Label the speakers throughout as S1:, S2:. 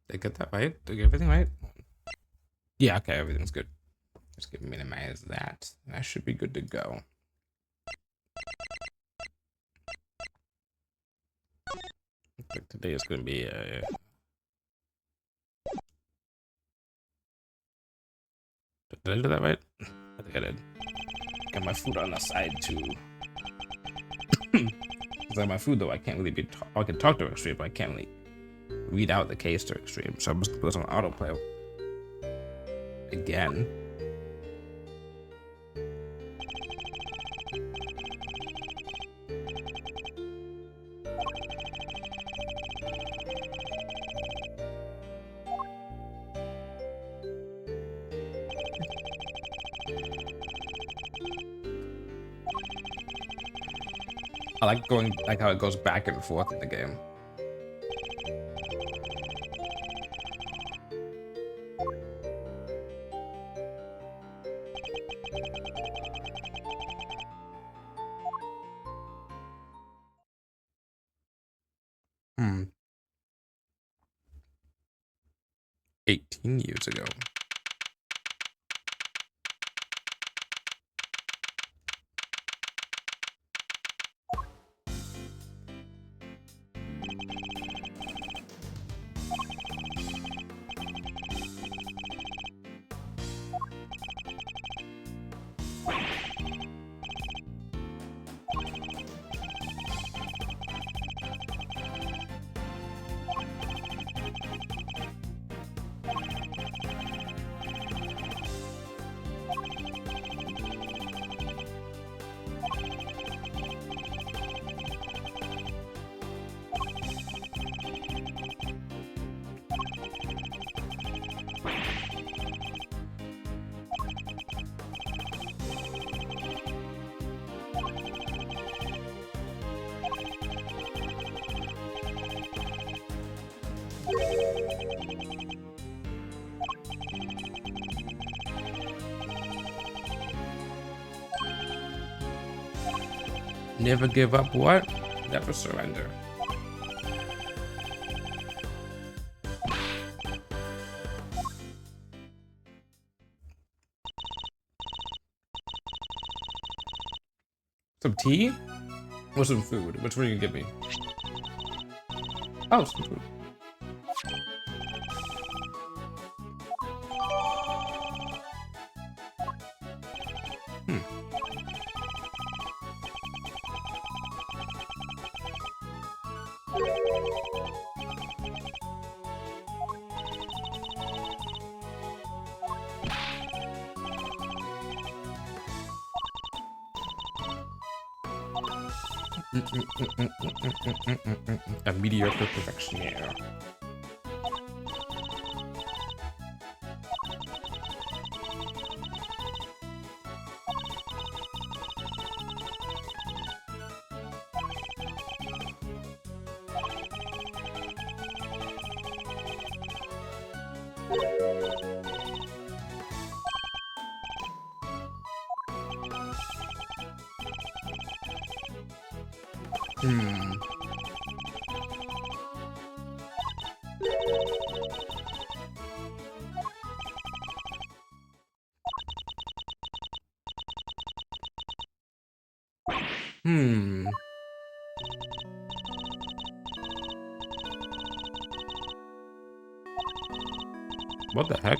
S1: Did I get that right? Did I get everything right? Yeah, okay, everything's good. Just gonna minimize that. That should be good to go. Like today is gonna be did I do that right? I think I did. Got my food on the side too. It's like my food though, I can't really be. I can talk to Extreme, but I can't really read out the case to Extreme. So I'm just gonna put this on autoplay again. I like going like how it goes back and forth in the game. Hmm. 18 years ago. Never give up what? Never surrender. Some tea? Or some food? Which one are you gonna give me? Oh, some food. A mediocre perfectionaire. What the heck?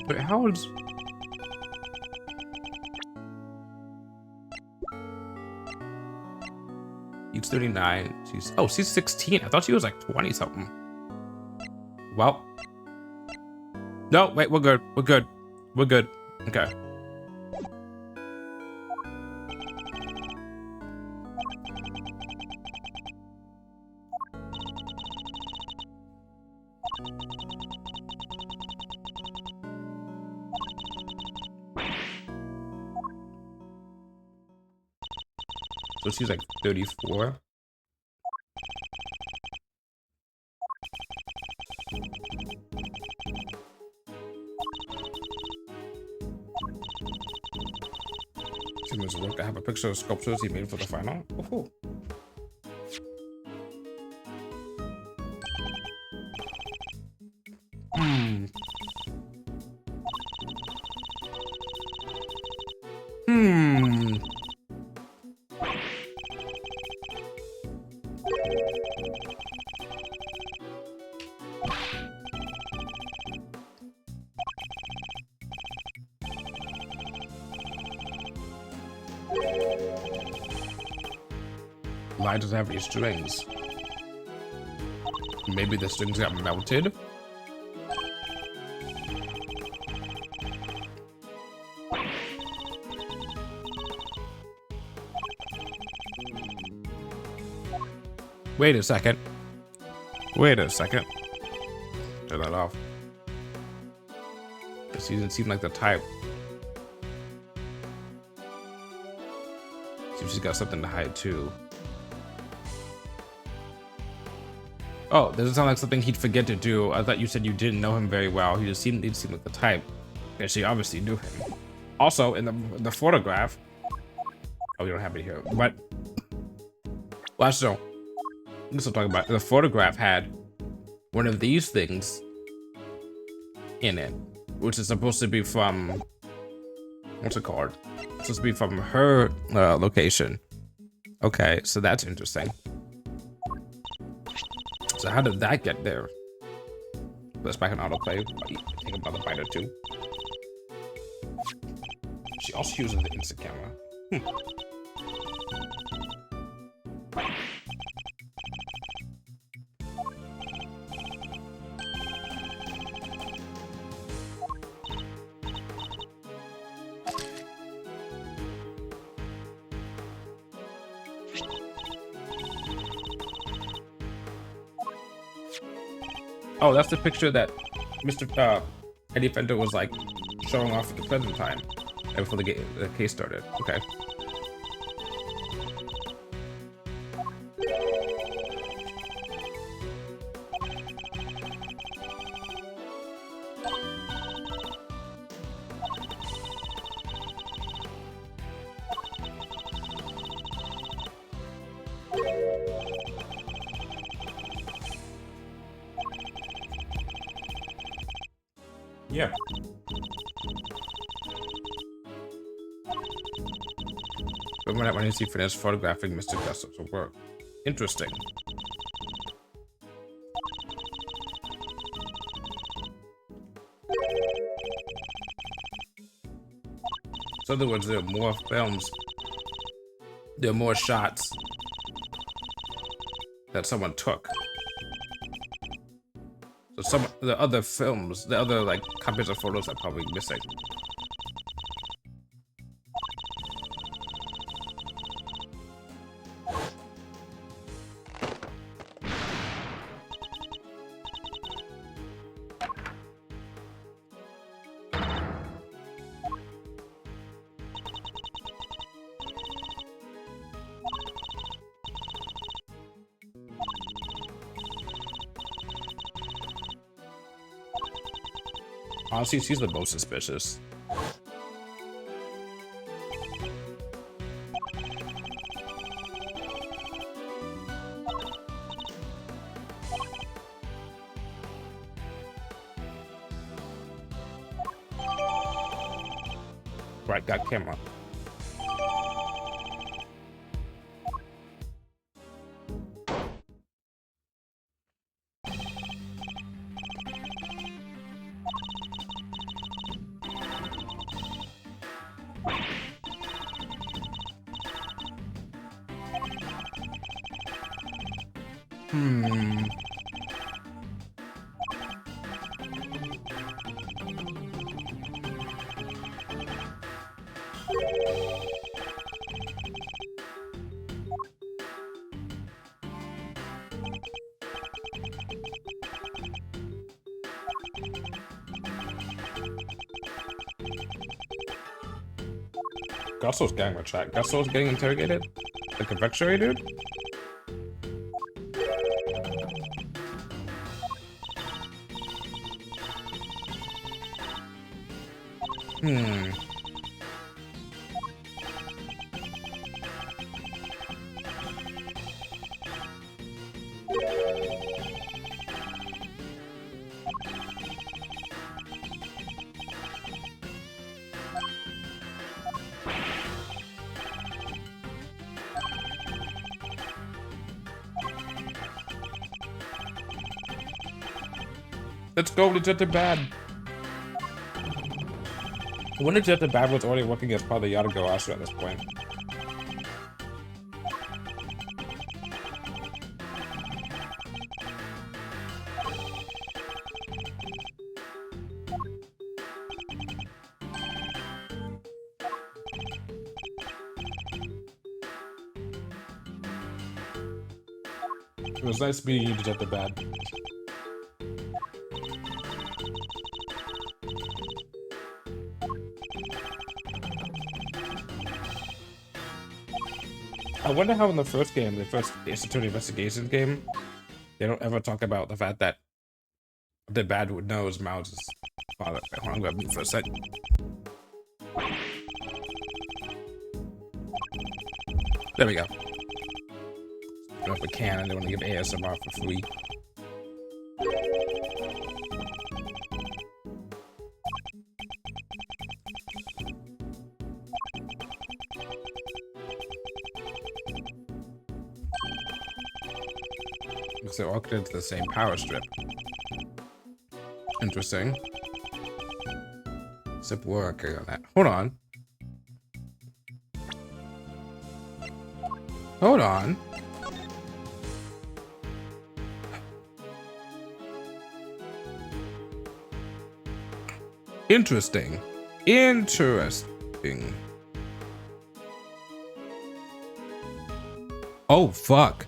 S1: Wait, how is... He's 39. She's 16. I thought she was like 20 something. Well. No, wait, we're good. We're good. We're good. Okay. So she's like 34. She must work to have a picture of sculptures he made for the final. Oh, cool. Hmm. Hmm. Why does it have any strings? Maybe the strings got melted? Wait a second. Wait a second. Turn that off. This doesn't seem like the type. Seems she's got something to hide too. Oh, doesn't sound like something he'd forget to do. I thought you said you didn't know him very well. He seemed like the type. And she obviously knew him. Also, in the photograph. Oh, we don't have it here. But well, so let's talk about it. The photograph had one of these things in it, which is supposed to be from what's it called? It's supposed to be from her location. Okay, so that's interesting. So how did that get there? Let's back in autoplay. Think about the bite or two. She also uses the instant camera. Oh, that's the picture that Mr. Eddie Fender was like showing off at the present time before the case started. Okay. Yeah. But when is he finished photographing Mr. Gusso's work? Interesting. So in other words, there are more films, there are more shots that someone took. So the other films, the other like copies of photos are probably missing. Honestly, she's the most suspicious. Right, got camera. Gusso's getting a track. Gusso's getting interrogated? The confectionery dude? Let's go, Detective Bad. When Detective Bad was already working as part of the Yata Garage at this point. It was nice meeting you, Detective Bad. I wonder how in the first game, the first Institute Investigations game, they don't ever talk about the fact that the Bad would know his Miles' father. Wait, hold on, I'm gonna mute for a second. There we go. Put up a can and they want to give ASMR for free. Looks like they're all connected to the same power strip. Interesting. Except working on that. Hold on. Hold on. Interesting. Interesting. Oh, fuck.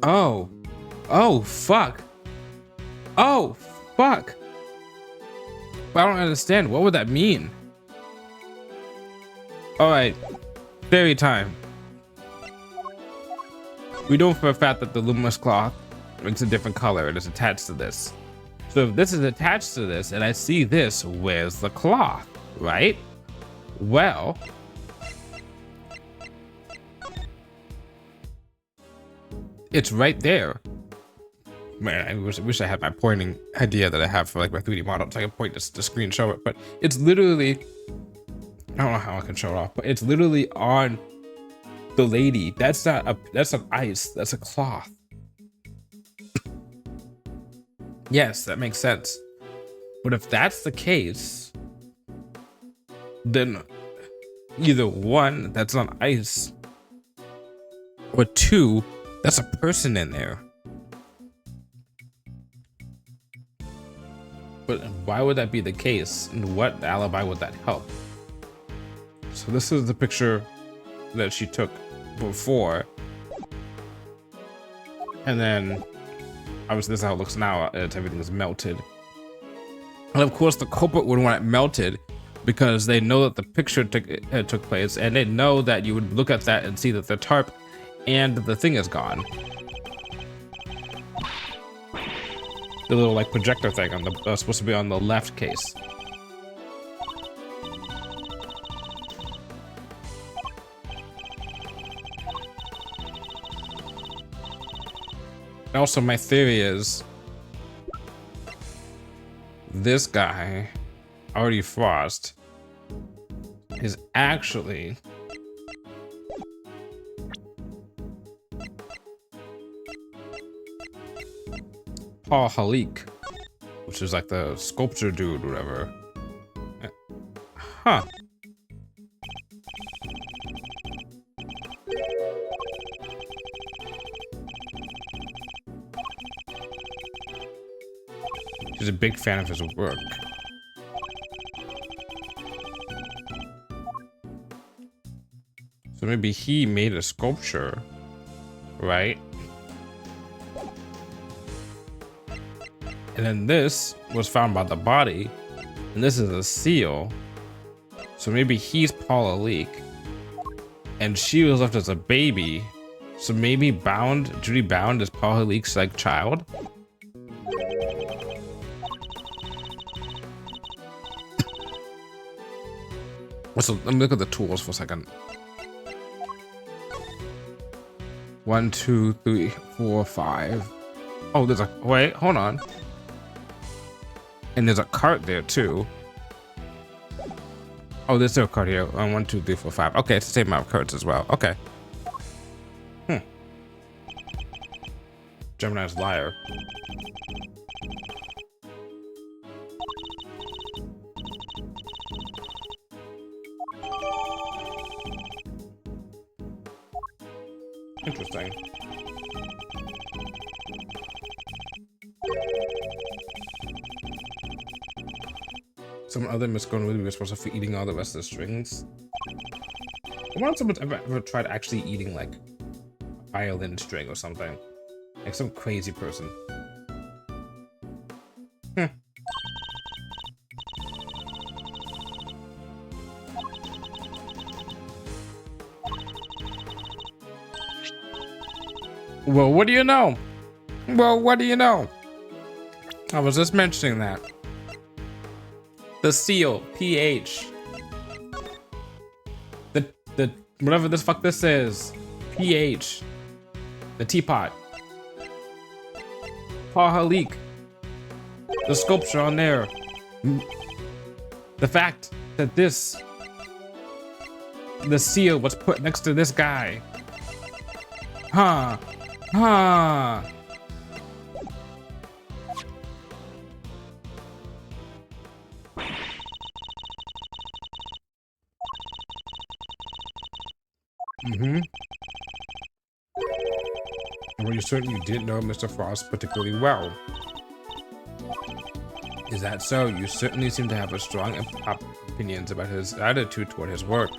S1: Oh. Oh, fuck. Oh, fuck. I don't understand. What would that mean? Alright. Theory time. We know for a fact that the luminous cloth makes a different color and is attached to this. So if this is attached to this and I see this, where's the cloth, right? Well, it's right there. Man, I wish I had my pointing idea that I have for like my 3D model so I can point to the screen, show it, but it's literally, I don't know how I can show it off, but it's literally on the lady. That's not an ice, that's a cloth. Yes, that makes sense. But if that's the case, then either one, that's on ice, or two, that's a person in there. But why would that be the case? And what alibi would that help? So this is the picture that she took before. And then obviously this is how it looks now. Everything is melted. And of course the culprit would want it melted because they know that the picture took place, and they know that you would look at that and see that the tarp and the thing is gone. The little like projector thing on the supposed to be on the left case. Also, my theory is this guy, Artie Frost, is actually Paul Halik, which is like the sculpture dude, whatever. Huh. She's a big fan of his work. So maybe he made a sculpture, right? And then this was found by the body, and this is a seal. So maybe he's Paula Leak, and she was left as a baby. So maybe Judy Bound is Paula Leak's like child. So let me look at the tools for a second. 1, 2, 3, 4, 5. Oh, there's a wait. Hold on. And there's a cart there too. Oh, there's no cart here. 1, 2, 3, 4, 5. Okay, it's the same amount of carts as well. Okay. Gemini's liar. Interesting. Some other misgone will be responsible for eating all the rest of the strings. I wonder if someone's ever tried actually eating like a violin string or something. Like some crazy person. Well, what do you know? Well, what do you know? I was just mentioning that. The seal, pH. The whatever the fuck this is, pH. The teapot. Pahalik. The sculpture on there. The fact that the seal was put next to this guy. Huh. Huh. Were you certain you didn't know Mr. Frost particularly well? Is that so? You certainly seem to have a strong opinions about his attitude toward his work.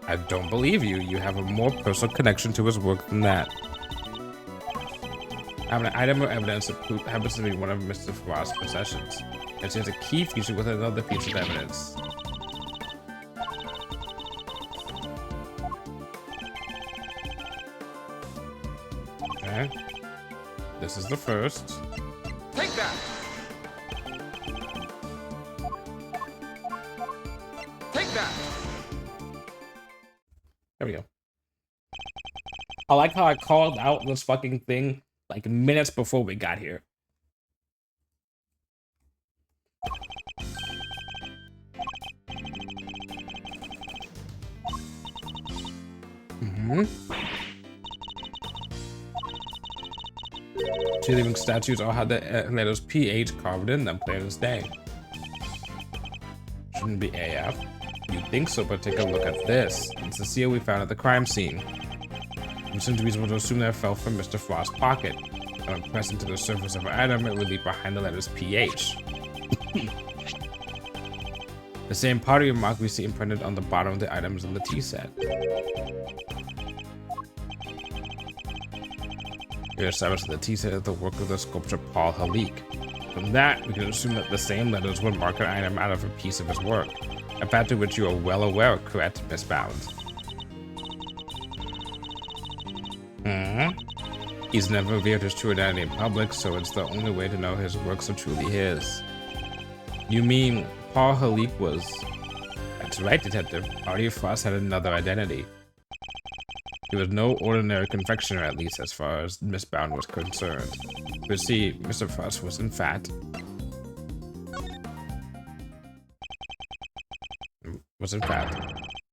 S1: I don't believe you. You have a more personal connection to his work than that. I have an item of evidence that happens to be one of Mr. Frost's possessions. It shares a key feature with another piece of evidence. Okay. This is the first.
S2: Take that! Take that!
S1: There we go. I like how I called out this fucking thing like minutes before we got here. Two living statues all had the letters PH carved in them, plain as day. Shouldn't be AF. You'd think so, but take a look at this. It's the seal we found at the crime scene. It seems reasonable to assume that it fell from Mr. Frost's pocket. When pressed into the surface of an item, it would leave behind the letters PH. The same pottery mark we see imprinted on the bottom of the items in the tea set. We established that the tea set is the work of the sculptor Paul Halik. From that, we can assume that the same letters would mark an item out of a piece of his work, a fact of which you are well aware, correct, Miss Bound? He's never revealed his true identity in public, so it's the only way to know his works are truly his. You mean Paul Halik was... That's right, Detective. Artie Frost had another identity. He was no ordinary confectioner, at least as far as Miss Bound was concerned. But see, Mr. Frost was in fact...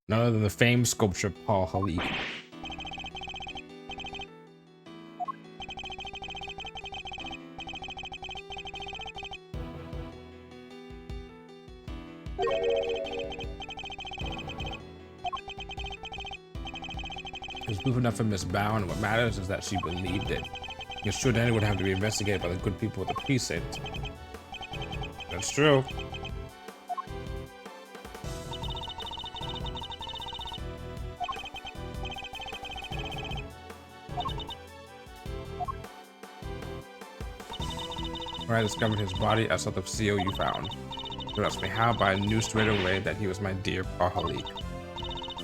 S1: none other than the famed sculptor Paul Halik. It's proof enough for Miss Bound, and what matters is that she believed it. It's true that would have to be investigated by the good people of the precinct. That's true. When I discovered his body, I saw the CO you found. Don't ask me how, but I knew straight away that he was my dear Paul Halik.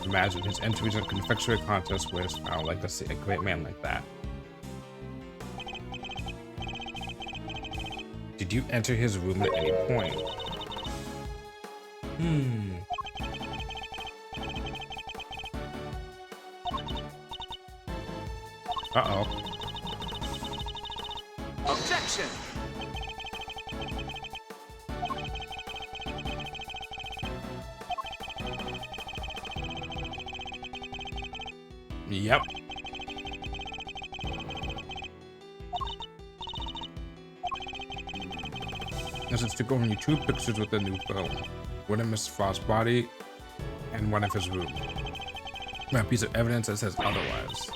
S1: Imagine his entry to a confectionery contest where it's found like to see a great man like that. Did you enter his room at any point? Uh-oh.
S2: Objection!
S1: Yep. As it took only 2 pictures with the new phone. One of Miss Frost's body in one of his rooms. A piece of evidence that says otherwise.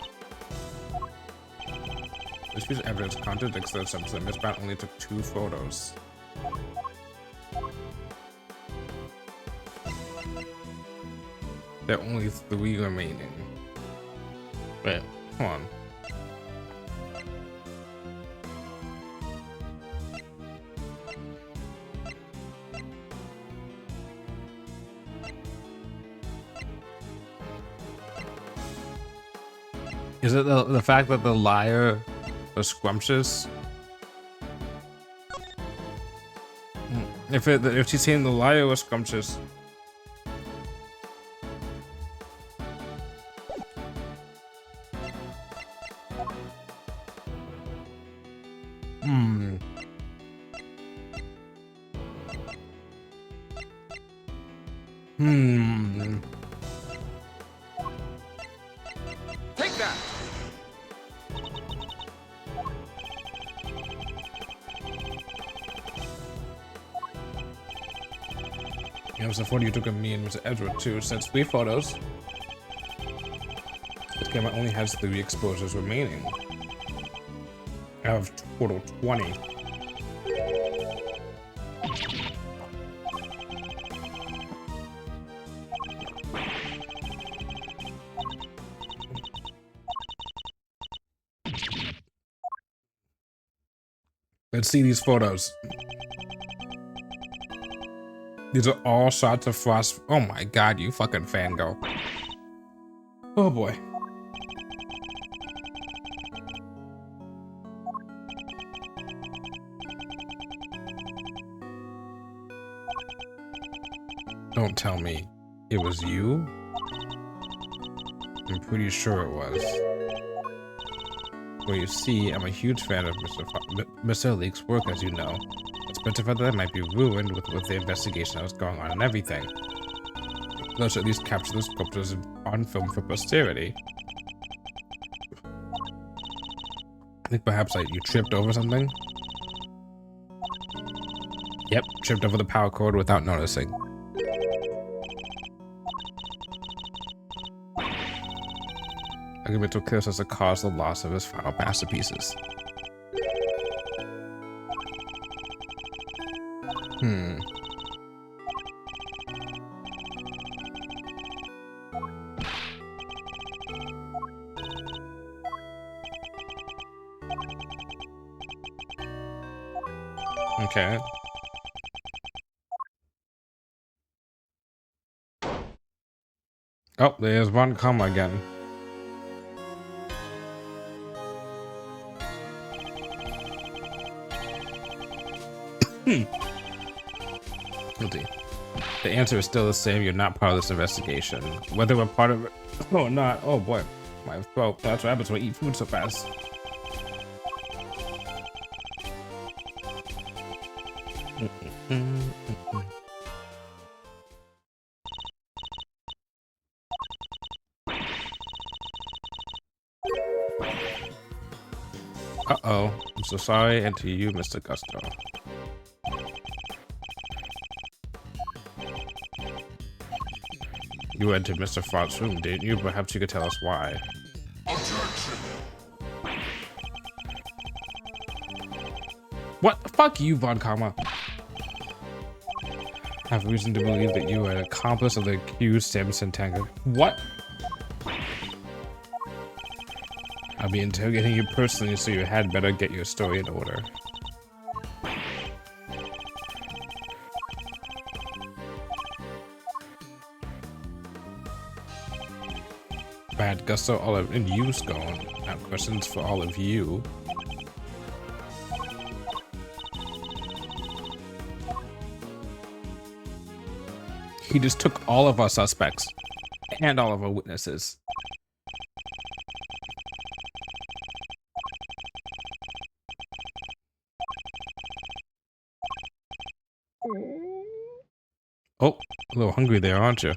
S1: This piece of evidence contradicts the assumption that Miss Brown only took 2 photos. There are only 3 remaining. Wait, hold on. Is it the fact that the liar was scrumptious? If she's saying the liar was scrumptious.
S2: Take that.
S1: It was the photo you took of me and Mr. Edward too. Since 3 photos, this camera only has 3 exposures remaining out of total 20. Let's see these photos. These are all shots of Frost. Oh my god, you fucking fangirl. Oh boy. Don't tell me it was you. I'm pretty sure it was. Well, you see, I'm a huge fan of Mr. Leake's work, as you know. It's better for that might be ruined with the investigation that was going on and everything. Let's at least capture the sculptures on film for posterity. I think perhaps you tripped over something? Yep, tripped over the power cord without noticing. Argument took care as to cause the loss of his final masterpieces. Okay. Oh, there's one comma again. Guilty. The answer is still the same. You're not part of this investigation. Whether we're part of it or not. Oh boy, my throat. That's what happens when I eat food so fast. Uh-oh. I'm so sorry, and to you, Mr. Gusto. You entered Mr. Frost's room, didn't you? Perhaps you could tell us why.
S2: Objection.
S1: What? Fuck you, Von Karma. I have reason to believe that you are an accomplice of the accused Samson Tango. What? I'll be interrogating you personally, so you had better get your story in order. Bad Gusto, all of and you, Scone. I have questions for all of you. He just took all of our suspects and all of our witnesses. Oh, a little hungry there, aren't you?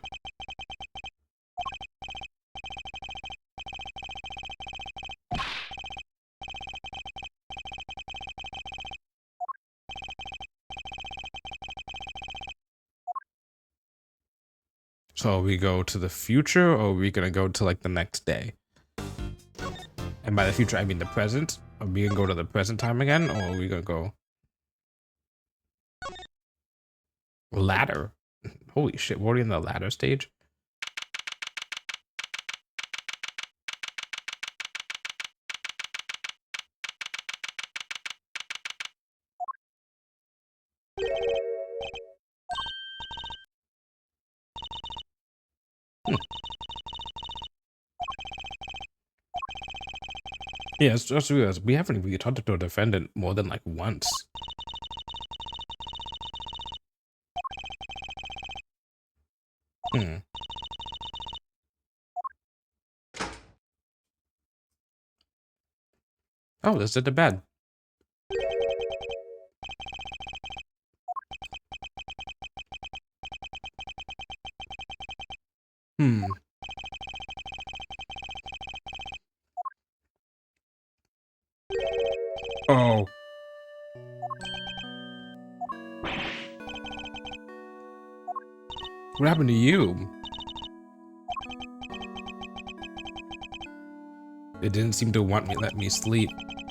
S1: So we go to the future, or are we gonna go to like the next day? And by the future, I mean the present. Are we gonna go to the present time again, or are we gonna go ladder? Holy shit, we're already in the ladder stage. Yeah, it's just realized we haven't really talked to a defendant more than like once. Hmm. Oh, this is the bed. Hmm. Oh. What happened to you? It didn't seem to want me let me sleep.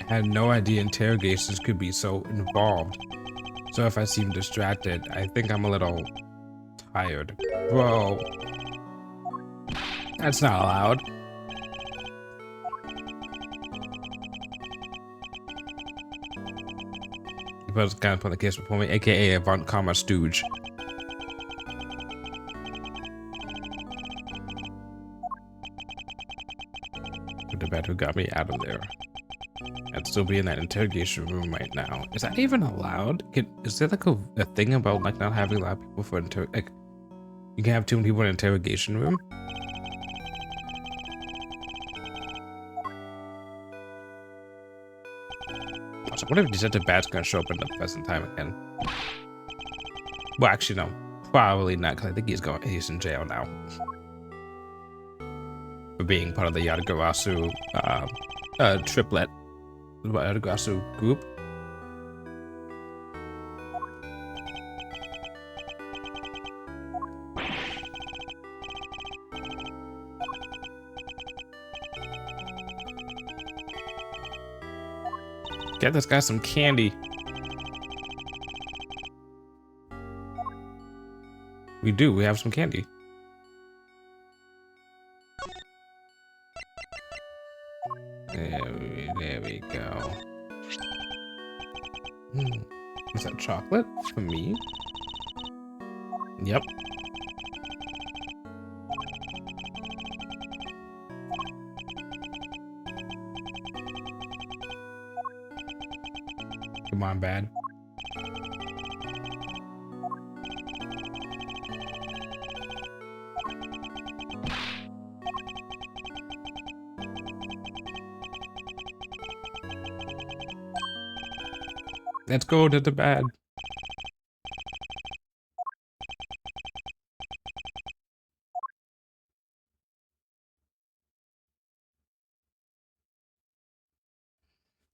S1: I had no idea interrogations could be so involved. So if I seem distracted, I think I'm a little tired. Bro. That's not allowed. You was kind of put the case before me, aka Avant Karma Stooge. The bed who got me out of there. I'd still be in that interrogation room right now. Is that even allowed? Is there like a thing about like not having a lot of people for like you can have too many people in an interrogation room? Also, what if Detective Bat's gonna show up in the present time again? Well, actually, no, probably not, because I think he's in jail now for being part of the Yatagarasu triplet, Yatagarasu group. Get this guy some candy. We do. We have some candy. There we go. Is that chocolate for me? Yep. Come on, bad. Let's go to the bad.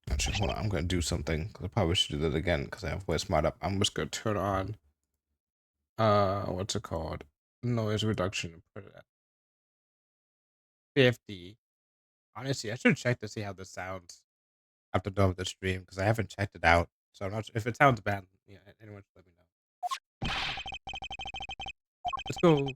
S1: Actually, hold on. I'm gonna do something because I probably should do that again because I have voice mod up. I'm just gonna turn on what's it called? Noise reduction and put it at 50. Honestly, I should check to see how this sounds after done with the stream because I haven't checked it out. So I'm not sure if it sounds bad. Yeah, anyone should let me know. Let's go.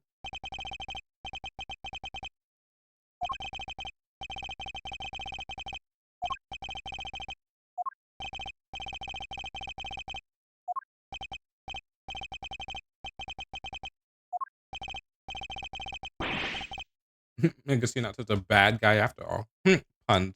S1: I guess you're not such a bad guy after all. Puns.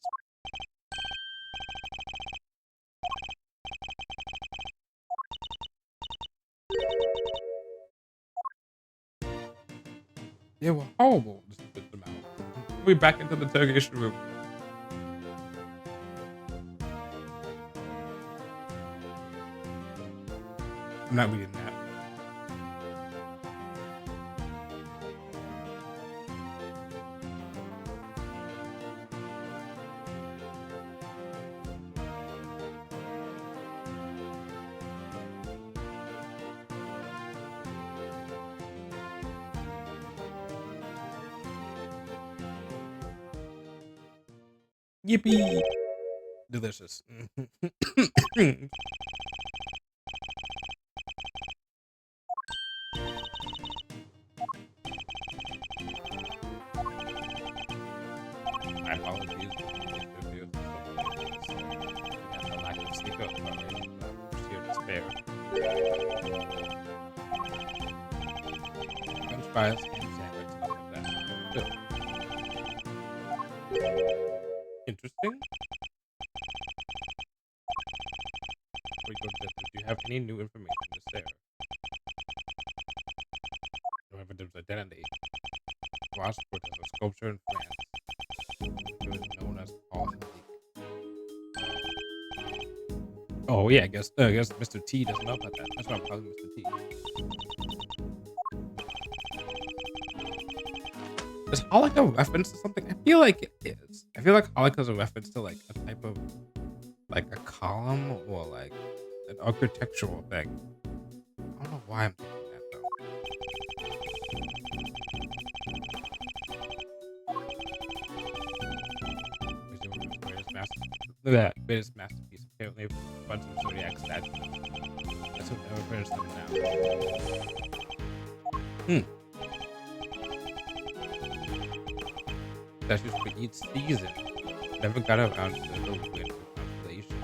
S1: They were horrible. Just spit them out. We back into the interrogation room. I'm not reading that. Yippee! Delicious. My apologies. And the lack of sleep sheer despair. French fries and sandwich. Look at that. Good. Interesting. Before you go to bed, do you have any new information to share? No evidence of identity. Ross put as a sculpture in France. It was known as Paul Henrique. Oh yeah, I guess Mr. T doesn't know about that. That's why I'm calling Mr. T. Is Holic a reference to something? I feel like it is. I feel like Holic is a reference to like a type of like a column or like an architectural thing. I don't know why I'm thinking that though. Look at that, greatest masterpiece. Apparently, a bunch of zodiac statues. That's what never finished them now. Statues for each season. Never got around to the winter constellation.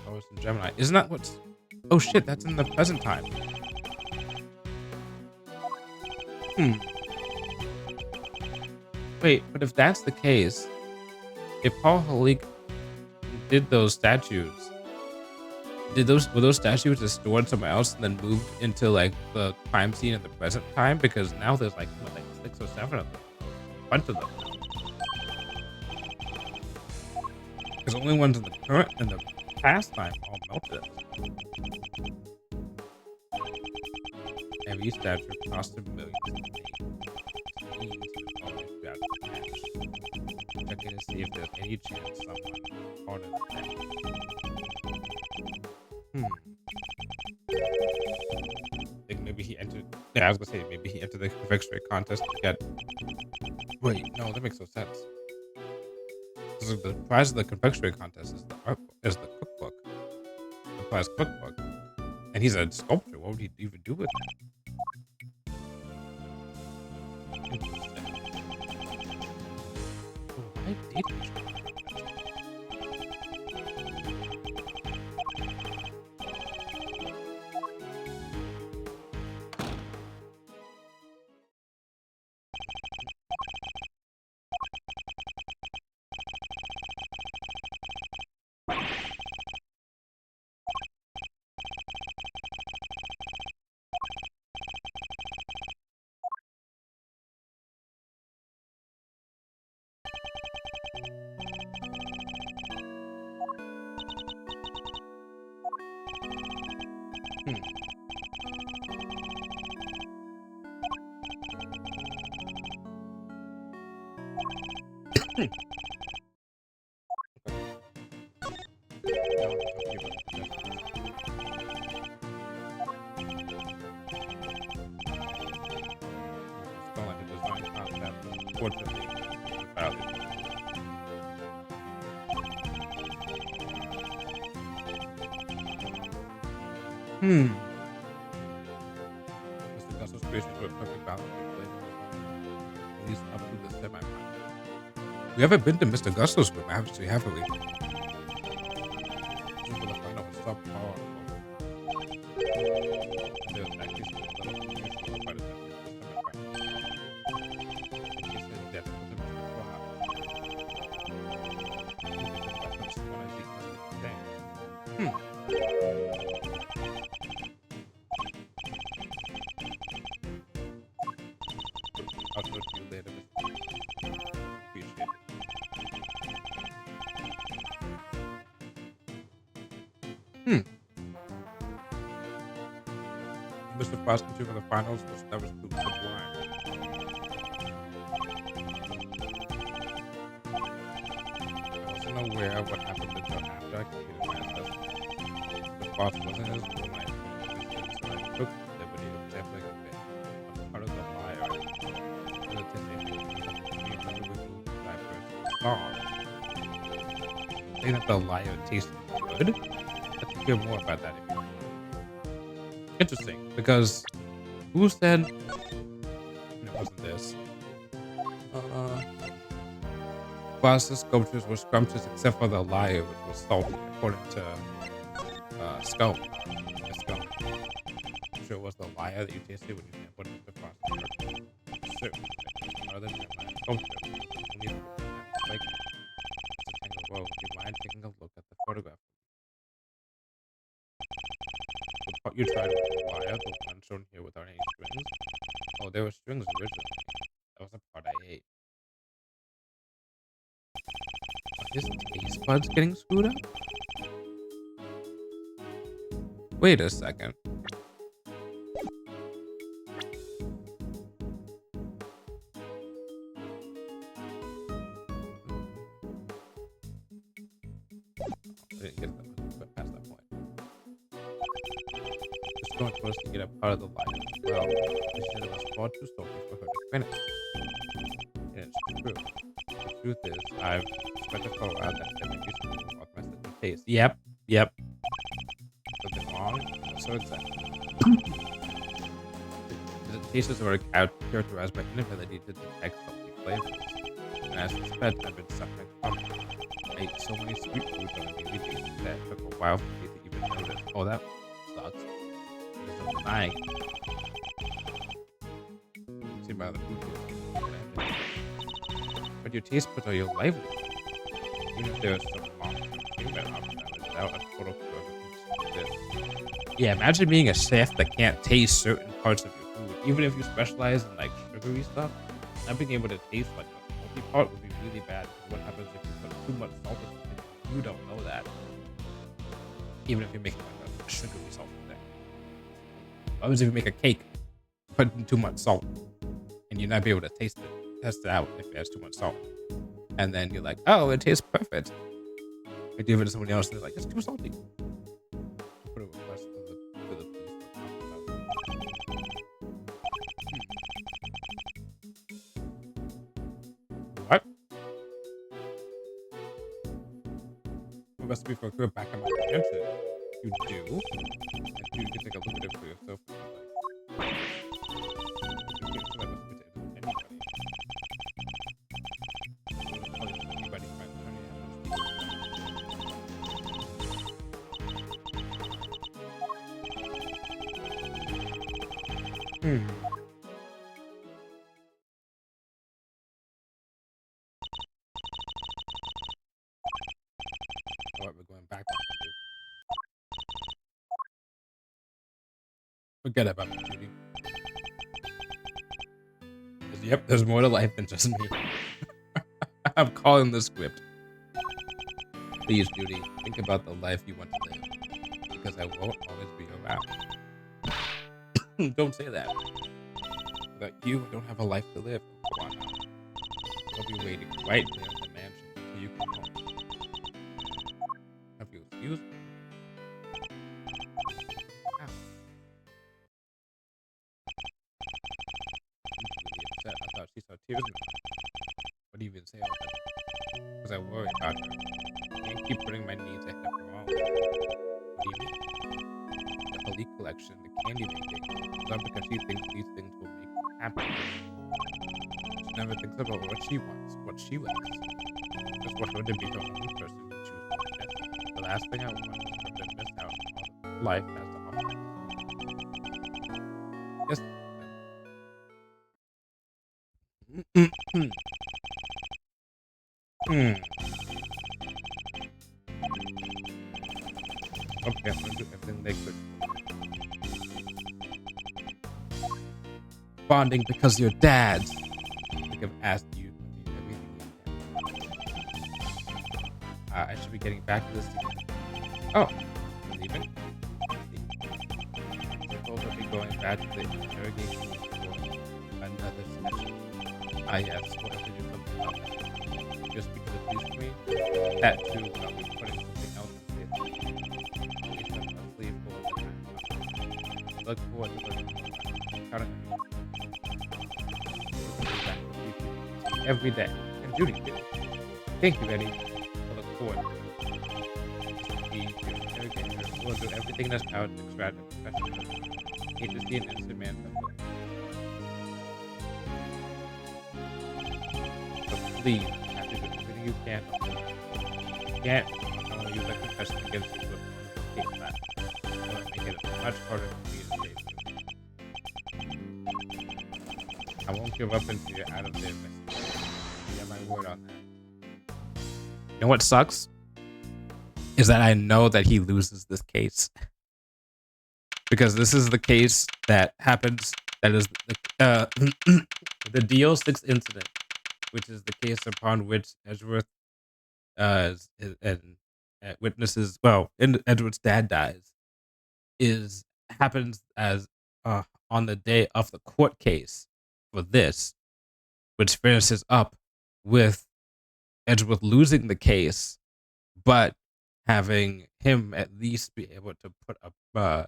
S1: Oh, it's in Gemini. Isn't that what's? Oh shit, that's in the present time. Wait, but if that's the case, if Paul Halik did those statues, were those statues just stored somewhere else and then moved into like the crime scene in the present time? Because now there's like what, like 6 or 7 of them, a bunch of them. Because the only ones in the current and the past time all melted. Every statue cost him millions to make. Checking to see if there's any chance someone ordered that. Think maybe he entered. Yeah, I was gonna say maybe he entered the confectionery contest to get. Wait, no, that makes no sense. Because the prize of the confectionery contest is the cookbook, the prize cookbook, and he's a sculptor. What would he even do with that? Interesting. Why did he? Mr. Gus's creation to a perfect balance of flavor. At least up to the semi-final. We haven't been to Mr. Gus's room, actually, have we? Just for the final was subpar. There's actually some little unusual about it. He said that for the I'll talk to you later, Mr. Appreciate it. Mr. Prosecutor for the finals was never too sublime. I wasn't aware of what happened until after I completed my assessment. The boss wasn't as room I expected, so I took the liberty of sampling a bit. I'm part of the lie. song. Saying that the liar tastes good? Let's hear more about that. If you want. Interesting, because who said no, it wasn't this? Boss's sculptures were scrumptious except for the liar, which was salty, according to Scone. Scone. I'm sure it was the liar that you tasted when you put it in the Prosecutor. So, other than my sculpture, only like to would you mind taking a look at the photograph? The part you tried was the liar, the one shown here without any strings. Oh, there were strings originally. That was the part I ate. Are his taste buds getting screwed up? Wait a second. I didn't get that past that point. Just going close to get a part of the line as well. She said it was far too salty for her to finish. And it's true. The truth is, I've spent a while that it might be something off my sense of taste. Yep. Something wrong? So exactly. The tastes are characterized by inability to detect salty flavors. And as suspect, I've been suffering from it. I ate so many sweet foods on a daily basis that it took a while for me to even notice. Oh, that sucks. There's no denying. See by the food taste. But your taste buds are your livelihood. Even if there is some long-term treatment option without a total cure of this. Yeah, imagine being a chef that can't taste certain parts of your food. Even if you specialize in like sugary stuff, not being able to taste like the salty part would be really bad. What happens if you put too much salt in something? You don't know that. Even if you're making like a sugary salt thing. What happens if you make a cake, put in too much salt, and you're not be able to taste it, test it out if it has too much salt, and then you're like, oh, it tastes perfect. I give it to somebody else, and they're like, it's too salty. Put a request to the police. What? A recipe for a good back of my answer. You do? And you can take a look at it for yourself. You can tell that recipe to anybody finds honey. Alright, we're going back on to do. Forget about it, Judy. Yep, there's more to life than just me. I'm calling the script. Please, Judy, think about the life you want to live. Because I won't always be around. Don't say that. Without you, I don't have a life to live. Come on now. I'll be waiting right there in the mansion until you come home. Have you excused me? Ow. I'm really upset. I thought she saw tears in my eyes. What do you even say all that? Because I worry about her. I can't keep putting my needs ahead of her own. What do you mean? The Holy collection, the candy making. It's not because she thinks these things will make her happy. She never thinks about what she wants, what she likes. Just want her to be her own person to choose her destiny. The last thing I want is for her to miss out on all that life has to offer. Yes. Okay, I'm gonna do everything they could. Bonding because you're dads. Like I've asked you to be everything you can. I should be getting back to this scene. Oh, you're leaving? Suppose I'll be going back to the interrogation for another session. Ah yes, we'll have to do something about that. Just speak to the police for me. That too, I'll be putting something else in place. I'll leave for the time. Look forward to learning. Counting on you. Every day. And Judy too. Thank you, Eddie, for the court. We'll do everything in our power to extract the professional. Hate to see an innocent man suffer. So please, you have to do everything you can. You can't use that confession against you with case that. It's going to make it much harder for me to save you. I won't give up until you're out of there. You have my word on that. You know what sucks? Is that I know that he loses this case. Because this is the case that happens, that is the DO6 incident, which is the case upon which Edgeworth witnesses, Edward's dad dies, happens as on the day of the court case for this, which finishes up with Edgeworth losing the case, but having him at least be able to put a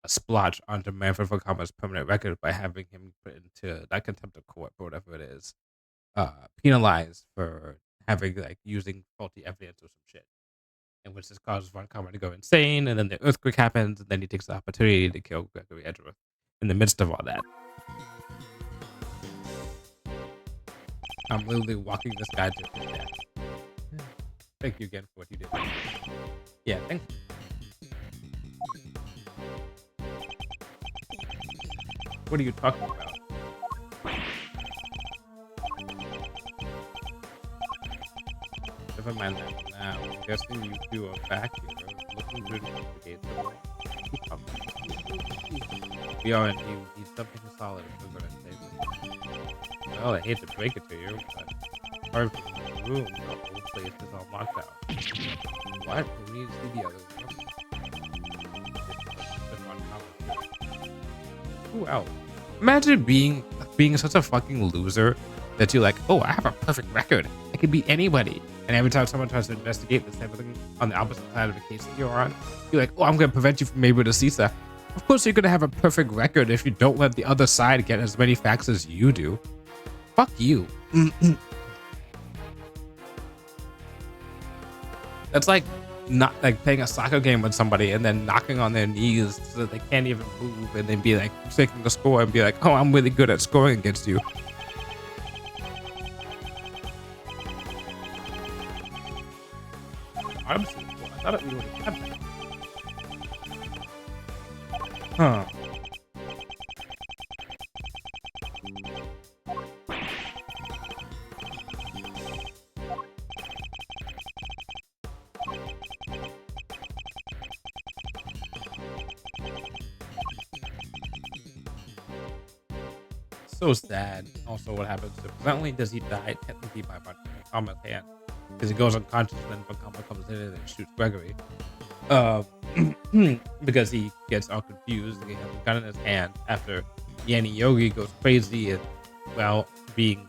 S1: splotch onto Manfred von Kammer's permanent record by having him put into not contempt of court, but whatever it is, penalized for having using faulty evidence or some shit, in which this causes von Kammer to go insane, and then the earthquake happens, and then he takes the opportunity to kill Gregory Edgeworth in the midst of all that. I'm literally walking this guy to his death. Thank you again for what you did. Yeah, thank you. What are you talking about? Never mind that now. I'm guessing you two are back here, looking to investigate the we are indeed need something solid if we're going to save it. Well, I hate to break it to you, but part of the room, the whole place is all locked out. What? We need to see the other room. Who else? Imagine being such a fucking loser that you're like, oh, I have a perfect record. I can beat anybody. And every time someone tries to investigate this type of thing on the opposite side of the case that you're on, you're like, oh, I'm going to prevent you from being able to see stuff. Of course, you're going to have a perfect record if you don't let the other side get as many facts as you do. Fuck you. That's like not like playing a soccer game with somebody and then knocking on their knees so that they can't even move, and then be like taking the score and be like, oh, I'm really good at scoring against you. I thought it would have happened. Huh. So sad. Also, what happens to not only does he die technically by Kammer's hand, because he goes unconscious, and then Kammer comes in and shoots Gregory. Because he gets all confused. He has a gun in his hand after Yanni Yogi goes crazy and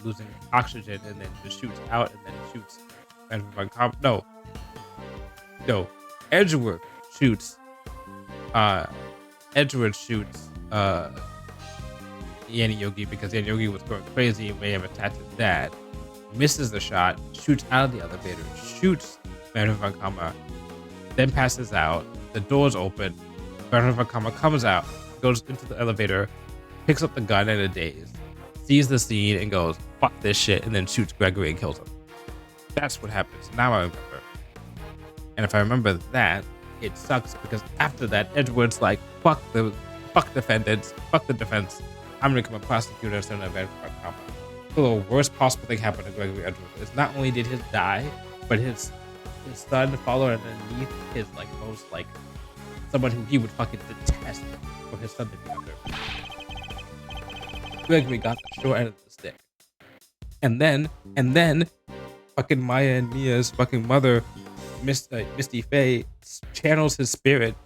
S1: losing oxygen, and then just shoots out, and then shoots Edgeworth shoots Yanni Yogi because Yanni Yogi was going crazy and may have attacked his dad. Misses the shot, shoots out of the elevator, shoots Manfred von Kammer, then passes out. The doors open. Manfred von Kammer comes out, goes into the elevator, picks up the gun in a daze, sees the scene and goes, fuck this shit, and then shoots Gregory and kills him. That's what happens. Now I remember. And if I remember that, it sucks because after that, Edward's like, fuck defendants, fuck the defense. I'm gonna become a prosecutor instead of Manfred von Kammer. The worst possible thing happened to Gregory Edgeworth is not only did his die, but his son followed underneath his most someone who he would fucking detest for his son to be under. Gregory got the short end of the stick. And then fucking Maya and Mia's fucking mother, Misty Faye, channels his spirit,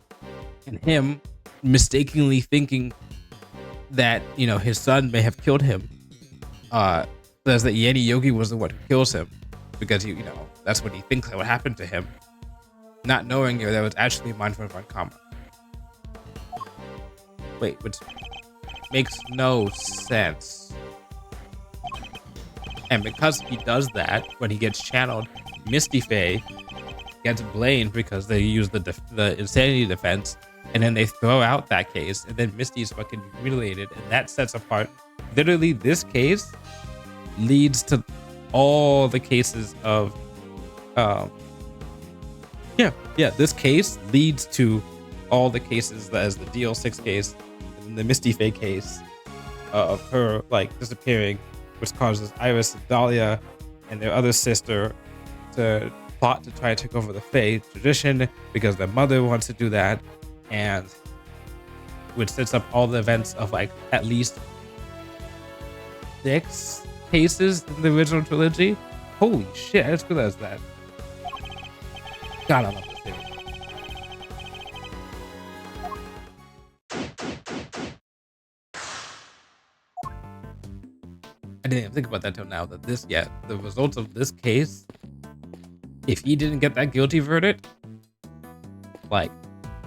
S1: and him mistakenly thinking that, his son may have killed him. Says that Yanni Yogi was the one who kills him because that's what he thinks that would happen to him, not knowing that was actually Manfred von Kammer. Wait, which makes no sense. And because he does that, when he gets channeled, Misty Faye gets blamed because they use the insanity defense, and then they throw out that case, and then Misty's fucking humiliated, and that sets apart. Literally, this case leads to all the cases of, this case leads to all the cases as the DL6 case and the Misty Faye case of her like disappearing, which causes Iris and Dahlia and their other sister to plot to try to take over the Fae tradition because their mother wants to do that, and which sets up all the events of like at least 6 cases in the original trilogy. Holy shit, I just realized that. God, I love this series. I didn't even think about that till now, that the results of this case, if he didn't get that guilty verdict, like,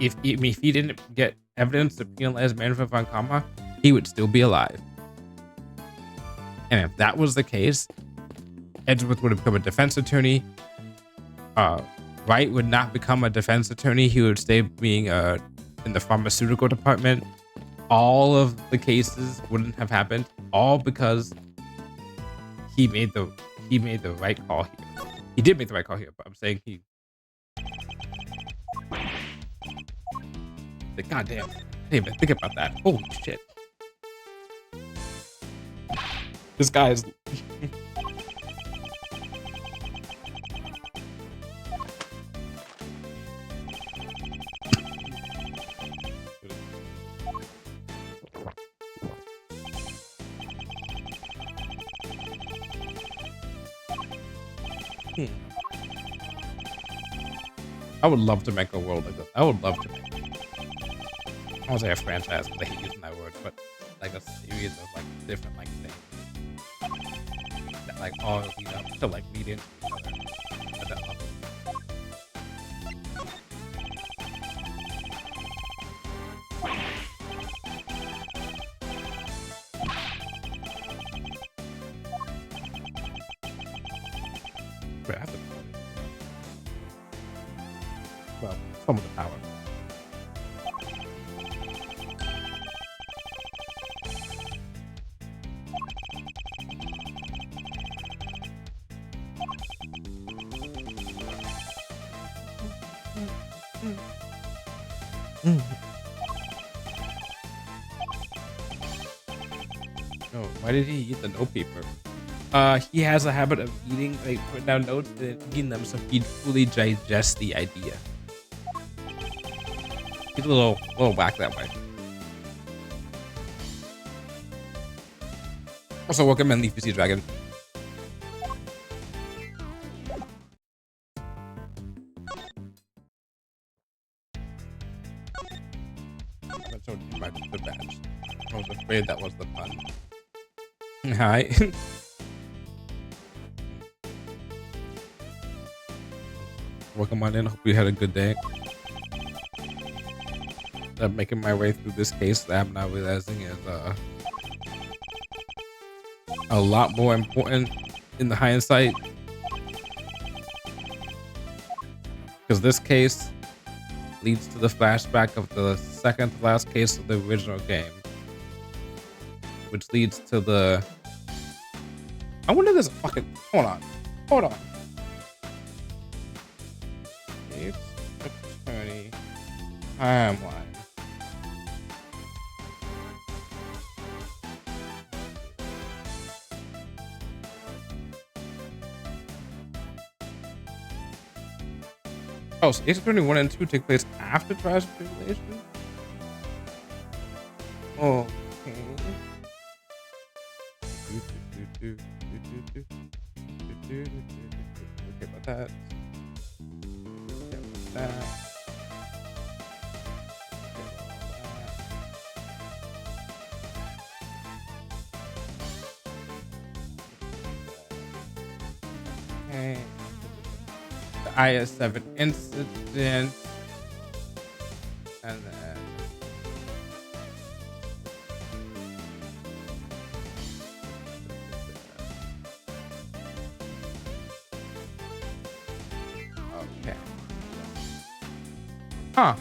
S1: if he didn't get evidence to penalize Manfred von Kamma, he would still be alive. And if that was the case, Edgeworth would have become a defense attorney. Wright would not become a defense attorney. He would stay being in the pharmaceutical department. All of the cases wouldn't have happened, all because he made the right call here. He did make the right call here, but I'm saying he. God damn! I didn't even think about that. Holy shit! This guy is. I would love to make a world like this. I would love to make. I won't say a franchise because I hate using that word, but like a series of like different like things that like all lead up to like lead into each other at that level. But I have to. Well, some of the power. Oh, why did he eat the note paper? He has a habit of eating, like putting down notes and eating them so he'd fully digest the idea. He's a little whack that way. Also, welcome in, Leafy Sea Dragon. I showed you the badge. I was afraid that was the pun. Hi. Welcome on in. Hope you had a good day. I'm making my way through this case that I'm now realizing is a lot more important in the hindsight, because this case leads to the flashback of the second to last case of the original game, which leads to the. I wonder if there's a fucking. Hold on. It's attorney timeline. Oh, so Ace Attorney 1 and 2 take place after Trials of Tribulation? Oh, okay. Okay about that. Okay about that. Okay. The IS-7 incident, and then huh.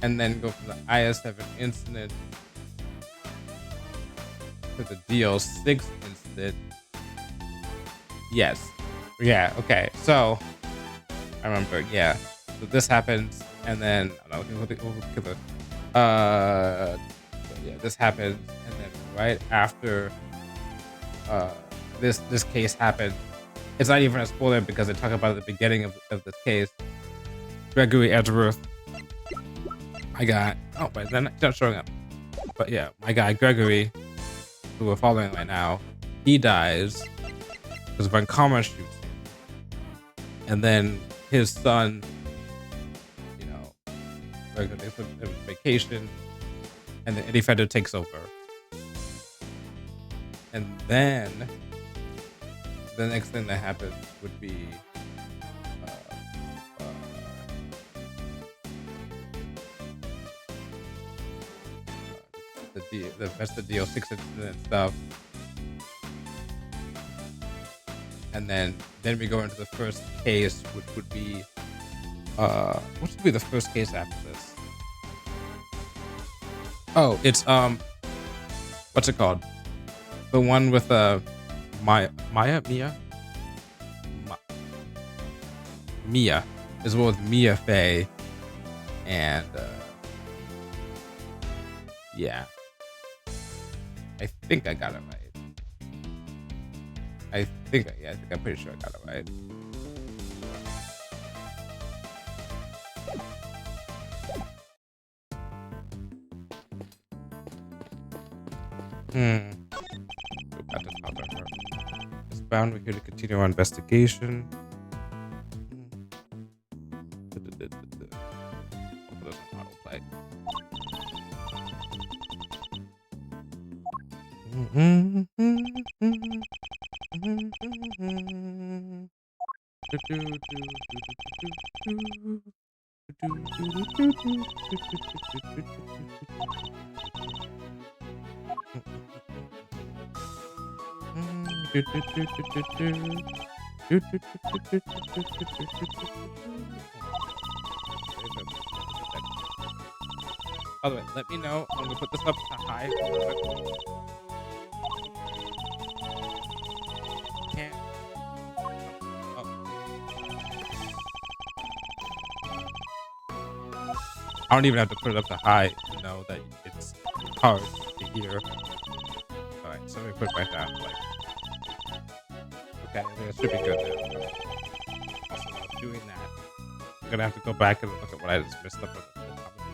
S1: And then go from the IS7 incident to the DL6 incident. Yes. Yeah, okay. So I remember, yeah. So this happens, and then I don't know, yeah, this happens, and then right after this case happened, it's not even a spoiler because they talk about at the beginning of this case. Gregory Edgeworth, my guy. Oh, but they're not showing up. But yeah, my guy Gregory, who we're following right now, he dies because Von Karma shoots him, and then his son, you know, they're going on vacation, and then Eddie Vedder takes over, and then the next thing that happens would be the rest of the DL6 incident stuff, and then we go into the first case, which would be what would be the first case after this? Oh, it's what's it called? The one with Mia, as well as Mia Fey, and yeah, I think I got it right. I think I'm pretty sure I got it right. Go back to top of her. It's bound we're here to continue our investigation. Autoplay. By the way, let me know. I'm gonna put this up to high. Can't. Oh. I don't even have to put it up to high to know that it's hard to hear. Alright, so let me put it back down. Like, okay, I think it should be good there. Also, while doing that, I'm gonna have to go back and look at what I just missed up on the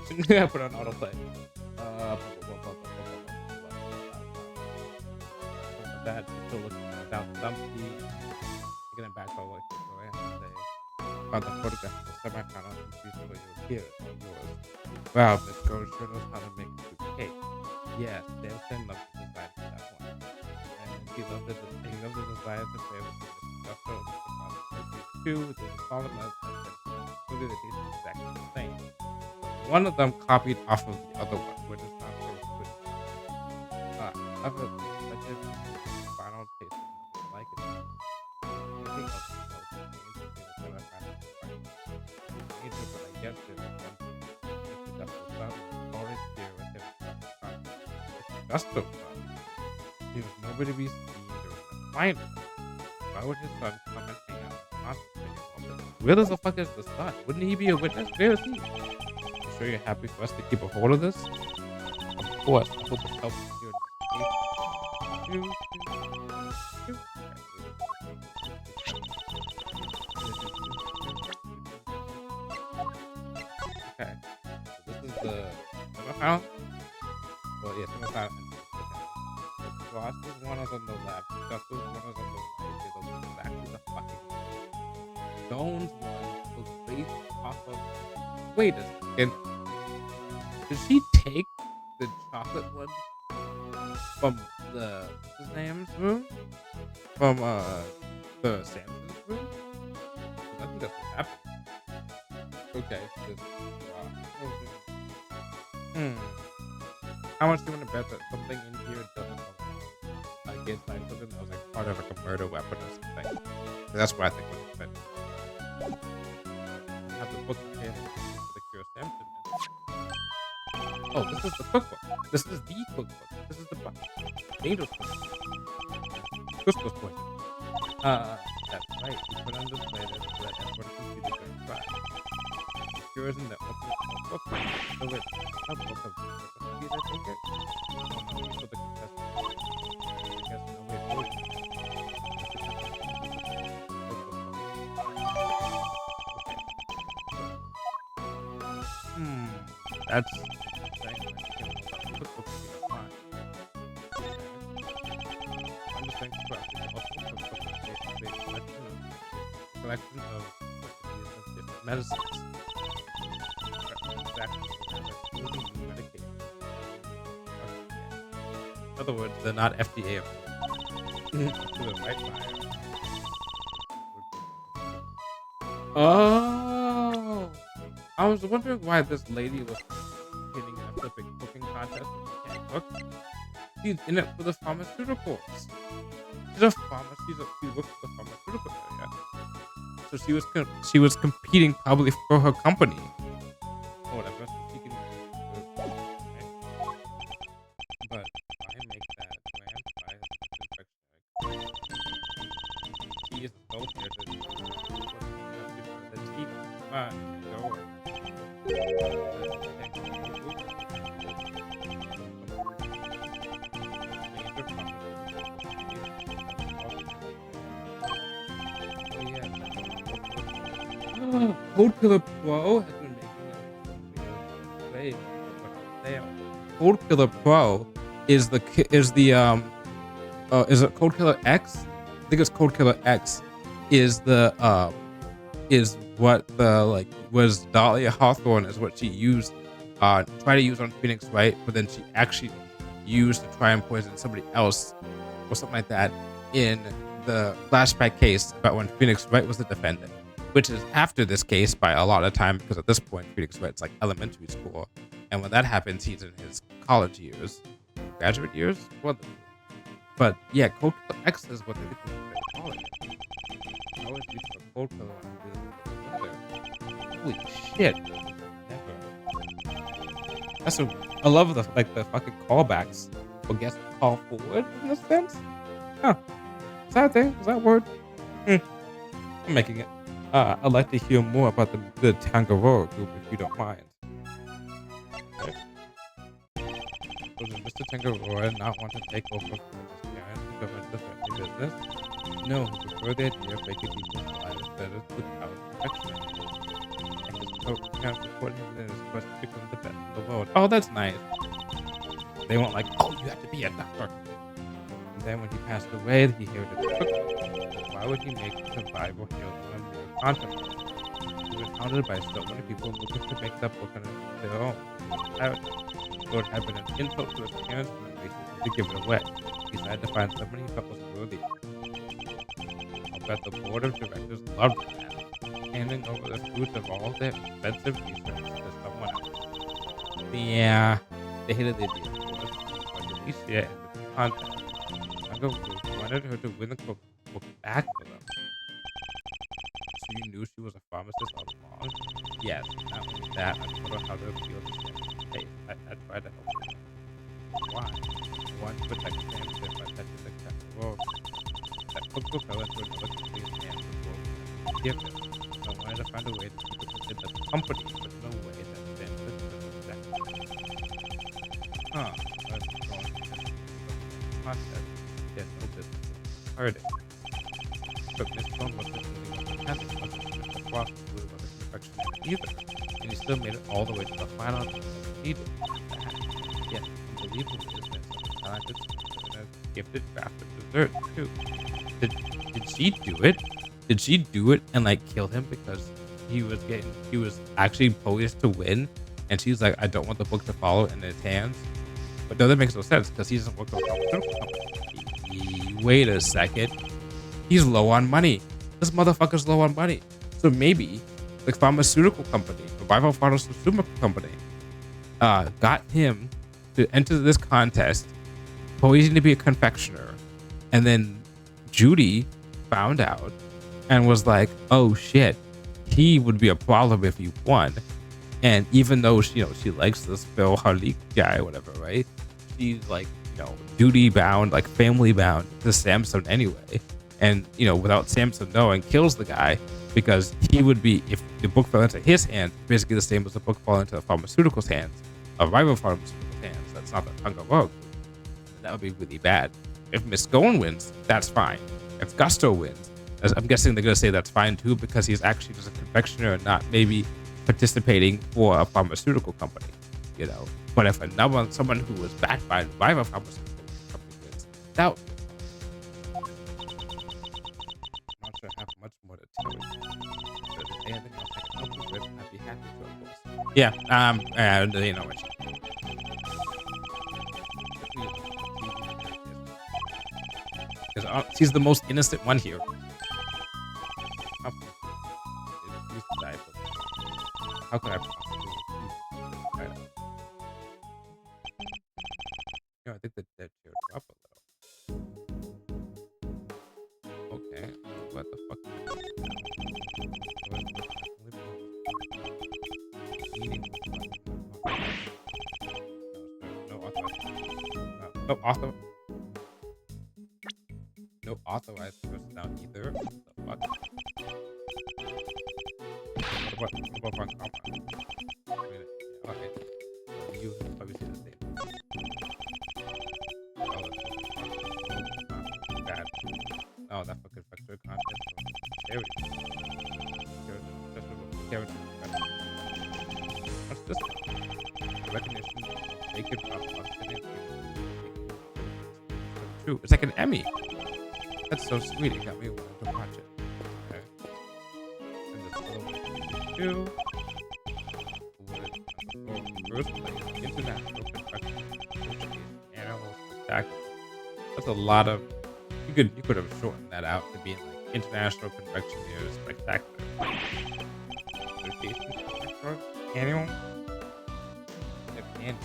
S1: conversation. I put on autoplay. That still looking down dumpy. Taking it back all the way to the end. Found the photograph of the semi-final confused when you were here. All yours. Wow, Miss Rose sure knows how to make a good cake. Yes, Samson loved the design for that one. And he loved the design of the flavors of the industrial too. There's a solid mess and included the taste exactly the same. One of them copied off of the other one, which is not very good. Other legend final taste is nothing like it. Anything else that was interesting is what I found interesting, but I guess there's one thing. It's the dust of sun, orange beer with him. It's the dust of sun. He was nowhere to be seen during the final. Why would his son come and hang out and concentrate? Where the fuck is the son? Wouldn't he be a witness? Where is he? I'm sure you're happy for us to keep a hold of this. Of course, I hope it helps you. Okay, so this is the semifinal. Well, yeah, semifinal. Ross is one of them, the left. Gus was one of them, the right. Those are exactly the fucking Stones one was based off of. Wait a second. Did she take the chocolate one from the what's his name's room? From the Samson's room? I think that's what happened. Okay. How much do you want to bet that something in here doesn't belong? Like it's like something that was like part of like a murder weapon or something. That's what I think was meant. I have the book in the Pure sentiment. Oh, this is the cookbook. This is the cookbook. This is the book. Angel's cookbook. Couscous poison. That's right. You put on display this so that everyone can see the great try. Cures in the ultimate cookbook. So wait, how both of these recipes I take it? Oh no, for the contestant. I guess no way poison. That's collection of different medicines. Medication. In other words, they're not FDA approved. To the right buyer. Oh, I was wondering why this lady was getting a flipping cooking contest when she can't cook. She's in it for the pharmaceuticals. She's a pharmacy. She works for the pharmaceutical area. So she was competing probably for her company or whatever. So she can, but why make that bland fry infection? She is both here to the team. Come on, go. Code Killer Pro has been making a Code Killer Pro is the is it Code Killer X? I think it's Code Killer X is the is what the like was Dahlia Hawthorne is what she used try to use on Phoenix Wright, but then she actually used to try and poison somebody else or something like that in the flashback case about when Phoenix Wright was the defendant, which is after this case by a lot of time because at this point Phoenix Wright's like elementary school, and when that happens he's in his college years, graduate years. Well, but yeah, Code Killer X is what they call it. I always use the Code Killer one. Holy shit! Never. That's I love the fucking callbacks. Or guess call forward in a sense. Huh? Is that a thing? Is that a word? I'm making it. I'd like to hear more about the Tangaroa group if you don't mind. Okay. So does Mr. Tangaroa not want to take over from his parents to go into the family business? No, he preferred the idea of making people's lives better without protection. And his parents support him in his quest to become the best in the world. Oh, that's nice. They weren't like, oh, you have to be a doctor. And then when he passed away, he inherited the cookbook. Why would he make survival heroes a mere concept? He was hounded by so many people looking to make that book on their own. It would have been an insult to his parents and to give it away. He decided to find someone he felt was worthy. I'll bet the board of directors loved that, handing over the fruits of all their expensive research to someone else. Yeah, they hated the idea, of course, but Alicia and the content. Tango wanted her to win the cookbook back for them. So you knew she was a pharmacist all along? Yes, not only that, I told her how to appeal to Sam's faith. I tried to help her. Why? I wanted to protect Sam's faith by touching the world. That cookbook fell into another company's hands before we give it. I wanted to find a way to keep it within the company, but no way that Ben could protect it. Huh. That's going to process. Yes, no business. Heard it. But Miss Stone wasn't either, and he still made it all the way to the final. He did that. Yes, unbelievable business. Talented, gifted, crafted dessert too. Did she do it? Did she do it and like kill him because he was actually poised to win, and she's like, I don't want the book to follow in his hands. But no, that makes no sense because he doesn't work for a pharmaceutical company. Wait a second. He's low on money. This motherfucker's low on money. So maybe the pharmaceutical company, the rival pharmaceutical company, got him to enter this contest, posing to be a confectioner, and then Judy found out and was like, "Oh shit, he would be a problem if he won," And even though she likes this Bill Halik guy, whatever, right? She's like, duty bound, like family bound to Samson anyway. And without Samson knowing, kills the guy because he would be, if the book fell into his hands, basically the same as the book fell into the pharmaceuticals hands, a rival pharmaceuticals hands. That's not the Tonga Rogue. That would be really bad. If Miss Goen wins, that's fine. If Gusto wins, I'm guessing they're gonna say that's fine too because he's actually just a confectioner and not maybe participating for a pharmaceutical company, But if someone who was backed by a rival pharmaceutical company wins, that would not sure I have much more to tell you. So if there's anything else I can help you with, I'd be happy to, of course. Yeah, and what because she's the most innocent one here. How could I possibly? I think that cheered up a little. Okay, what the fuck? No author. No authorized person down either. What the fuck? What about comma? Okay. You probably see the same. Bad. Oh, that fucking vector content from character. What's this? Recognition. Naked true. It's like an Emmy. That's so sweet. It got me wanting to watch it. Okay. And this little two. First place, international construction, animal spectacular. That's a lot of. You could have shortened that out to being like international confectioneers spectacular. Annual. If annual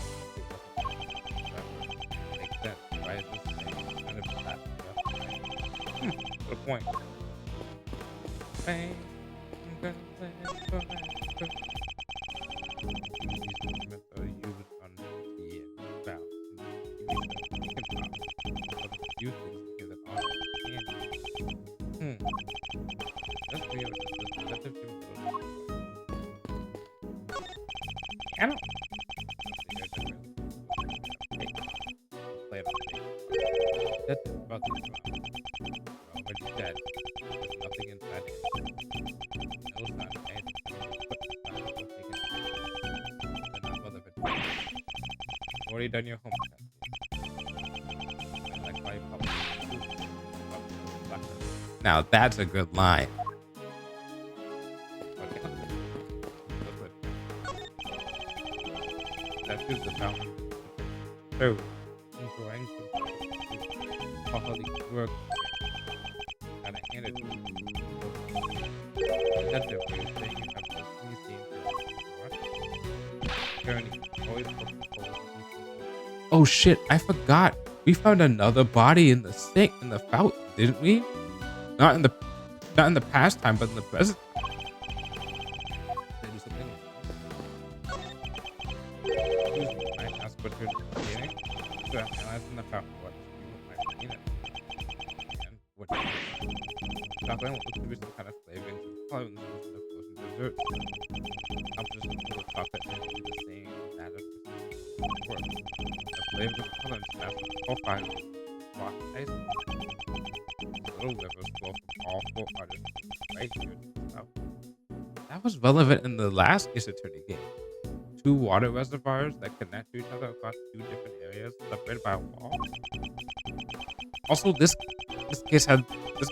S1: makes sense. Why is this kind of that? What a point. Bang. I'm gonna play it forever. Already done your homework. Now that's a good line. That is the fountain. So, enjoying some quality work. And I handed it to you. That's the way of saying you have to journey. Always oh shit, I forgot. We found another body in the sink, in the fountain, didn't we? Not in the past time, but in the present. That was relevant in the last Ace Attorney game. 2 water reservoirs that connect to each other across 2 different areas separated by a wall. Also, this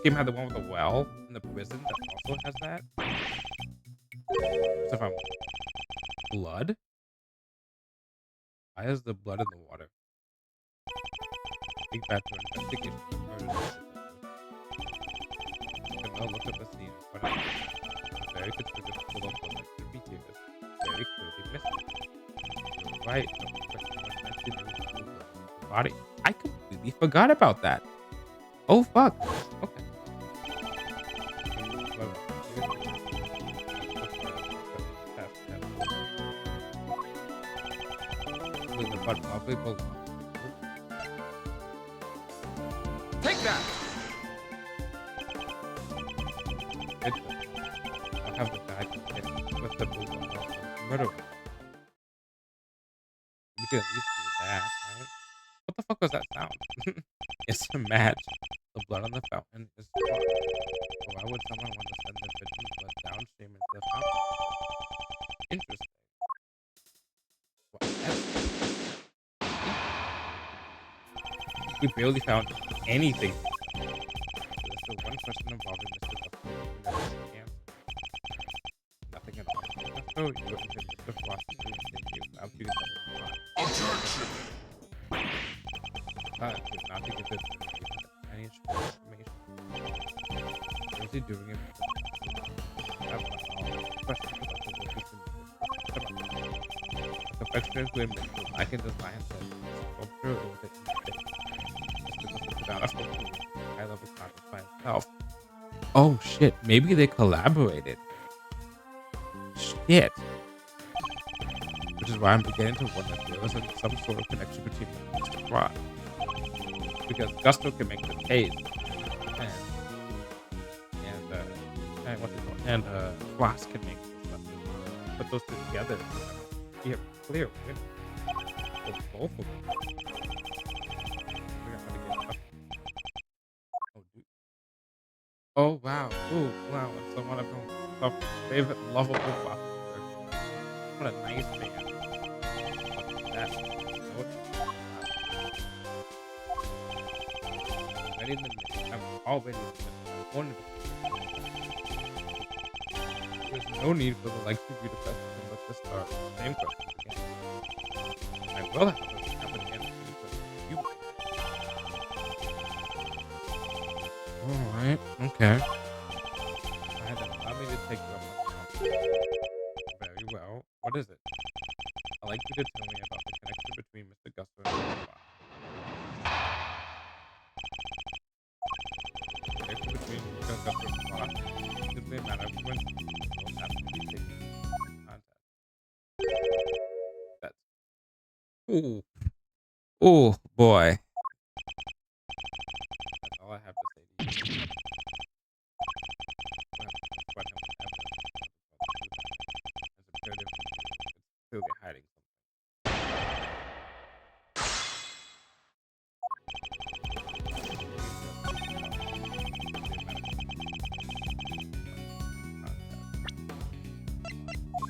S1: game had the one with the well in the prison that also has that. So if I'm blood, why is the blood in the water? Think back to investigation. Carmelo looked at the scene in front of him. Very considered, full of what could be here. Very clearly missing. You're right. The body. I completely forgot about that. Oh fuck. Okay. but probably belong.
S2: Take that!
S1: It I'll have the bag with the murder. We could at least do that, right? What the fuck was that sound? It's a match. The blood on the fountain is gone. Why would someone want to send the victim's blood downstream into the fountain? Interesting. Well, we barely found anything. There's still one question involving Mr. Buffalo. Nothing at all. Oh, you wouldn't hit Mr. Frosty. Thank you. I'll do that.
S2: Objection!
S1: Not to get this any information. Was he doing it? That's not all. Question about the location. The perfectionist who admits that I can design the sculpture over the without a high level concept by itself. Oh shit, maybe they collaborated. Shit. Which is why I'm beginning to wonder if there was some sort of connection between them and Mr. Frost. Because Gusto can make the taste, and what's it called? And Frost can make the stuff. Put those two together. Yeah, clear. Right? Both of them. Oh wow! Ooh wow! So one of them, favorite lovable boss. What a nice man. That's already in the mix. I'm already in the mix. There's no need for the likes of you to press and let this start. Same question again. I will have to have an answer for you. Alright, okay. Allow me to take you up on the very well. What is it? I'd like you to tell me about the connection between Mr. Gusto and Mr. Fox. The connection between Mr. Gusto and Fox is simply a matter of coincidence. Don't have to be taken into context. That's ooh. Oh boy. That's all I have to say to you. Clearly hiding something.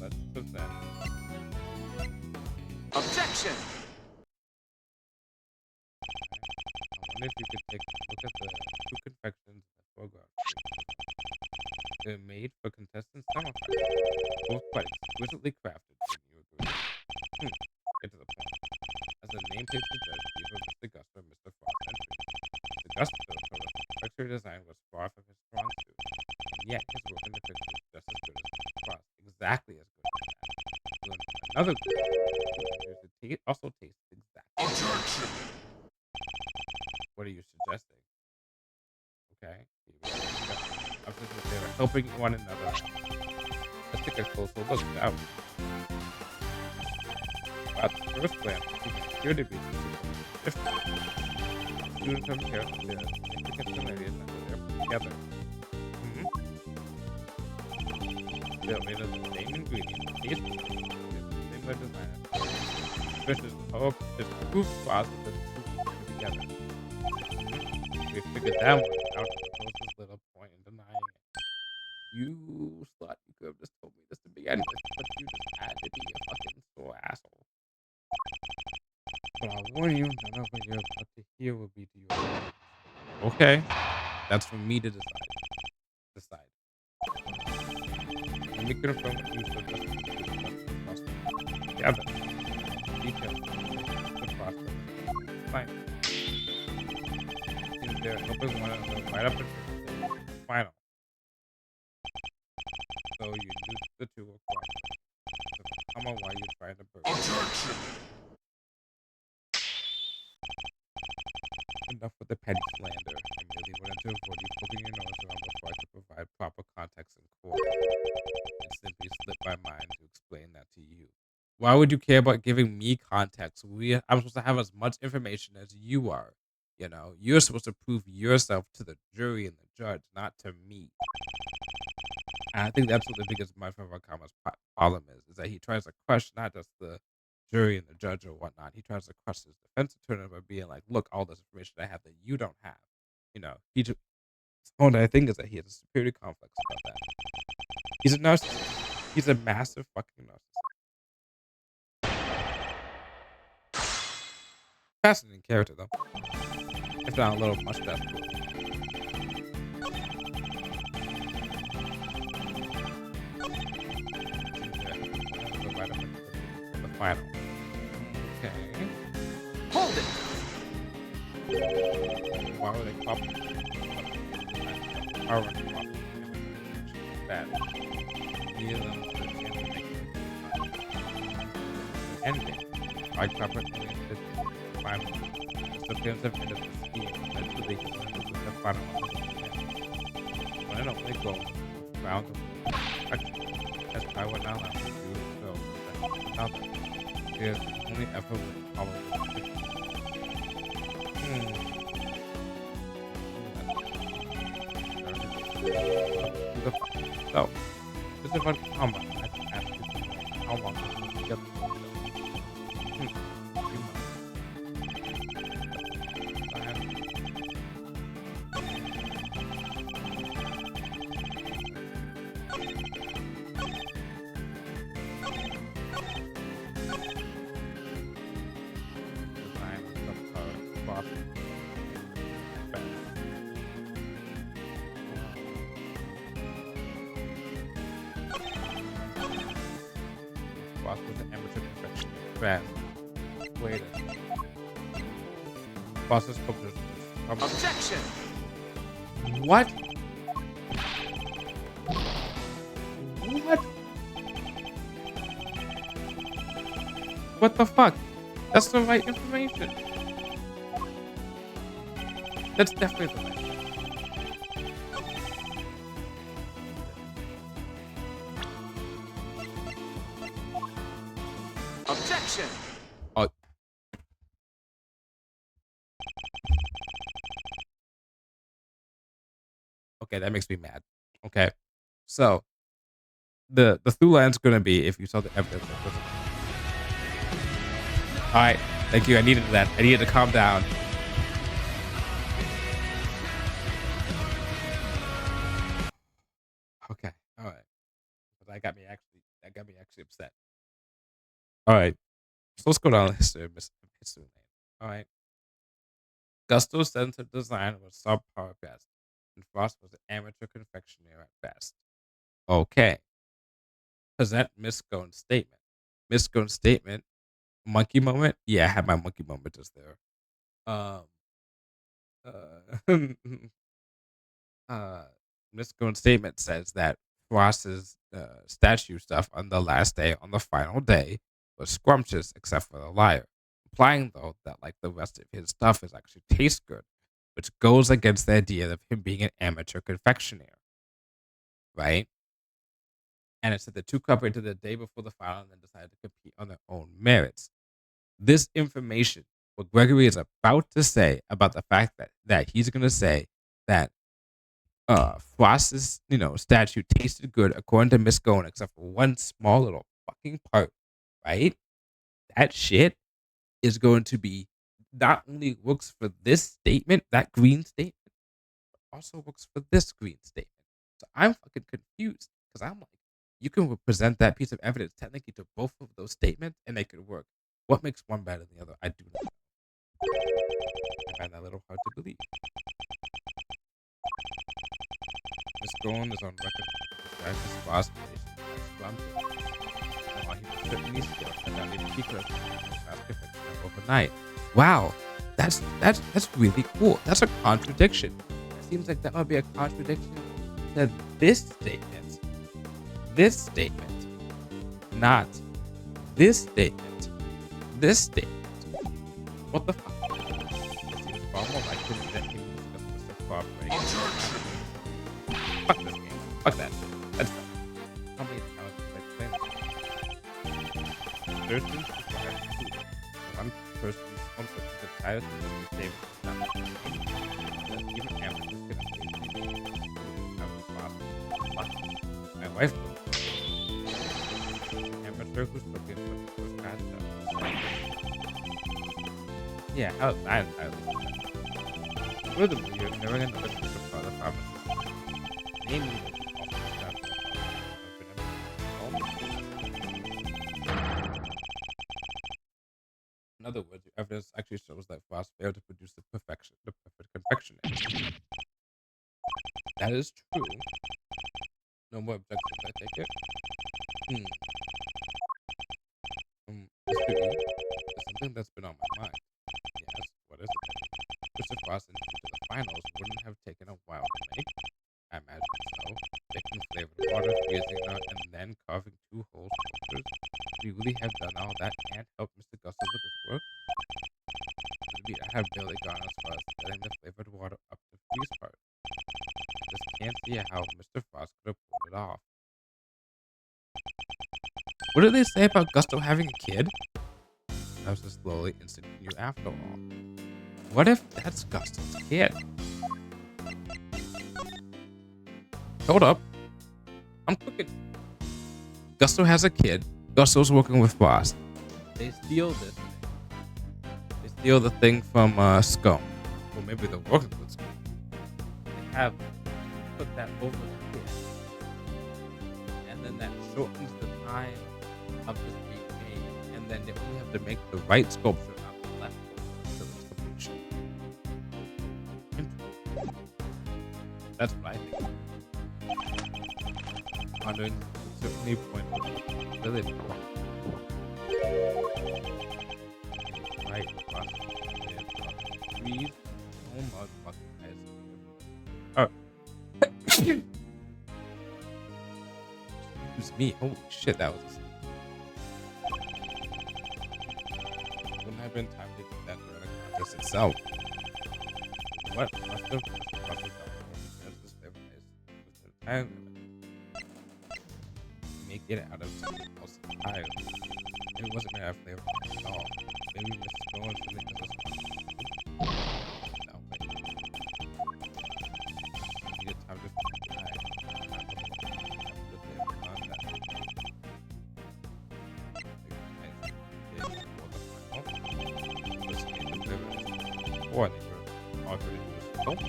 S1: Let's put that.
S2: Objection!
S1: I wonder if you could take a look at the two confections in the foreground. They're made for contestants' summer fire. Both quite exquisitely crafted, wouldn't you agree? Get to the point. As the nameplate suggests, these were Mr. Gusto and Mr. Frost's entries. Mr. Gusto told us the picture design was far from his strong suit, and yet his work in the picture was just as good as Mr. Frost, exactly as good as that. We went to another group who also tastes exactly.
S2: Objection!
S1: What are you suggesting? Okay. Obviously, they were helping one another. Let's take a closer look now. At the first glance, it appear to be different. Students have paired their significant similarities and they're put together. They're made of the same ingredients, taste the same, similar design. This is proof positive that the two put together. We figured that one out. Suppose there's little point in denying it. You slut, you could have just told me this to begin with, but you just had to be a fucking sore asshole. But I'll warn you, none of what you're about to hear will be to your advantage. Okay, that's for me to decide. Let me confirm what you suggested together. Details, the process, fine. Seems they're helping one another right up until the final. So you knew the two were cooperating. So come on, why you trying to burn?
S2: Objection!
S1: Enough with the petty slander. I merely wanted to avoid you poking your nose around before I could provide proper context in court. It simply slipped my mind to explain that to you. Why would you care about giving me context? I'm supposed to have as much information as you are. You know, you're supposed to prove yourself to the jury and the judge, not to me. And I think that's what the biggest my friend Kama's problem is that he tries to crush not just the jury and the judge or whatnot. He tries to crush his defense attorney by being like, "Look, all this information I have that you don't have." You know, he just. Only I think is that he has a superiority complex about that. He's a narcissist. He's a massive fucking narcissist. Fascinating character though. If not a little much less cool. The final. Okay.
S2: Hold it.
S1: Why would they pop? Why would they pop? Bad. Endgame. I covered the final. The games have ended the scheme. Eventually, the final. When I don't let go, found them. That's why we're not allowed to do so. Another is only ever with probably. So, this is what combat. I can ask you how long does it get? Was an amateur infection fast. Wait a minute. Process published.
S2: Objection.
S1: What? What? What the fuck? That's the right information. That's definitely the right.
S2: Objection.
S1: Oh. Okay, that makes me mad. Okay. So the through line's gonna be if you saw the evidence. Alright, thank you. I needed that. I needed to calm down. Okay, alright. But that got me actually upset. Alright. So let's go down the history of history lane. Alright. Gusto's sense of design was subpar at best, and Frost was an amateur confectioner at best. Okay. Present Miss Gone's statement. Miss Gone's statement. Monkey moment? Yeah, I had my monkey moment just there. Uh, uh, Miss Gone's statement says that Frost's statue stuff on the last day, on the final day, was scrumptious except for the liar, implying though that like the rest of his stuff is actually tastes good, which goes against the idea of him being an amateur confectioner, right? And it said the two cooperated the day before the final and then decided to compete on their own merits. This information, what Gregory is about to say about the fact that he's going to say that Frost's statue tasted good according to Miss Gone, except for one small little fucking part, right? That shit is going to be not only works for this statement, that green statement, but also works for this green statement. So I'm fucking confused because I'm like, you can present that piece of evidence technically to both of those statements and they could work. What makes one better than the other? I do not know. I find that a little hard to believe. Miss Gone is on record as his boss while he was certainly still and not even secret overnight. Wow, that's really cool. That's a contradiction. It seems like that would be a contradiction to this statement. This statement, not this statement. This statement. What the fuck? It seems far more likely that he was just cooperating. Fuck this game. Fuck that shit. That's done. How many times did I explain this? person survived two. One person is tired of the same stuff. Even amateurs can occasionally have a problem. My wife looks amateur who's looking for the first bad stuff. Yeah, how is that entirely? Furthermore, you're never going to listen to father promises. Namely, in other words, your evidence actually shows that Frost failed to produce the perfect confection. That is true. No more objections, I take it. Mr. E, there's something that's been on my mind. Yes, what is it? Mr. Frost into the finals wouldn't have taken a while to make. I imagine so. Taking flavored water, freezing it out, and then carving 2 whole sculptures. We really have done all that and helped Mr. Gusto with his work. I have barely gone as far as getting the flavored water up to freeze part. Just can't see how Mr. Frost could have pulled it off. What did they say about Gusto having a kid? I was just slowly insinuating after all. What if that's Gusto's kid? Hold up. I'm cooking. Gusto has a kid. Gusto's working with Frost. They steal this thing. They steal the thing from Scum. Or maybe they're working with Scum. They have put that over the kid. And then that shortens the time of this being made. And then they only have to make the right sculpture, not the left sculpture, until it's completion. That's what I think. Wondering certainly point of ability. Right, freeze. Oh my fucking eyes. Oh. Excuse me. Holy shit, that was a sleep. Wouldn't have been time to get that during the contest itself. What must have this entirely make it out of something else entirely. It wasn't made out of flavor at all. Maybe Mrs. Bowen's really because no, wait. Needed time to or they were already doing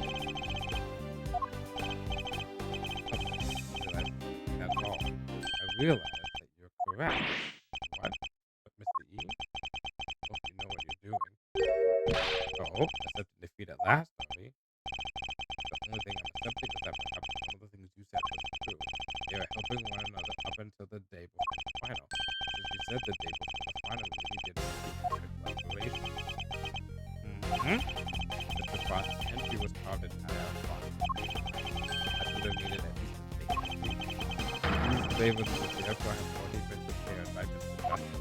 S1: that's all. I realize that you're correct. What? But Mr. E? Hope you know what you're doing. Oh, accepting defeat at last, are we? The only thing I'm accepting is that perhaps one of the things you said was true. They are helping one another up until the day before the final. Since you said the day before the final, we really did collaboration. Mr. Frost's entry was carved in our plot. I should have needed at least a thing. These flavors would therefore have already been prepared by Mr. Gusto.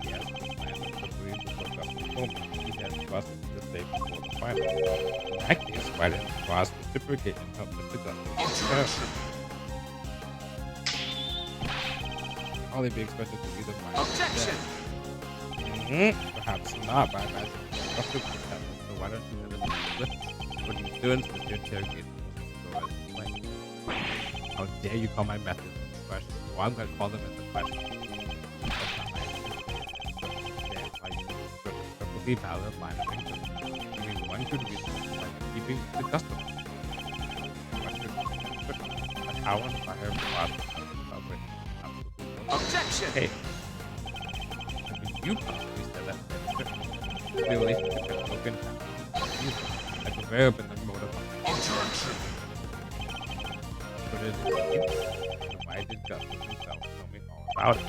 S1: Yes, the plan was agreed before Gusto told me he had Frost the day before the final. In that case, why didn't Frost reciprocate and help Mr. Gusto? Can only be expected to be the final.
S2: Objection!
S1: Perhaps not, but I imagine Gusto could have. So why don't you let us split what he's doing with your interrogation? How dare you call my methods a question? Well, I'm going to call them as a question. Perfectly valid line of inquiry. I mean, one could reason like keeping the customer. One could reason but how on fire process coverage?
S2: Objection!
S1: Hey, I mean, you possibly said that the relationship has broken down. That could very have been the motive.
S2: Objection!
S1: But it is why did Gusto himself tell me all about it?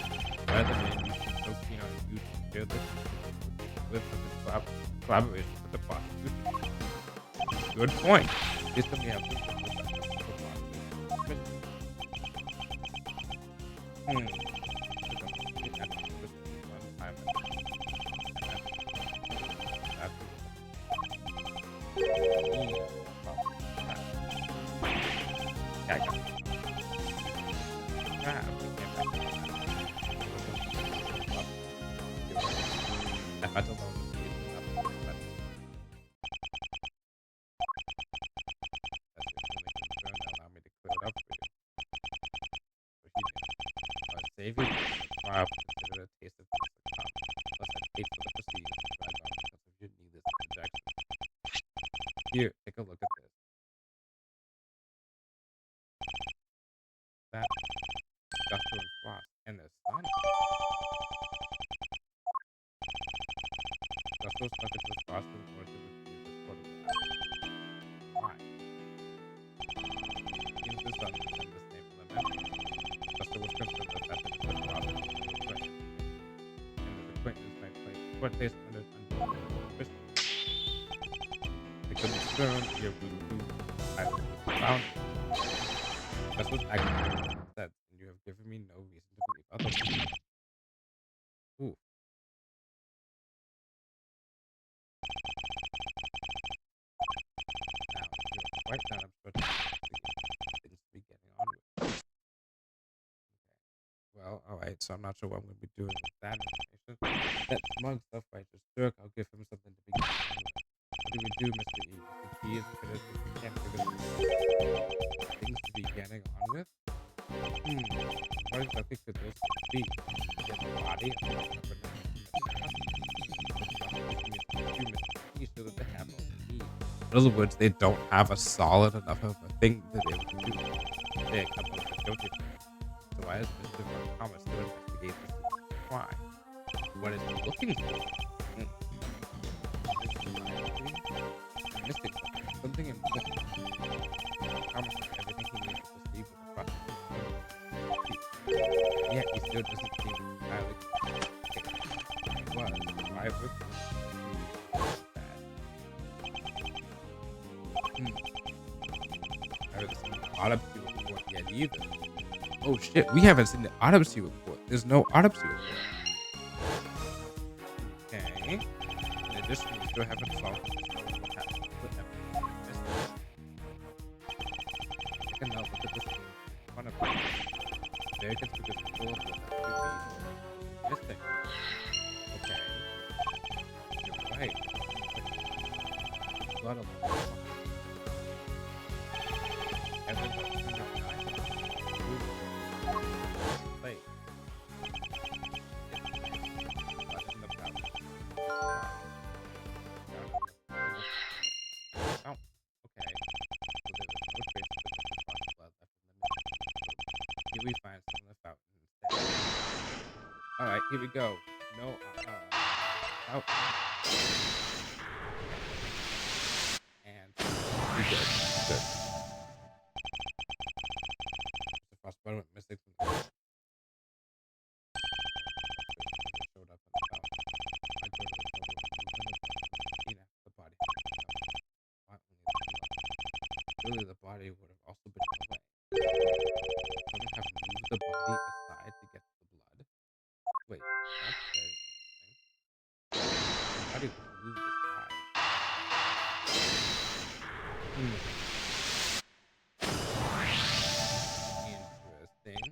S1: Why the man you seem so keen on you to share this with his collaboration with the prosecutor? Good point. Please tell me how to save you trial consider a taste of this cup. Plus I'd hate for the proceedings to drag on because of your needless injection. Here, take a look at this. That Gusto and Frost and their son. Gusto stuck into the Frost in order to retrieve this photograph. Why? Seems the son was in the same limit. Gusto was concerned that that didn't put Frost in the acquaintance. And his acquaintance might play court case under suspicion. They couldn't discern your voodoo either. Found Gusto's acting makes sense, and you have given me no reason to believe otherwise. Ooh. Now, you're quite not obstructing things to be getting on with. Okay. Well, alright, so I'm not sure what I'm going to be doing with that information. That smug self-righteous jerk, I'll give him something to be getting on with. What do we do, Mr. E? The key is finished, but we can't give it things to be getting on with? What exactly could this be? Get the body of the so that they have no need. In other words, they don't have a solid enough of a thing to be able to do. They come up with a guilty plea. So why is Mr. Von Thomas still investigate this crime? What is he looking for? Mystic something important. Thomas has everything he needs to proceed with the prosecution. Yet he still doesn't seem entirely was. Why would I haven't seen the autopsy report yet either. Oh shit, we haven't seen the autopsy report. There's no autopsy report. Okay. In addition, we still haven't solved the mystery of what happened to the evidence. Take a note, look at this scene in front of me. Very conspicuous full of what could be missing. Okay. You're right. Blood on the we find some of the fountain instead. Alright, here we go. No, fountain. And we good. Good. The frostbite went missing from the showed up in the fountain. I go to the trouble of moving the body. Not only the blood. Surely the body would have also been away. Someone have moved the body aside to get the blood. Wait, that's very interesting. The body was moved aside. Interesting.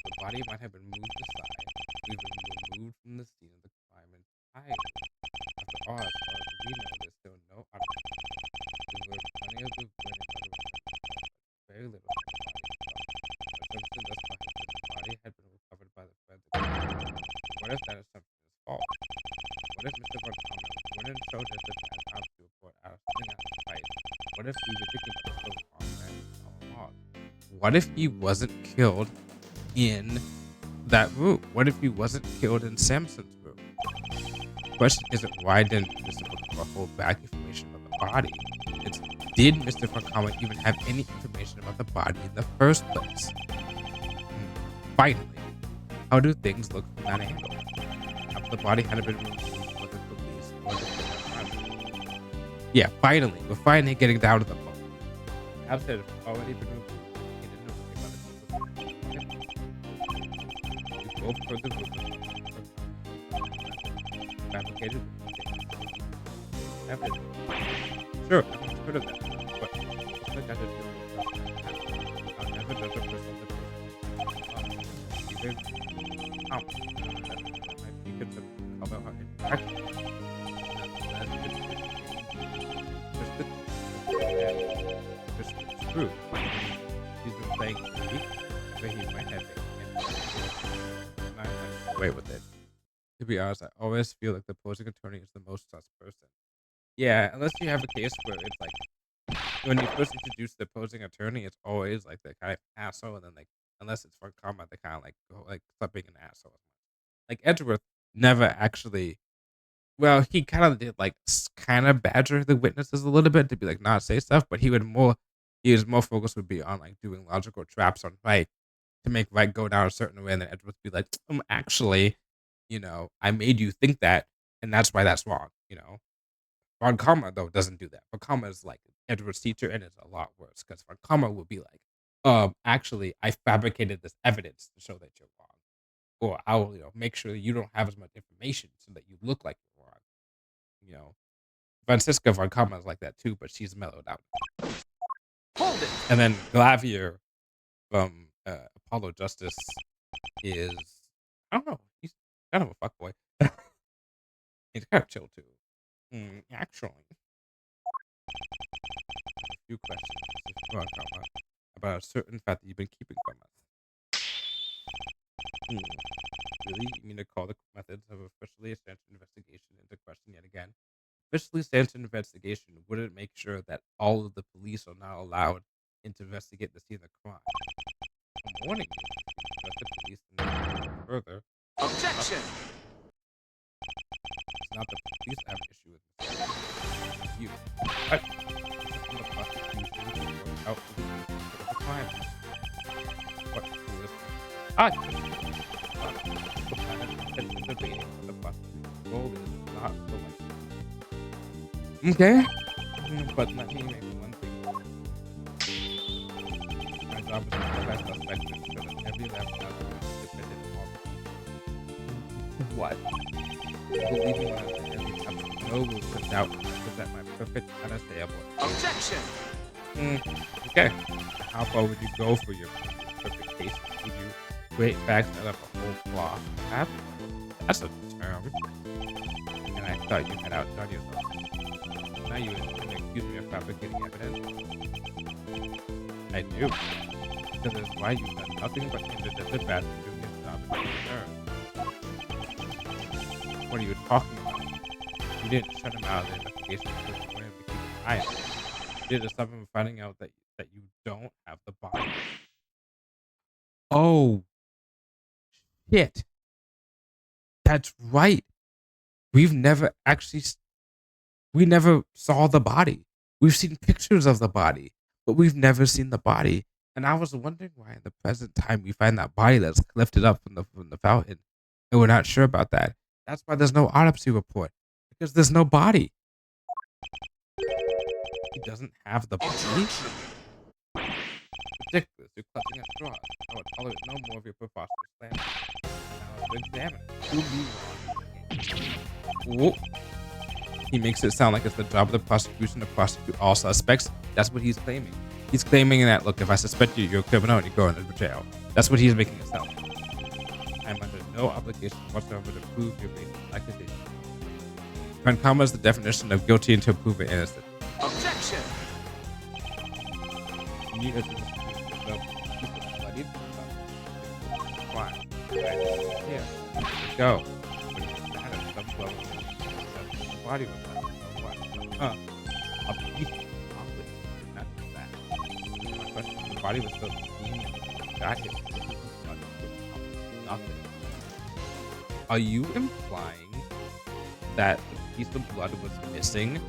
S1: The body might have been moved aside, even removed from the scene of the crime entirely. After all, as far as we know, there's still no autopsy. There were plenty of the burning but very little of the body itself. Assumption thus far has been the body had been recovered by the forensic examiner. What if that assumption is false? What if Mr. Von Thomas wouldn't show just the autopsy report out of something out of sight? What if we were thinking about the wrong man all along? What if he wasn't killed in that room? What if he wasn't killed in Samson's room? The question isn't why didn't Mr. Fakama hold back information about the body? It's did Mr. Fakama even have any information about the body in the first place? Finally, how do things look from that angle? After the body hadn't been removed for the police or the crime. Yeah, finally, we're finally getting down to the bone. Perhaps it had already been removed. He didn't know anything about it. We both heard the rumors. Fabricated evidence. Sure, I've heard of that, but what's that got to do with I'll never judge a person that either that might be considered about how interaction. Just the truth. He's been playing me, but he might have been And I went away with it. To be honest, I always feel like the opposing attorney is the most sus person. Yeah, unless you have a case where it's like when you first introduce the opposing attorney, it's always like the kind of asshole, and then like unless it's for combat, they kind of like go like stop being an asshole. Like Edgeworth never actually. Well, he kind of did like kind of badger the witnesses a little bit to be like not say stuff, but he would more. He was more focused would be on like doing logical traps on Right to make Right go down a certain way, and then Edgeworth would be like, actually, I made you think that, and that's why that's wrong. Von Karma though doesn't do that. Von Karma is like Edward's teacher, and it's a lot worse because Von Karma would be like, actually, I fabricated this evidence to show that you're wrong, or I will, make sure that you don't have as much information so that you look like you're wrong. You know, Francisca Von Karma is like that too, but she's mellowed out.
S2: Hold it.
S1: And then Glavier from Apollo Justice is, I don't know, he's kind of a fuckboy. He's kind of chill too. Actually, a few questions about a certain fact that you've been keeping from us. Really? You mean to call the methods of officially stanchion investigation into question yet again? Officially stanchion investigation wouldn't make sure that all of the police are not allowed in to investigate the scene of the crime. I'm warning you, let the police further.
S2: Objection.
S1: It's not the police I have an issue with this. You. What? It's from the prosecution to work out the crime. What? Who is the planet debating the prosecution's role is not the one. Okay. But let me make one thing. My job is to prevent suspects and ensure that every lab is dependent on what? Believing that every have no rules to doubt present my perfect, unassailable.
S2: Objection.
S1: Okay. How far would you go for your perfect case? Would you create facts out of a whole cloth? That's a term. And I thought you had outdone yourself. Now you accuse me of fabricating evidence. I do. Because it's why you've done nothing but hinder the bad from doing his job in return. What are you talking about? You didn't shut him out of the investigation because you wanted to keep an eye on him. You did to stop him from finding out that you don't have the body. Oh, shit. That's right. We've never actually, we never saw the body. We've seen pictures of the body, but we've never seen the body. And I was wondering why in the present time we find that body that's lifted up from the fountain, and we're not sure about that. That's why there's no autopsy report, because there's no body. He doesn't have the body. Ridiculous! You're clutching at straws. I would tolerate no more of your preposterous plans. Now let's examine it. Prove me wrong. Whoa. He makes it sound like it's the job of the prosecution to prosecute all suspects. That's what he's claiming. He's claiming that, look, if I suspect you, you're a criminal and you're going to jail. That's what he's making it sound like. I'm under no obligation whatsoever to prove your basic accusation. Comma is the definition of guilty until proven innocent.
S2: Objection.
S1: You as fine. Yeah. Go. Body was like, a piece of chocolate, not just that. My question is, the body was still steaming. Got hit. Nothing. Are you implying that the piece of blood was missing?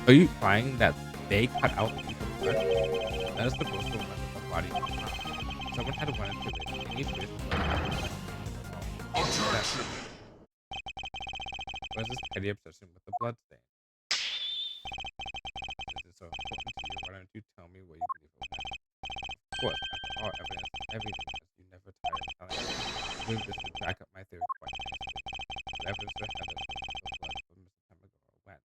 S1: Are you implying that they cut out the piece of blood? That is the most of the body. Someone had wanted to live. Any fish what is this petty obsession with the blood stain? Is it so important to you? Why don't you tell me what you believe of that? Of course, after all evidence, everything, as you never tire of telling me. Doing this to back up my theory quite nicely. But evidence that had the blood from Mr. Tamagor when?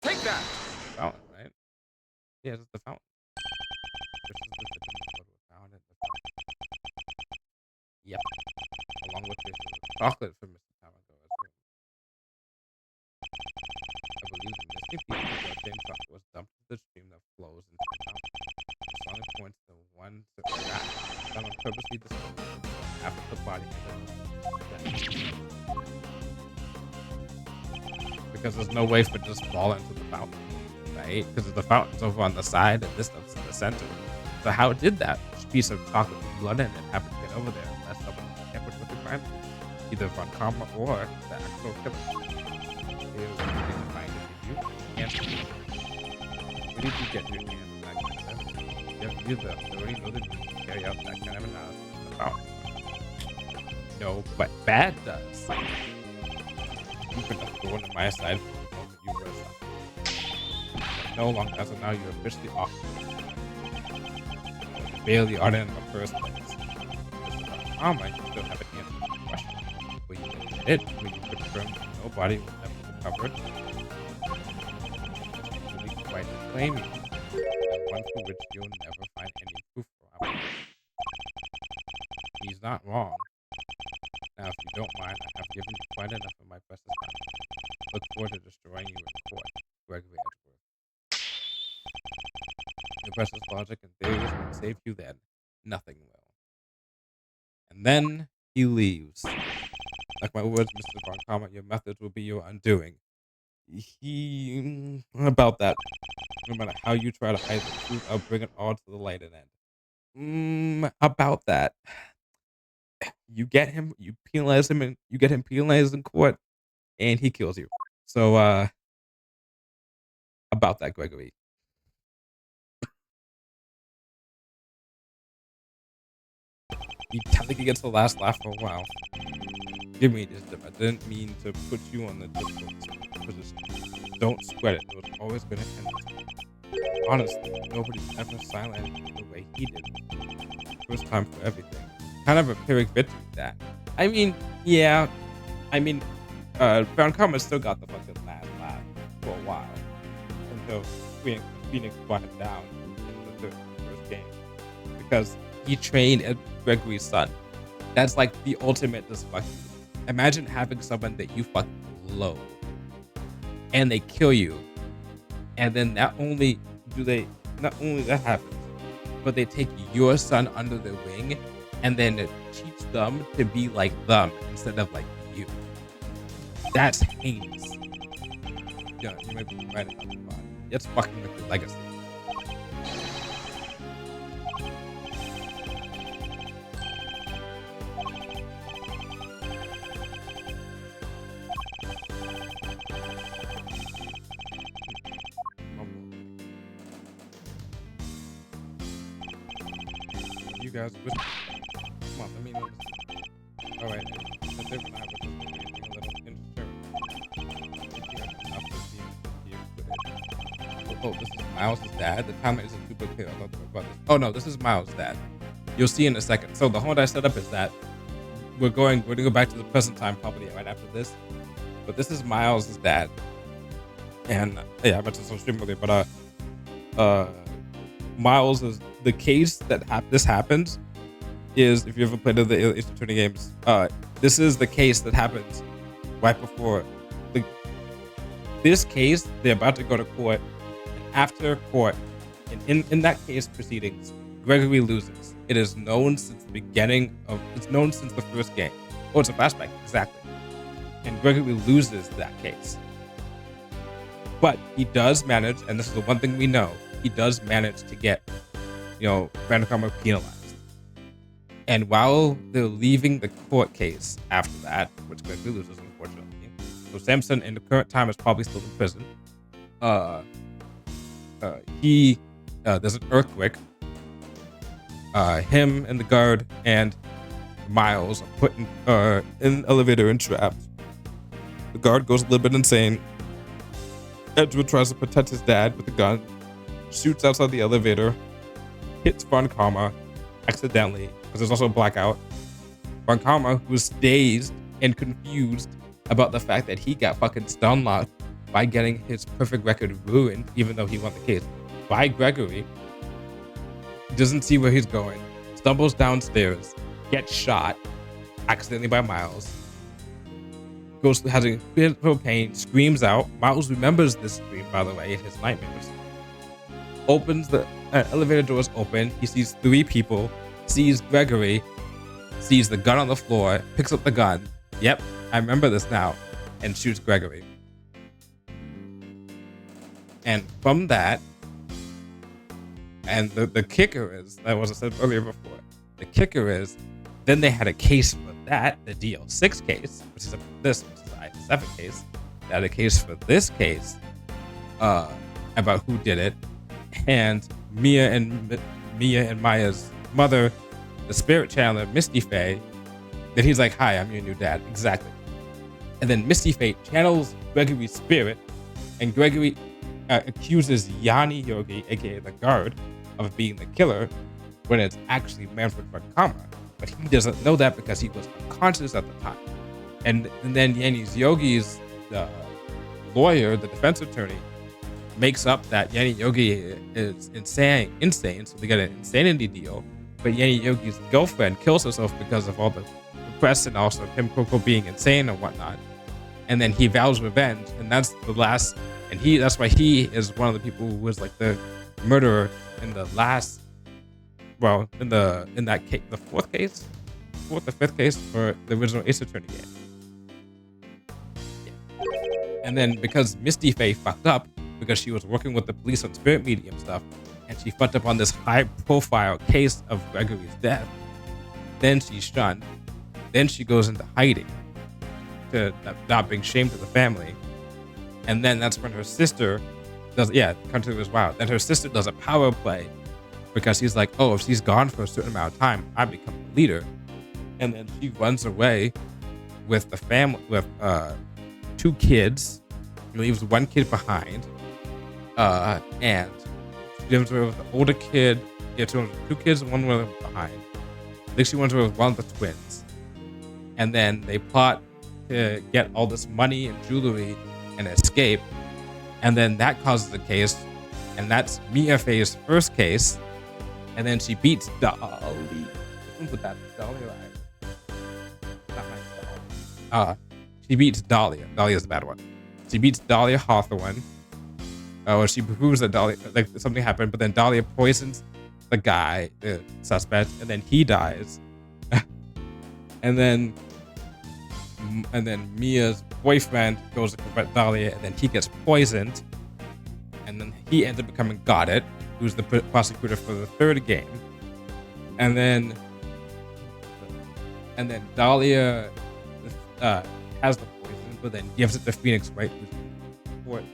S2: Take that.
S1: Fountain, right? Yeah, it's the fountain. Which is the blood was found in the fountain. Yep. Along with this chocolate from Mr. Tamagor as well. one to that. Someone purposely disposed after the body because there's no way for it to just fall into the fountain, right? Because the fountain's over on the side and this stuff's in the center. So how did that piece of chocolate with blood in it happen to get over there unless someone tampered with the crime? Either Von Karma or the actual killer. Where did you get your hands back then? You have to do the authority know that you can carry out that kind of analysis in the fountain. No, but bad does. You've been a thorn in my side from the moment you were son. But no longer, as of now, you're officially off. You barely are in the first place. You still have an answer to the question. Will you admit it? Will you confirm that nobody will ever recover it? Really quite claiming and one for which you'll never find any proof for. He's not wrong. Now, if you don't mind, I have given you quite enough of my precious time. Look forward to destroying you in court, Gregory Edgeworth. Your precious logic and theories will save you then. Nothing will. And then he leaves. Like my words, Mr. Von Karma, your methods will be your undoing. About that. No matter how you try to hide the truth, I'll bring it all to the light and end. About that. You get him, you penalize him, and you get him penalized in court, and he kills you. So, about that, Gregory. I think he gets the last laugh for a while. Give me this, I didn't mean to put you on the difficult position. Don't sweat it. It was always going to end. Honestly, nobody's ever silent the way he did. First time for everything. Kind of a Pyrrhic victory, that. I mean, yeah. I mean, Von Karma still got the fucking last laugh for a while. Until Phoenix brought him down in the first game. Because he trained at Gregory's son. That's like the ultimate just fucking. Imagine having someone that you fucking loathe. And they kill you. And then not only that happens, but they take your son under their wing and then teach them to be like them instead of like you. That's heinous. Yeah, you might be right about that. It's fucking with your legacy. You guys, come on, let me know. All right, that's it for now. Oh, this is Miles' dad. The timeline isn't super clear. Oh no, this is Miles' dad. You'll see in a second. So the whole entire setup is that we're gonna go back to the present time probably right after this. But this is Miles' dad, and yeah, I mentioned some stream earlier, but Miles is the case that this happens is, if you ever played the Ace Attorney games, this is the case that happens right before this case. They're about to go to court, and after court, and in that case proceedings, Gregory loses. It is known since the beginning of. It's known since the first game. Oh, it's a flashback, exactly. And Gregory loses that case, but he does manage, and this is the one thing we know. He does manage to get, Von Karma penalized. And while they're leaving the court case after that, which Gregory loses, unfortunately, so Samson in the current time is probably still in prison. There's an earthquake. Him and the guard and Miles are put in an elevator and trapped. The guard goes a little bit insane. Edgewood tries to protect his dad with a gun. Shoots outside the elevator, hits Von Karma accidentally, because there's also a blackout. Von Karma, who's dazed and confused about the fact that he got fucking stun locked by getting his perfect record ruined, even though he won the case, by Gregory, doesn't see where he's going, stumbles downstairs, gets shot accidentally by Miles, goes to having physical pain, screams out. Miles remembers this scream, by the way, in his nightmares. Opens the Elevator doors open. He sees 3 people, sees Gregory, sees the gun on the floor, picks up the gun. Yep, I remember this now, and shoots Gregory. And from that, and the kicker is, that was I said earlier before, the kicker is, then they had a case for that, the DL6 case, which is this I7 case. They had a case for this case, about who did it, and Mia and Maya's mother, the spirit channeler Misty Faye. Then he's like, "Hi, I'm your new dad." Exactly. And then Misty Faye channels Gregory's spirit, and Gregory accuses Yanni Yogi, aka the guard, of being the killer, when it's actually Manfred von Karma. But he doesn't know that because he was unconscious at the time. And then Yanni's Yogi's lawyer, the defense attorney, makes up that Yanni Yogi is insane, so they get an insanity deal. But Yanni Yogi's girlfriend kills herself because of all the press and also him being insane and whatnot. And then he vows revenge, and that's the last. And that's why he is one of the people who was like the murderer in the last. Well, in that case, the fourth or fifth case for the original Ace Attorney game. Yeah. And then because Misty Faye fucked up because she was working with the police on spirit medium stuff, and she fucked up on this high-profile case of Gregory's death, then she's shunned. Then she goes into hiding to not bring shame to the family. And then that's when her sister does, Country was wild. Then her sister does a power play because she's like, oh, if she's gone for a certain amount of time, I become the leader. And then she runs away with the family, with 2 kids. She leaves 1 kid behind. And she lives with the older kid. Yeah, 2 kids and 1 was behind. I think she runs away with one of the twins. And then they plot to get all this money and jewelry and escape. And then that causes a case. And that's Mia Faye's first case. And then she beats Dolly. Put that Dolly right. Not my Dolly. She beats Dahlia. Dahlia's the bad one. She beats Dahlia Hawthorne. She proves that Dahlia, like something happened, but then Dahlia poisons the guy, the suspect, and then he dies. and then Mia's boyfriend goes to confront Dahlia, and then he gets poisoned. And then he ends up becoming Goddard, who's the prosecutor for the 3rd game. And then Dahlia has the poison, but then gives it to Phoenix Wright, who's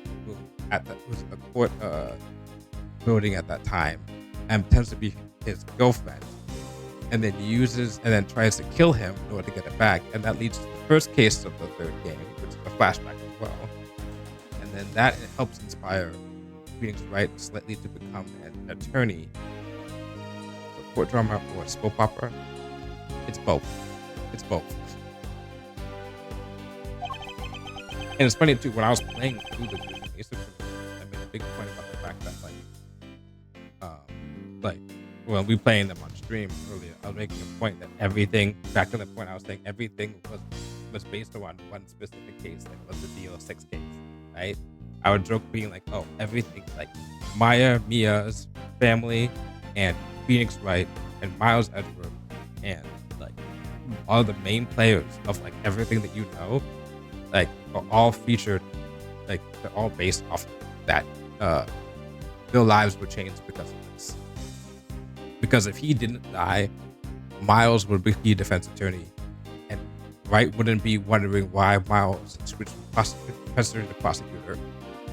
S1: in the court building at that time, and pretends to be his girlfriend. And then tries to kill him in order to get it back. And that leads to the first case of the 3rd game, which is a flashback as well. And then that helps inspire Phoenix Wright slightly to become an attorney, a court drama, or a soap opera. It's both. And it's funny too, when I was playing through the Ace Attorney, I made a big point about the fact that when we playing them on stream earlier, I was making a point that everything, back to the point I was saying, everything was based on one specific case, that was the DL6 case, right? I would joke being like, oh, everything, like Mia's family, and Phoenix Wright, and Miles Edgeworth, and like all the main players of like everything that you know, like are all featured, like they're all based off that their lives were changed because of this. Because if he didn't die, Miles would be the defense attorney, and Wright wouldn't be wondering why Miles switched from to prosecutor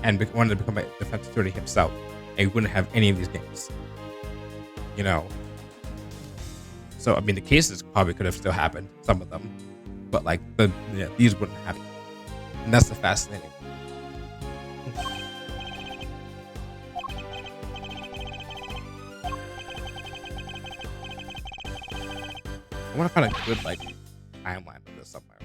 S1: and wanted to become a defense attorney himself, and he wouldn't have any of these games. You know? So, I mean, the cases probably could have still happened, some of them, but like these wouldn't happen. And that's the fascinating. I want to find a good like timeline of this somewhere.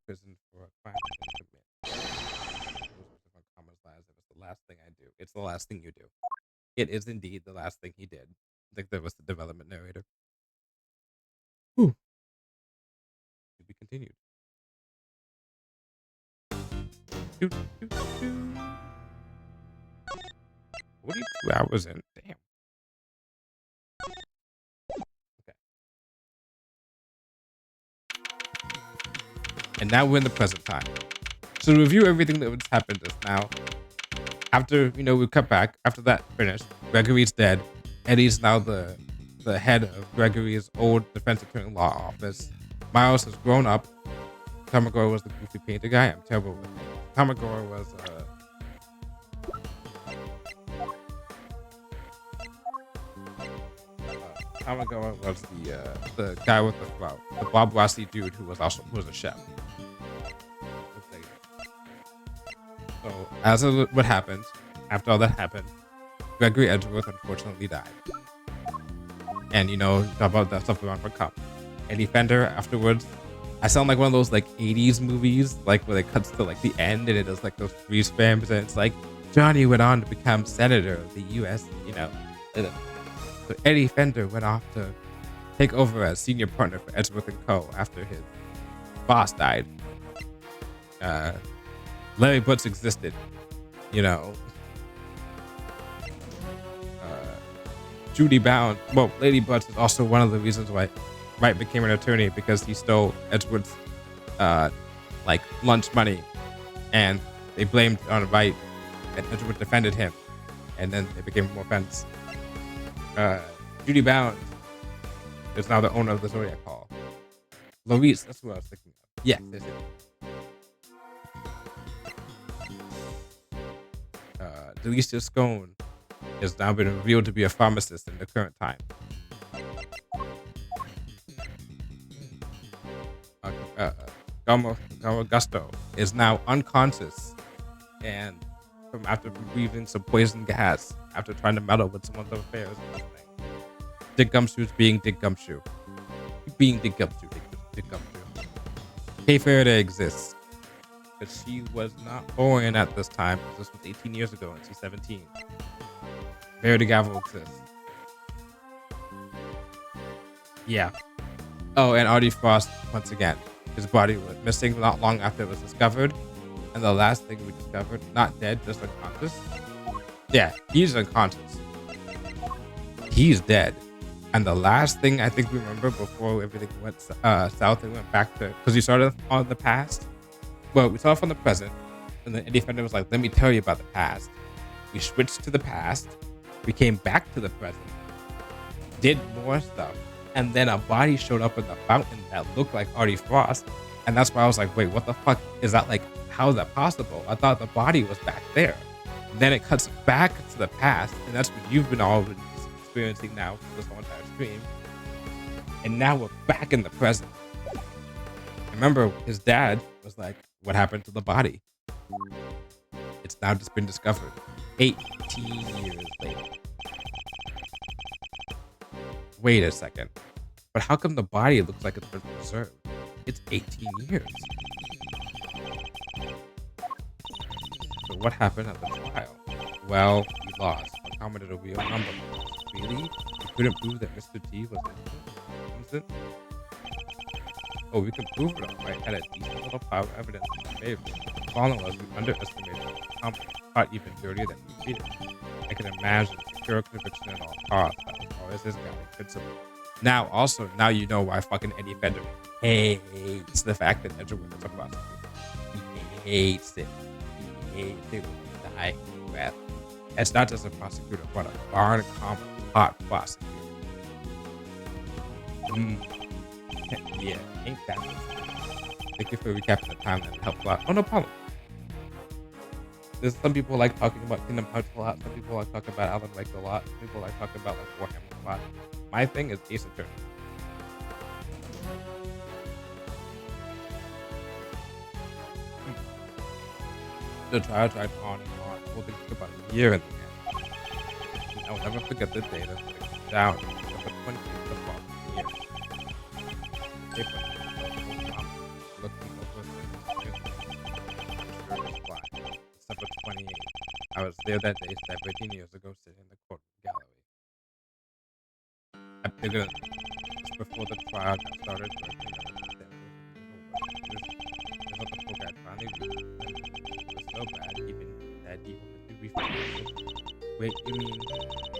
S1: Prison for a crime he didn't commit. It was the last thing I It's the last thing you do. It is indeed the last thing he did. I think that was the development narrator. Whew. To be continued. Doo, doo, doo. 42 hours in. Damn. Okay. And now we're in the present time. So to review everything that has happened just now, after we cut back, after that finished, Gregory's dead. Eddie's now the head of Gregory's old defense attorney law office. Miles has grown up. Tamagoro was the goofy painter guy. I'm terrible with names. Tamagoro was the guy with the flout, the Bob Rossi dude who was a chef. So as of what happened, after all that happened, Gregory Edgeworth unfortunately died. And talk about that stuff around for Cup. Eddie Fender afterwards. I sound like one of those like 80s movies, like where it cuts to like the end and it does like those freeze frames and it's like Johnny went on to become senator of the US, So Eddie Fender went off to take over as senior partner for Edgeworth & Co. after his boss died. Larry Butts existed, Judy Bound. Well, Lady Butts is also one of the reasons why Wright became an attorney, because he stole Edgeworth's lunch money, and they blamed on Wright, and Edgeworth defended him, and then they became more friends. Judy Bound is now the owner of the Zodiac Hall. Louise, that's what I was thinking of. Yes, this is. Delicia Scone has now been revealed to be a pharmacist in the current time. Gusto is now unconscious and after breathing some poison gas after trying to meddle with someone's affairs. Dick Gumshoe's being Dick Gumshoe. Being Dick Gumshoe. Dick Gumshoe. Kay Faraday exists. But she was not born at this time. This was 18 years ago and she's 17. Verity Gavel exists. Yeah. Oh, and Artie Frost, once again. His body was missing not long after it was discovered. And the last thing we discovered, not dead, just unconscious. Yeah, he's unconscious. He's dead. And the last thing I think we remember before everything went south and went back to, because we started on the past. Well, we started from the present. And then Eddie Fender was like, let me tell you about the past. We switched to the past. We came back to the present. Did more stuff. And then a body showed up in the fountain that looked like Artie Frost. And that's why I was like, wait, what the fuck? Is that like, how is that possible? I thought the body was back there. And then it cuts back to the past. And that's what you've been all experiencing now for this whole entire stream. And now we're back in the present. Remember, his dad was like, what happened to the body? It's now just been discovered 18 years later. Wait a second. But how come the body looks like it's been preserved? It's 18 years. So what happened at the trial? Well, we lost. But commented a real number. Really? You couldn't prove that Mr. T was innocent? Oh, we can prove it all right. Had a decent little pile of evidence in our favor. The problem was we underestimated the company, caught even dirtier than we feared. I can imagine secure conviction at all costs. That was always his guiding principle. Now you know why fucking Eddie Fender hates the fact that Edgeworth is a prosecutor. He hates it. He hates it with his dying breath. It's not just a prosecutor, but a barn common hot prosecutor. Yeah, ain't that nice. Thank you for recapping the timeline. It helped a lot. Oh, no problem. There's some people like talking about Kingdom Hearts a lot. Some people like talking about Alan Wake a lot. Some people like talking about like Warhammer a lot. My thing is Ace Attorney. The trial dragged on and on. We'll think about a year in the end. I'll never forget the day that went down. December 28th of the year. Looking over December 28th. I was was there that day 17 years ago, sitting in the court gallery. I figured just before the trial got started, but you know, the poor guy finally realized it was so bad, even that he wanted to refund it. Wait, you mean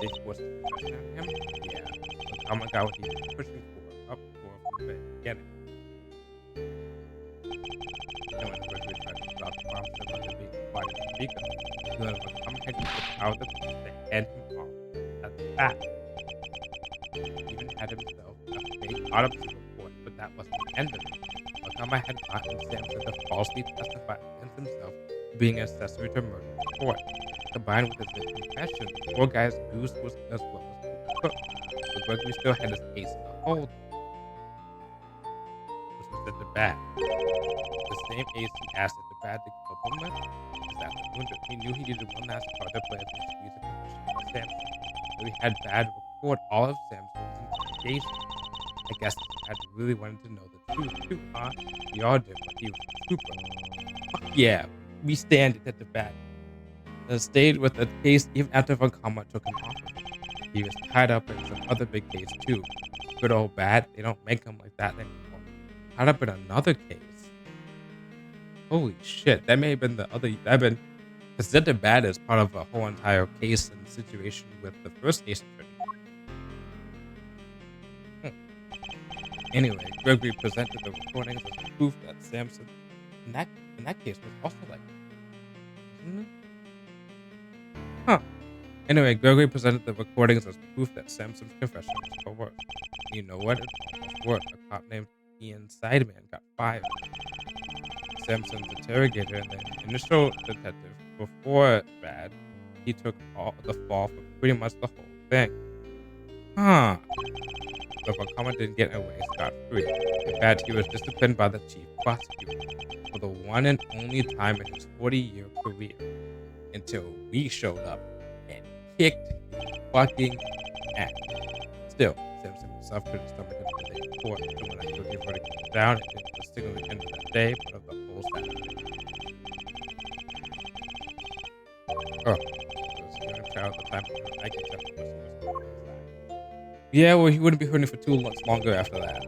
S1: they forced a confession on him? Yeah. Look, oh my god, what he was pushing for, up for from the beginning. And when Gregory tried to stop the officer about the being quiet and speak up, he let him come ahead and put out the police to hand him off at the back. He even had himself a fake autopsy report, but that wasn't the end of it. Okama had gotten Samson to falsely testify against himself being accessory to murder in court. Combined with his confession, the poor guy's goose was as well as cooked. But Gregory still had his case to hold, which was at the bad. The same ace he asked at the bad to kill him with is that the wounded. He knew he needed one last card to play as he squeezed a confession of Samson. So he had bad record all of Samson's interrogations. I guess Dad really wanted to know the truth too, huh? We all did, but he was super. Fuck yeah, we stand it at the bad. Stayed with the case even after Vakama took him off of it. He was tied up in some other big case too. Good old bad, they don't make him like that anymore. Tied up in another case. Holy shit, that may have been the other. Because the bad is part of a whole entire case and situation with the first case attorney. Anyway, Gregory presented the recordings as proof that Samson in that case was also like, wasn't it? Huh. Anyway, Gregory presented the recordings as proof that Samson's confession was coerced. You know what? It almost worked. A cop named Ian Sideman got fired. Samson's interrogator and the initial detective before Bad, he took all the fall for pretty much the whole thing. Huh. So Vakama didn't get away scot-free. In fact, he was disciplined by the chief prosecutor for the one and only time in his 40-year career until we showed up and kicked his fucking ass. Still, Samson himself couldn't stomach another day in court, so when I took the verdict came down, it didn't just signal the end of that day, but of the whole Saturday. Oh, it was a young child at the time, but I could tell the person was going inside. Yeah, well, he wouldn't be hurting for too much longer after that.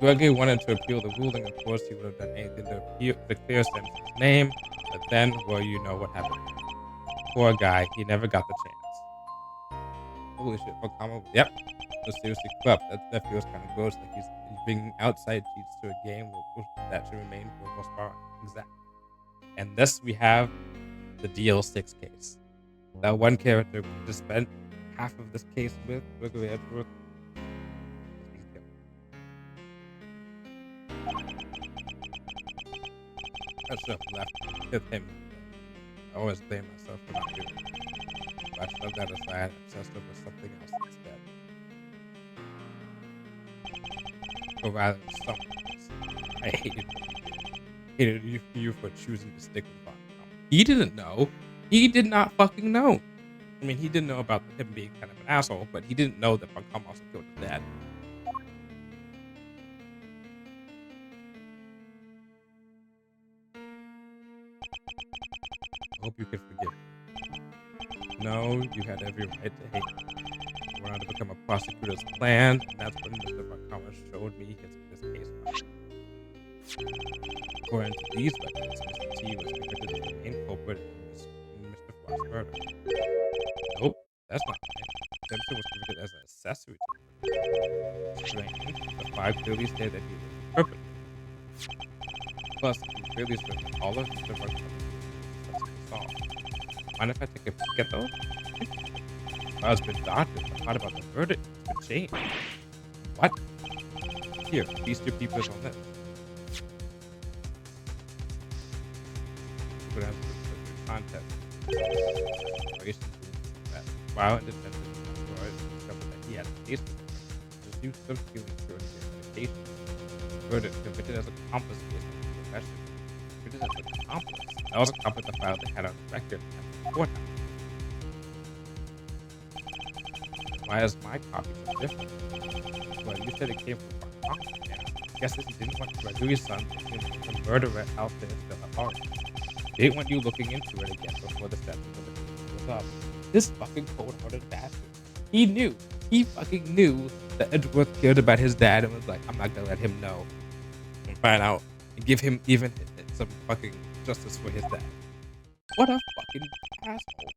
S1: Gregory wanted to appeal the ruling. Of course, he would have done anything to clear Samson's name, but then, well, you know what happened. Poor guy, he never got the chance. Holy shit, Okama, yep, was seriously corrupt. That feels kind of gross, like he's bringing outside cheats to a game that should remain for the most part. Exactly. And this, we have the DL6 case. That one character just spent half of this case with Gregory Edgeworth. I should have left with him. I always blame myself for not doing it. But I still got to say I had obsessed over something else instead. Or rather, something else. I hated what you did. Hated you for choosing to stick with Vakama. He didn't know. He did not fucking know. I mean, he didn't know about him being kind of an asshole, but he didn't know that Vakama also killed his dad. I hope you can forgive me. No, you had every right to hate me. You wanted to become a prosecutor's plan, and that's when Mr. Vakama showed me his case. According to these records, Mr. T was convicted as the main culprit in Mr. Floss's murder. Nope, that's not right. Simpson was convicted as an accessory to it. Strange, the 5 clearly say that he was the perpetrator. Plus, he clearly said that all of Mr. Vakama's solved. Mind if I take a peek at those? I was been doctored, but thought about the verdict. It's been changed. What? Here, feast your peepers on this. But as the contest, while in detention, discovered that he had a case with the use of feeling towards the medication. Verdict convicted as accomplice case of profession. Convicted as an accomplice. That was a copy of the file they had on record at the courthouse. Why is my copy so different? Well, you said it came from my copy. Yeah. Guess that you didn't want Gregory's son to murderer out there still at large. They didn't want you looking into it again before the statute of limitations was up. This fucking cold-hearted bastard. He fucking knew that Edgeworth cared about his dad and was like, I'm not gonna let him know and find out and give him even some fucking justice for his dad. What a fucking asshole.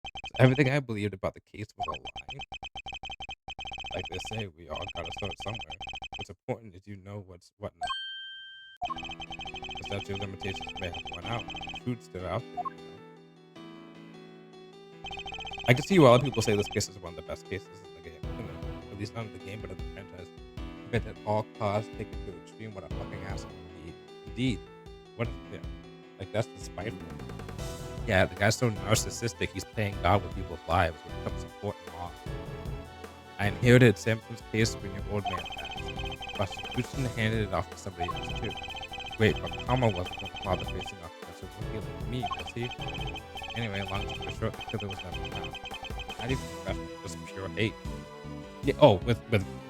S1: So everything I believed about the case was a lie. Like they say, we all gotta start somewhere. What's important is you know what's what now. The statute of limitations may have run out. The truth's still out there, you know? I can see why a lot of people say this case is one of the best cases in the game. You know, at least not in the game, but in the franchise. But at all costs, take it to the extreme. What a fucking asshole. Indeed. What is, yeah. Like, that's despiteful. Yeah, the guy's so narcissistic, he's playing God with people's lives when it comes to court and law. I inherited Samson's case when your old man passed. Prosecution handed it off to somebody else, too. Wait, but Karma wasn't the father facing off against a rookie like me, was he? Anyway, long story short, the killer was never found. Not even professional, just pure hate. Yeah, oh, with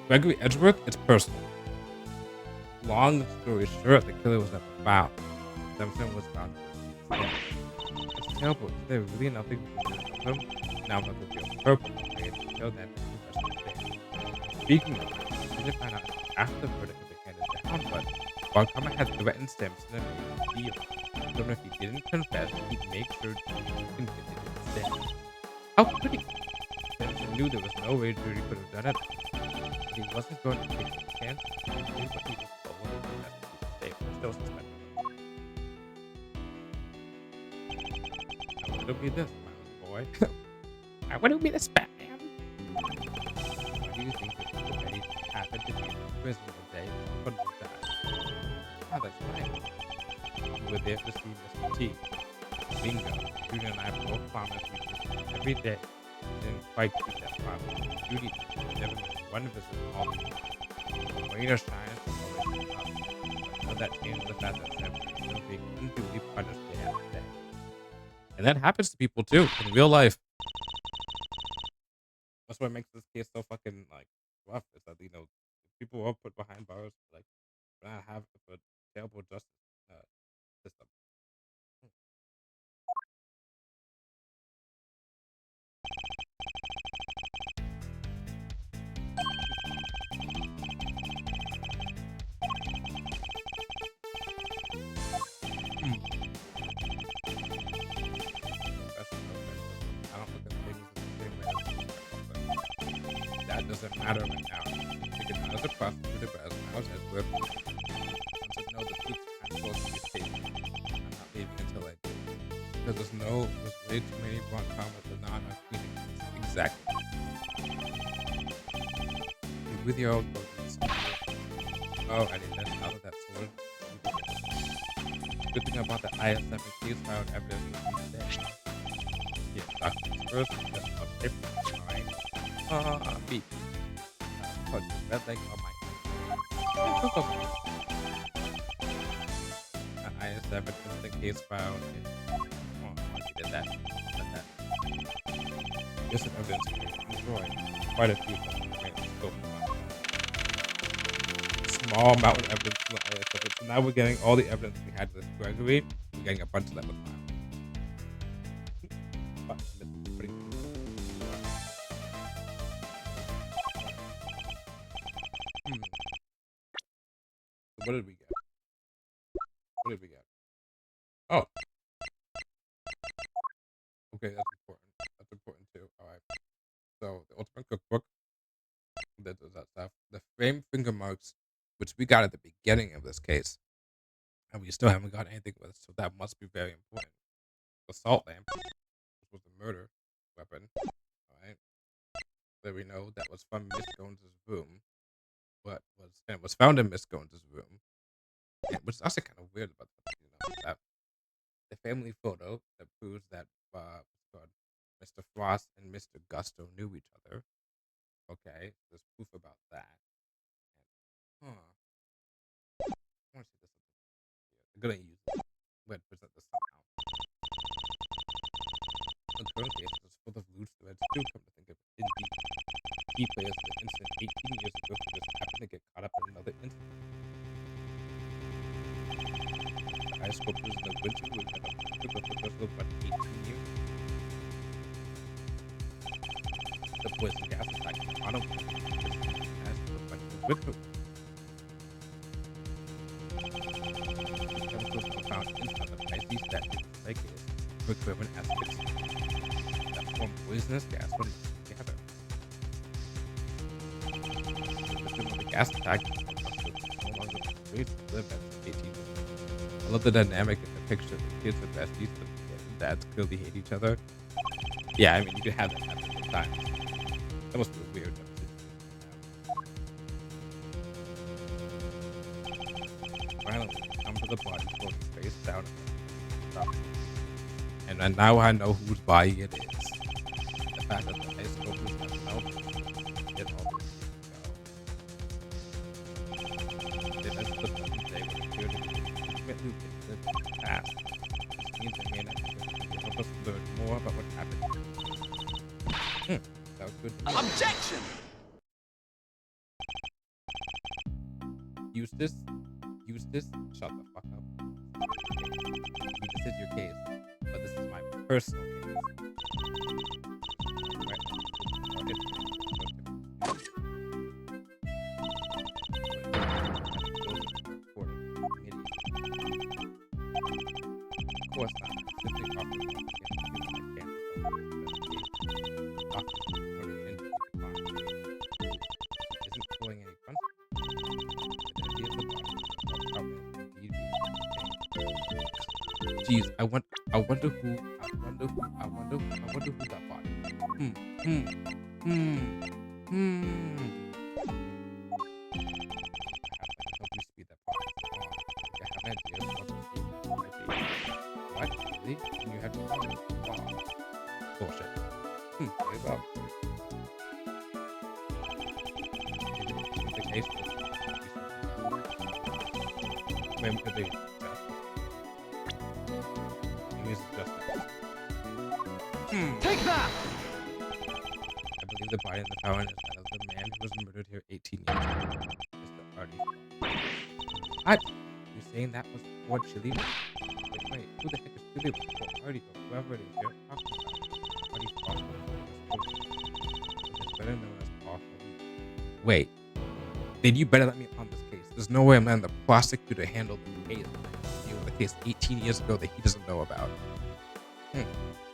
S1: Gregory Edgeworth, it's personal. Long story short, the killer was never found. Simpson was found. Yeah. It's terrible. Is there really nothing we can do about him? Now that the real purple way to kill that Speaking of which, we didn't find out after the verdict had been handed down, but while Karma had threatened Simpson and made a deal, even if he didn't confess, he'd make sure to be convicted instead. How could he? Simpson knew there was no way Judy could have done it. But he wasn't going to take a chance. He knew what he was going to do. They were still suspecting him. Now, what'll be this, my little boy? Now, what'll be this, Batman? Why do you think that Eddie happened to be in prison the day he couldn't have died? Ah, that's right. You were there to see Mr. T. Bingo. Judy and I both promised we'd visit every day. We didn't quite keep that promise. Judy never missed one visit all the time. The rain or shine, she's always been up. But none of that changed the fact that Sam was still being unduly punished day after day. And that happens to people too, in real life. That's what makes this case so fucking like rough. Is that people are put behind bars like for not having for terrible justice system. Hmm. That's okay. I don't look at things the same way as that doesn't matter right now. Taken not as a prosecutor, but as now as Edward. Want to know the truth? I'm close to the case. I'm not leaving until I do. Because there's way too many wrong comments and non-tweeting. Exactly. Be with your own focus. Oh, I didn't know out of that sword. Good thing about the IS-7 case found evidence of these days. Yeah, documents first, just on paper. Alright. Beep. Put the red leg on my IS-7 is the case found in... Oh, he did that. This is evidence we destroyed. Quite a few small amount of evidence from the IS-7. So now we're getting all the evidence we had with Gregory. We're getting a bunch of that with Miles. What did we get? Oh. Okay, that's important. That's important too. Alright. So, the Ultimate Cookbook. That does that stuff. The framed finger marks, which we got at the beginning of this case. And we still haven't got anything with it, so that must be very important. The salt lamp, which was the murder weapon. Alright. That we know that was from Miss Jones's room. And it was found in Miss Jones's room. And, which is also kind of weird about that the family photo that proves that Mr. Frost and Mr. Gusto knew each other. Okay, there's proof about that. And, I want to see this. I'm gonna use it. I'm gonna present this somehow. The current case is full of loose threads too, come to think of it. Indeed. Key players in an incident 18 years ago who just happened to get caught up in another incident. The high school prisoner Winter who had a professional but 18 years. the poison gas attack. I don't think like with the chemicals are found inside the icy that like equipment acids that form poisonous gas when mixed together. The gas attack no longer persuades to live at 18. I love the dynamic in the picture. The kids are besties, but the dads clearly hate each other. Yeah, I mean, you could have that happen sometimes. That must be a weird situation. Finally, we come to the body floating face down. And now I know whose body it is. The fact that the ice sculptures have melted. It all this is the present day would appear to be ultimately live in the past. This means they may not help us learn more about what happened. That was good.
S2: Objection!
S1: Eustace, shut the fuck up. This is your case, but this is my personal case. Right. Of course not. Simply offers one isn't pulling any fun. Jeez, I wonder who that body. Help you speed that body. I have an idea of what this might be. What? Really? And you have to follow it. Bullshit. There you go. The case maybe could be
S2: Take that!
S1: I believe the body in the fountain is that of the man who was murdered here 18 years ago. Mr. Artie. What? You're saying that was before Chili? Wait, who the heck is Chili before Artie or whoever it is you're talking about? Artie Foster. It's better known as Paul. Wait. Then you better let me on this case. There's no way I'm letting the prosecutor handle the case. You know, the case 18 years ago that he doesn't know about.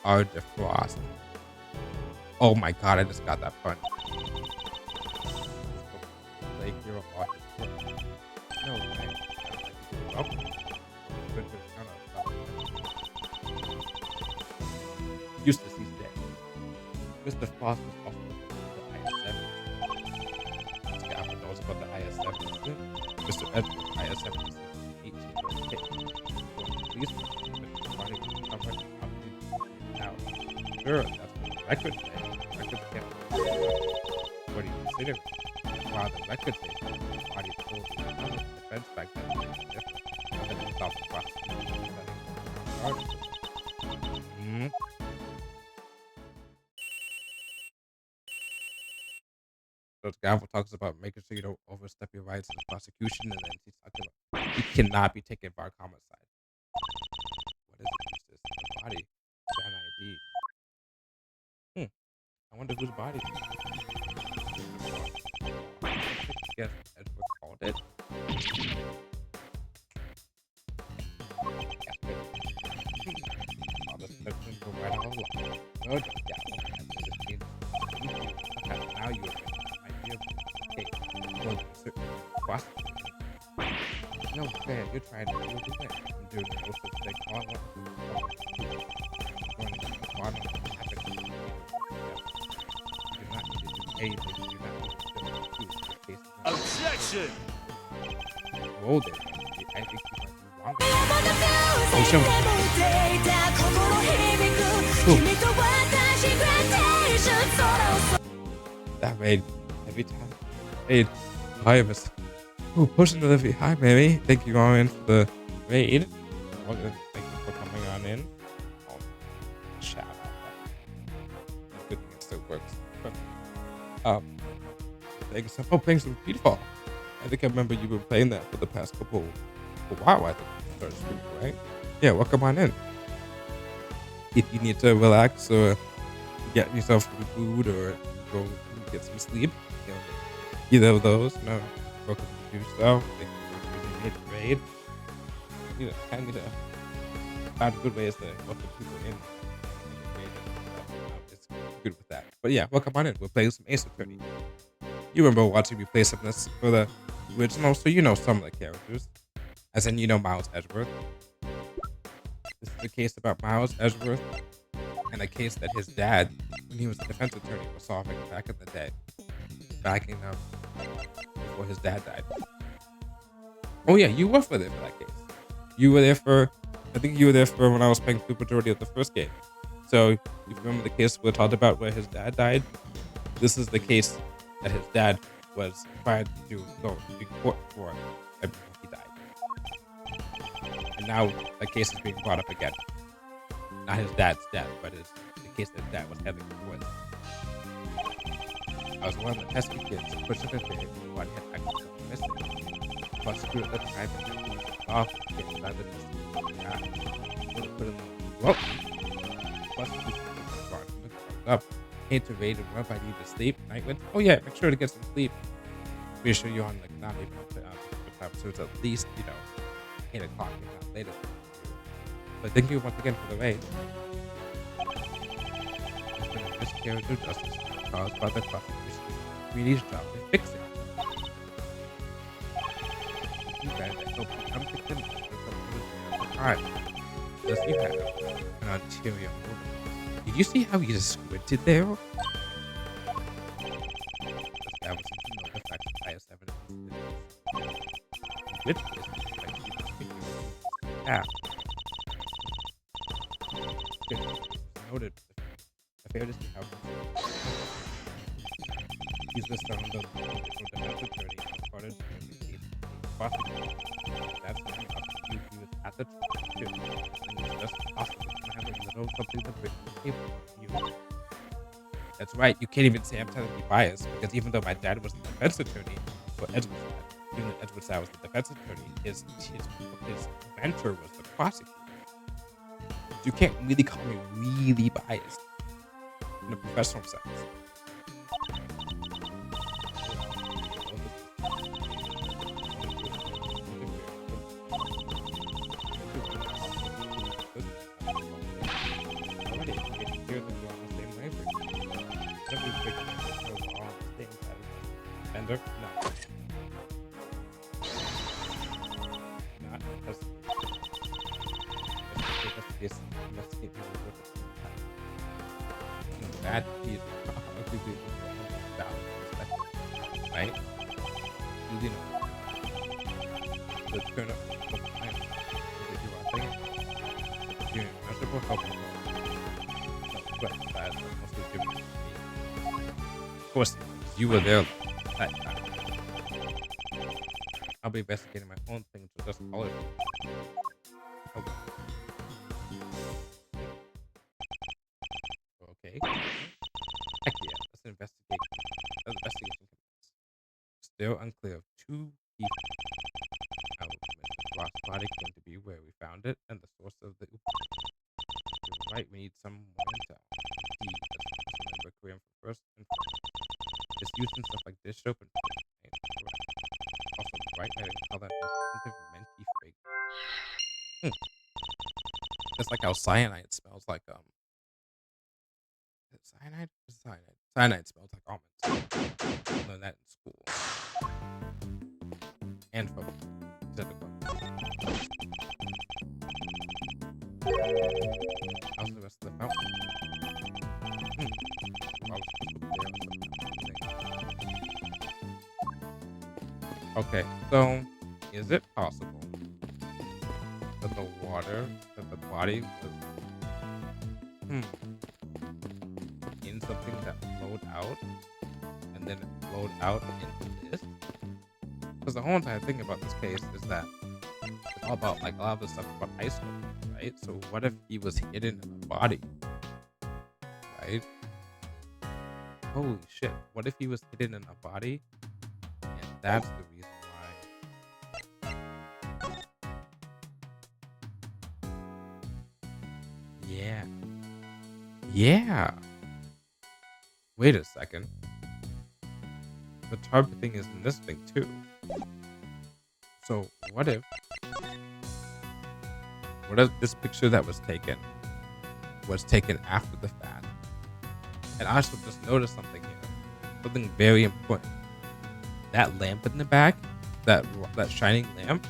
S1: Our defrost. Oh my god, I just got that pun. Like you're a bot. No way. Oh. Eustace, he's dead. Mr. Frost was also the IS-7. Scaffold knows about the IS-7 incident. Mr. Edward, IS-7 was 18 years old. Police were running covered up. Sure, that's what the record says. The record can't. What do you consider it? While the record says that the body told the defense back then was different. Nothing to stop the prosecution from So Gavel talks about making sure you don't overstep your rights in the prosecution, and then he's talking about you cannot be taken by homicide. What is it? This body, an ID. I wonder whose body it is. Yes, Edward called it. All the questions go right all along. No doubt, now you have an idea of the case. Well, certain prosecution. No, man, you're trying to do it. I'm doing the most of the thing. All I want to do is going to the bottom of the
S2: Objection!
S1: Hold it. I think you might be wrong. Oh, show me. That made every time. Hey, hi, Miss. Oh, pushing Olivia. Hi, Mary. Thank you all in for the raid. Thank you for coming on in. Oh, shout out that. Good thing it still works. Thanks. Oh, playing some Peterfall. I think I remember you were playing that for the past couple. Wow, I think you started streaming, right? Yeah, welcome on in. If you need to relax or get yourself some food or go get some sleep. You know, either of those. You know, welcome to do so. Thank you for choosing me to raid. You know, kind of find good ways to welcome people in. It's good with that. But yeah, welcome on in. We're playing some Ace Attorney. You remember watching me play some of this for the original, so you know some of the characters. As in, you know Miles Edgeworth. This is the case about Miles Edgeworth and a case that his dad, when he was a defense attorney, was solving back in the day. Back in, before his dad died. Oh yeah, you were there for that case. You were there for, I think you were there for when I was playing the majority of the first game. So, if you remember the case we talked about where his dad died, this is the case that his dad was trying to go to court for before he died. And now the case is being brought up again. Not his dad's death, but the case that his dad was heading towards. I was one of the pesky kids pushing the thing when he had actually gone missing. Prosecutor at the time off getting by the well, prosecutor up. Came to raid and run if I need to sleep. Night went, oh yeah, make sure to get some sleep. Make sure you're on like not even up to time, so it's at least, 8 o'clock, if not later. But thank you once again for the raid. There's been a miscarriage of justice caused by the prosecution's greedy job in fixing. You guys that help you come to criminals for crime. Does you have an ulterior motive? Did you see how he just squinted there? This guy was no the fact that highest evidence which is like he was speaking yeah. Noted the fairness to how he's the son of the defense attorney and started to case prosecutor. That's when up to you he was at the trial and it's just possible to have a little something to bring to the table for you. That's right, you can't even say I'm telling you biased because even though my dad was the defense attorney for Edward's dad, even though Edward's dad was the defense attorney, his mentor was the prosecutor. You can't really call me really biased in a professional sense. No. Not because investigate people with it. Bad people right? You know, the turn up the time that you are thinking. You're measurable helping. But that's mostly given to me. Of course, you were there that time. I'll be investigating my own thing, so just call it. Okay. Heck yeah, let's investigate. Investigation commences. Still unclear of two key elements. Rock's body came to be where we found it, and the source of the. You're right, we need some more intel. Indeed, let's remember Korean first and foremost. It's used in stuff like dish soap and right? Also, bright light and color has distinctive minty fragrance. Just like how cyanide smells like is it cyanide? It's cyanide. Cyanide smells like almonds. Learned that in school. And from how's the rest of the fountain? Okay, so is it possible that the water that the body was in something that flowed out and then it flowed out into this? Because the whole entire thing about this case is that it's all about like a lot of the stuff about ice cream, right? So what if he was hidden in the body, right? Holy shit! What if he was hidden in a body, and that's the reason why? Yeah, yeah. Wait a second. The tarp thing is in this thing too. So what if this picture that was taken after the fact? And I also just noticed something here. Something very important. That lamp in the back, that shining lamp,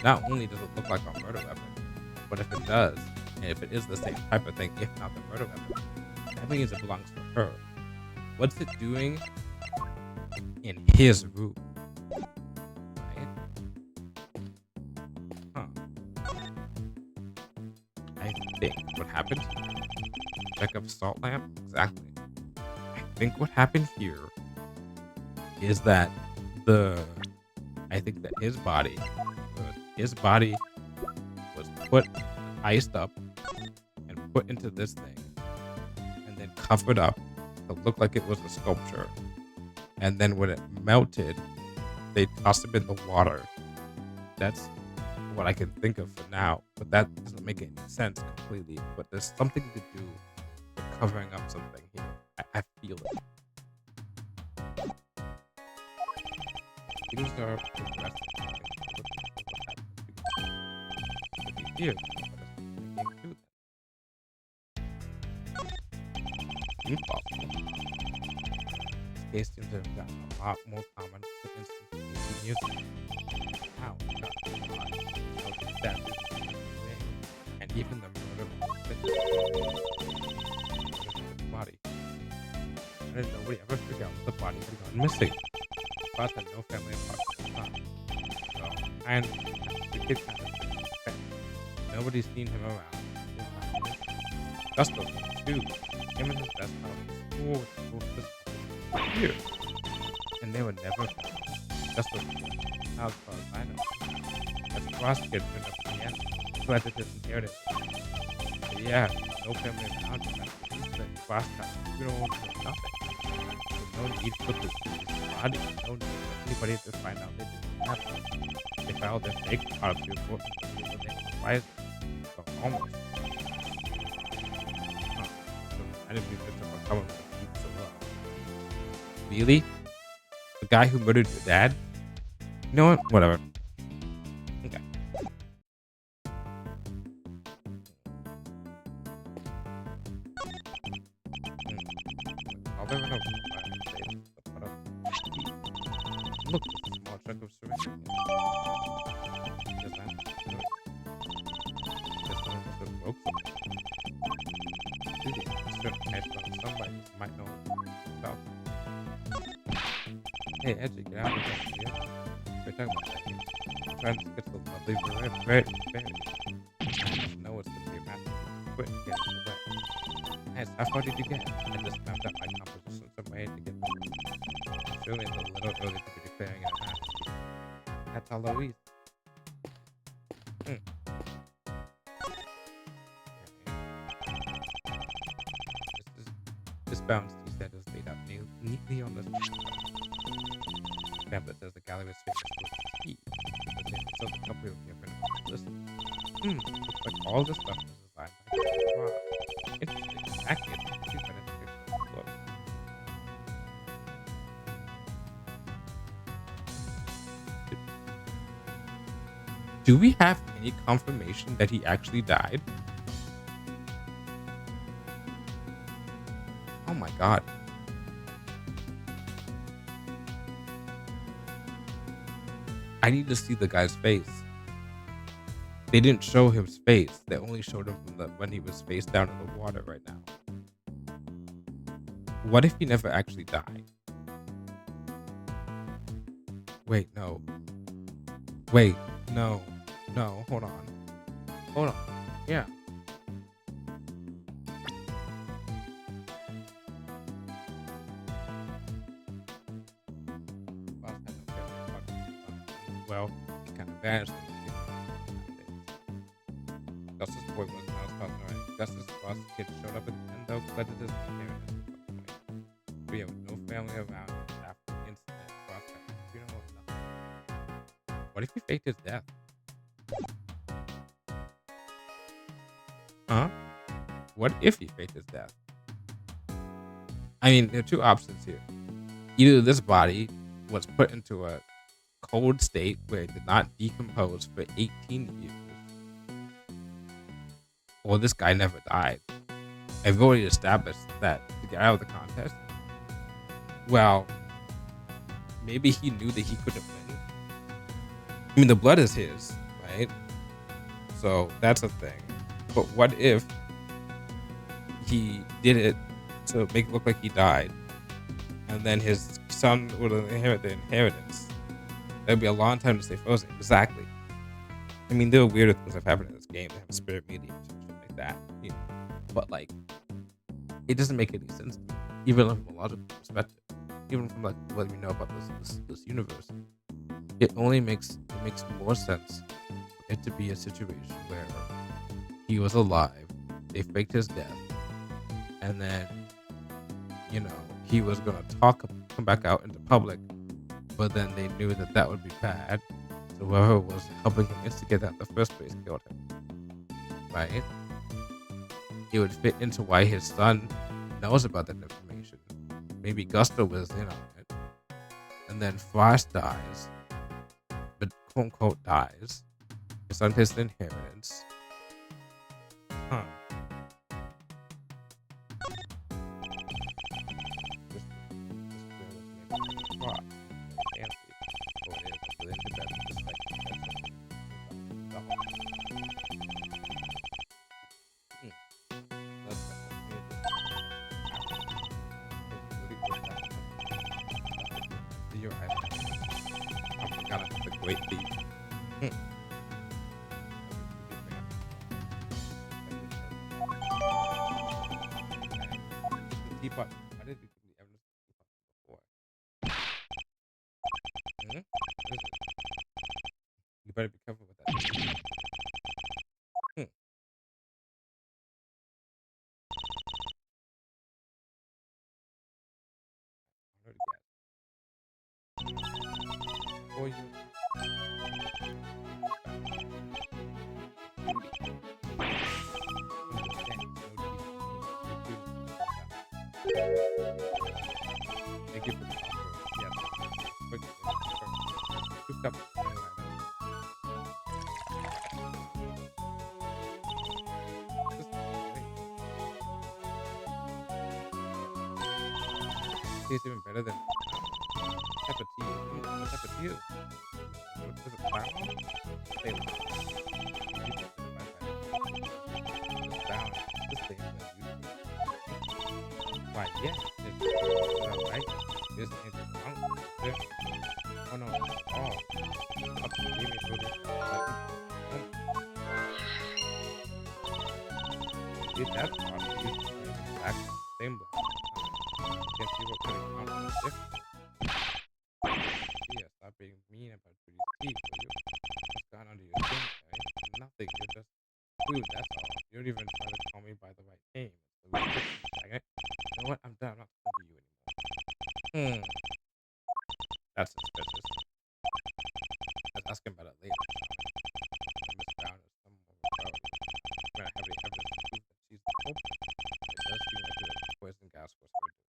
S1: not only does it look like a murder weapon, but if it does, and if it is the same type of thing, if not the murder weapon, that means it belongs to her. What's it doing in his room? Right? Huh. I think what happened here, check up salt lamp, exactly. I think what happened here is that I think that his body was put iced up and put into this thing and then covered up to look like it was a sculpture. And then when it melted, they tossed him in the water. That's what I can think of for now, but that doesn't make any sense completely. But there's something to do with covering up something here. I feel it. Things are progressing. Here, impossible. This case seems to have gotten a lot more common for instance in years ago. How? And even the murder body. I didn't nobody ever figure out the body had gone missing. But had no family apart from the time. So, and the kid kind of nobody's seen him around. Gusto too. Him and his best pal explored here. And they were never found. Gusto now as far as I know. That's Prosecutor turned up in the end. Who had to disinherit it. But yeah, no family around him. That's Prosecutor. We don't want to know nothing. There's no need for this body. No need for anybody to find out they didn't have it. They filed their fake autopsy report and why is it? So almost. Huh. I didn't even pick up a comment with so well. Really? The guy who murdered your dad? You know what? Whatever. Okay. I'll never know. Look, a small chunk of syringe. Does that? Broke somebody might know about. Hey, Edgy, get out of here. We're talking about that here. I'm trying to get the lovely very. I just know it's going to be a massive quit and get in the way. Nice, how far did you get? I just found out my composition some way to get them. Surely it's a little early to be declaring it a match. That's all Louise. This bounce he said is laid out neatly on the Gambit says the gallery is famous for its speed. So the company will give it a listen. Looks like all this stuff is designed by Wow. Interesting. Accurate. Look. Do we have any confirmation that he actually died? Oh my god. I need to see the guy's face. They didn't show his face. They only showed him from when he was face down in the water right now. What if he never actually died? Wait, no. Wait, no. No, hold on. Hold on. Yeah. Well, he kind of vanished. Justice Boy was now talking right. Justice Boss kid showed up and though collected his inheritance at some point. We have no family around after the incident. You know nothing. What if he faked his death? Huh? What if he faked his death? I mean, there are two options here. Either this body was put into a cold state where it did not decompose for 18 years, or this guy never died. I've already established that to get out of the contest, well, maybe he knew that he couldn't win. I mean, the blood is his, right? So that's a thing. But what if he did it to make it look like he died, and then his son would inherit the inheritance? That'd be a long time to stay frozen. Exactly. I mean, there are weirder things that have happened in this game. They have spirit mediums and shit like that, you know. But like, it doesn't make any sense, even from a logical perspective. Even from like what we know about this universe, it makes more sense for it to be a situation where he was alive, they faked his death, and then he was gonna come back out into public, but then they knew that would be bad, so whoever was helping him instigate that in the first place killed him, right? It would fit into why his son knows about that information. Maybe Gusto was in on it, and then Frost dies, but quote unquote dies. His son takes the inheritance. Huh. This girl is maybe Frost. Fancy. Oh, it is. I'm willing to bet this You're right. I forgot about the great thief. Teapot. I didn't think we ever looked at teapot before. What is it? You better be careful with that. I heard it. Or you. Thank you for the offer. Yes. Two cups. Tastes even better than type of tea. What type of tea is it? Is it brown? Say it's brown. This thing is usually. Why, yeah. It's alright. There's anything wrong with it. Oh no. Oh. Up to give me to this. Dude, that's awesome. Use the exact same block. Can't see what kind of counter is different. Yeah, stop being mean about Judy's teeth, will you? What's gone under your skin, right? Nothing. You're just food, that's all. You don't even try to call me by the right name. So we fix this, dang it. You know what? I'm done. I'm not talking to you anymore. That's suspicious. Let's ask him about it later. Miss Brown is someone with power. I mean, I have any evidence to prove that she's the culprit. It does seem like the poison gas was her doing.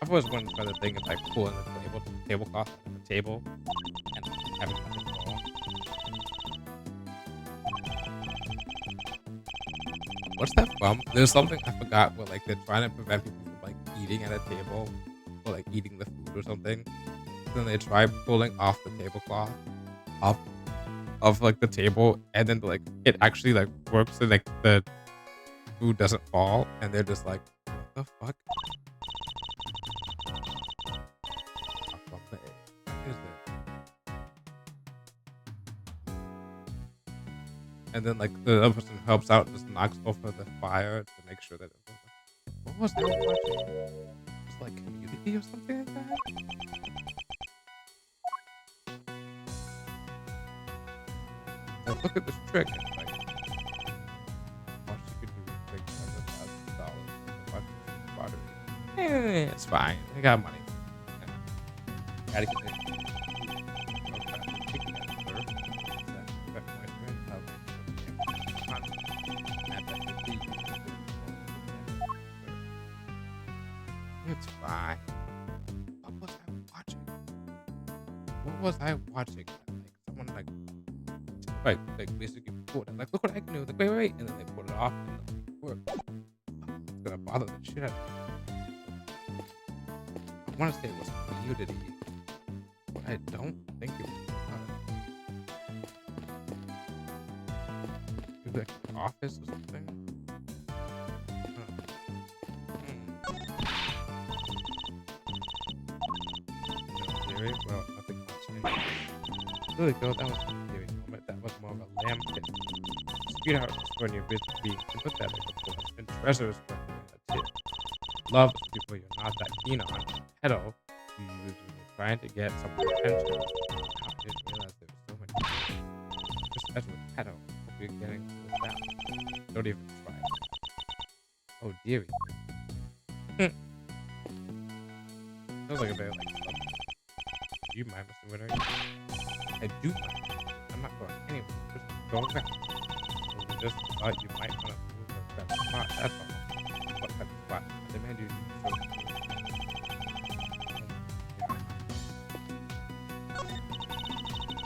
S1: I've always wondered by the thing of like pulling the tablecloth off the table and having nothing fall. What's that from? There's something I forgot where like they're trying to prevent people from like eating at a table or like eating the food or something. Then they try pulling off the tablecloth off of like the table, and then like it actually like works and like the food doesn't fall, and they're just like, what the fuck? And then like the other person who helps out just knocks over the fire to make sure that it what was that watching? It's like Community or something like that? Like, look at this trick. It's like, all she could do was take $7,000 and a bunch of batteries. It's fine. I got money. Gotta get it. It's fine. What was I watching? What was I watching? Like someone like basically pulled it. Like, look what I can do. Like, wait, and then they pulled it off and it worked. It's gonna bother the shit out of me. I want to say it was Community, but I don't think it was. Maybe like Office or something. Well, nothing much. Really go. That was a theory moment. That was more of a lamb pit. Sweetheart was when you're busy being sympathetic, of course, and treasure is when you're a tip. Love is people you're not that keen on. Pedo you use when you're trying to get someone's attention. Wow, I didn't realize there were so many. Just as with pedo, hope you're getting this down. Don't even try. Oh dearie. Sounds like a very like stuff. Do you mind, Mr. Winter? I do mind. I'm not going anywhere. Just go back. I just thought you might want to move to that spot. That's all. What type of spot? I demand you to show me.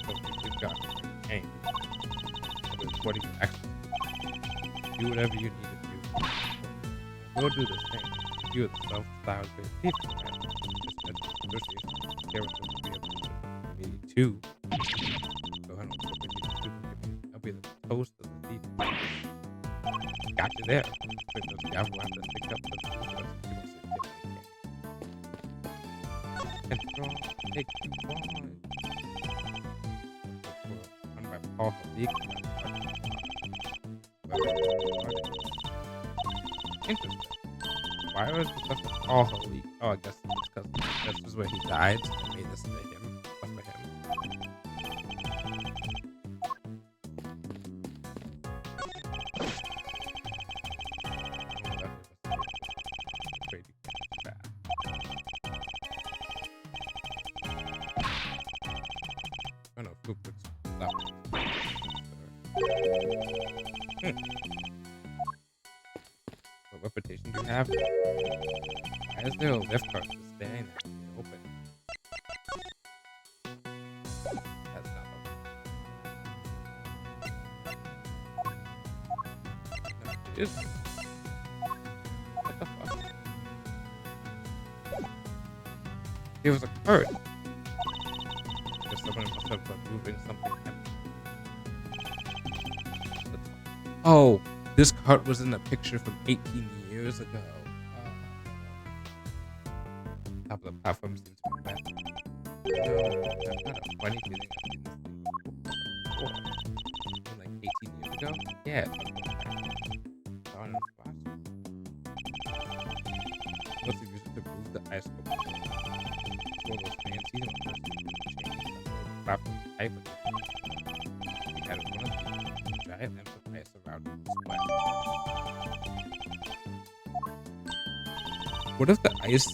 S1: So if you've got anything, what do you actually do? Whatever you need to do. Go do this thing. You are the self-styled great people, man. Just negotiation. Care what they'll be able to do. Maybe two. Go ahead and put me two. I'll be the toast of the thief. Got you there. But those guys will have to pick up the food. Control, take you on. Run by Paul Halik. Interesting. Why was it such a Paul Halik? Oh, I guess it's because this is where he died. So they made this into him. Stuff for him. Oh no, Fuku's left. What reputation do you have? Why is there a lift cart just standing there in the open? That's not okay. No, it is. What the fuck? There was a cart. Because someone must have been moving something heavy. Oh, this cart was in a picture from 18 years ago. Top of the platform seems to be bad. No, that's not a funny feeling. I've seen this thing before. Like 18 years ago? Yeah. Saw it in a flash. Must have used it to move the ice sculpture. It's one of those fancy ones that you can change the platform type of it. We had one of these giant lamps of ice around the display. What if the ice...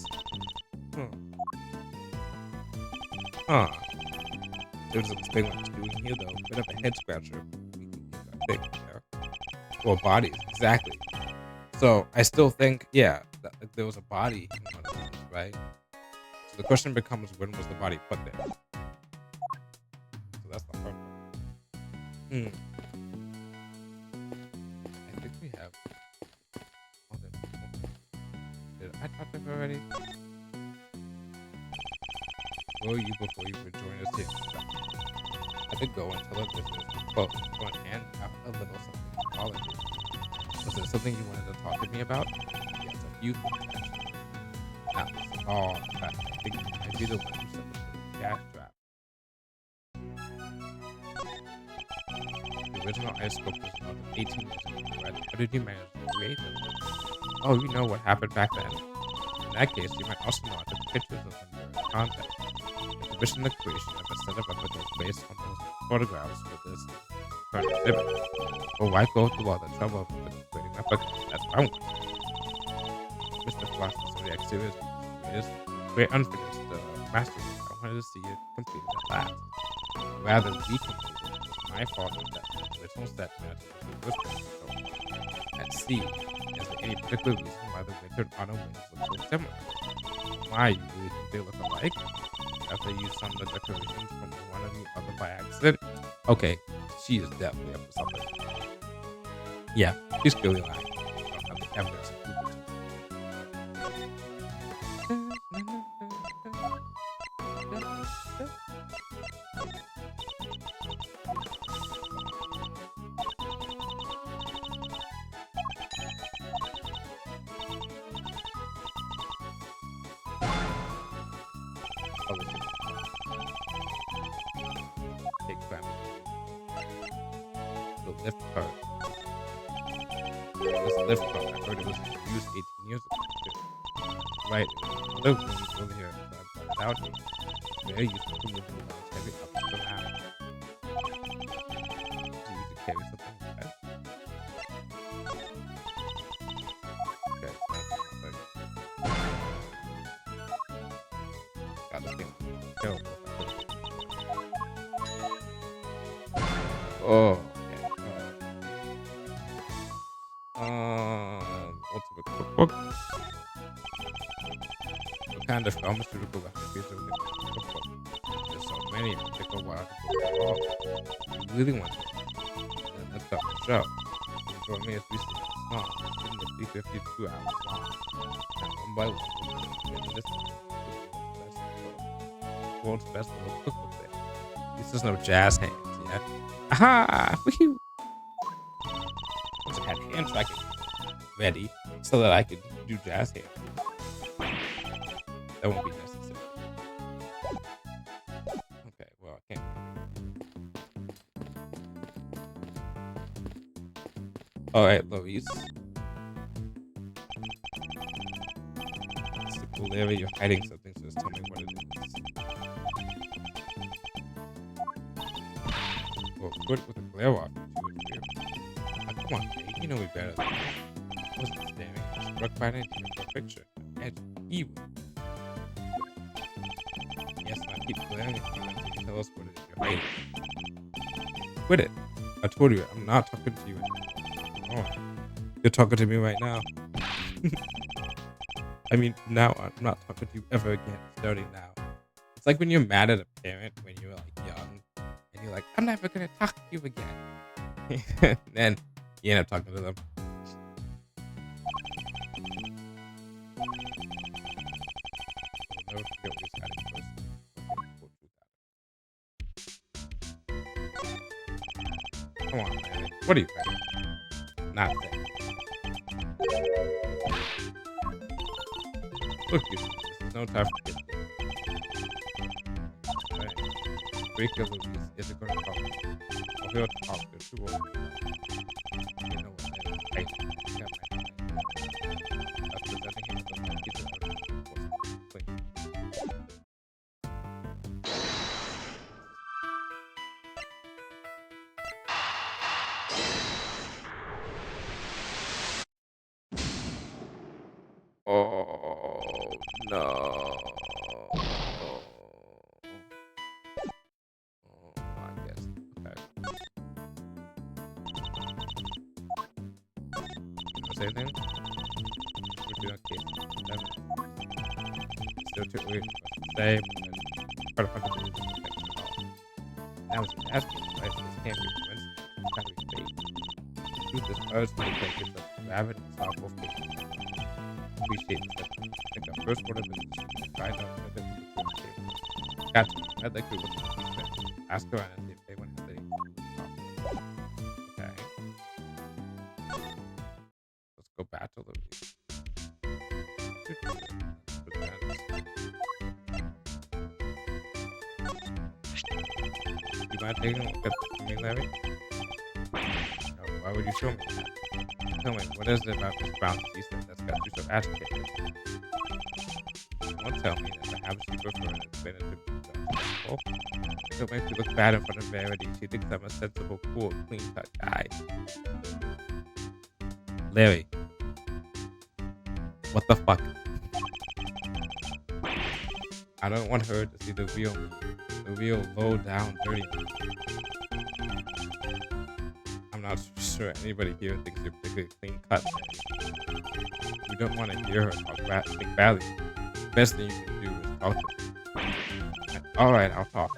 S1: There's this thing I'm doing here, though. Bit of a head scratcher. I think, Well, bodies, exactly. So, I still think, yeah, that there was a body in one of these, right? So the question becomes, when was the body put there? So that's the hard part. I think we have... Did I talk to her already? Will you before you would join us here? I could go and tell her this is quote and have a little something to apology. Was there something you wanted to talk to me about? Yes, a few things actually. Not this at all. In fact, I think I'd be the one who set the cash trap. The original ice sculpture was about 18 years ago, right? How did you manage to create them? Oh, you know what happened back then. In that case, you might also know I took pictures of them during contact. Commission the creation of a set of episodes based on those photographs for this current exhibit. Well, why go through all the trouble of creating replicas? That's what I want. Mr. Flossy's reactivity is very unfinished masterpiece. I wanted to see it completed at last. Rather be completed. It's my fault that the original set matter was so at sea. Is there any particular reason why the winter and autumn winds look so similar? Why, you really think they look alike? Have they used some of the decorations from one or the other by accident? Okay, she is definitely up to something. Yeah, she's clearly lying. I don't have the evidence to prove it. Take family. The lift card. This lift card, I heard it was used 18 years ago. Right, another room over here, so I brought it out here. Very useful for moving around heavy up and down. Do you use to carry something like that? Okay, God, this game is terrible. Oh, okay. Ultimate cookbook. What kind of pharmaceutical recipes are in the cookbook? There's so many, it will take a while to go through all. You really want to? Then let's start the show. Join me as we sing the song. It's in the 52 hours long. And one by one, we'll get this world's best little cookbook there. This is no jazz hands, yeah? Aha! Woohoo! I just had hand tracking ready so that I could do jazz hands. That won't be necessary. Okay, well, I can't. Alright, Louise. Larry, you're hiding something, so just tell me what it is. Well, put it with a glare off. Come on, Ray, you know me better than that. I wasn't staring. I was struck by an idea for a picture. And evil. Yes, and I keep glaring at you until you tell us what it is you're hiding. Quit it. I told you, I'm not talking to you anymore. Alright. You're talking to me right now. I mean, now I'm not talking to you ever again, starting now. It's like when you're mad at a parent when you're like young, and you're like, I'm never gonna talk to you again. And then you end up talking to them. I'll never forget what he's hiding first. Come on, man. What are you hiding? Not that. Look, this is no time for kids. Right. Break your Louise. Is it going to talk? Or he'll talk. They're too old. You know what? I got my mind. That's presenting him to the kids and oh no. I guess. Okay. Say anything? We're doing okay. Still too early for us to say, but part of the news is now it's an asking, right? So this can't be coincidence. It's gotta be fate. The truth is, ours may take it up to rabbit and solve both cases. Appreciate this. I think our first order of business is to find out whether we can table. Got you. I'd like to look at these friends. Ask around and see if anyone has any problems. Okay. Let's go back to Louise. You mind taking a look at me, Larry? No, why would you show me that? Tell me, what is it about this brown season that's got you so agitated? Don't tell me that perhaps you prefer an expensive vegetable. It makes you look bad in front of Verity. She thinks I'm a sensible, cool, clean-cut guy. Larry. What the fuck? I don't want her to see the real low down dirty me. I'm not sure anybody here thinks you're particularly clean cut. We don't want to hear her think badly. The best thing you can do is talk to her. Alright, I'll talk.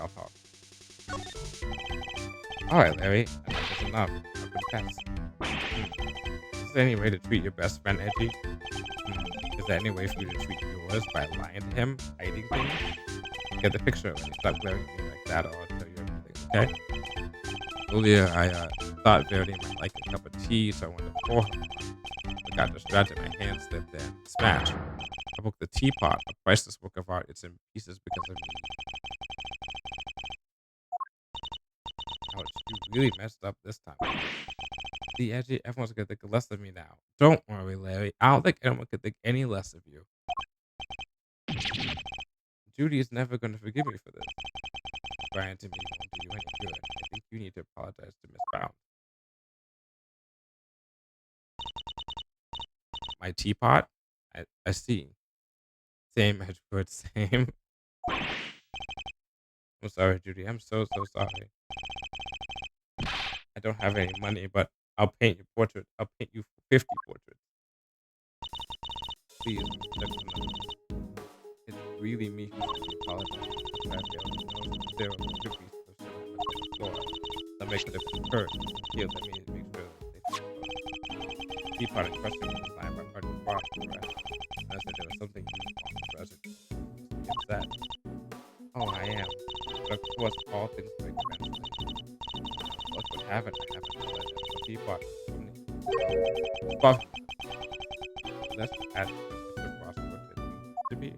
S1: Alright, Larry. That's enough. I'll confess. Is there any way to treat your best friend edgy? Is there any way for you to treat yours by lying to him, hiding things? Get the picture already. Stop glaring at me like that or I'll tell you everything, okay? Earlier, I thought Verity might like a cup of tea, so I went to pour her one. I got distracted, my hand slipped and smashed. I broke the teapot, a priceless work of art. It's in pieces because of me. Ouch, you really messed up this time. See, edgy, everyone's gonna think less of me now. Don't worry, Larry. I don't think anyone could think any less of you. Judy is never gonna forgive me for this. Crying to me won't do you any good. I think you need to apologize to Miss Brown. My teapot? I see. Same, Edgewood, same. I'm sorry, Judy. I'm so sorry. I don't have any money, but I'll paint your portrait. I'll paint you 50 portraits. Please, it's really me who should be apologizing. I failed to know there were cookies of shit on the floor. That makes it a hurt. Here, let me make sure that they teapot in question was designed by Arthur Frost, correct? And I said there was something you want to treasure. It's that. Oh, I am. But of course, all things break eventually. What would happen? I haven't said it. The teapot. Fuck. Let's add Mr. Frost what it needs to be.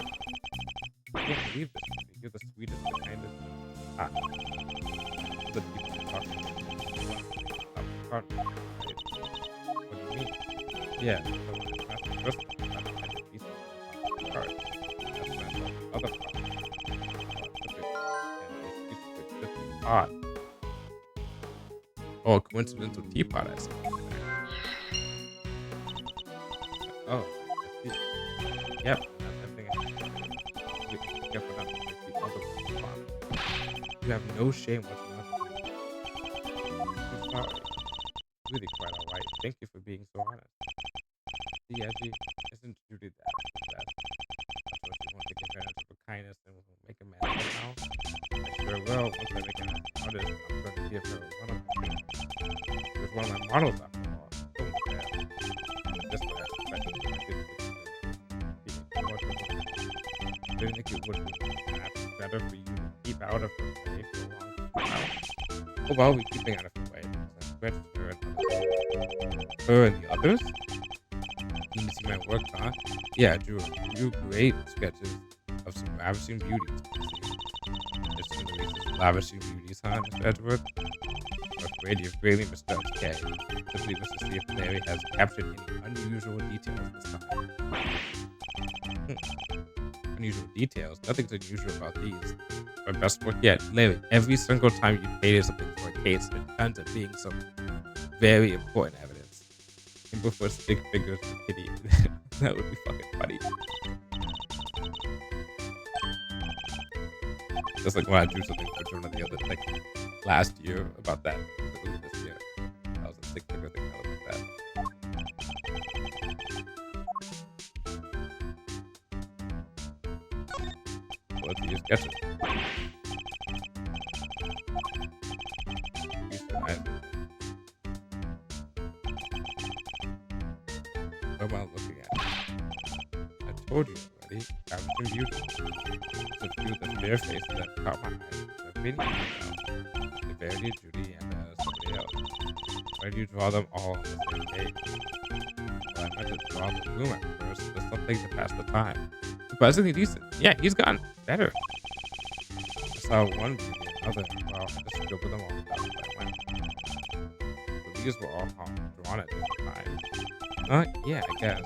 S1: I can't believe this. You're the sweetest, the kindest. Other people are talking to you. What do you mean? Yeah, so when it's not the first one, I'm not a piece of the card. That's when I thought the other part. And it's odd. Oh, coincidental teapot, I see. Oh, I see. Yep, that's everything I need. Be careful not to break the other one. You have no shame whatsoever. I'm sorry. Really quite alright. Thank you for being so honest. See, Edgy, isn't Judy that? That's what she wants to give advantage of her kindness and will make a man somehow. I sure will. Once I make an artist, I'm going to give her one of my She was one of my models after all. So much bad. But this way, I expected I didn't think it would be perhaps better for you to keep out of her way for a long while. Oh, well, we're keeping out of her way. Her and the others? You see my work, huh? Yeah, I drew great sketches of some ravishing beauties. Just some of these lavishing beauties, huh, Mr. Edward? I'm afraid you've greatly misjudged Kay. Simply wish to see if Larry has captured any unusual details this time. Unusual details? Nothing's unusual about these. My best work yet. Larry, every single time you painted something for a case, it ends up being some very important evidence. And before stick figures for Kitty. That would be fucking funny. Just like when I drew something for one of the other, like last year about that. This year. That was a stick figure thing. That was like that. So let's use sketches. What am I looking at? I told you already. I'm confused. It's a few of the fair faces that caught my eye. The video now. The Verity, Judy, and somebody else. Why do you draw them all on the same page? Well, I meant to draw the bloom at first, but something to pass the time. Surprisingly decent. Yeah, he's gotten better. I saw one beauty and another. Well, I just scribbled them all down as I went. So these were all drawn at different times. Yeah, I guess.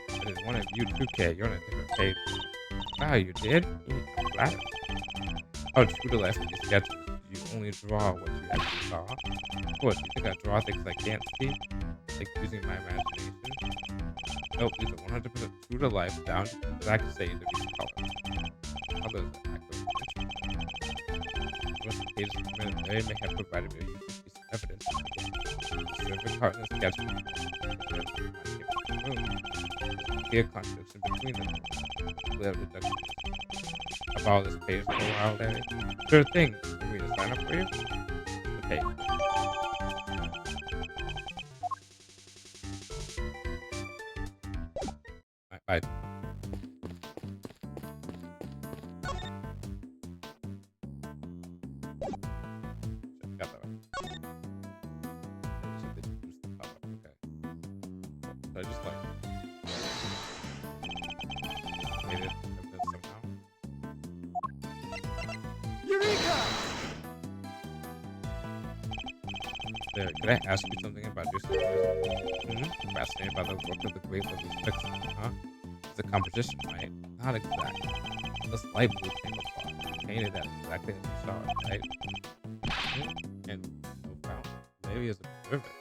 S1: I did one of you 2K. You're on a different page. Wow, you did? I'm flattered. How true to life with these sketches. You only draw what you actually saw. Of course, you think I draw things I can't see? Like using my imagination? Nope, these are 100% true to life, down to the exact shade of each color. Colors are active. Once the page is submitted, they may have provided me a useful piece of evidence. Serving partner sketch clear contradiction between them. Clear deduction. I borrow this page for a while, Larry. Sure thing. Want me to sign up for you? Okay. Bye. Got that one. Okay. So I just like made it somehow.
S2: Eureka!
S1: There, can I ask you something about your series? Fascinated by the work of the great Lily Fixer, huh? It's a composition, right? Not exactly. This light blue tablecloth painted that exactly as you saw it, right? And no found. Larry is observant.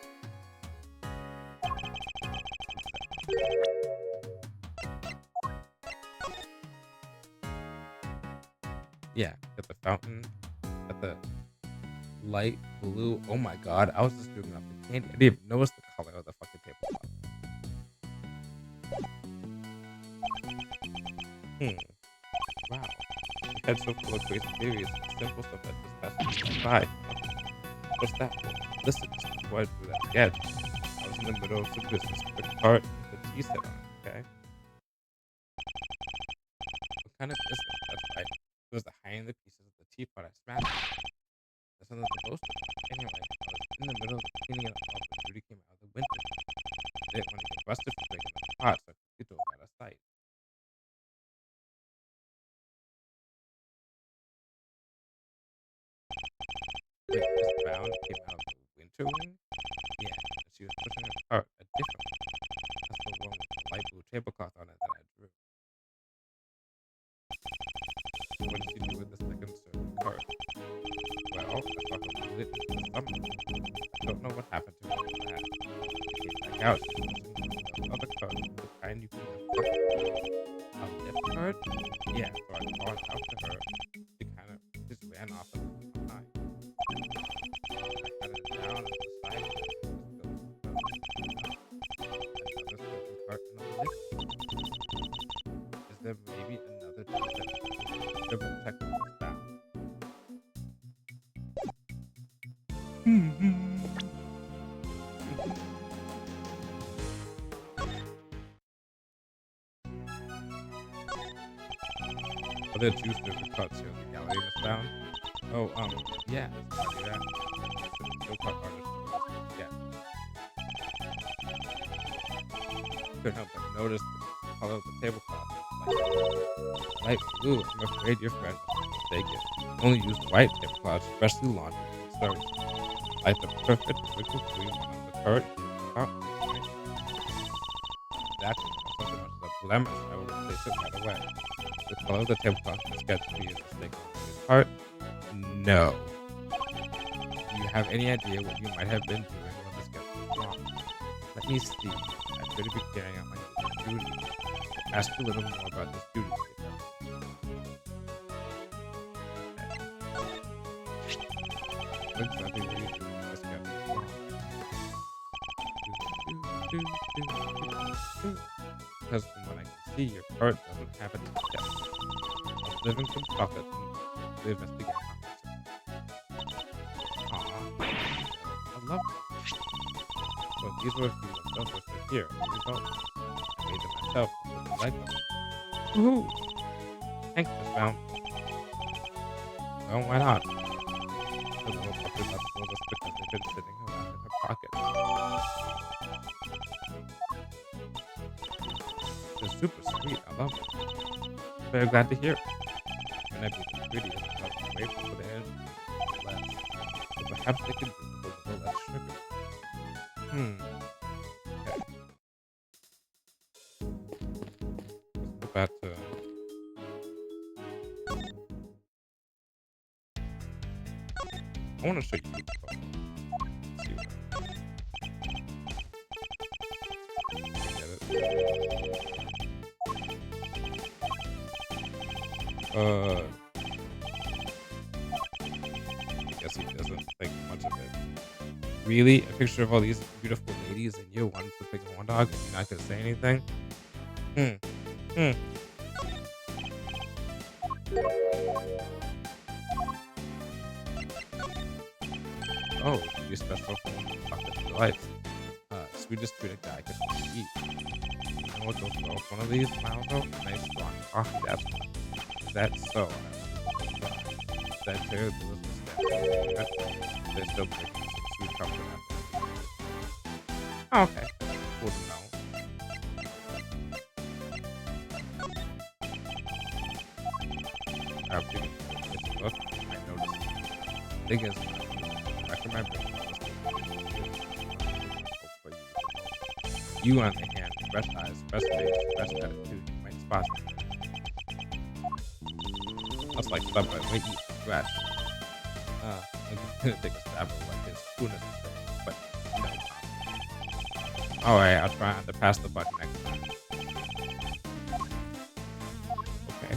S1: Yeah, got the fountain, got the light blue. Oh my god, I was just doing up the candy. I didn't even notice the color of the fucking tablecloth. Wow. Your head's so full of crazy theories. Simple stuff that just has to be tried. What's that for? Listen, just before I do that sketch, I was in the middle of some business with a cart with a tea set on it, okay? What kind of business? That's right. It was the hiding the pieces of the teapot I smashed. That's something to boast about. Anyway, I was in the middle of cleaning it up when Judy came out of the window. I didn't want to get busted for breaking the pot, so I quickly drove out of sight. Wait, this bound came out of the winter wing? Yeah, and she was pushing her cart, a different one. That's the one with the light blue tablecloth on it that I drew. What did she do with the second serving cart? Well, I saw her put it into the summer. I don't know what happened to her after that. She came back out. She was pushing the other cart, the kind you can lift up. A lift cart? Yeah, so I called out to her. She kind of just ran off and left me behind. I had it down at the side of it. Another serving cart and a lift. Is there maybe another different technical style? Are there two serving carts here in the gallery, Miss Brown? Oh, yeah, copy that. No cart artist. Yeah. Couldn't help but notice the color of the tablecloth. Light blue. I'm afraid your friend was mistaken. Only used white tablecloths, freshly laundered and starched. Like the perfect wrinkle-free one on the cart. That's not so much as a blemish. I will replace it right away. The color of the tablecloth is sketched to be a mistake on his part. No. Do you have any idea what you might have been doing when the sketch was wrong? Let me see. I better be carrying out my duty. Ask a little more about this duty. What exactly were you doing when the sketch was wrong? Because from what I can see, your card doesn't have any sketch. I was living from profit and the investigating officer. Aw, I love that. So these were a few of those are here. Results. I made them myself. I like them. Woohoo! Thanks, Miss Brown. Well, why not? The little puppy got told us because they've been sitting around in her pocket. They're super sweet. I love them. Very glad to hear it. And I'd be the prettiest, but I'm grateful for the energy. Less. So perhaps they could do with a little less sugar. Okay. Let's go back to... I want to show you the photo. See what I get it. I guess he doesn't think much of it. Really? A picture of all these beautiful ladies and you wanted to pick a horn dog and you're not gonna say anything? Hmm. Hmm. Oh, be special for chocolate delights. Sweetest treated guy could eat. You know what goes well with one of these, Malvo? Nice strong coffee, that's is that so? Is that too? They're still making some sweet chocolate after. Oh, okay. Cool to know. After you look, I noticed. Thing is, back in my brain, you on the hand, fresh eyes, fresh face, fresh attitude, might spot me. That's like Subway, we eat fresh. I'm gonna take a stab at what his coolness is saying, but no. Alright, I'll try not to pass the buck next time. Okay.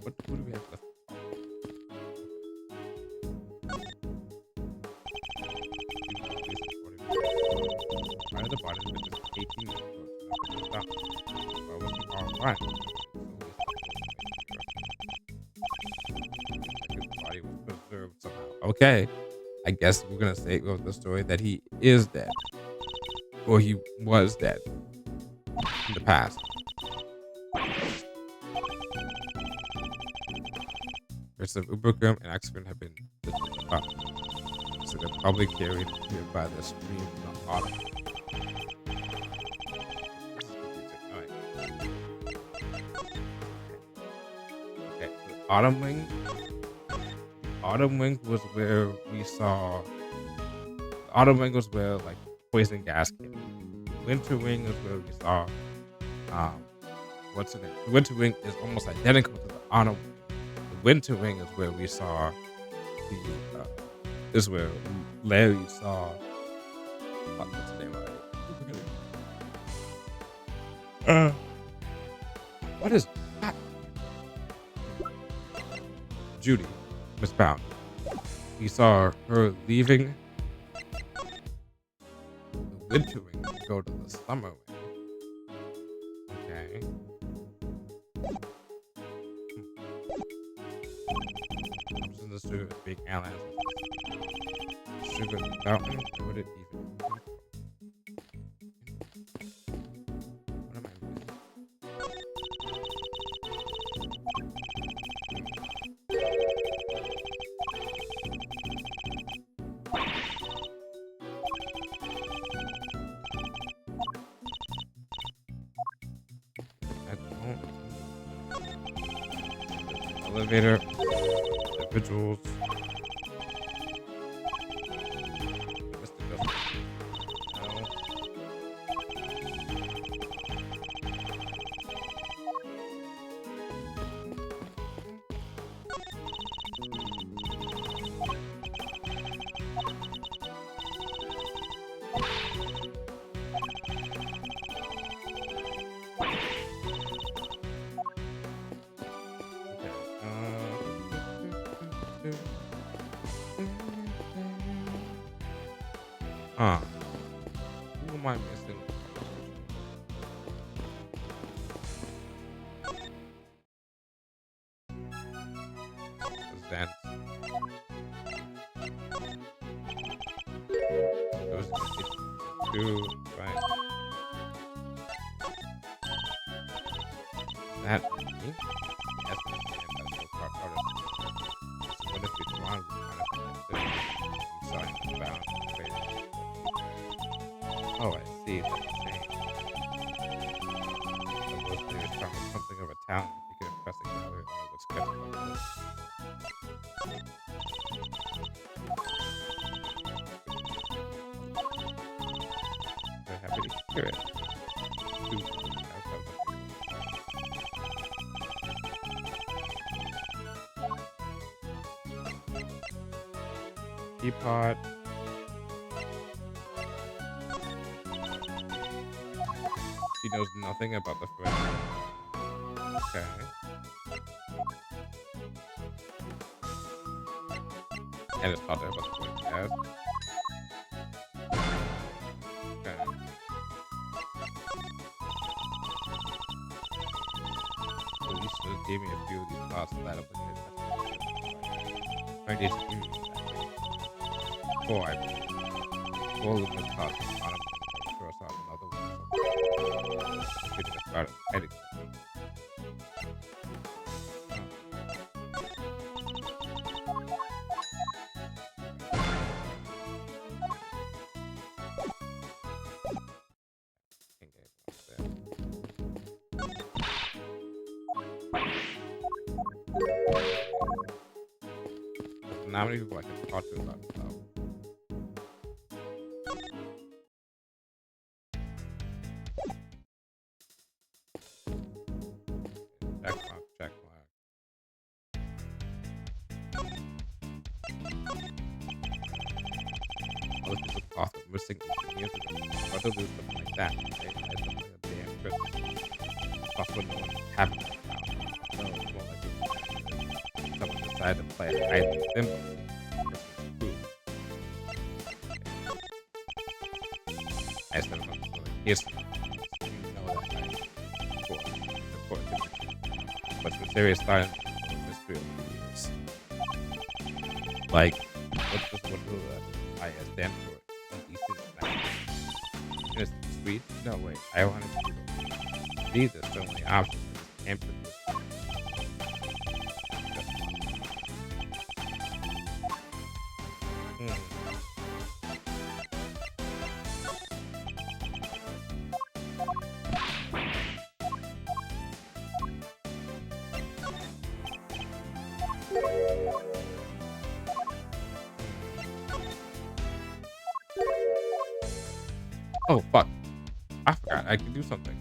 S1: What do we have left? Right at the bottom, which is 18 minutes. Stop. Well, we can all run. His body was preserved somehow. Okay. I guess we're gonna say with the story that he is dead. Or he was dead. In the past. Rest of Ubergrim and Axford have been lifted up. So they're probably carried here by the stream of autumn. Okay, so Autumn Wing. Autumn Wing was where we saw. Autumn Wing was where like poison gas came. Winter Wing is where we saw. What's the name? The Winter Wing is almost identical to the Autumn Wing. The Winter Wing is where we saw the. Is where Larry saw. What's the name of it? What is that? Judy, Miss Pound. We saw her leaving the Winter Wing to go to the Summer Wing. Okay. I'm just assuming it's big allies. Sugar Mountain? Where would it even come from? What am I missing? Elevator, individuals. Who am I missing? Zant. Those two, right? That me? Yes, that's so far artist. So what if it's wrong? I'm sorry, bound. Oh, I see. That's the same. So those players found something of a talent. You can impress a gallery owner with sketchbook. Very happy to hear it. Teapot. knows nothing about the friend. Okay. And it's taught her about the friend. Yes. Okay. Police just gave me a few of these thoughts that up in here. Maybe it's give me that. Before I all of the thoughts on them, cross out another one. Getting us started heading. How many people I can talk to about stuff? Check mark. Other people talk of missing years ago. What do something like that? Okay? It's something like a damn Christmas. Possible no one's having that now. No, it's more like someone decided to play a hiding symbol. I said, yes, you know that, right? But for serious time, mystery of years. Like, what do the IS stand for? Innocent, sweet? No, wait, I wanted to be this only option. And oh, fuck. I forgot I could do something.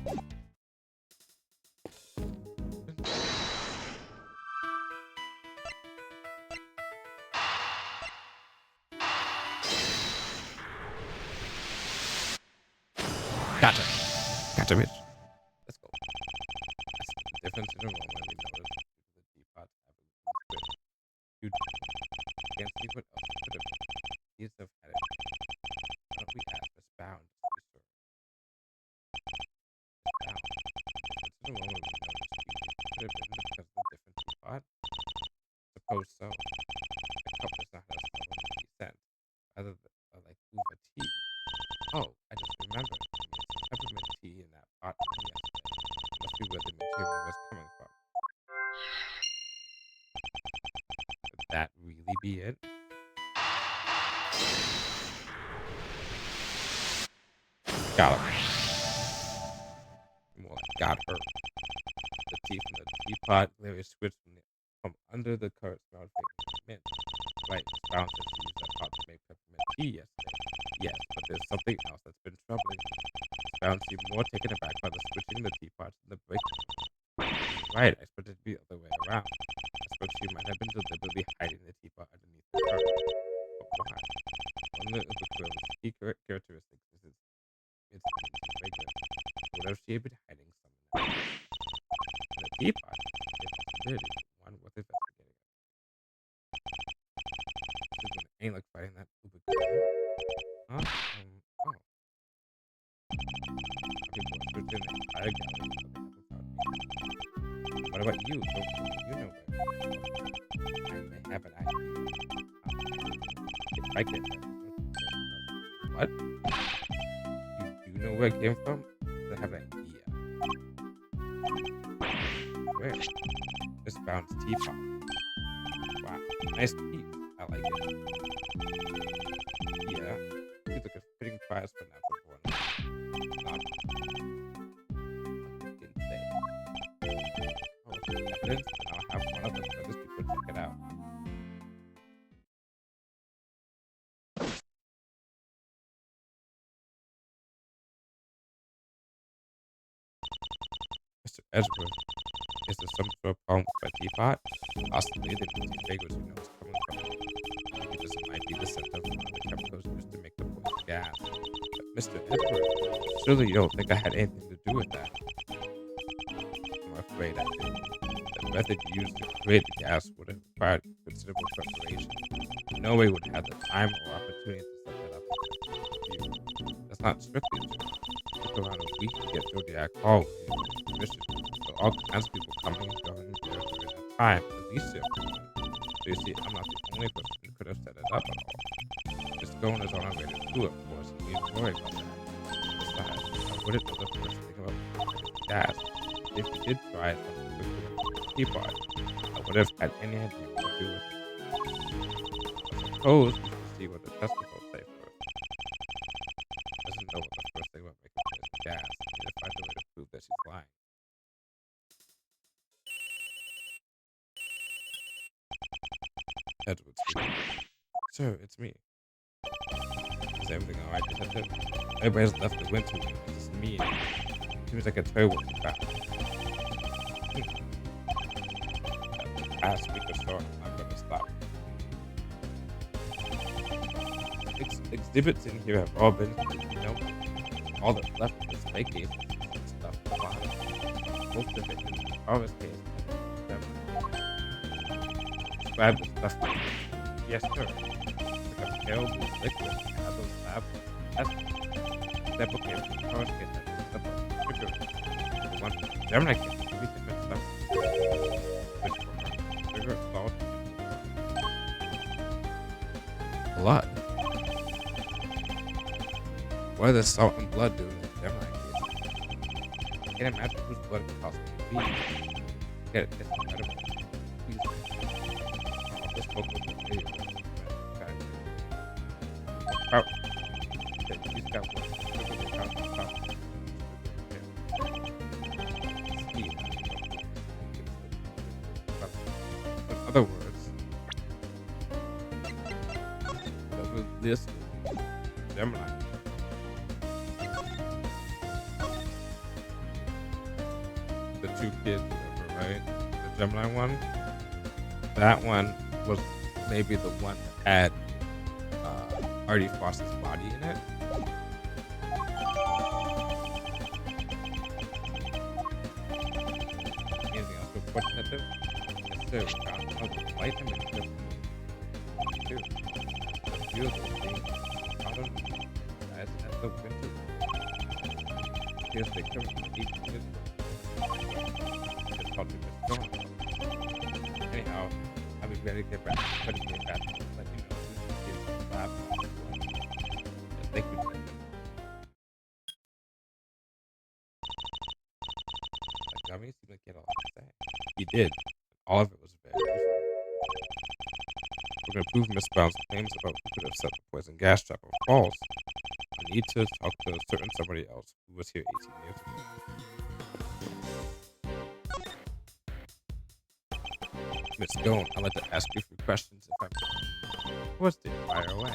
S1: Gotcha. Gotcha, bitch. Let's go. That's the difference in a room when we notice the teapots have a switch. You can't see what else it could have been. He's have had it. Why don't we ask this bound to be served? Bound. It's in a room when we notice could have been because of the different teapot. Suppose so. The cup does not have someone to be sent. Rather like uva tea. Oh, I just remembered. Peppermint tea in that pot yesterday. Must be where the material was coming from. Could that really be it? Got him. More like got her. The tea from the teapot, Larry switched from under the curd smelled mint. Right, Miss Brown said she used that pot to make peppermint tea yesterday. Yes, but there's something else that's been troubling me. Miss Brown seemed more taken aback by the switching the teapots in the break. Right, I expected it to be the other way around. I suppose she might have been deliberately hiding the teapot underneath the curd. But why? One of the curl's key characteristics is its fragrance. What if she had been hiding something else? In the teapot? If that's one worth investigating. Ain't like fighting that stupid girl. Huh? Oh. People are searching the entire gallery, but they haven't found anything. What about you? You know where? I may have an idea. If I get that. What? You know where it came from? I have an idea. Where? This bounce teapot. Wow. Nice piece. I like it. Yeah. Seems like a fitting prize for natural born. Not insane. Oh, evidence? And I'll have one of them so these people check it out. Mr. Edgeworth, is there some sort of problem with my teapot? Possibly the minty fragrance you know is coming from it. Maybe this might be the scent of one of the chemicals used to make the poison gas. But Mr. Edgeworth, surely you don't think I had anything to do with that? I'm afraid I do. The method used to create the gas would have required considerable preparation. No way would have the time or opportunity to set that up. That's not strictly true. It took around a week to get Zodiac Hall with the permission. So all kinds of people coming and going there during that time, at least 2 months. So you see, I'm not the only person who could have set it up at all. Just going is on our way to do it, of course, and we didn't worry about that. Besides, I wouldn't know the first thing about gas. If we did try it on the teapot, I would have had any idea what to do with it. I suppose we should see what the test results say first. Doesn't know what the first thing about making it is gas. We need to find a way to prove that she's lying. Edward speaking. Sir, it's me. Is everything alright, Detective? Everybody's left the winter wing. It's just me and you. Seems like a terrible crap. Past week or so, I'm not gonna stop. Exhibits in here have all been, all that's left is vacation stuff at the bottom. Most of it is the harvest case. Describe the stuff. Yes, sir. Like a pale blue liquid. Have those lab tests. That book is the harvest case. That's a trigger. The one from the Gemini case. We can mix stuff. Sugar, salt, blood. What does salt and blood do in the Gemini case? I can't imagine whose blood could possibly be. Get it, it's incredible. Please. Oh, this book was a video. Trout. He's got one. Sugar, the trout, the trout. Steve. In other words, what was this Gemini? The 2 kids, whatever, right? The Gemini one. That one was maybe the one that had Artie Frost's body in it. Anything else to report, Detective? Yes, sir. We found another flight image of two. The view of the being spotted as at the winter. Here's the current 8 years. It's probably just gone. Anyhow, I'll be ready to get back. Let you know who's the lab. Thank you. That dummy seemed like he had a lot to say. He did. All of it was very useful. We're going to prove Miss Brown's claims about who could have set the poison gas trap are false. We need to talk to a certain somebody else who was here 18 years ago. Miss Stone, I'd like to ask you a few questions if I may. Of course, dear, fire away.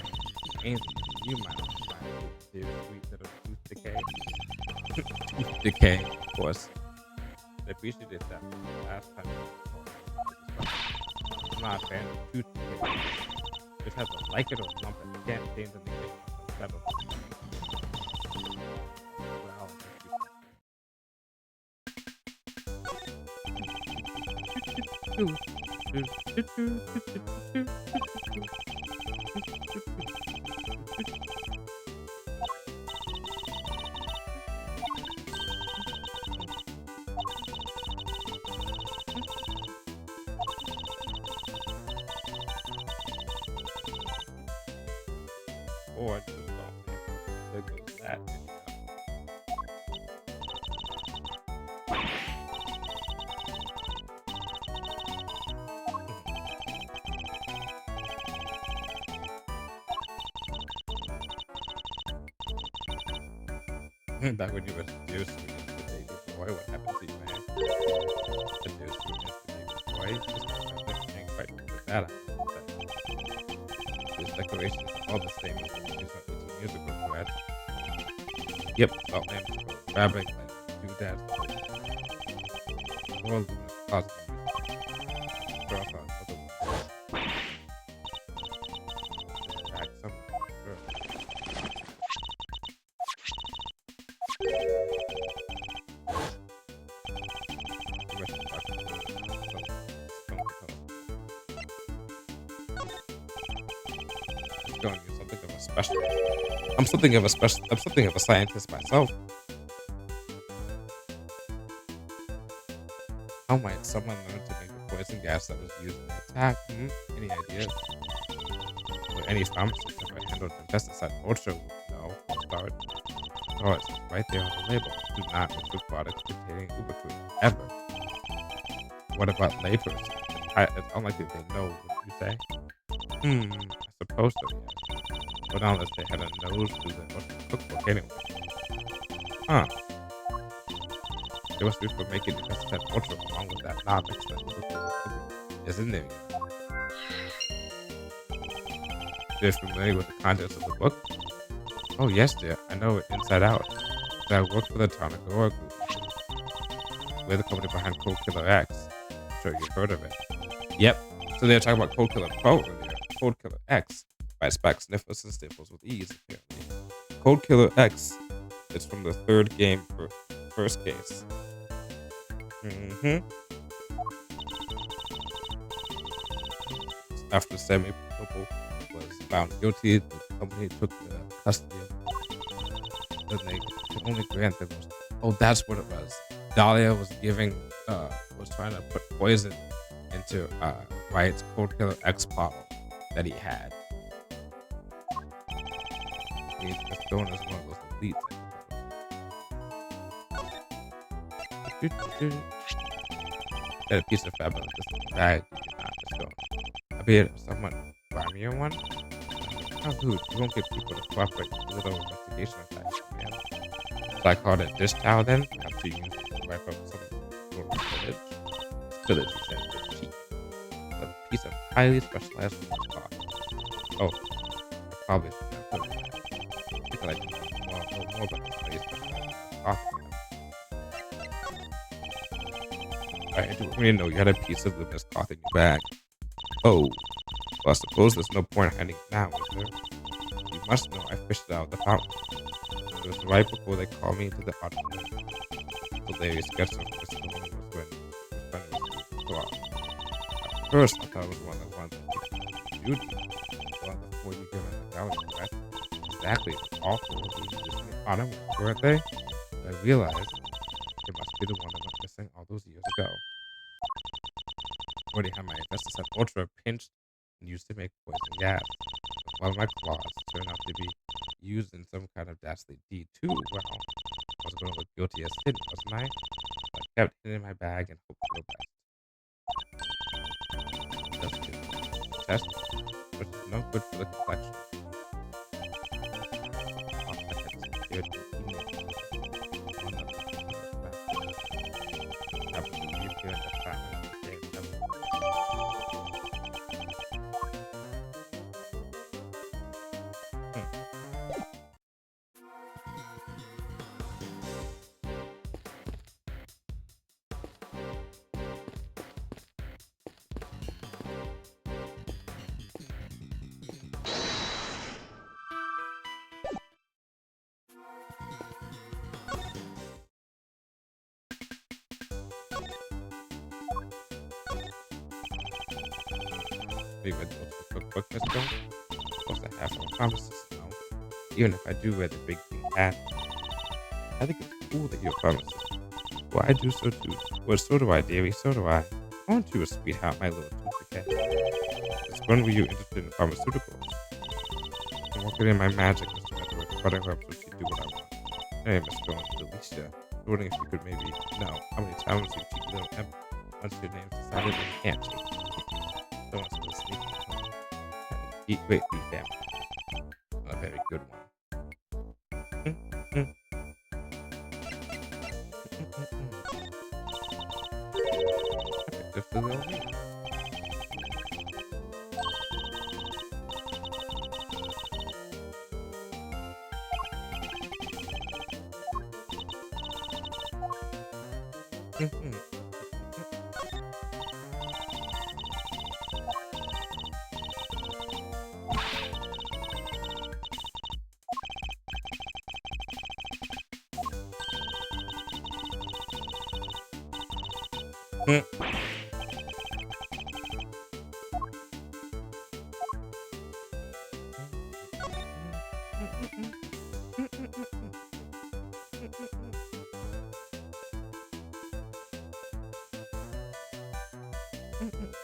S1: Ainsley, you might not mind dear sweet little tooth decay. Tooth decay, of course. I appreciated that last time. I'm not a fan of tooth decay. Just have to like it or lump it. I can't change anything. Well, or just there goes that. Back when you were seduced with the baby boy, what happened to you, man? Seduced with the baby boy? Just can't quite remember that. These decorations are all the same as the movies from 18 years ago, correct? Yep, salt lamps, fabric, like doodads. More luminous closet music. Girl thought other back somewhere. Girl. going. You're something of a specialist. I'm something of a scientist myself. How might someone learn to make a poison gas that was used in the attack? Any ideas? Or any pharmacist ever handled a pesticide ultra? No, for a start. Oh, it's right there on the label. Do not mix with products containing ubiquity. Ever. What about layperson? It's unlikely they know, wouldn't you say? I suppose so, yes. But not unless they had a nose through the cookbook anyway. Huh. There was food for making the pesticide ultra along with that non-mix that is in there, you know. You're familiar with the contents of the book? Oh, yes, dear. I know it inside out. I work for the Tarnagora Group. We're the company behind Cold Killer X. I'm sure you've heard of it. Yep. So they were talking about Cold Killer Pro earlier. Cold Killer X bites back sniffles and sniffles with ease, apparently. Cold Killer X is from the third game for first case. After Sammy Purple was found guilty, the company took custody of him. Then they could only grant them. Oh, that's what it was. Dahlia was was trying to put poison into Wyatt's Cold Killer X bottle that he had. He's known as one of those elites, I suppose. Got a piece of fabric like this in the bag. You cannot just go. I bet someone grimier one. How rude. You won't get people to cooperate with a little investigation attached, man. So I called it dish towel then, after you use it to wipe up some little spillage. Spillage, he said, is cheap. A piece of highly specialized cloth. Oh, I probably should have put it. I think I like to know more about this highly specialized cloth. I do really know you had a piece of luminous cloth in your bag. Oh, well, I suppose there's no point hiding it now, is there? You must know I fished it out of the fountain. It was right before they called me into the auditorium. The hilarious sketch of this was when the sun was go out. At first, I thought it was one that wanted to keep you. Well, before you give him the gallery, right? Exactly, all four of these just in the autumn, weren't they? But I realized it must be the one that went missing all those years ago. Already had my pesticide ultra pinched and used to make poison gas. But one of my claws turned out to be used in some kind of dastardly deed too. Well, I was going to look guilty as sin, wasn't I? So I kept it in my bag and hoped for the best. That's good. Test, which is no good for the complexion. Big adults with cookbook, Mr. Supposed to have some promises, you know. Even if I do wear the big pink hat. I think it's cool that you're a pharmacist. Well, I do so too. Well, so do I, dearie, so do I. Aren't you a sweetheart, my little toothpick? Since when were you interested in pharmaceuticals? I'm working in my magic, Mr. Edward, cutting her up so she'd do what I want. Hey, Miss Jones, Alicia. Wondering if you could maybe know how many times you cheeky little imp once your name's decided and can't change. Don't want to sneak. Wait, damn. A very good one. Just a little bit. Anything about this?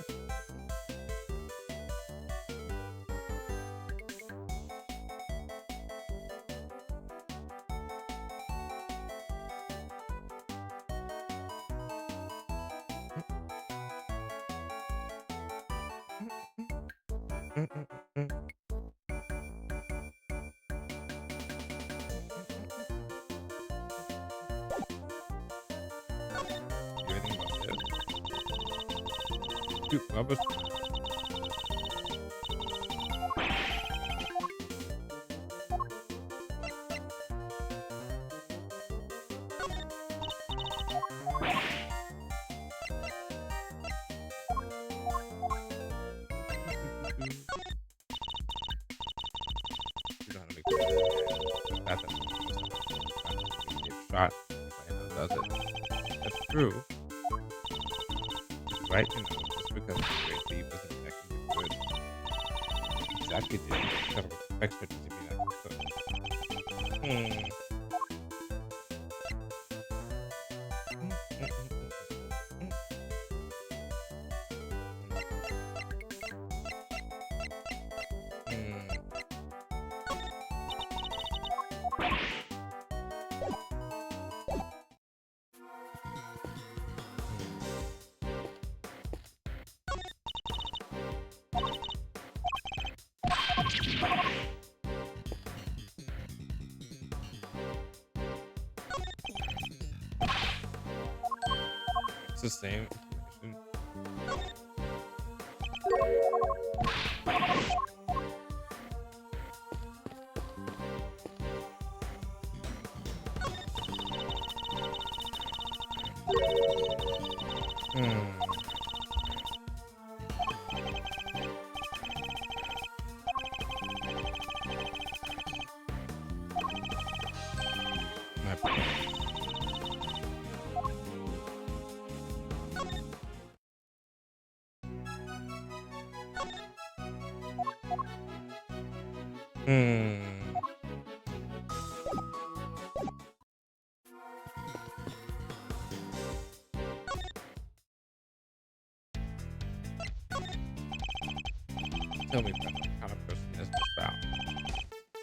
S1: Dude, rubber. You know how to make it. That's a shot. Does it? That's true. Right, you know, just because the great lead doesn't actually do good. Exactly, dude. Kind of expects it to be like so. It's the same information. My bad. Tell me about what kind of person is this about.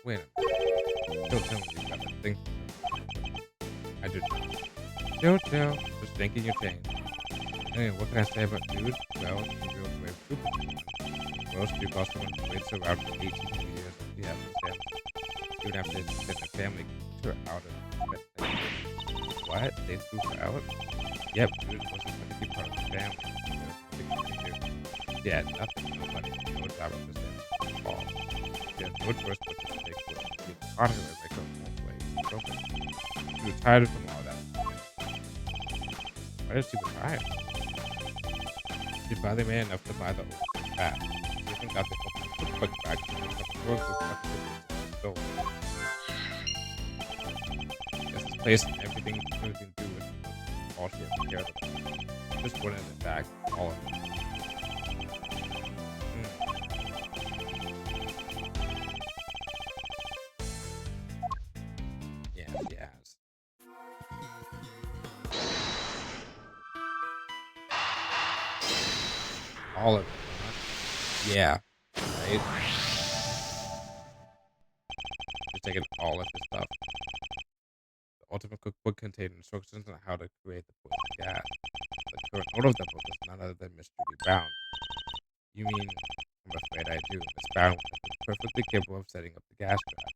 S1: Wait a minute. Don't tell me you got a thing. I do not. Don't tell. Just thinking you changed. Anyway, what can I say about dude? Well, you're a real brave trooper. Most people someone who waits around for 18 years and you have to stand. Even after they send their family tour out of what? They threw her out? Yep, dude wasn't going to be part of the family. Yeah, nothing, nobody, no job representative at all. She had no choice but to take work. She taught her to make her own way. Broken. She was tired from all that. Why did she retire? She finally made enough to buy the old back. She even got the quick back to the work with so guess this place and everything she can do with all she ever cared about. Just wanted it back, all of it. Yes. All of it. Huh? Yeah. Right? Just taking all of his stuff. The ultimate cookbook contained instructions on how to create the poison gas. The current owner of the book is none other than Mr. Bound. You mean, I'm afraid I do. Miss Bound is perfectly capable of setting up the gas trap.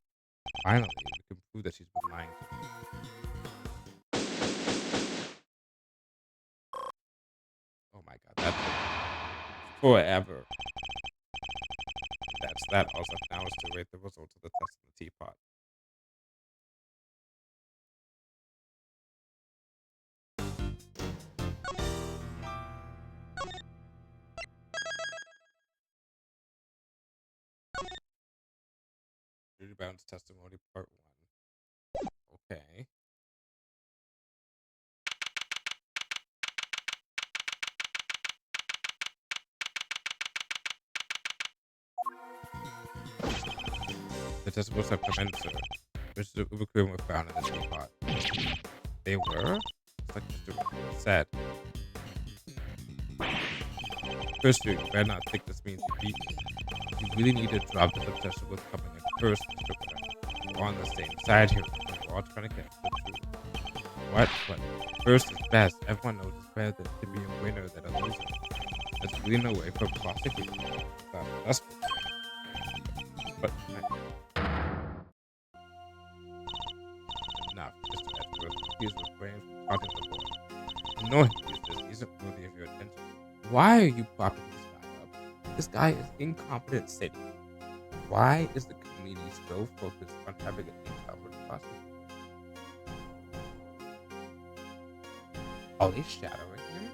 S1: Finally, we can prove that she's been lying to me. Oh my god, that's forever. That's that. All left now is to rate the results of the test in the teapot. Judy Bound's testimony, part 1. Okay. The testimonies have commenced, sir. Mr. Ubercream were found in the teapot. They were? It's like Mr. said. First, you better not think this means you beat me. You really need to drop this obsession with coming in first, Mr. Winner. We're on the same side here. We're all trying to get the truth. What? But first is best. Everyone knows it's better to be a winner than a loser. There's really no way for Prosecutor without us. But enough, Mr. Edgeworth. He's refraining from taunting the boy. No, he isn't worthy of your attention. Why are you propping this guy up? This guy is incompetent city. Why is the community so focused on having an incompetent prosecutor? Are they shadowing him?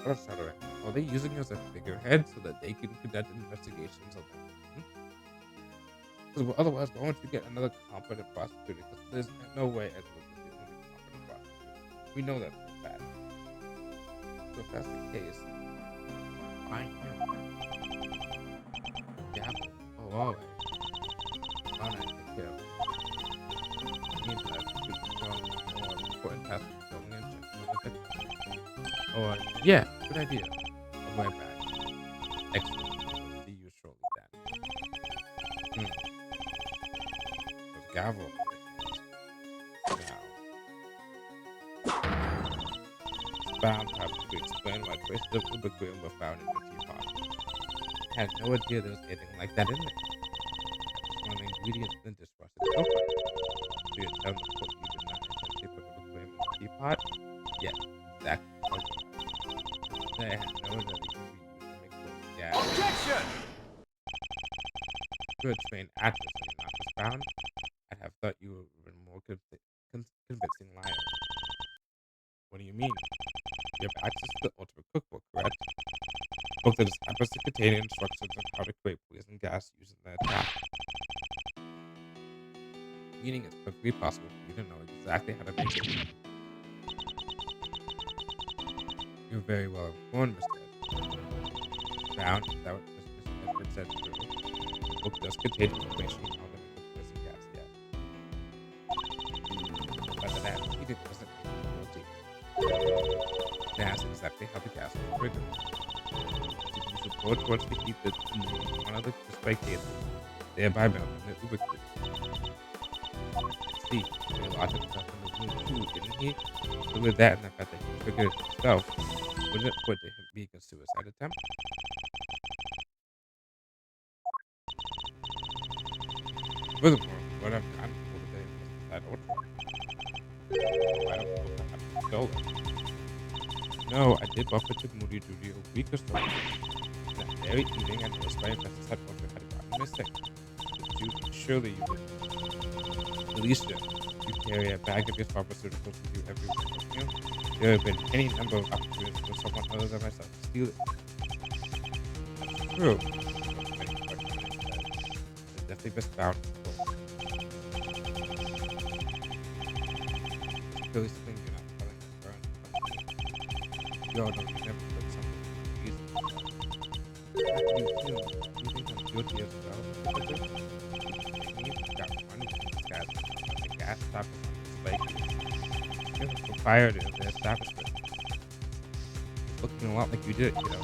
S1: What is shadowing? Are they using him as a figurehead so that they can conduct investigations of them? Because otherwise, why won't you get another competent prosecutor? Because there's no way Edward is the only competent prosecutor. We know that for a fact. So if that's the case, find him. Gavel. Oh, alright. Why not take care of it? Meantime, we can go on more important tasks of filming and checking on the picture. Oh, yeah, good idea. I'll be right back. Excellent. See you shortly then. There's Gavel. Bound to explain why traces of ubiquity were found in your teapot. I had no idea there was anything like that in there. That was one of the ingredients in the dishwasher itself. So you're telling us what you did not intentionally put ubiquity in the teapot? Yes, exactly. I had no idea that you could be used to make both gas.
S2: Objection!
S1: If you're a trained actress and you're not just found, I'd have thought you were a more convincing liar. What do you mean? You have access to the Ultimate Cookbook, correct? A book that is supposed to contain instructions on how to create poison gas using the attack. Meaning it's perfectly possible for you to know exactly how to make it. You're very well informed, Mr. Edward. Found that what Mr. Edward said true. The book does contain information on how to make the poison gas, yes. But the gas heated doesn't make it guilty. That's exactly how the gas was triggered. If you support towards the heat that moved one of the display cases, thereby melting the ubiquity. See, he locked himself in the room too, didn't he? So with that and the fact that he triggered it himself, wouldn't it put him being a suicide attempt? Furthermore, what I've gotten for today was that ultra. I don't know if I have stolen. No, I did bump into Moody Duty a week or so ago. That very evening, I noticed my investors had Ultra had gotten missing. But Judy, surely you would. Alicia, you carry a bag of your pharmaceuticals with you everywhere, don't you? There have been any number of opportunities for someone other than myself to steal it. That's true. It's definitely best found. Clearly something you're not telling us, Burn. You all know you never put something easy. How do you feel? Do you think I'm guilty as well? You got money from this guy's the gas stop is on display. You're the proprietor of the establishment. It's looking a lot like you did it, you know.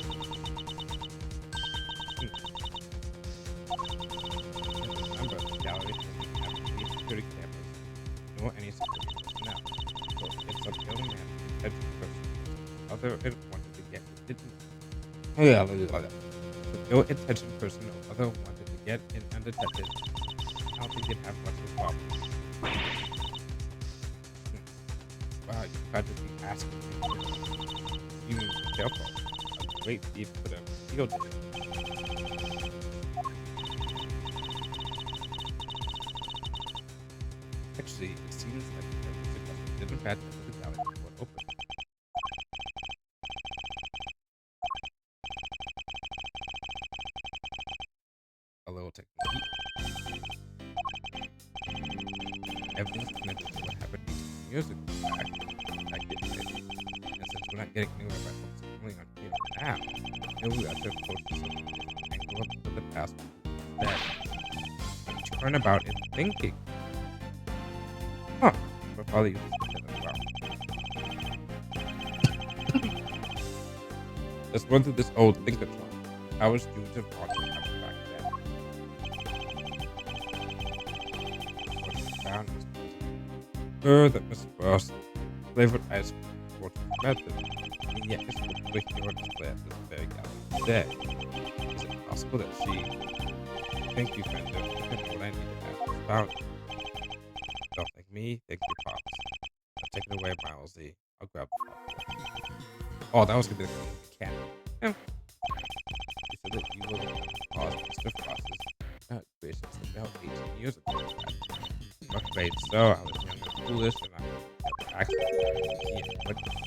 S1: Remember, the gallery doesn't have any security cameras, nor any security personnel. So it's up to the young man to catch the person. Other it wanted to get it didn't. The ill-intentioned person or other wanted to get in undetected. I don't think you'd have much of a problem. Wow, you practically asking me. You mean careful. A great feat for the field day. Actually, it seems like the didn't bad that the gallery was open. A little technique. Everything's connected to what happened 18 years ago. I didn't say. And since we're not getting anywhere by focusing only on here now, maybe we have to approach this and go up to the past instead. And turn about in thinking. Huh. We're probably using that as well. Let's run through this old thinkathon. How was June to March back then? What you found was that Miss Frost flavored ice cream for method, and yet it's public hero display at this very gallery today. Is it possible that she... Thank you, friend. I know what I need to have was found. Don't thank me, thank you, Pops. I'll take it away, Miles Z. I'll grab the popcorn. Oh, that was gonna be the cat. Yeah. He said that you will cause Mr. Frost's creations about 18 years ago. I'm afraid so. I was young and foolish, and I never acted.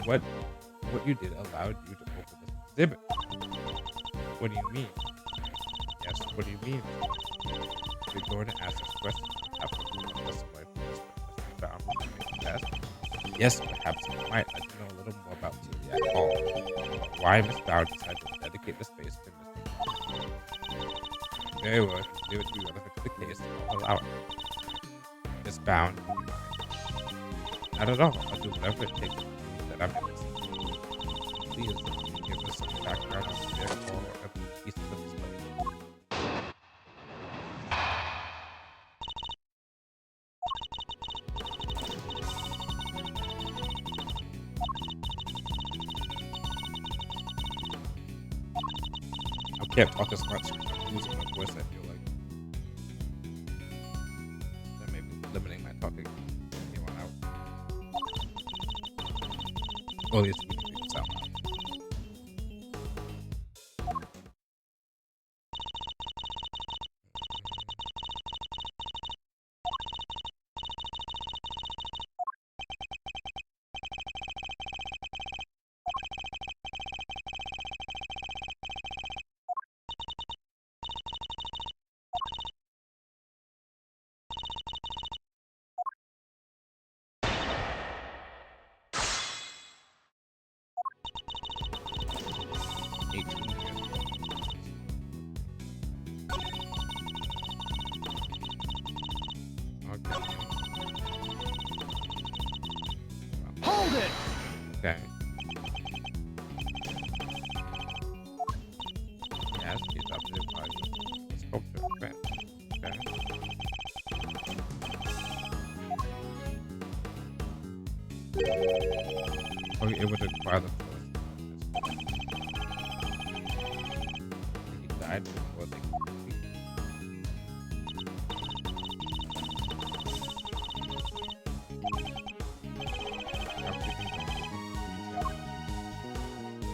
S1: Yeah, what you did allowed you to open this exhibit. What do you mean? Yes, what do you mean? If you're going to ask us questions, perhaps we'll test my first found test. Yes, perhaps you might like to know a little more about TV at all. Why Miss Bauer decided to dedicate the space to Mr. Very well, if you do it to be relevant to the case, I'll allow it. Miss Bound, not at all. I'll do whatever it takes to prove that I'm innocent. Please, give us some background to share all of the pieces of this play. I can't talk as much because I'm losing my voice, I feel like. That may be limiting my talking. Anyone out? Well, yes, we can figure this out.
S2: Hold it!
S1: Okay. Yes, he's updated by the sculpture. Okay. Okay. Are you able to acquire the force? He died before they complete.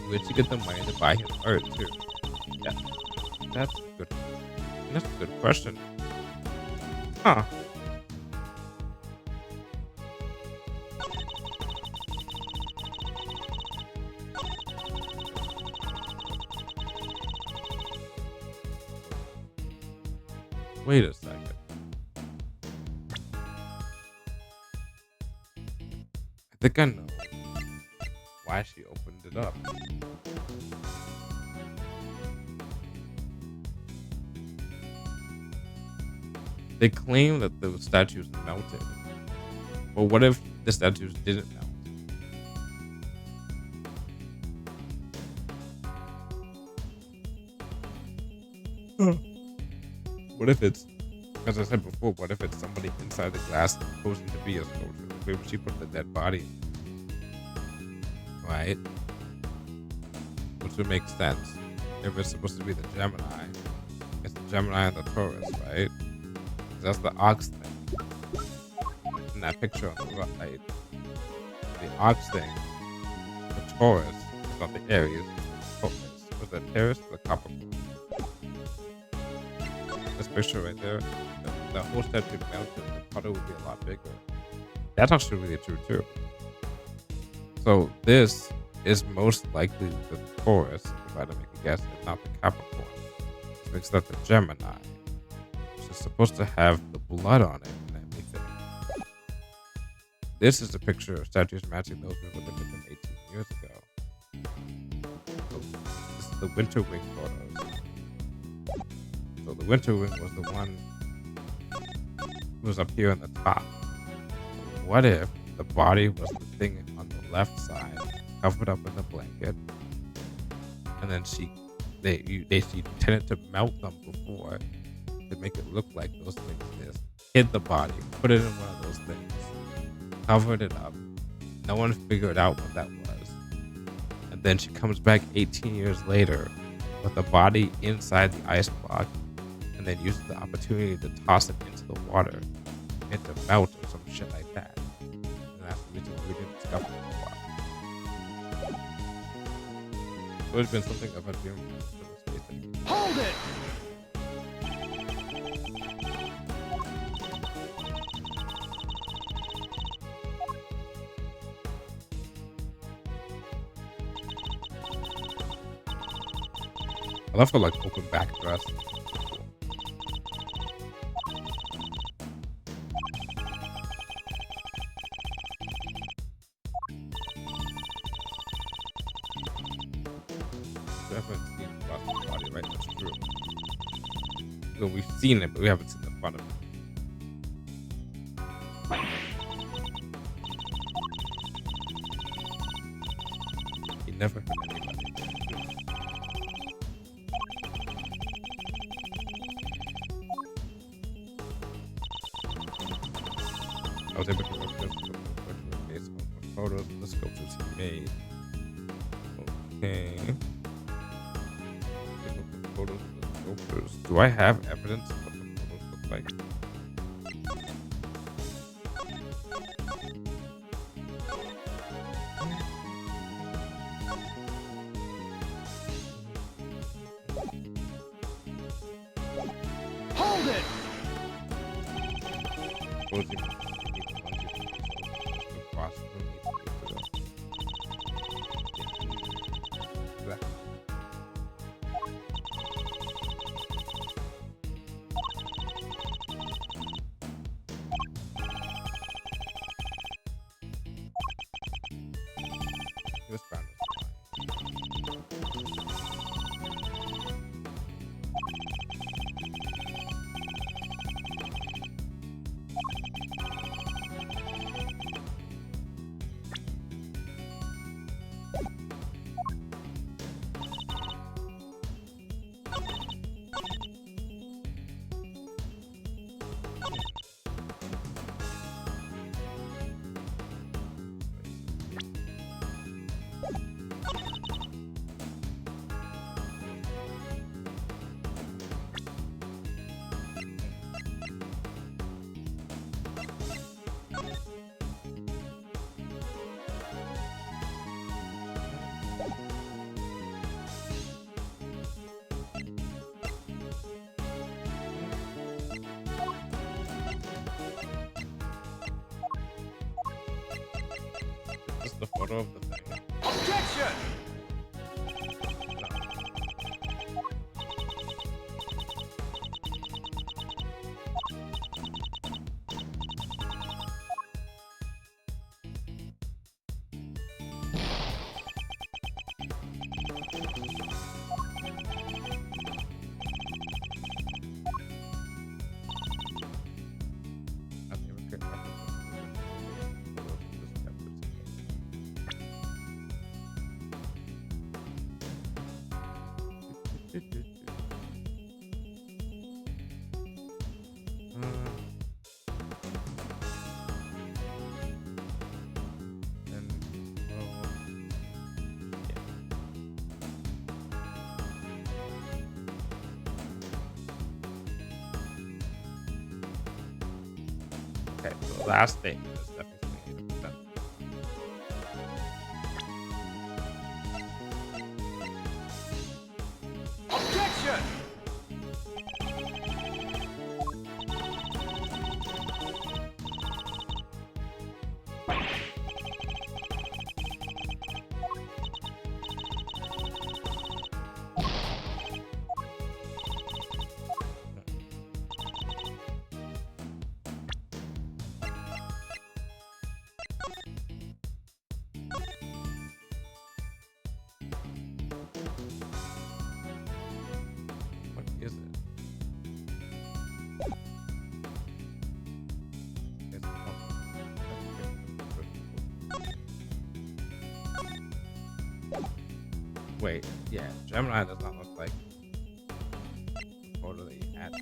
S1: Where'd you get the money to buy his art too? Yeah, that's good. That's a good question. Huh? Wait a second. I think I know why she opened it up. They claim that the statues melted. But what if the statues didn't melt? What if it's, as I said before, what if it's somebody inside the glass posing to be a sculpture? Maybe she put the dead body in. Right? Which would make sense. If it's supposed to be the Gemini, it's the Gemini and the Taurus, right? That's the ox thing. In that picture on the right, the ox thing, the Taurus, it's not the Aries, was the Taurus or the Capricorn? This picture right there, the whole statue melted, the puddle would be a lot bigger. That's actually really true too. So this is most likely the Taurus, if I had to make a guess, and not the Capricorn. Which makes that the Gemini. Which is supposed to have the blood on it and everything. This is a picture of statues matching those we were looking from 18 years ago. So this is the Winter Wing photos. So the Winter Wing was the one who was up here on the top. What if the body was the thing on the left side, covered up in the blanket, and then she tended to melt them before to make it look like those things is. Hid the body, put it in one of those things, covered it up. No one figured out what that was. And then she comes back 18 years later with the body inside the ice block and then uses the opportunity to toss it into the water and to melt or some shit like that. And that's the reason why we didn't discover it for a while. So it's been something of a dream.
S2: Hold it!
S1: I love her like open back dress. Definitely seen the body, right? That's true. So we've seen it, but we haven't seen the front of it. He never hurt anybody. I was able to work this based on the photos and the sculptures he made. Okay. Take a look at the photos of the sculptures. Do I have evidence of what the photos look like?
S2: Hold it!
S1: Suppose you need to lunge it yourself just to cross the room. Exactly. This round is fine. This is the photo of the thing.
S2: Objection!
S1: I've never created a photos of this chapter. Okay, so the last statement is definitely something you need to present.
S2: Objection!
S1: Wait, yeah, Gemini does not look like the photo that you had.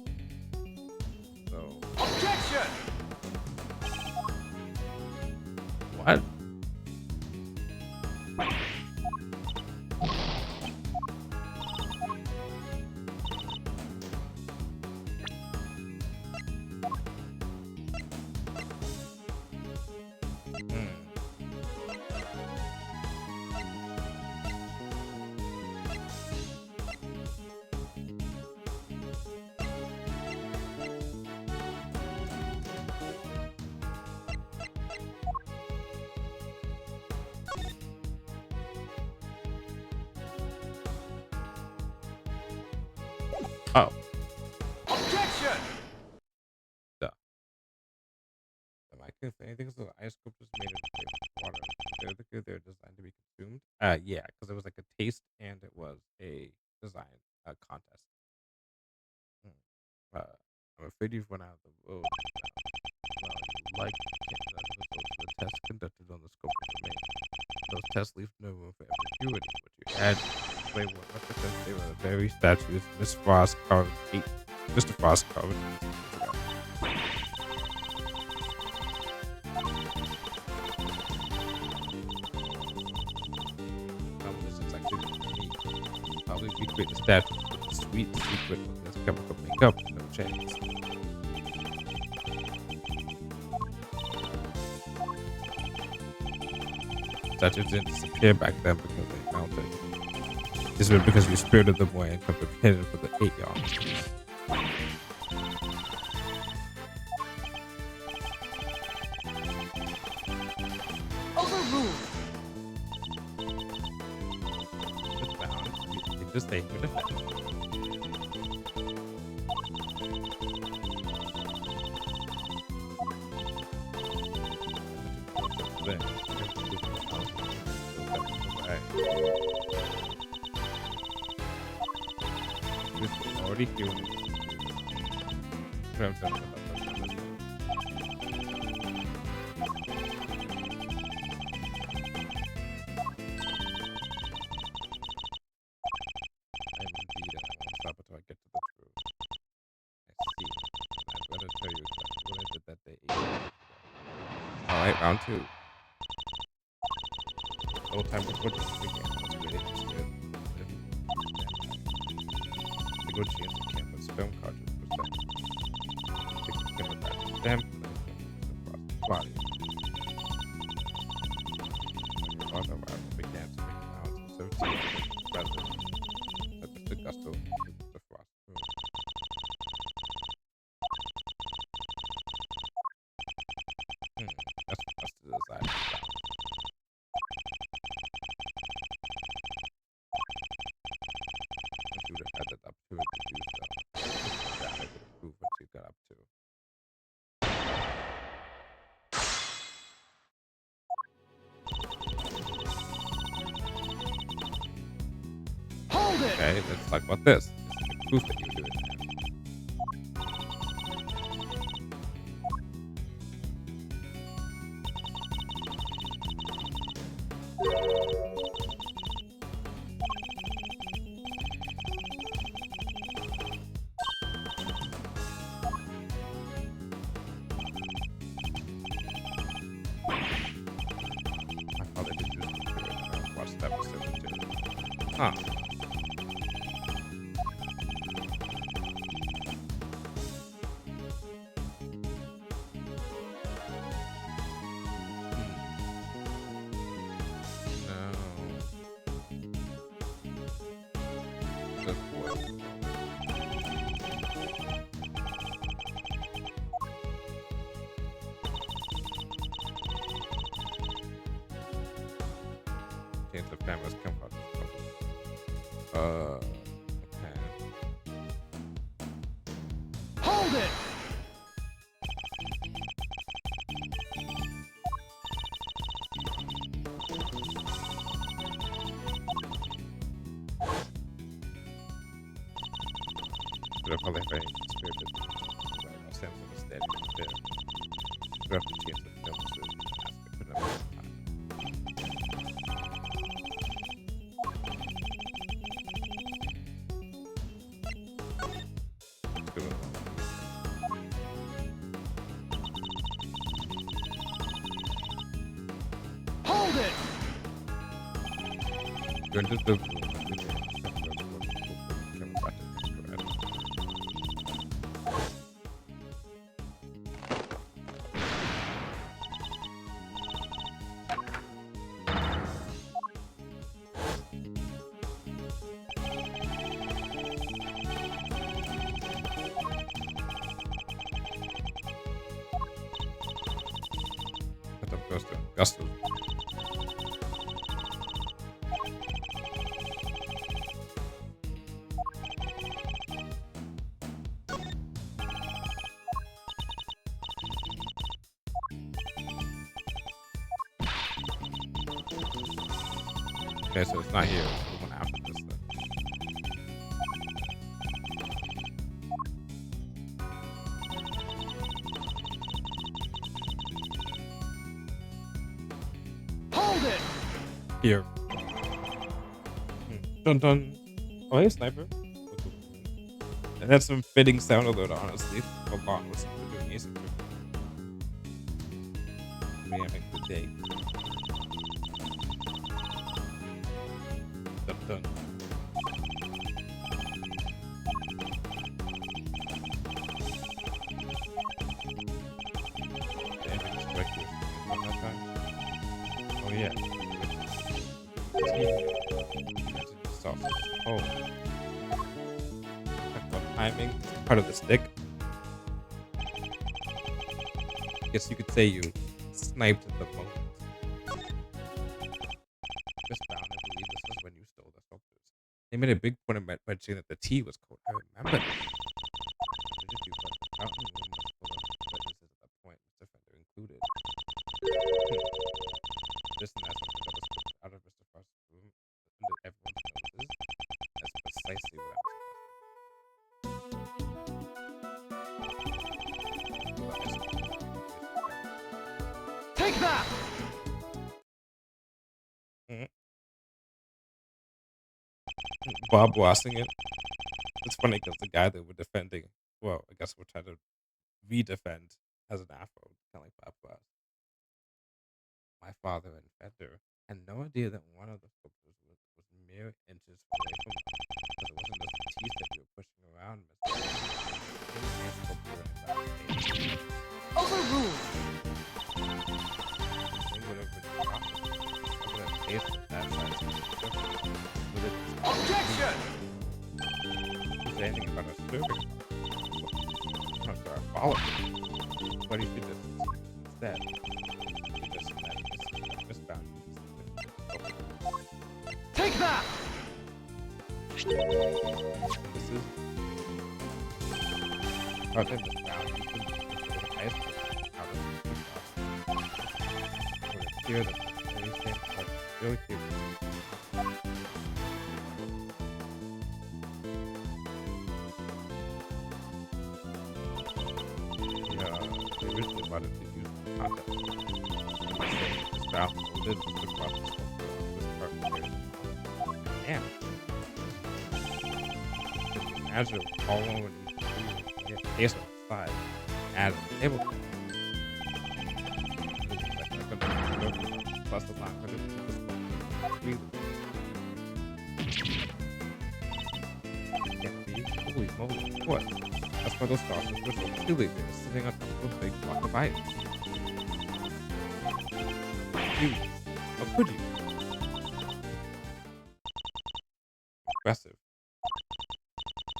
S1: So
S2: Objection!
S1: what? Oh,
S2: Objection!
S1: duh. Am I confused? Anything so ice sculptures made of water. They're designed to be consumed. Yeah, because it was like a taste and it was a design contest. Hmm. I'm afraid you've run out of the road. Well, you can't judge the results of the tests conducted on the sculpture domain. Those tests leave no room for ambiguity. What you had, they were not because they were the very statues Miss Frost carved. Mr. Frost carved. This is actually unique. Probably recreate the statues with the sweet secret of this chemical makeup. No chance. Statues didn't disappear back then because they melted. This was because we spirited them away and kept them hidden for the 8 yards.
S2: Overruled!
S1: You just stay with it. This is already human. Stop until I get to the truth. I see. I'd better tell you exactly what I did that day. Alright, round 2. No time before this began. I was waiting instead. The good chance of campus film cartridge was that. The camera got stamped and I across the body. When your father arrived, began to make sounds of 17 president. Said Mr. Gusto into the frost room. That's for us to decide. If you would have had that opportunity to do so, that would have proved what you got up to.
S2: Hold it!
S1: Okay, let's talk about this. This is the proof that you were doing that. My father did use the computer and I watched that episode too. Huh. No. That's what. Chance of cameras come out. Okay.
S2: Hold it!
S1: But I probably have a spirited right now. Sam's in the standing there. Drop the chance of film decision. Ask it for another time. You're into the room. Gusto. Okay, so it's not here. It's the one after this then.
S2: Hold it!
S1: Here. Dun dun. Oh, hey, sniper. And that's some fitting sound alert, honestly. Hold on, what's doing music? We having a good day. Dun dun. Everything's correct here. One more time. Oh yeah. Soft. Oh. Talk about timing. Part of the stick. Guess you could say you sniped at the moment. Just found, I believe this is when you stole the sculptures. They made a big point of mentioning that the tea was cold. I remember that. Did you do, but the fountain room was full of witnesses at that point, Mr. Fender included. This and that something that was slipped out of Mr. Frost's room under everyone's noses. That's precisely what I'm suggesting.
S2: Take that!
S1: Bob Wassing it. It's funny because the guy that we're defending, well, I guess we're trying to re-defend has an afro, kind of like Bob Ross. My father and Fender had no idea that one of the sculptures was mere inches away from us, because it wasn't just the teeth that you were pushing around, Mr.
S2: Overruled! Objection!
S1: Say anything about a serving. Follow. What do you think instead? Misbound.
S2: Take that!
S1: This is part of the value for the highest out of the here the very same part still here. They originally wanted to use the concept. This valve did the process of this part here. Damn. Imagine all over when you get taste on the side, add a table. Plus the 500 holy moly, what? That's why those sauces were so chilly. They were sitting on top of a big block of ice. Dude, how could you? Impressive.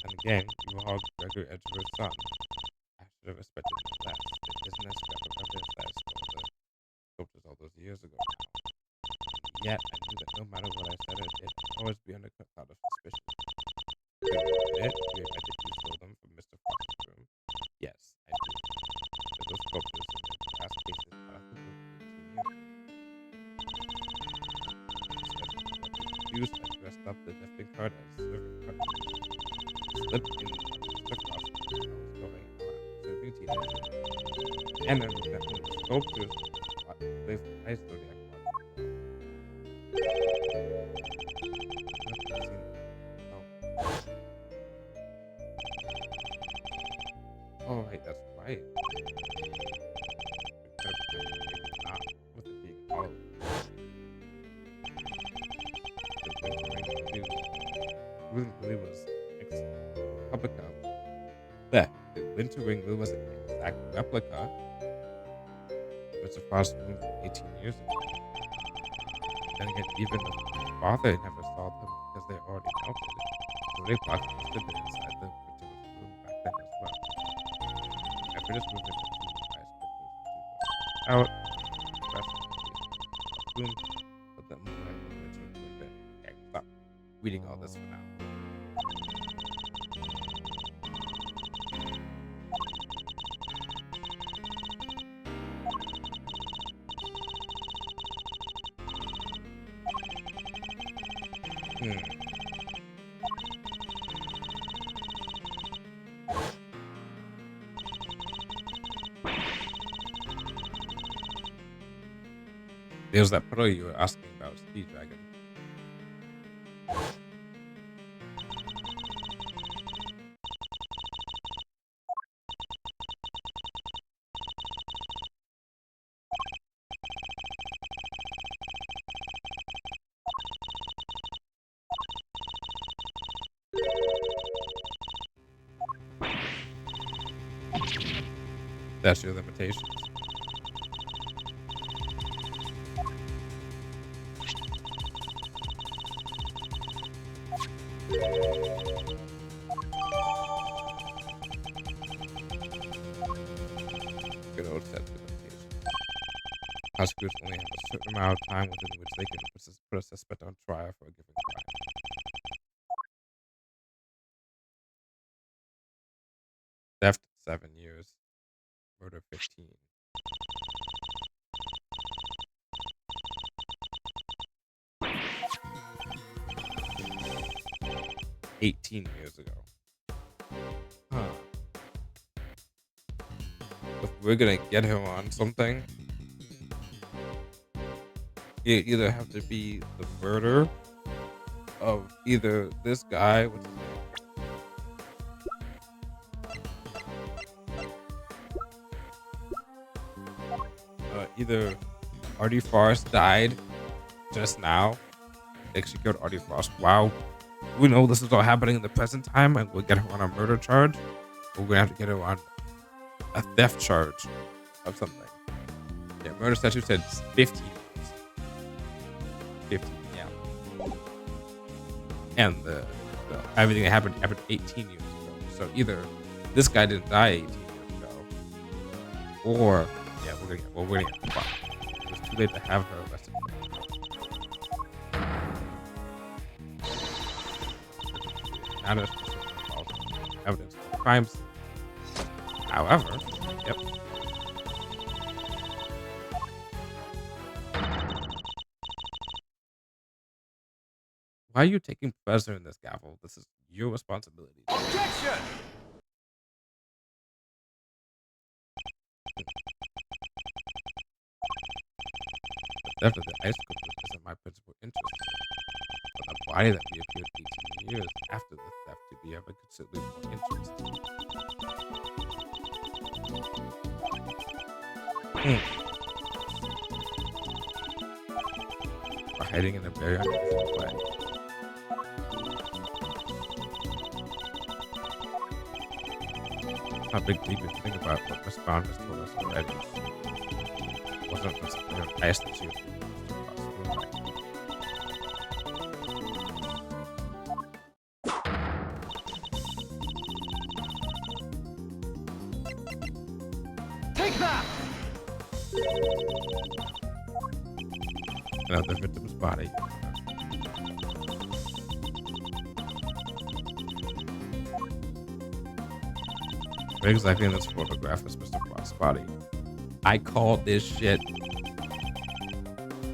S1: And again, you hogged Gregory Edgeworth's son. I should have expected no less. It isn't a scrap of evidence that I stole the sculptures all those years ago now. Yet, I knew that no matter what I said or did, I'd always be under a cloud of suspicion. Do you admit you stole them from Mr. Frost's room? Yes, I do. But those sculptures in the past cases have to continue. Instead, I dressed up the nifting card as serving card. Slipped in Mr. Frost's room when I was going around serving teenagers. And I looked at one of the sculptures placed the ice zodiac mark. Oh, right, that's right. Not with it being hollow. The winter Wing Louis was ex-replica. The Winter Wing Louis was an exact replica. Mr. Frost moved 18 years ago. Then again, even the father never saw them because they already melted. So they blocked must have been inside the Winter room back then as well. After this movement, the two guys quickly out. Rest in peace. Boom. Put them away. Winter Winter. Okay, stop reading all this for now. There's that puddle you were asking about, Speed Dragon. That's your limitations. Good old set of limitations. Prosecutors only have a certain amount of time within which they can put a suspect on trial for a given crime. Theft, 7 years. Murder, 15. $18 years ago. Huh. If we're gonna get him on something, you either have to be the murder of either this guy, which is either Artie Frost died just now. They actually killed Artie Frost. Wow. We know this is all happening in the present time, and we'll get him on a murder charge. Or we're gonna have to get him on a theft charge of something. Yeah, murder statute said 15 years. 15, yeah. And the everything that happened 18 years ago. So either this guy didn't die 18 years ago, or yeah, we're gonna get fucked. It was too late to have her arrested. Not a specific evidence of crimes. However, yep. Why are you taking pleasure in this, Gavel? This is your responsibility.
S2: Objection!
S1: The theft of the ice sculpture isn't my principal interest, but the body that reappeared 18 years after the theft to be of a considerably more interest. We're hiding in a very unusual way. It's not a big deep to think about what Miss Brown has told us already. It wasn't just an ice that she was across the room right now.
S2: Take that!
S1: Another victim's body. Where exactly in this photograph is Mr. Frost's body? I called this shit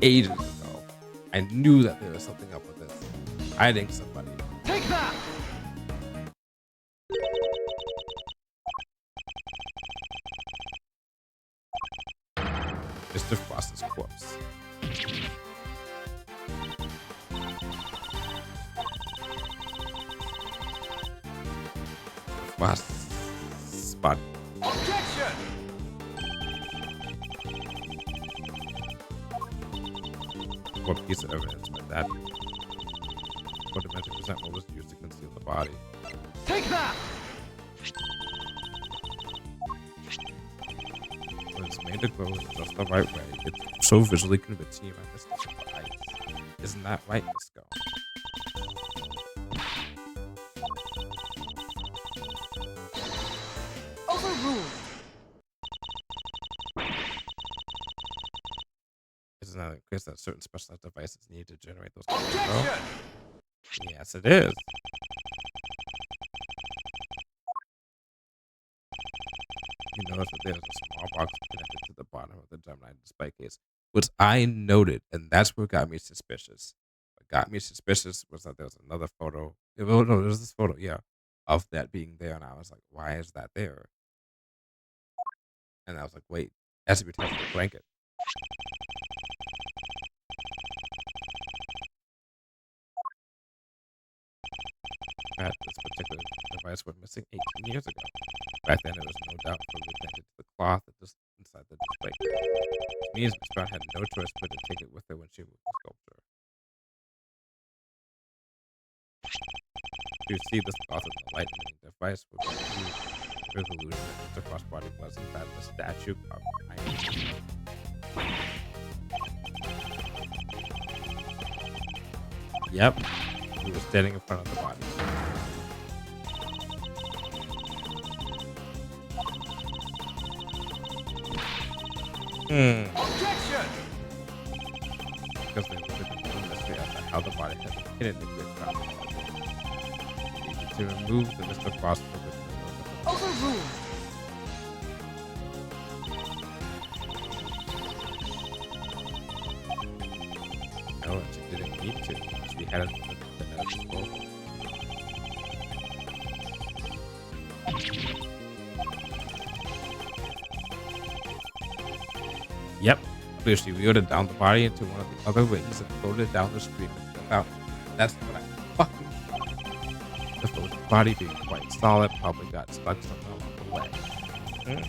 S1: ages ago. I knew that there was something up with this. I think somebody.
S2: Take that!
S1: Mr. Frost's corpse. Frost's body.
S2: Objection!
S1: What piece of evidence might that be? 4-dimensional present was used to conceal the body.
S2: Take that!
S1: When it's made to glow in just the right way, it's so visually convincing you might miss the surprise. Isn't that right, Miss Go?
S2: Overruled.
S1: Isn't that in case that certain specialized devices need to generate those colors?
S2: Objection!
S1: Yes, it is. You notice that there's a small box connected to the bottom of the Gemini display case, which I noted, and that's what got me suspicious. What got me suspicious was that there was another photo. No, there was this photo, yeah, of that being there, and I was like, why is that there? And I was like, wait, it has to be attached to the blanket. That this particular device went missing 18 years ago. Back then, there was no doubt it was connected to the cloth that just inside the display case, which means Miss Brown had no choice but to take it with her when she moved the sculpture. You see this cloth in the light emitting device would be a huge resolution that Mr. Crossbody was in fact the statue of Iron. Yep, he was standing in front of the body.
S2: Objection!
S1: Because they would have been mystery as to how the body had been hidden in the ground. Needed to remove the Mr. Frost original.
S2: Overruled.
S1: No, and she didn't need to. She had it at her disposal. Yep. So she wheeled it down the body into one of the other wings and floated it down the stream into the fountain. That's what I fucking. The floating body being quite solid probably got stuck somewhere along the way.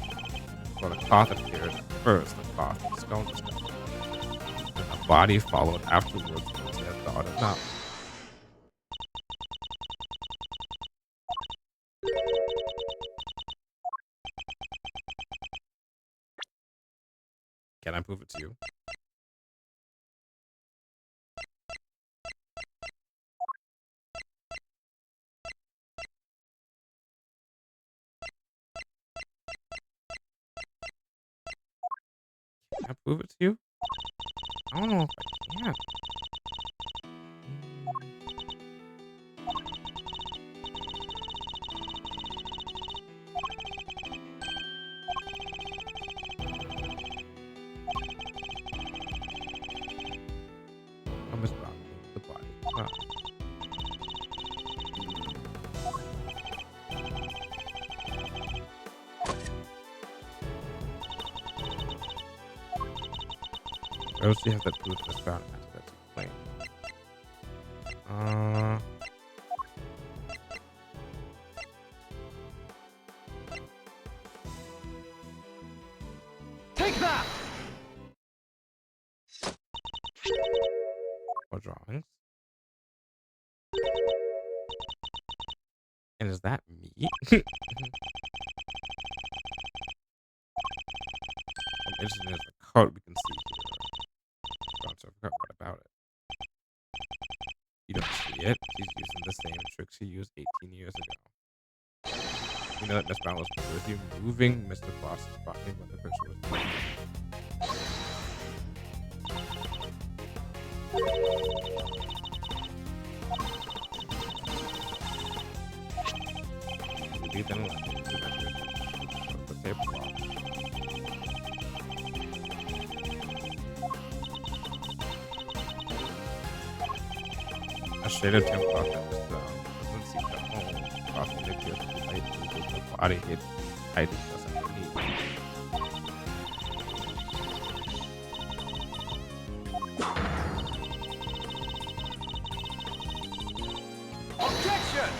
S1: Well, the cloth appeared first. The cloth was stone discovered. And the body followed afterwards once they had thawed it out. Can I prove it to you? Can I prove it to you? I don't know if I can. I must not move the body. Huh. Where else do you have that proof that's found after that's explained?
S2: Take that!
S1: Or drawings? And is that me? I'm interested in the card we can see here. So I forgot what about it. You don't see it? She's using the same trick she used 18 years ago. You know that Miss Brown was with you moving Mr. Frost's body when the picture was taken. You leave them alone to the tablecloth. A shaded tablecloth that just doesn't seem to hold. Often it feels light with the body hid hiding just underneath.
S2: Objection!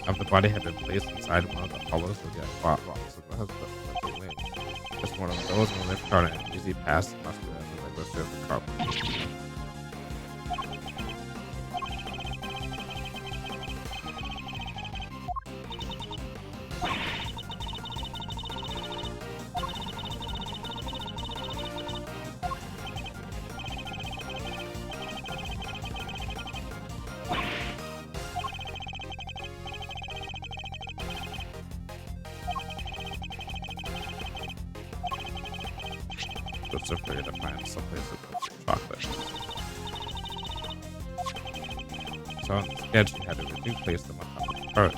S1: If the body had been placed inside one of the hollows of the aquat rocks of the husband wing. Just one of those when they've turned an easy pass must be as a regular surface carpet. go search for you to find someplace to put some chocolate. So on the sketch, you had to replace them on top of the cart.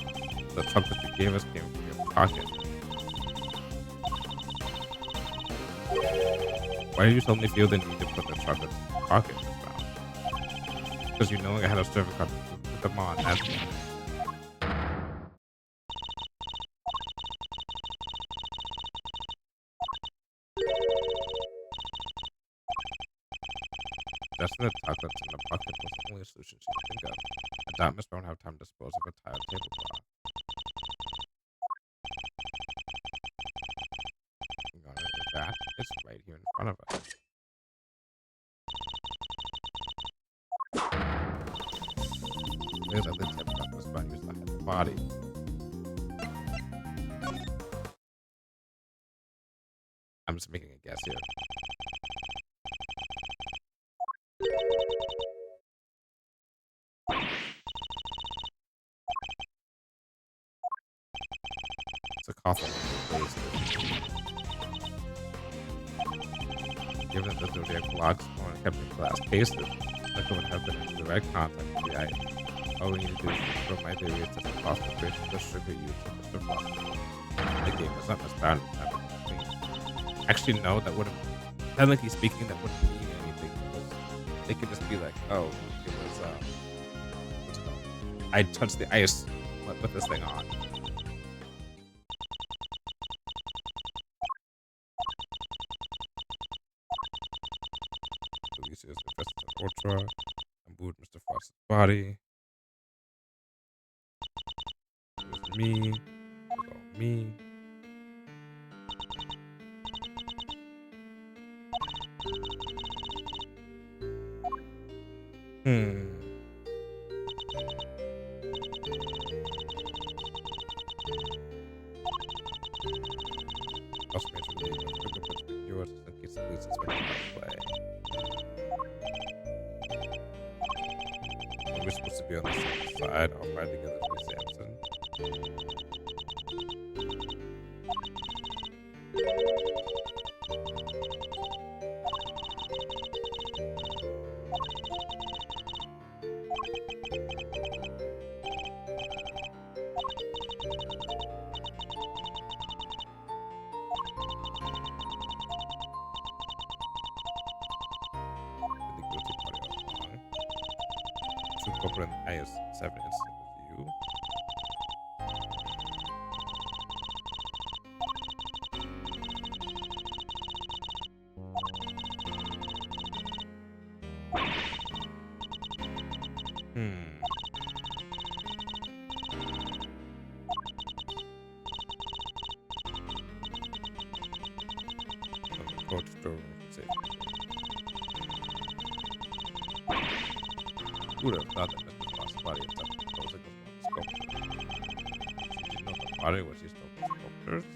S1: The chocolate you gave us came from your pocket. Why did you suddenly feel the need to put the chocolates in your pocket just now? Because you no longer had a server card to put them on. That's Dusting the chocolates in the pocket was the only solution she could think of. A Dartmouth won't have time to dispose of a tired tablecloth. Hang on, with that, it's right here in front of us. Things like the tablecloth was found used to hide the body. I'm just making a guess here. It's a coffin waste. Given that the zodiac blocks only kept in glass cases, like would have been in direct contact with the item. All we need to do is confirm my theory is that the possible creation of the sugar used in Mr. Foster. The game is not misbound in time. Actually, no, that wouldn't. Technically speaking, that wouldn't mean anything. Because they could just be like, oh, it was what's it called? I touched the ice. Put this thing on. Alicia is invested in Ultra. I moved Mr. Frost's body. It was me. It was all me. Also mentioned the fingerprints with yours in case the police inspect the play. We're supposed to be on the same side. I'll find together with Samson. The guilty party all along. True culprit in the highest 7 incident was you. Coach store safe. Who would have thought that Mr. Frost's body had touched the closing of the sculpture? Did you know the body was used over sculptures?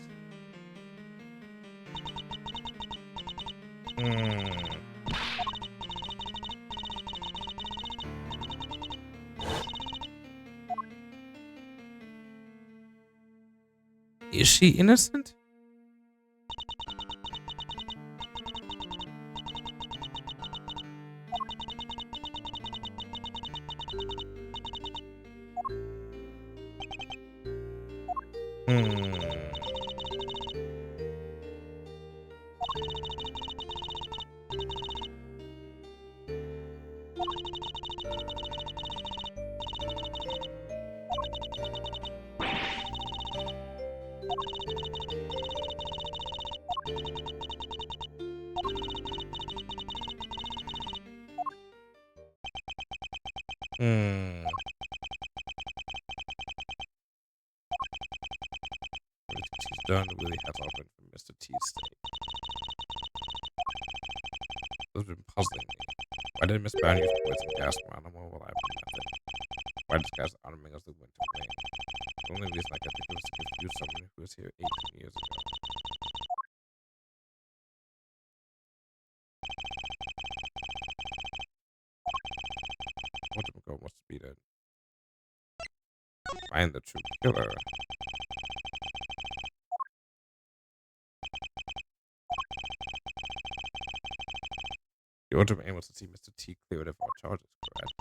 S1: Is she innocent? What she's done really has all been from Mr. T's sake. It's been puzzling me. Why did Miss Brown use poison gas from animal while I implemented? Why disguise arming as the winter rain? The only reason I can think of is to confuse someone who was here 18 years ago. Ultimate goal must be to find the true killer. ultimate aim was to see Mr. T cleared of all charges, correct?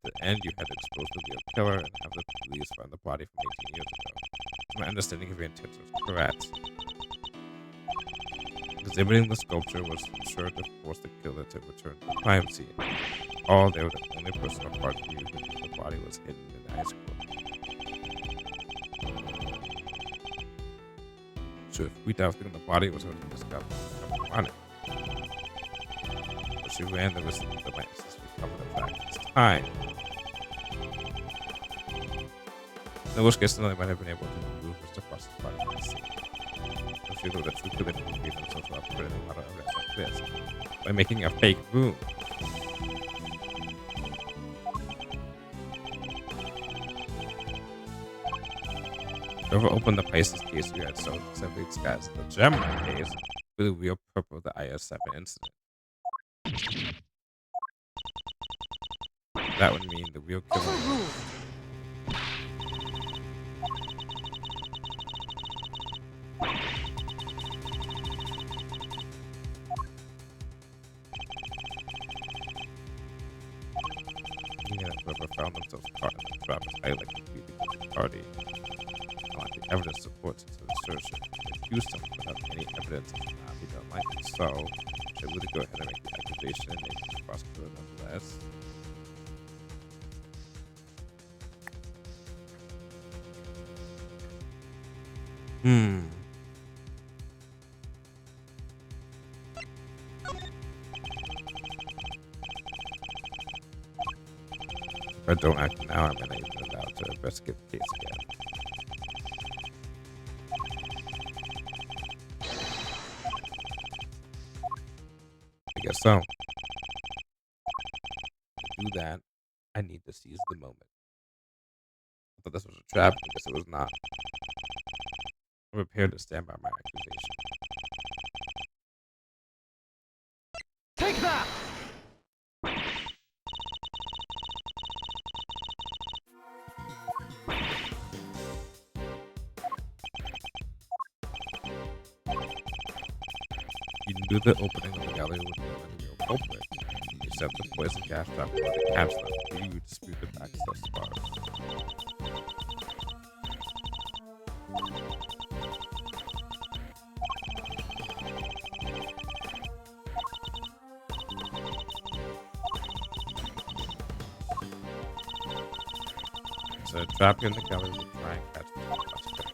S1: At the end, you had to expose the real killer and have the police find the body from 18 years ago. So my understanding of your intent was correct. Exhibiting the sculpture was sure to force the killer to return to the crime scene. All they were the only person apart from you who knew the body was hidden in the ice court. So if we doubt thinking the body was already discovered, on it. But she ran the risk that my instance recover the fact this time. In which case, they might have been able to remove Mr. Frost's body from the scene. So she knew that true killer didn't create themselves without putting a lot of evidence like this by making a fake room. Whoever opened the Pisces case, we had so simply disguised the Gemini case with the real purpose of the IS-7 incident. That would mean the real killer. Yeah, whoever found themselves caught in the trap is highly likely to be the party. The evidence supports its assertion. If you someone without any evidence of not be done likely so, should really go ahead and make the accusation and make the prosecutor nonetheless. If I don't act now, I may not even allowed to investigate the case again. I guess so. To do that, I need to seize the moment. I thought this was a trap. I guess it was not. I'm prepared to stand by my accusation.
S2: Take that!
S1: You knew the opening of the gallery was the real culprit. You set the poison gas trap for the caps left. Do you dispute the facts thus far? So a trap here in the gallery will try and catch the prosecutor.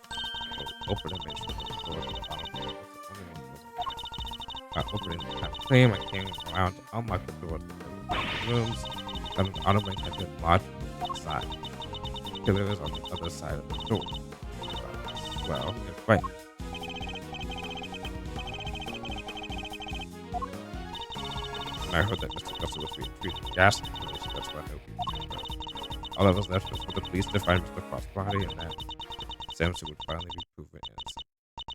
S1: Open and make sure that the door to the bottom floor was the only one present. By opening the trap claim, I came around to unlock the door to the rooms, and the ottoman had been locked inside. The killer is on the other side of the door. Well, it's right. And I heard that Mr. Russell was being treated with gas inhalation. That's why I know he was dead. All that was left was for the police to find Mr. Frost's body, and then Samson would finally be proven innocent.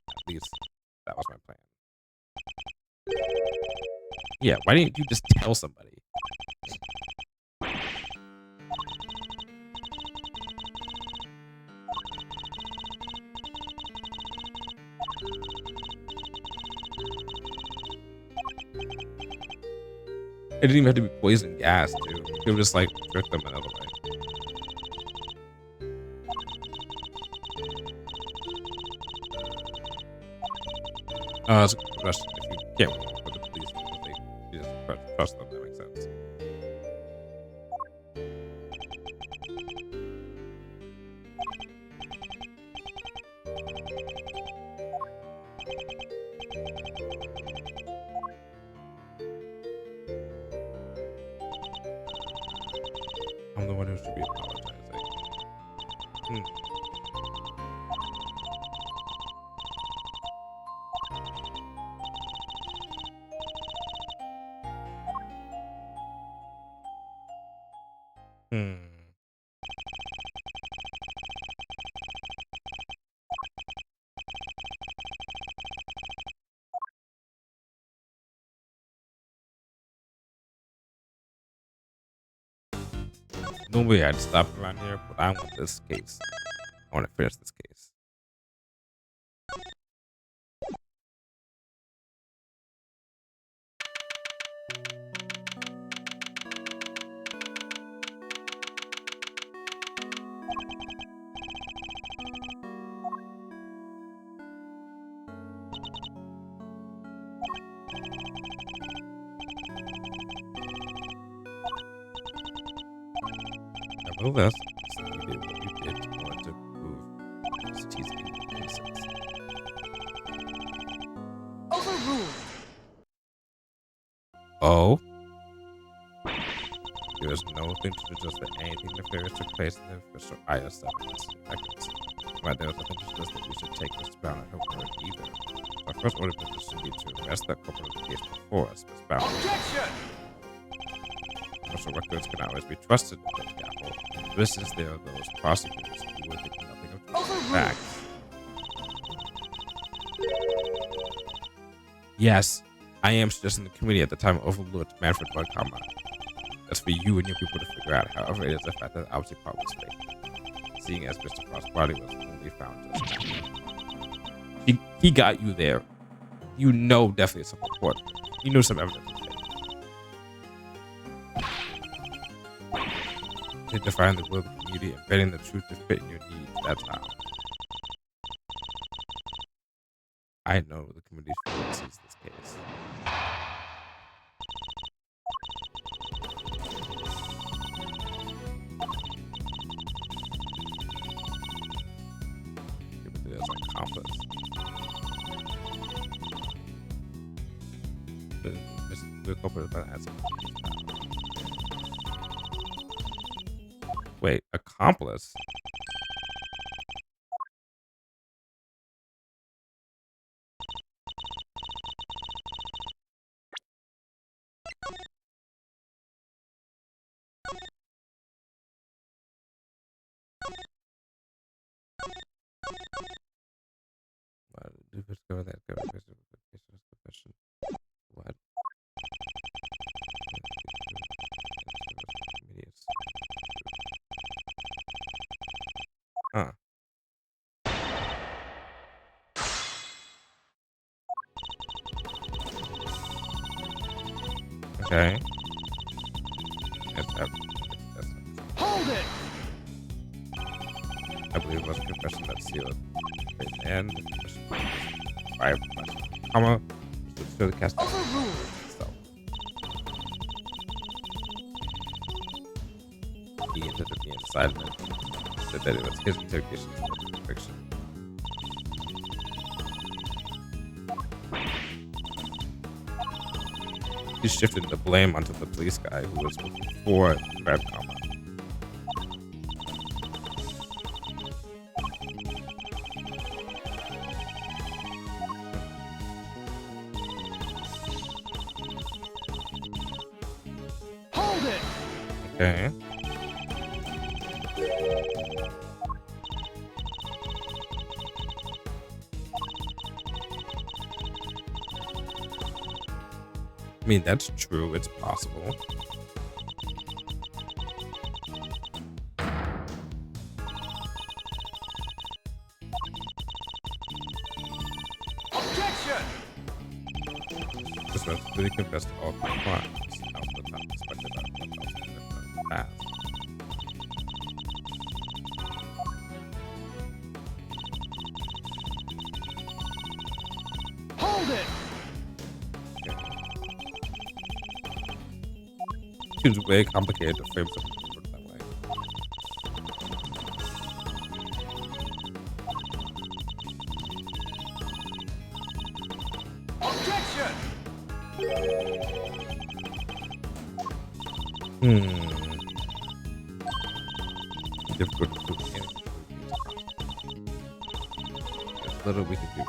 S1: At least, that was my plan. Yeah, why didn't you just tell somebody? It didn't even have to be poison gas, too. It would just like trick them another way. That's a good question. If you can't work with the police, you just trust them. That makes sense. I'm the one who should be apologizing. Normally I'd stop around here, but I want this case. I want to finish this case. Nevertheless, you did what you did in order to prove city's innocence.
S2: Overruled.
S1: Oh? There is no thing to suggest that anything nefarious took place in the official IS records. But there is nothing to suggest that we should take Miss Brown at her word either. Our first order of business should be to arrest that culprit of the case before us, Miss Brown.
S2: Objection!
S1: Official records can always be trusted, Judge Apple. This is there are those prosecutors who would think nothing of true facts. Yes, I am suggesting the committee at the time overlooked Manfred Blood combat. That's for you and your people to figure out. However, it is the fact that the object part was fake. Seeing as Mr. Frost's body was only found just now. He got you there. You know definitely it's something important. You knew some evidence was fake. To define the will of the community and bending the truth to fit your needs, that's how. I know the community fully sees this case. As an accomplice. The culprit as a wait, accomplice? What? Huh. Okay.
S2: Hold it!
S1: I believe it was a confession that sealed it, and the confession by comma to the cast.
S2: Overruled.
S1: So he intended to be inside of it. Said that it was his interrogation of the conviction. He shifted the blame onto the police guy who was before the crab comma.
S2: Hold it!
S1: Okay. I mean, that's true. It's possible.
S2: Objection!
S1: This man really confessed to all three crimes. Now, the time suspected by what else could have done in the past.
S2: Hold it!
S1: Seems way complicated to frame something that way.
S2: Objection!
S1: Difficult to prove anything. There's little we can do.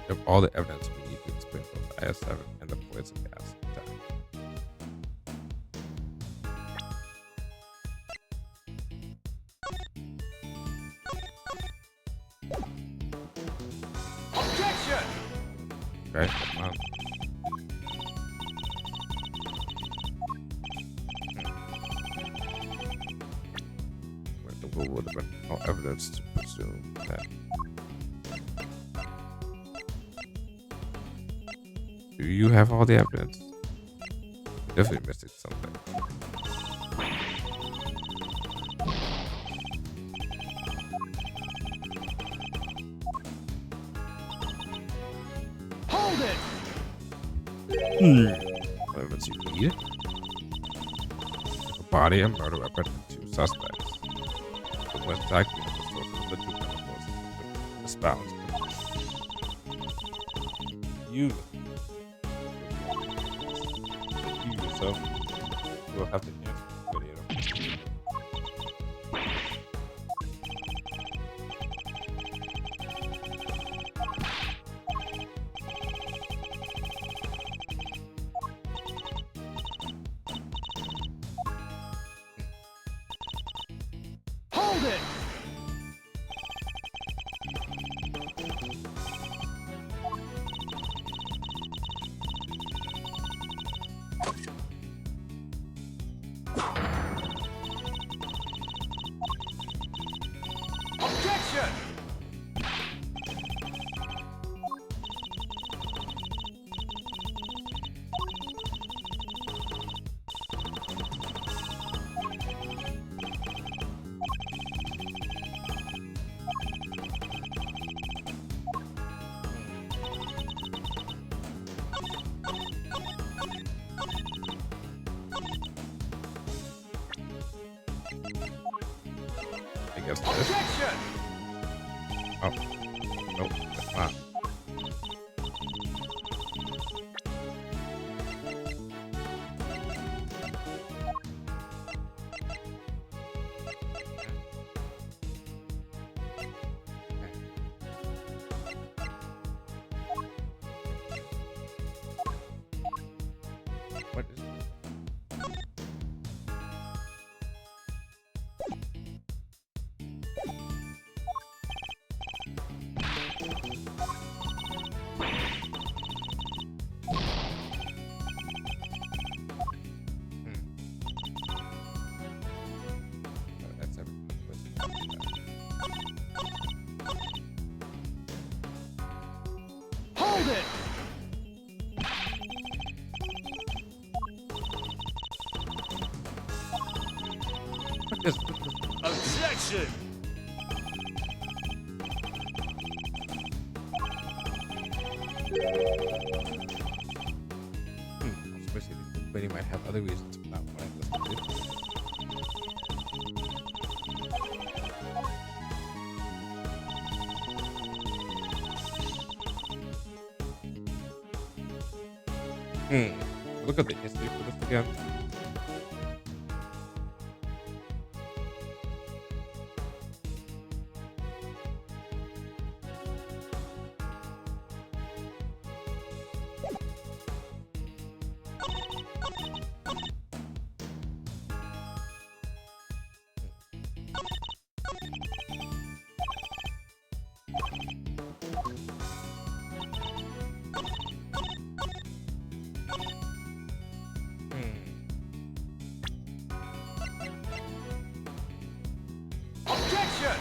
S1: Of all the evidence we need to explain both the IS-7 and the poison gas attack.
S2: Objection!
S1: Okay, come on. Would have been no evidence to presume that. Do you have all the evidence? Definitely missing something.
S2: Hold it!
S1: What evidence you need? A body and murder weapon and 2 suspects. The West Side chemical sources of the 2 chemicals espoused. You yourself will have to answer this video.
S2: Hold it! Objection!
S1: I guess this.
S2: Objection!
S1: Oh. Nope, that's not. What is this? That's everything.
S2: Hold it!
S1: What is
S2: Objection!
S1: Especially when he might have other reasons for not wanting this to do. Look at the history for this again.
S2: Objection!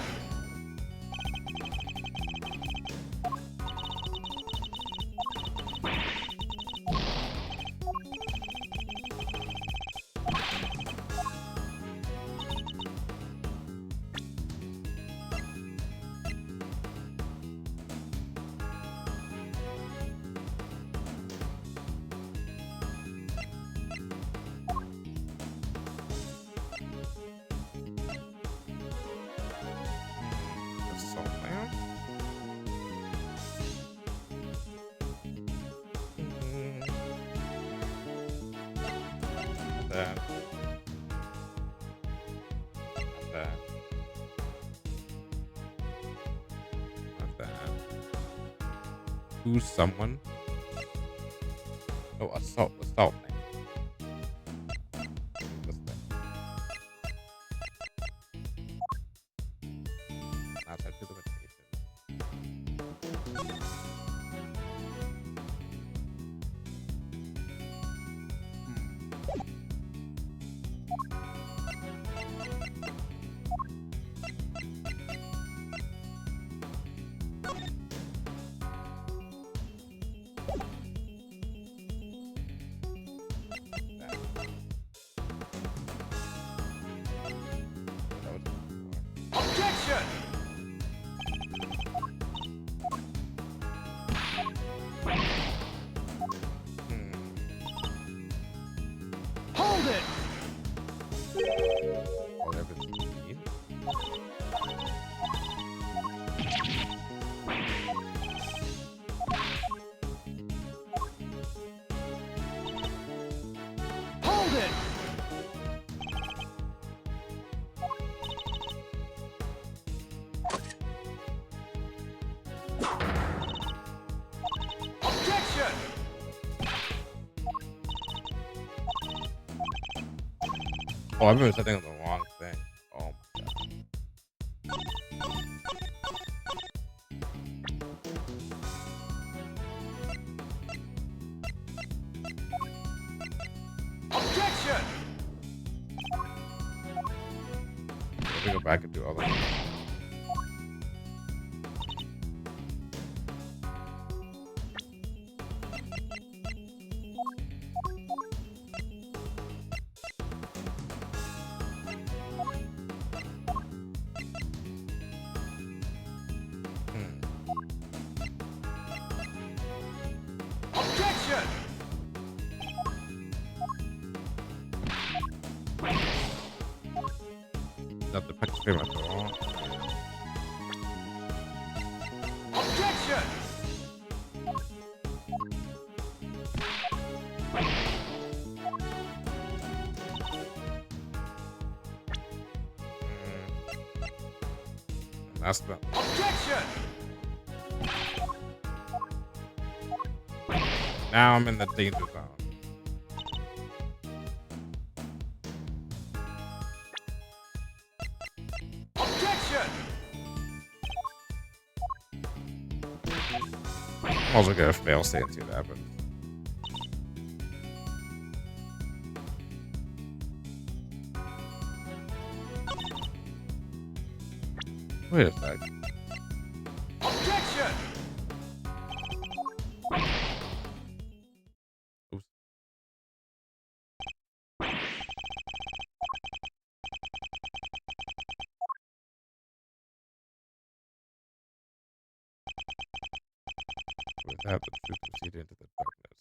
S1: Assault man? Not that. Not that. Not that. Who's someone? Oh, assault man. This thing. Outside to the limitation.
S2: Hold it!
S1: Whatever you need.
S2: Hold it! Objection!
S1: Oh, I remember setting up the wrong thing. Oh my god.
S2: Objection!
S1: Let me go back and do all that.
S2: Objection!
S1: Not the experiment at all.
S2: Objection!
S1: That's the.
S2: Objection!
S1: Now I'm in the danger zone.
S2: Objection!
S1: I'm also gonna fail state and see what happens. Wait a sec.
S2: Objection!
S1: Oops. With that, the truth proceeded into the darkness.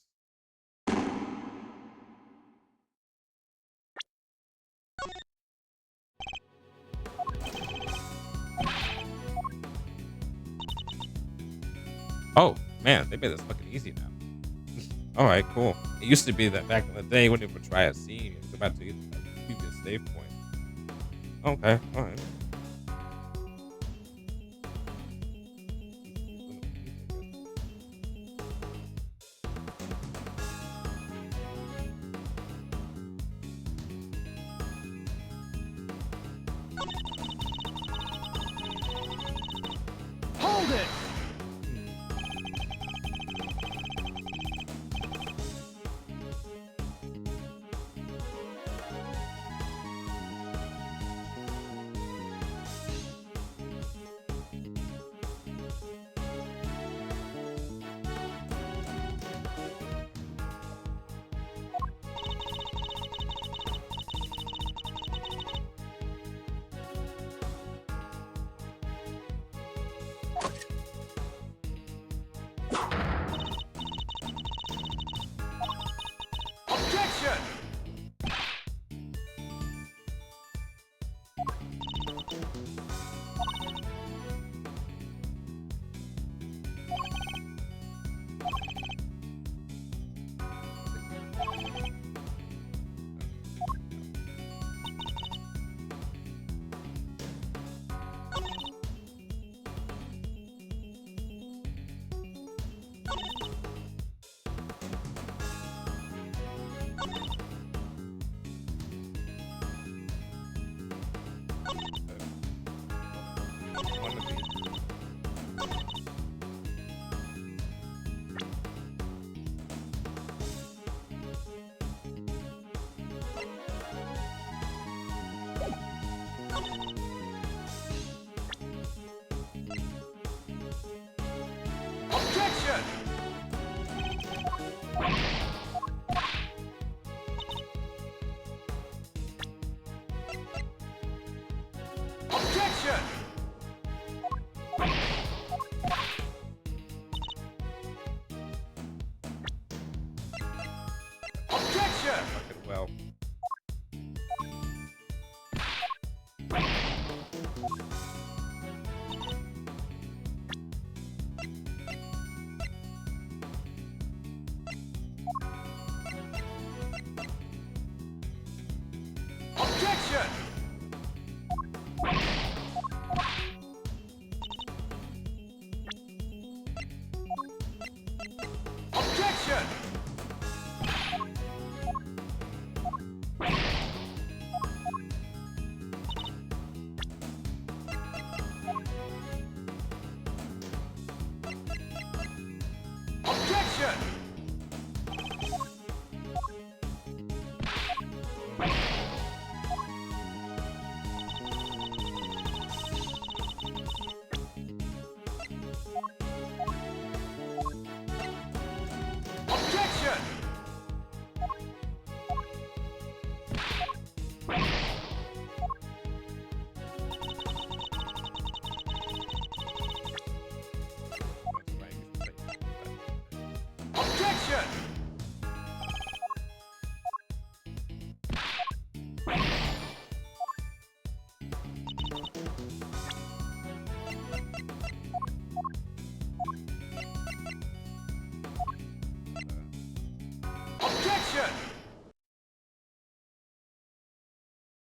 S1: Oh man, they made this fucking easy now. All right, cool. It used to be that back in the day when you would try a scene, it's about to get to the previous save point. Okay, all right.
S2: Hold it!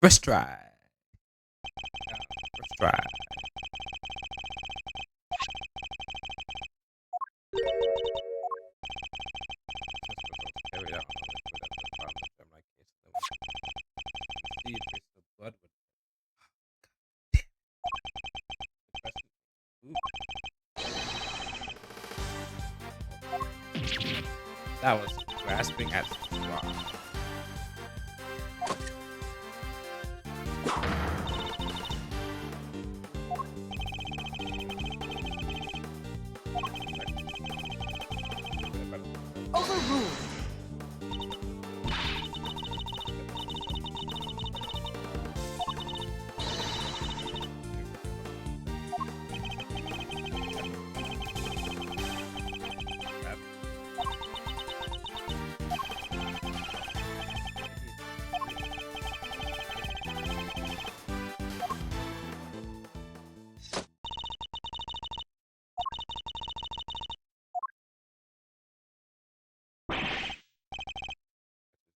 S1: First try. First try. That was grasping at straw.
S3: Overruled.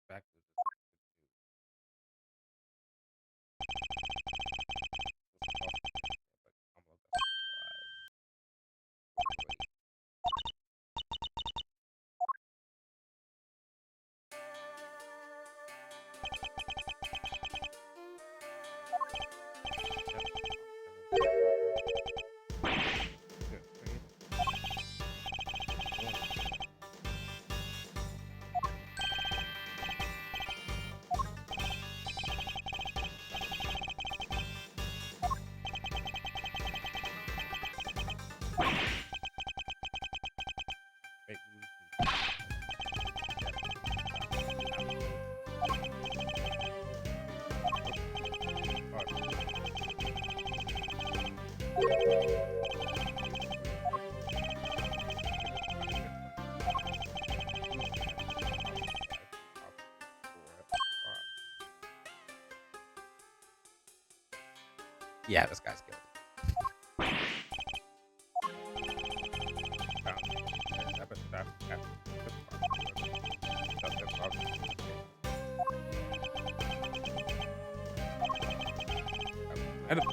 S1: Back to Yeah, this guy's killed. I don't.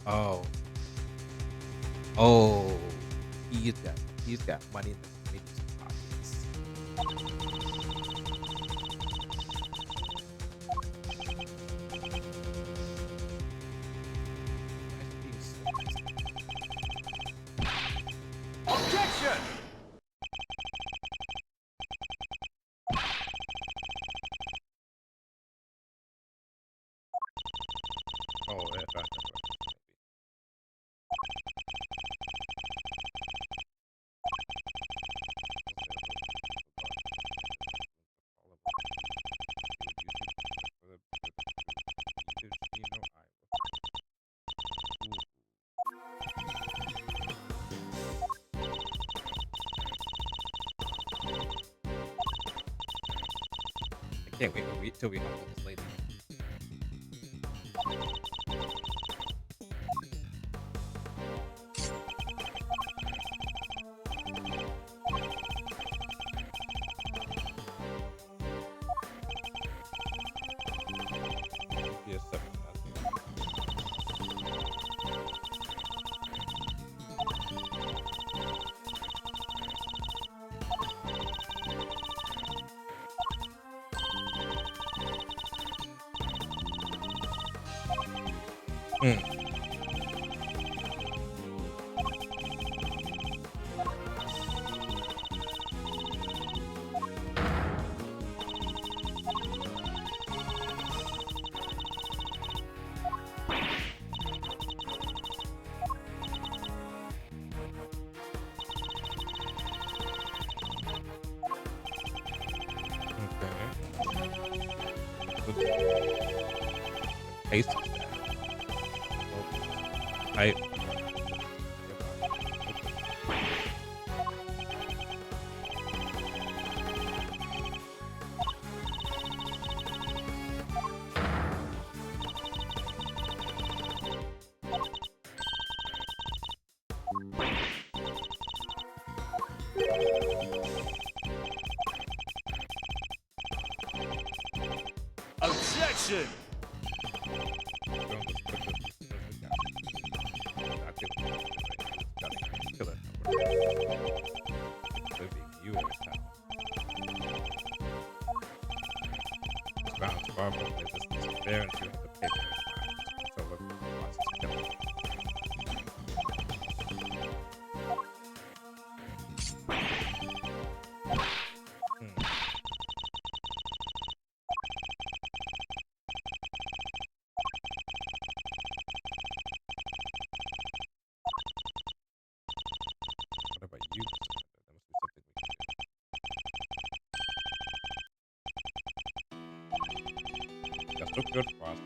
S1: Oh. Oh. He's got money in the committee's pockets.
S2: Objection!
S1: Oh, yeah, that's I can't wait till we humble this lady. Yes, sir. Paste that. Type.
S2: Objection!
S1: What about you? That must be something we can do. That's so good for us.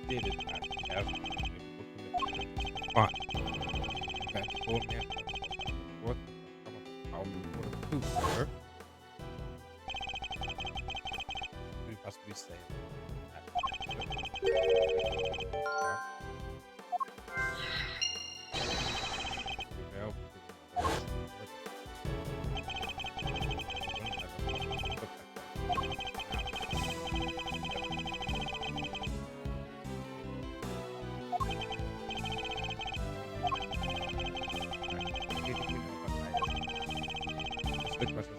S1: Did it have fun. That old man forth from a powerful cooper. We possibly say good questions.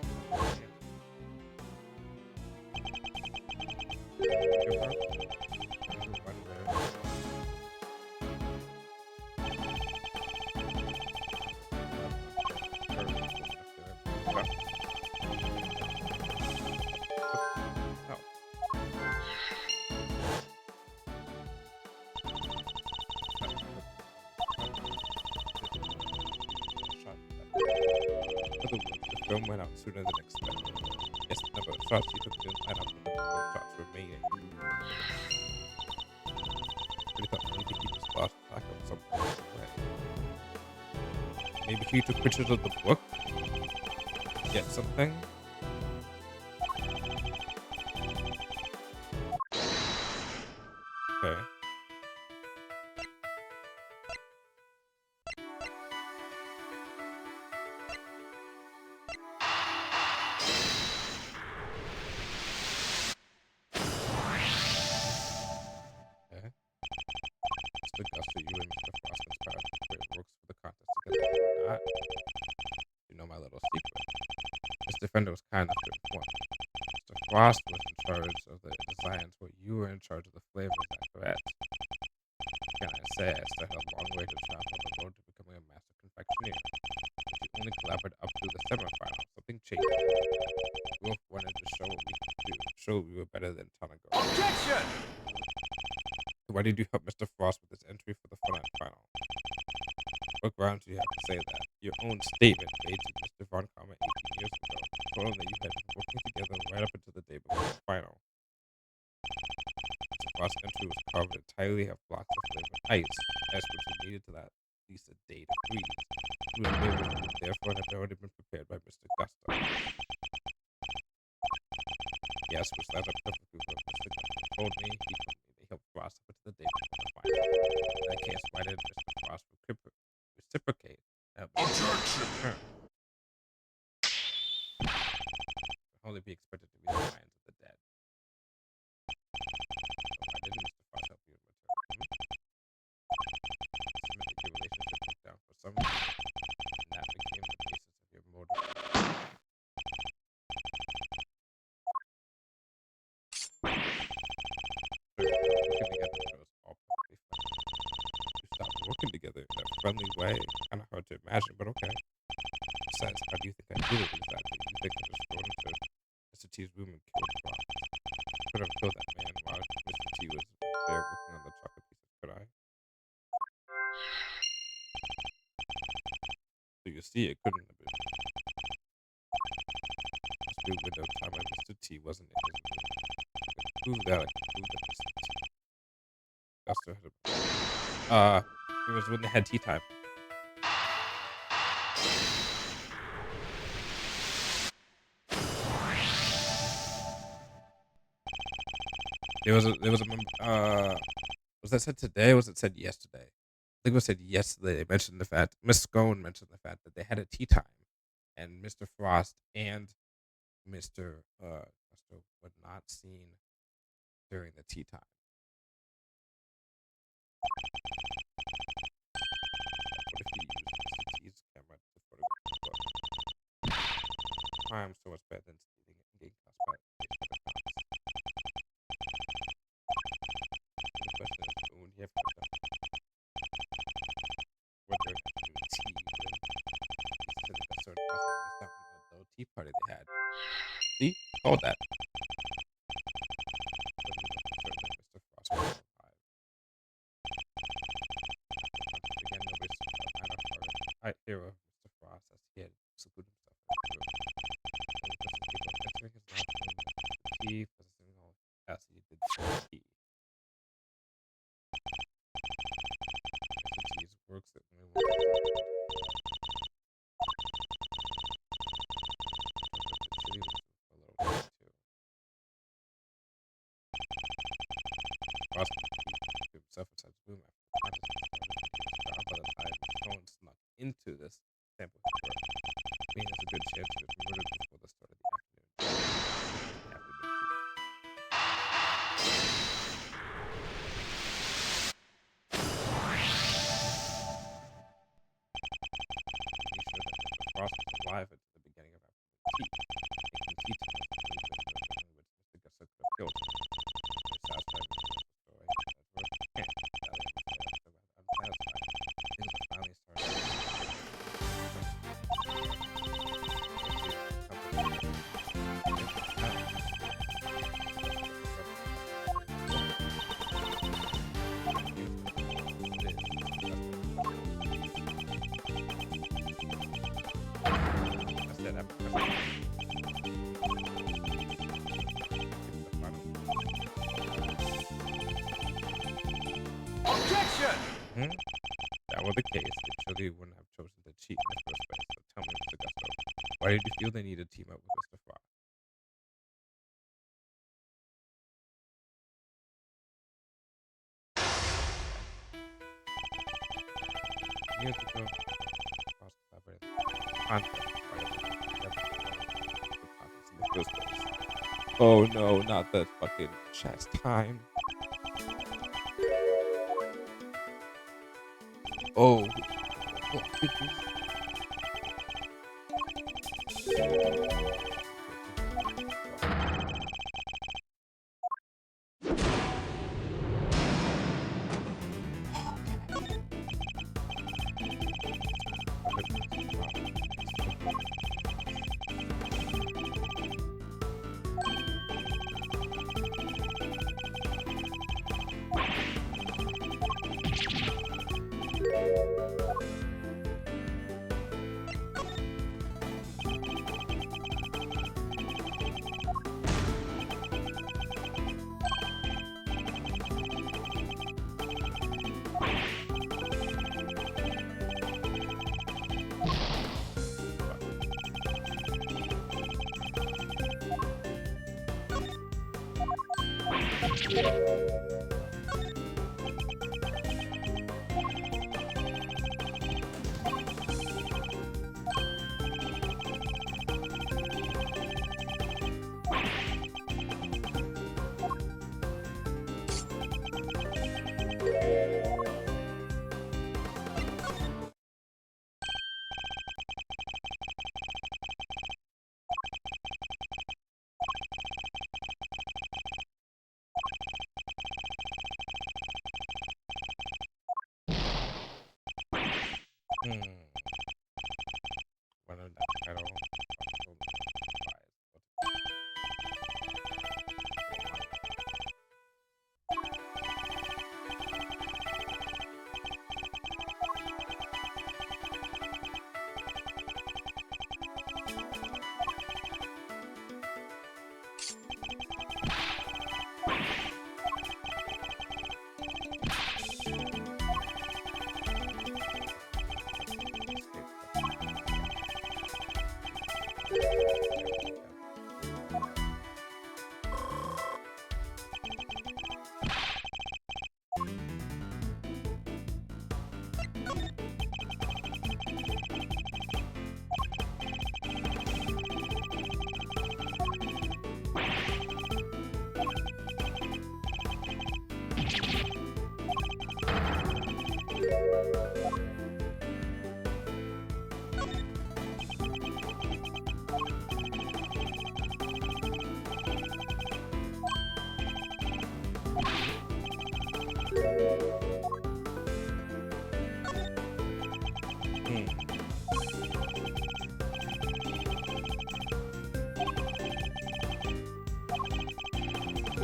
S1: The film went out sooner than expected. Yes, the number of shots he took didn't line up with the number of shots remaining. Really thought maybe he just lost track of something way. Maybe he took pictures of the book? Get something? Okay. Okay. Mr. Guster, you and Mr. Frost conspired to create works for the contest together. Not. You know my little secret. This defender was kind enough to inform me. Mr. Frost was in charge of the designs, while you were in charge of the flavors. Is that correct? Can I say I still had a long way to travel on the road to becoming a master confectioner? But you only collaborated up through the semifinal. Something changed. We both wanted to show what we could do, show we were better than Tanago.
S2: Objection!
S1: Why did you help Mr. Frost with his entry for the final? What grounds do you have to say that? Your own statement made to Mr. Von Karma 18 years ago told him that you had been working together right up until the day before the final. Mr. Frost's entry was carved entirely of blocks of flavored ice which was needed to last at least a day to freeze. It was flavors which therefore had already been prepared by Mr. Gusto. Yes, which lined up perfectly with what Mr. Gusto told me. He told me they helped Frost up until the day before the final. In that case, why did Mr. Frost reciprocate?
S2: Objection!
S1: Can only be expected to be the minds of the dead. Why didn't Mr. Frost help you in return? Submitted your relationship broke down for some reason, and that became the basis of your motive. Working together in a friendly way. Kind of hard to imagine, but okay. Besides, how do you think I did it exactly? You think I just thrown into Mr. T's room and killed Brock? Could have killed that man while Mr. T was there working on the chocolate pieces, could I? So you see see, it couldn't have been. Must be a window of time when Mr. T wasn't in his room. I could prove that. I could prove that Mr. T. Gusto had it was when they had tea time. There was a was that said today or was it said yesterday? I think it was said yesterday. They mentioned the fact Miss Scone mentioned the fact that they had a tea time and Mr. Frost and Mr. Gusto were not seen during the tea time. What if he used Mr. T's camera to photograph the book? I'm so much better than stealing it and getting cost by the question is, when you have to whether afternoon tea, then he said that Gusto and Frost had missed out on the little tea party they had. See? Told that. Mr. Frost was alive. Again, nobody I hero Mr. Frost as he had secluded himself in his room. Only person capable of entering his lounge room with the tea, possessing all capacity did the tea. Mr. T's works that only one person could. The chili was for a little bit too. Frost could keep to himself inside his room after the contest was started. By the time Stone snuck into this sample his work, being has a good chance he was murdered before the start of the afternoon. Be sure that Mr. Frost was alive at the beginning of afternoon tea. Making tea time was the only window in which Mr. Gusto could have killed him. They satisfied Mr. Gusto's story. That's worth can't. Unsatisfied. Things were finally starting.
S2: Objection!
S1: That were the case, they surely wouldn't have chosen to cheat in the first place. So tell me, Mr. Gusto, why did you feel they needed to team up with Mr. Frost? Years ago, Frost collaborated in the first place. Oh no, not that fucking chess time. Oh, what did you? Whether that title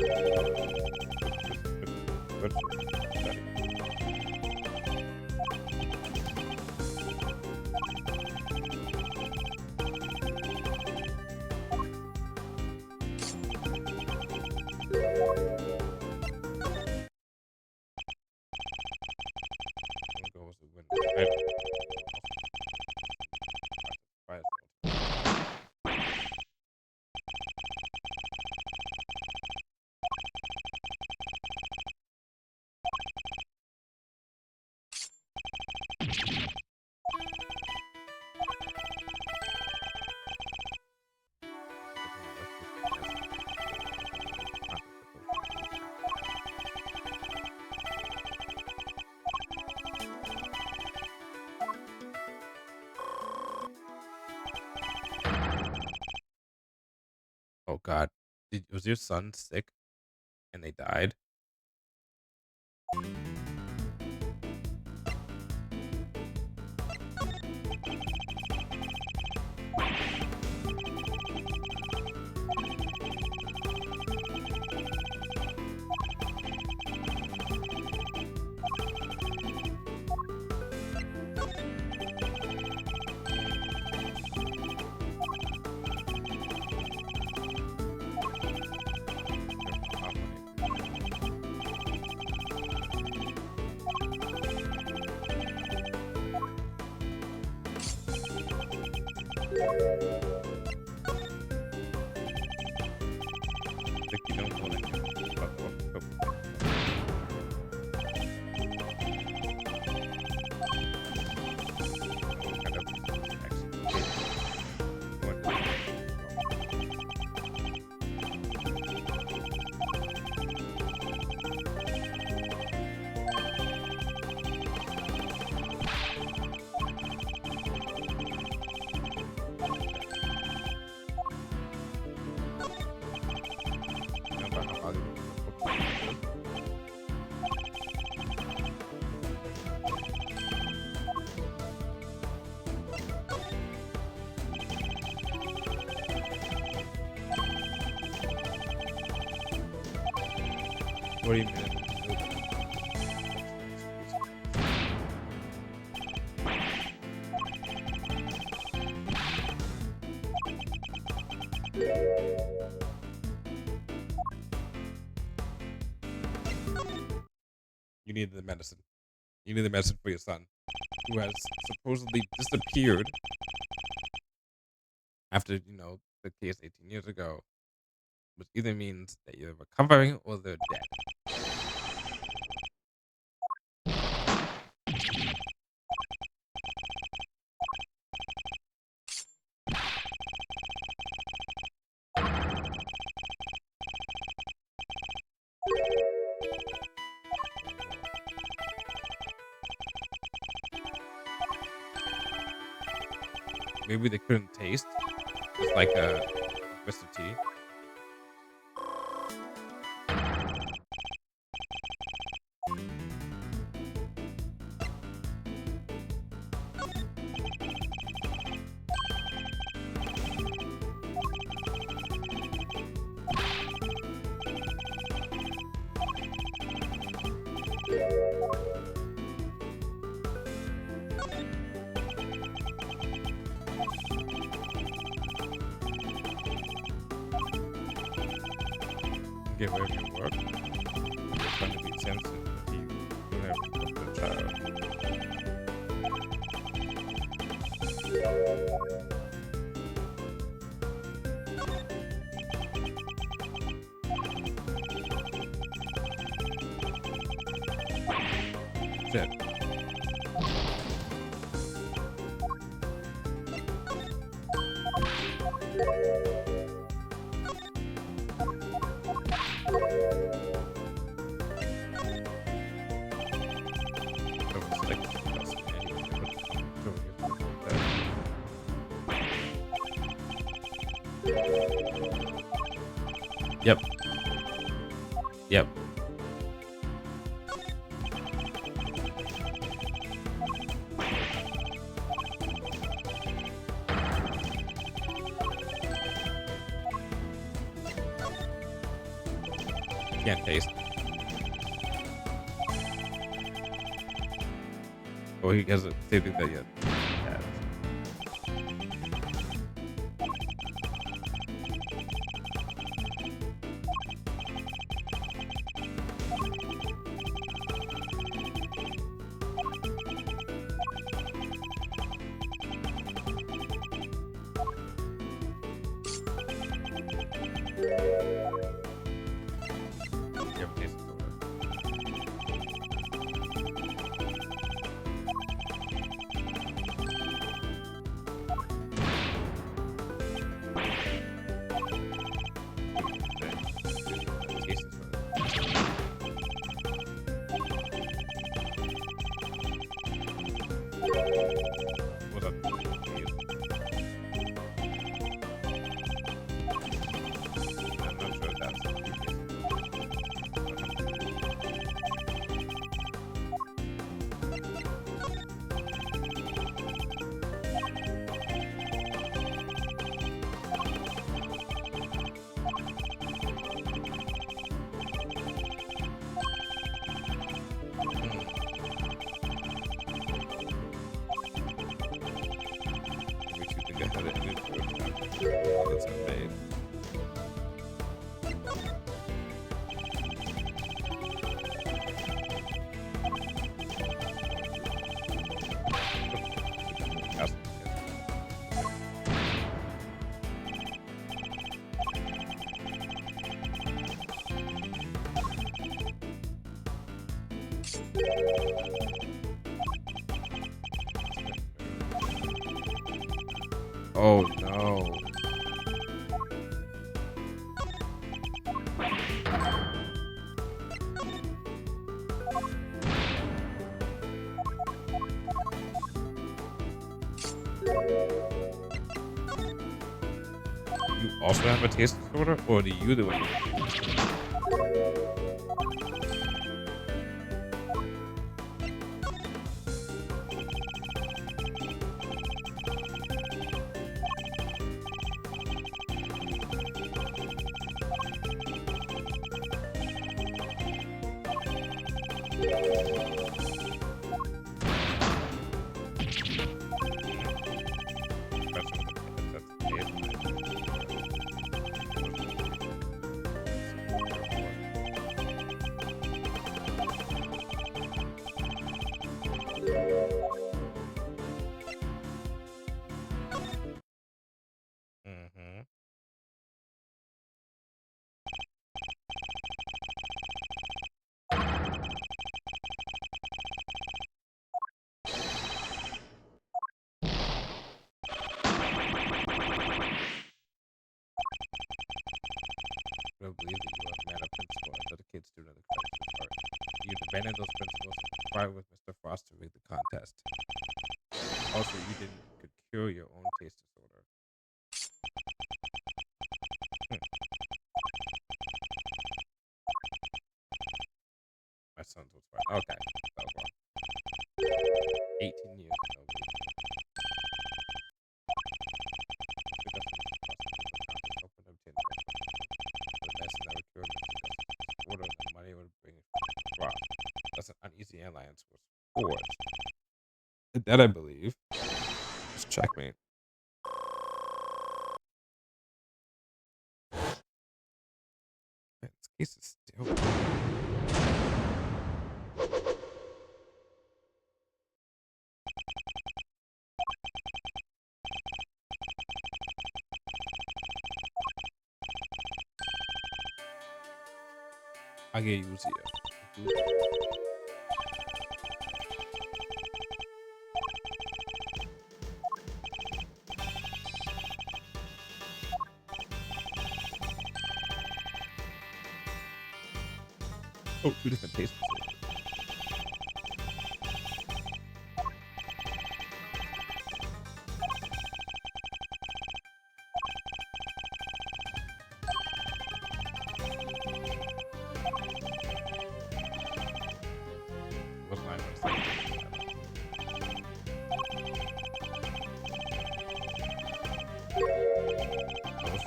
S1: Good. Oh God, was your son sick and they died? Like you don't want to What do you mean? You need the medicine. You need the medicine for your son, who has supposedly disappeared after, the case 18 years ago, which either means that you're recovering or they're dead. Maybe they couldn't taste. It's like a twisted tea. Get rid of your work. You're trying to be sensitive. You have to talk to the child. Shit. Yep. Yep. Can't taste. Oh, he hasn't tasted that yet. Oh no. You also have a taste disorder, or do you do it? Mm-hmm. I don't believe that you are a man of principle and dedicated student of the Christ art. You abandoned those principles and conspired with Mr. Frost to rig the contest. Also, you didn't could cure your own taste disorder. My son was right. Okay, that was wrong. 18 years. No, that's an uneasy alliance was forged. That I believe. Just checkmate. Man, this case is still. I get use here. Oh, two different tastes.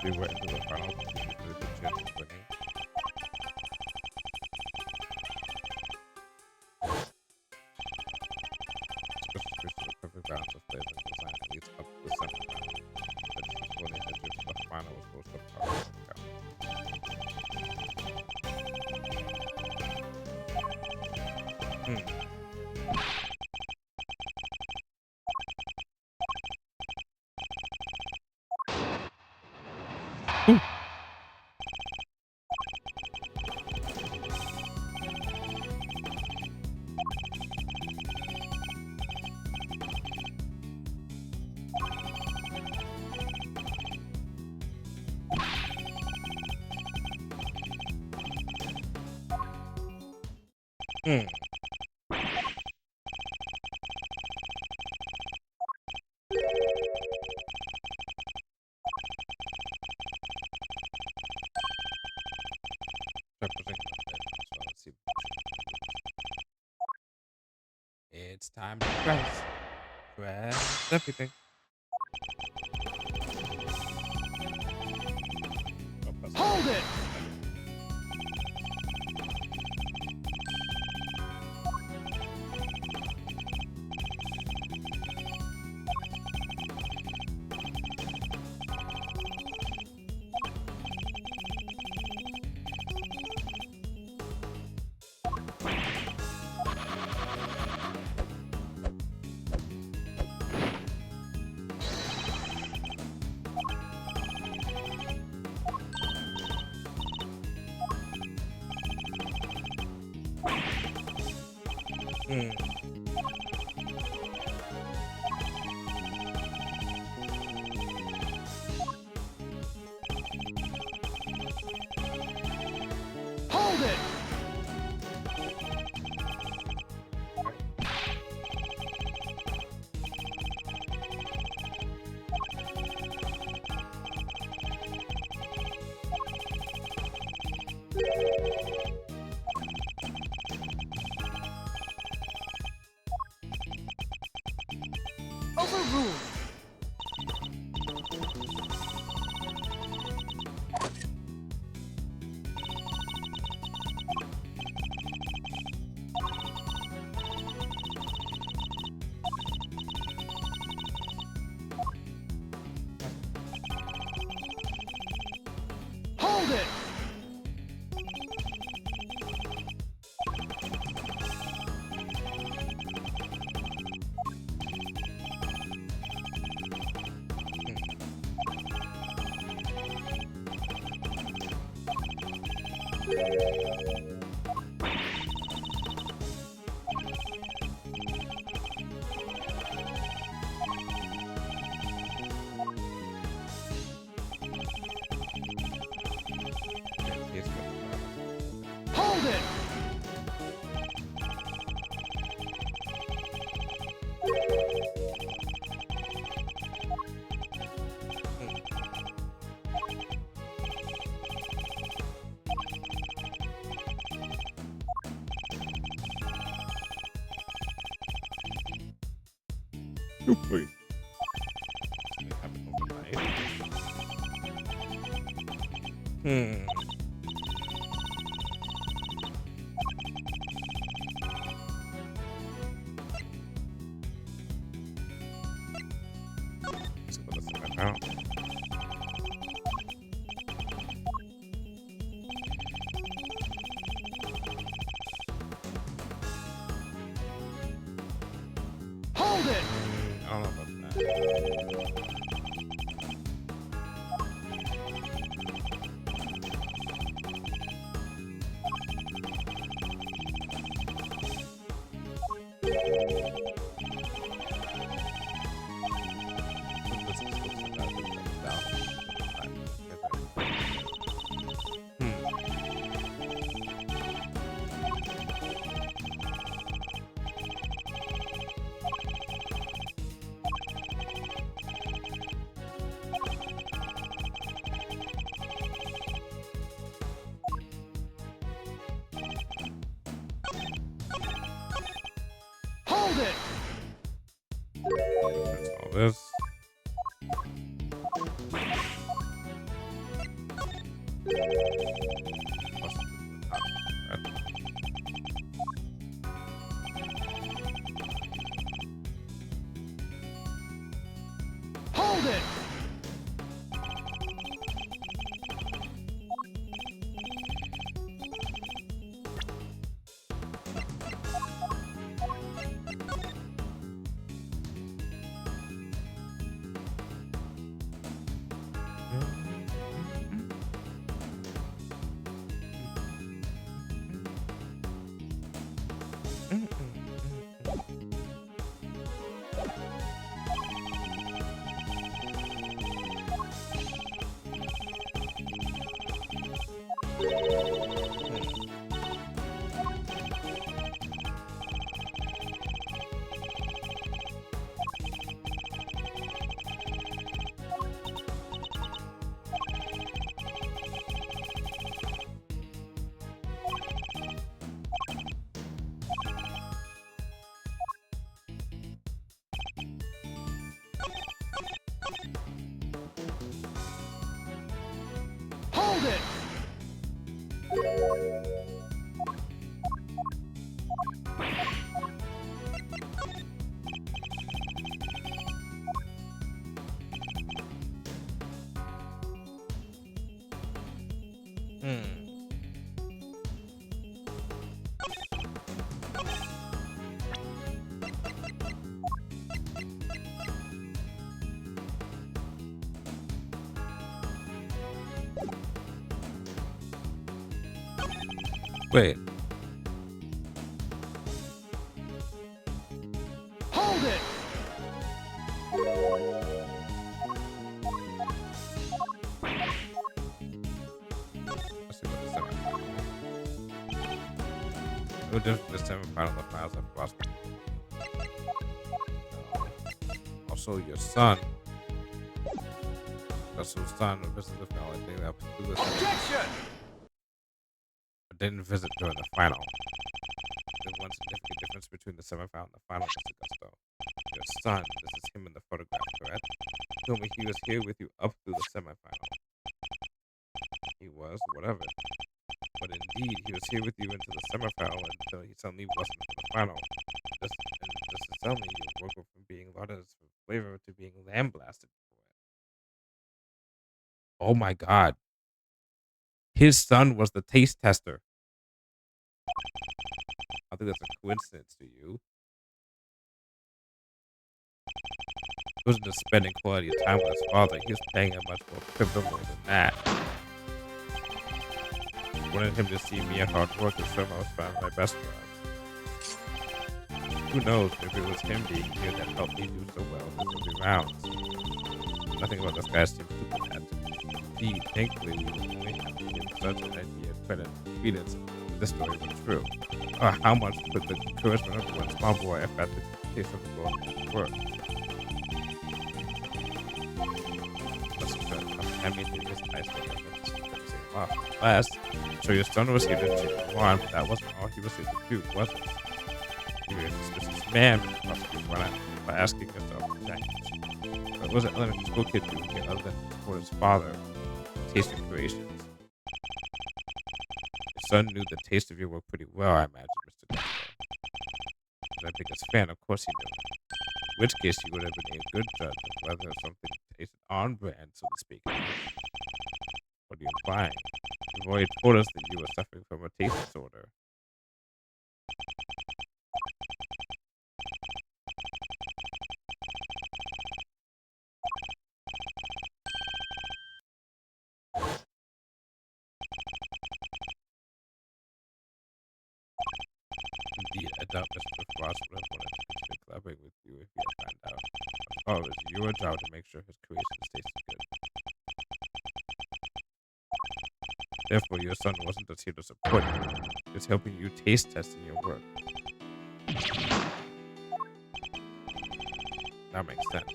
S1: We're into the final. Hmm. Hmm. Let's see. It's time to press. Press everything. Oh, press
S2: Hold it!
S1: Hmm.
S2: Hold it!
S3: Overruled.
S2: Hold it!
S1: Here's what-
S2: Hold it!
S1: Wait. Something happened overnight. Hmm. Let's put this in out.
S2: Hold it!
S1: I don't know about that. This looks like that would come down.
S2: Hold it!
S1: That's all this. Plus the top, right?
S2: Hold it! Hold it!
S1: Wait.
S2: Hold it!
S1: Let's see what the seven. No different this time final the files of Prosecutor. Also, your son. That's your son. This is the final thing that through this.
S2: Objection!
S1: But didn't visit during the final. There's one significant difference between the semifinal and the final, Mr. Gusto. Your son, this is him in the photograph, correct? Told me he was here with you up through the semifinal. He was, whatever. But indeed, he was here with you into the semifinal until he suddenly wasn't for the final. Just to tell me, your work went from being lauded as flavor to being lambasted for it. Oh my god. His son was the taste tester. I think that's a coincidence to you. He wasn't just spending quality time with his father, he was playing a much more pivotal role than that. I wanted him to see me at hard work and show him I was trying my best for him. Who knows if it was him being here that helped me do so well in the 3 rounds. Nothing about this guy seems super bad to me. Indeed, thankfully, we were only have to give such an idea of credence if this story was true. How much could the encouragement of one small boy affect the taste of the world man's work? Anything is nice to him off. Last, so your son was here to cheer you on, but that wasn't all he was here to do, was it? You were a suspicious man, must be run out by asking yourself the challenge. But was an elementary school kid doing here other than to support his father, taste your creations? Your son knew the taste of your work pretty well, I imagine, Mr. Gusto. He was my biggest fan, of course he knew. In which case, he would have been a good judge of whether something tasted on brand, so to speak. What are you implying? You've already told us that you were suffering from a taste disorder. Indeed, I doubt Mr. Frost would have wanted to continue collaborating with you if he had found out. Oh, it was your job to make sure his creations tasted good. Therefore, your son wasn't just here to support you. He was helping you taste testing your work. That makes sense.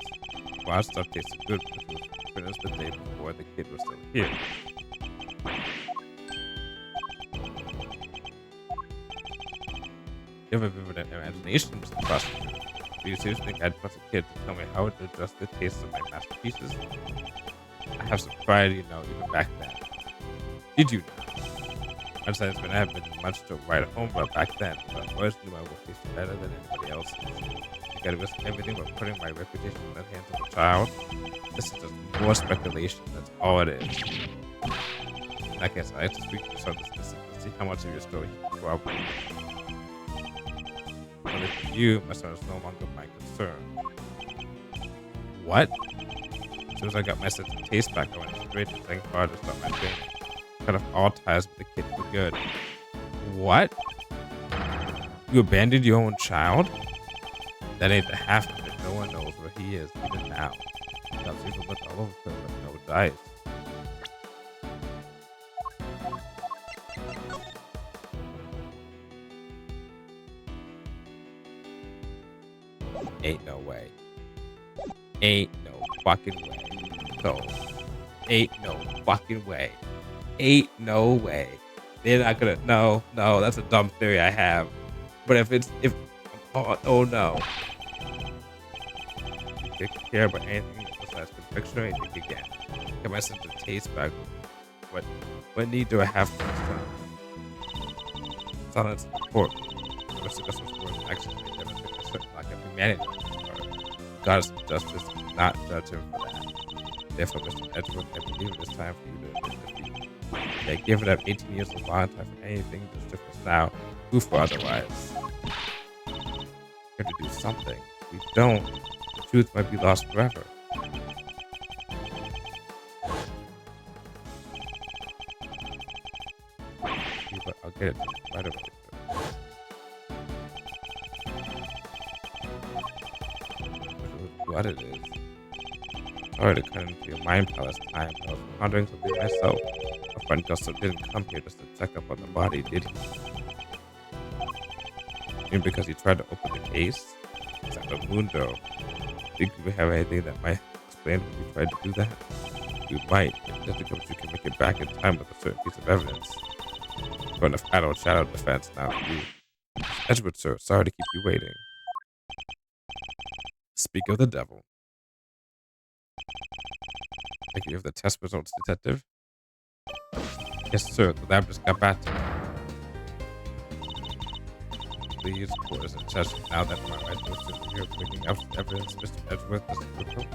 S1: Wild stuff tasted good because it was finished the day before the kid was still here. You have a vivid imagination, Mr. Prosecutor. Do you seriously think I'd trust a kid to tell me how to adjust the taste of my masterpieces? I have some pride, you know, even back then. Did you know? I'd say I haven't been much to write home about back then, but I always knew my work tasted better than anybody else's. I gotta risk everything but putting my reputation in the hands of a child. This is just more speculation, that's all it is. In that case, I have to speak to some specifics to see how much of your story he can corroborate. But for you, my son is no longer my concern. What? As soon as I got my sense of taste back, I went straight to thank God to start my training. Cut off all ties with the kid for good. What? You abandoned your own child? That ain't the half of it. No one knows where he is even now. That's even with all over him with no dice. Ain't no way. Ain't no fucking way. So, ain't no fucking way. Ain't no way. They're not gonna. No, that's a dumb theory I have. But oh no. You care about anything besides conviction or anything again. Get my sense of taste back. What need do I have for this time? Silence is important. Mr. Gus's words actually demonstrate a certain lack of humanity on his part. God's justice will not judge him for that. Therefore, Mr. Edgewood, I believe it is time for you to admit defeat. Yeah, give it up 18 years of long time for anything that's different now. Who for otherwise? We have to do something. If we don't, the truth might be lost forever. But I'll get it right away. What it is. Sorry to cut into your mind palace time. I was pondering something myself. My friend Gustav didn't come here just to check up on the body, did he? Maybe because he tried to open the case? Is that a mundo? Think we have anything that might explain when we tried to do that? We might, if difficult you can make it back in time with a certain piece of evidence. Going to final shadow defense now for you. Edgewood, sir, sorry to keep you waiting. Speak of the devil. Thank you. Have the test results, detective? Yes, sir. The lab just got back to me. Please put us in touch now that my right was here bringing up evidence, Mr. Edgeworth, Mr. Woodville.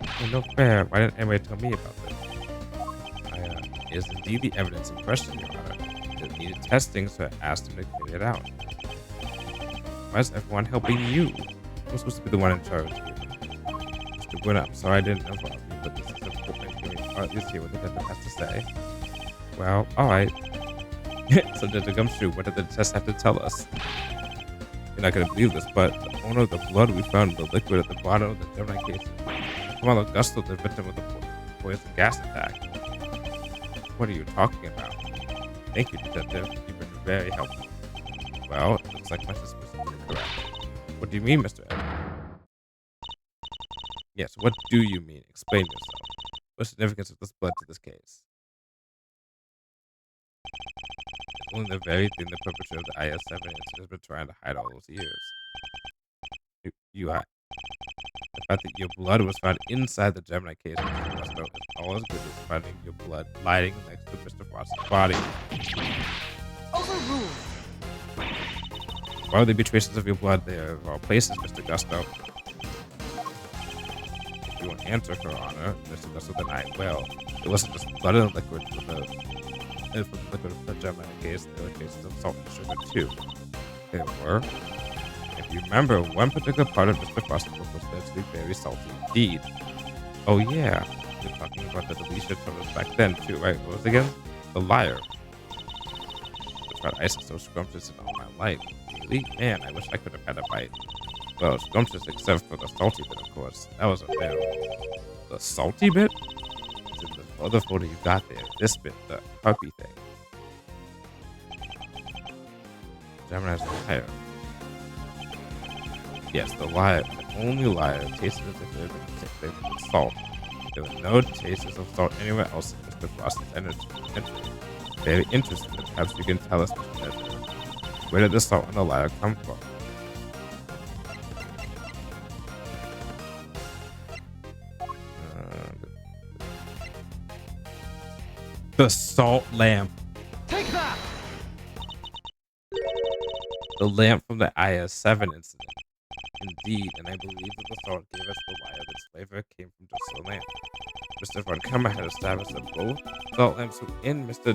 S1: Oh, no fair. Why didn't anybody tell me about this? It is indeed the evidence in question, Your Honor. It needed testing, so I asked him to carry it out. Why is everyone helping you? I'm supposed to be the one in charge here. Mr. Winner, I'm sorry I didn't involve you, but this is important. At least hear what the detective has to say. Well, alright. So Detective Gumshoe, what did the test have to tell us? You're not going to believe this, but the owner of the blood we found in the liquid at the bottom of the Gemini case, Carmelo Gusto, the victim of the poison gas attack. What are you talking about? Thank you, Detective. You've been very helpful. Well, it looks like my suspicions are correct. What do you mean, Mr. Edwards? Yes, what do you mean? Explain yourself. What's the significance of this blood to this case? It's only the very thing the perpetrator of the IS-7 incident has been trying to hide all those years. You hide. The fact that your blood was found inside the Gemini case Mr. Westo is all as good as finding your blood lying next to Mr. Frost's body.
S3: Overruled.
S1: Why would there be traces of your blood there of all places, Mr. Gusto? If you won't answer, Her Honor, Mr. Gusto, then I will. It wasn't just blood in the liquid from the liquid of the Gemini case, there were traces of salt and sugar too. There were. If you remember, one particular part of Mr. Frost's book was said to be very salty indeed. Oh yeah, you're talking about the Alicia told us back then too, right? What was it again? The liar. I've tried ice so scrumptious in all my life. Really? Man, I wish I could have had a bite. Well, scrumptious except for the salty bit, of course. That was a fail. The salty bit? It's in the other photo you got there. This bit, the puppy thing. Gemini's a liar. Yes, the liar, the only liar, tasted as if it had been flavored with salt. There were no traces of salt anywhere else in Mr. Frost's entry. Very interesting, but perhaps you can tell us, Mr. Edward. Where did the salt and the liar come from? The salt lamp.
S2: Take that!
S1: The lamp from the IS-7 incident. Indeed, and I believe that the salt gave us the liar that its flavor came from just the lamp. Mr. Von Kammer had established that both salt lamps were in Mr.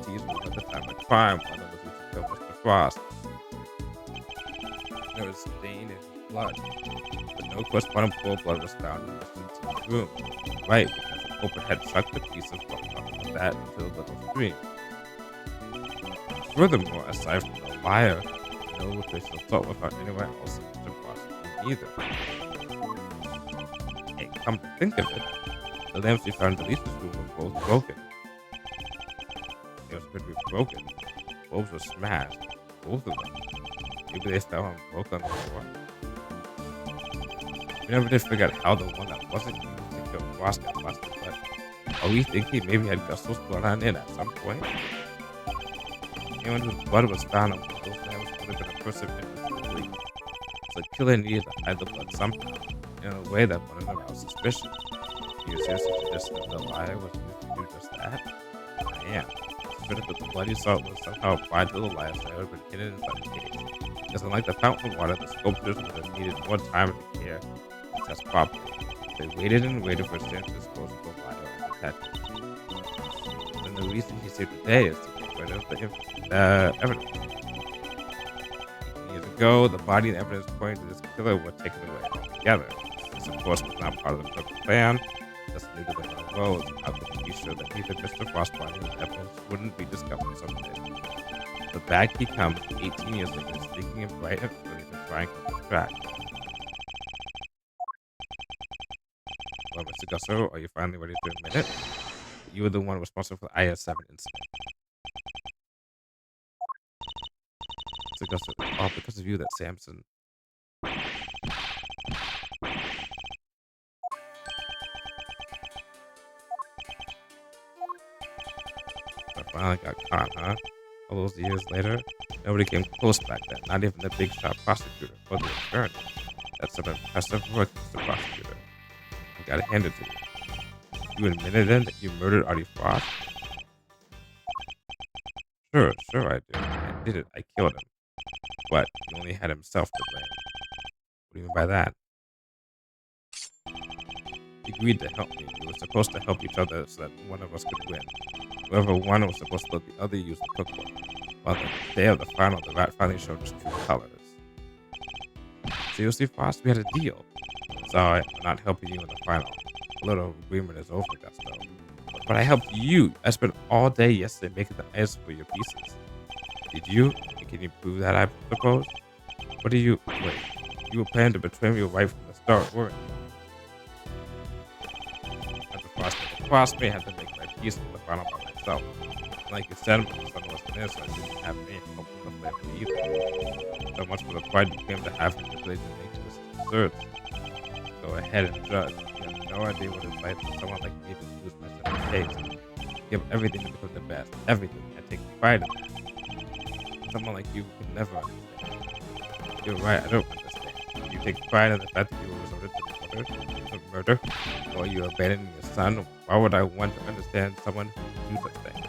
S1: T's room at the time of crime, one of which was to kill Mr. Frost. There was stain in his blood, but no corresponding pool of blood was found in Mr. T's room. Right, because the culprit had chucked a piece of blood that into the little stream. Furthermore, aside from the liar, no trace of salt without anywhere else in Mr. Frost's room either. Hey, come to think of it, the lamps we found in Lisa's room were both broken. They were supposed to be broken. Bulbs were smashed. Both of them. Maybe they fell and broke on the floor. We never did figure out how the one that wasn't used to kill Frost got busted, but are we thinking maybe had Gusto's blood on it at some point? Anyone whose blood was found on one of those lamps would have been a person innocently. So the killer needed to hide the blood somehow, in a way that wouldn't arouse suspicion. Do you seriously suggest that the liar was used to do just that? I am. Suspicious that the blood you saw was somehow applied to the liar so it would have been hidden in some case. Because unlike the fountain of water, the sculptors would have needed more time and care to test properly. They waited and waited for Sam to dispose of the liar and detective. And the reason he saved the day is to get rid of the evidence. Years ago, the body and evidence pointing to this killer were taken away altogether. This, of course, was not part of the perfect plan. Just neither of them arose. How could he be sure that neither Mr. Frost's body and evidence wouldn't be discovered someday? The back he comes 18 years later, sneaking in bright and early to try and keep his track. Well, Mr. Gusto, are you finally ready to admit it? You were the one responsible for the IS-7 incident. Mr. Gusto, all because of you that Samson. I finally got caught, huh? All those years later, nobody came close back then, not even the big shot prosecutor or the attorney. That's some impressive work, Mr. Prosecutor. I gotta hand it to you. You admitted then that you murdered Artie Frost? Sure, I did. I did it. I killed him. But he only had himself to blame. What do you mean by that? He agreed to help me. We were supposed to help each other so that one of us could win. Whoever won was supposed to let the other use the cookbook. Well, the day of the final, the rat finally showed its true colors. Seriously, Frost, we had a deal. Sorry, I'm not helping you in the final. A little agreement is over, Gusto. But I helped you. I spent all day yesterday making the ice for your pieces. Did you? And can you prove that, I suppose? What do you... Wait, you were planning to betray me right from the start, weren't you? After Frost may have to make my piece for the final by myself. Like you said, my son wasn't there, so I didn't have any help in the family either. So much for the pride you claim to have in the ability to make twists and absurd. Go ahead and judge. You have no idea what it's like for someone like me to lose my son's case. Give everything to become the best. Everything. I take pride in that. Someone like you can never understand. You're right, I don't understand. You take pride in the fact that you were resorted to murder, or you abandoning your son. Why would I want to understand someone who do such things?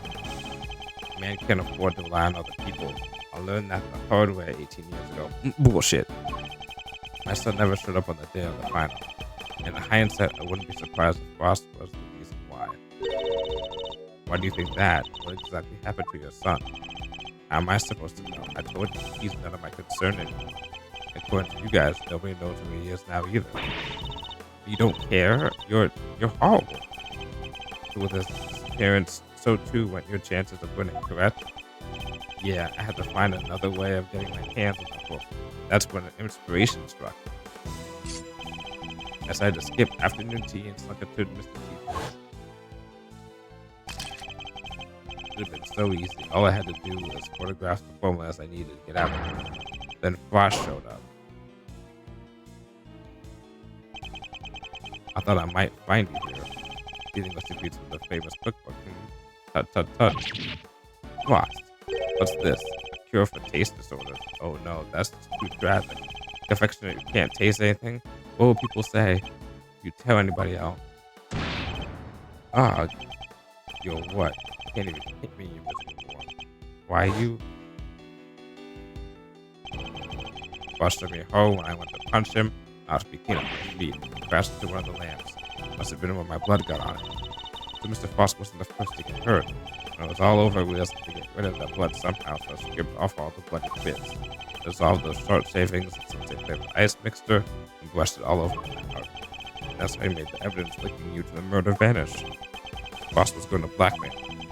S1: A man can't afford to rely on other people. I learned that the hard way 18 years ago. Bullshit. My son never showed up on the day of the final. In hindsight, I wouldn't be surprised if Frost was the reason why. Why do you think that? What exactly happened to your son? How am I supposed to know? I told you he's none of my concern anymore. According to you guys, nobody knows who he is now either. You don't care? You're horrible. So with his parents, so too went your chances of winning, correct? Yeah, I had to find another way of getting my hands on the book. That's when an inspiration struck. I decided to skip afternoon tea and slunk into Mr. T's. It would have been so easy. All I had to do was photograph the formulas I needed to get out of it. Then Frost showed up. I thought I might find you here, eating recipes from the famous cookbook. Tut. Frost, what's this? A cure for taste disorders. Oh no, that's too tragic. Confectioner, you can't taste anything? What will people say if you tell anybody else? Ah, you're what? You can't even hit me, you miserable one. Why you? Busted me home when I went to punch him. I was speaking on my feet. He crashed into one of the lamps. Must have been when my blood got on it. So Mr. Frost wasn't the first to get hurt. When it was all over, we had to get rid of that blood somehow, so I scraped off all the bloody bits. Dissolved those short shavings in some flavored ice mixture and brushed it all over my heart. That's how I made the evidence linking you to the murder vanish. Frost was going to blackmail me.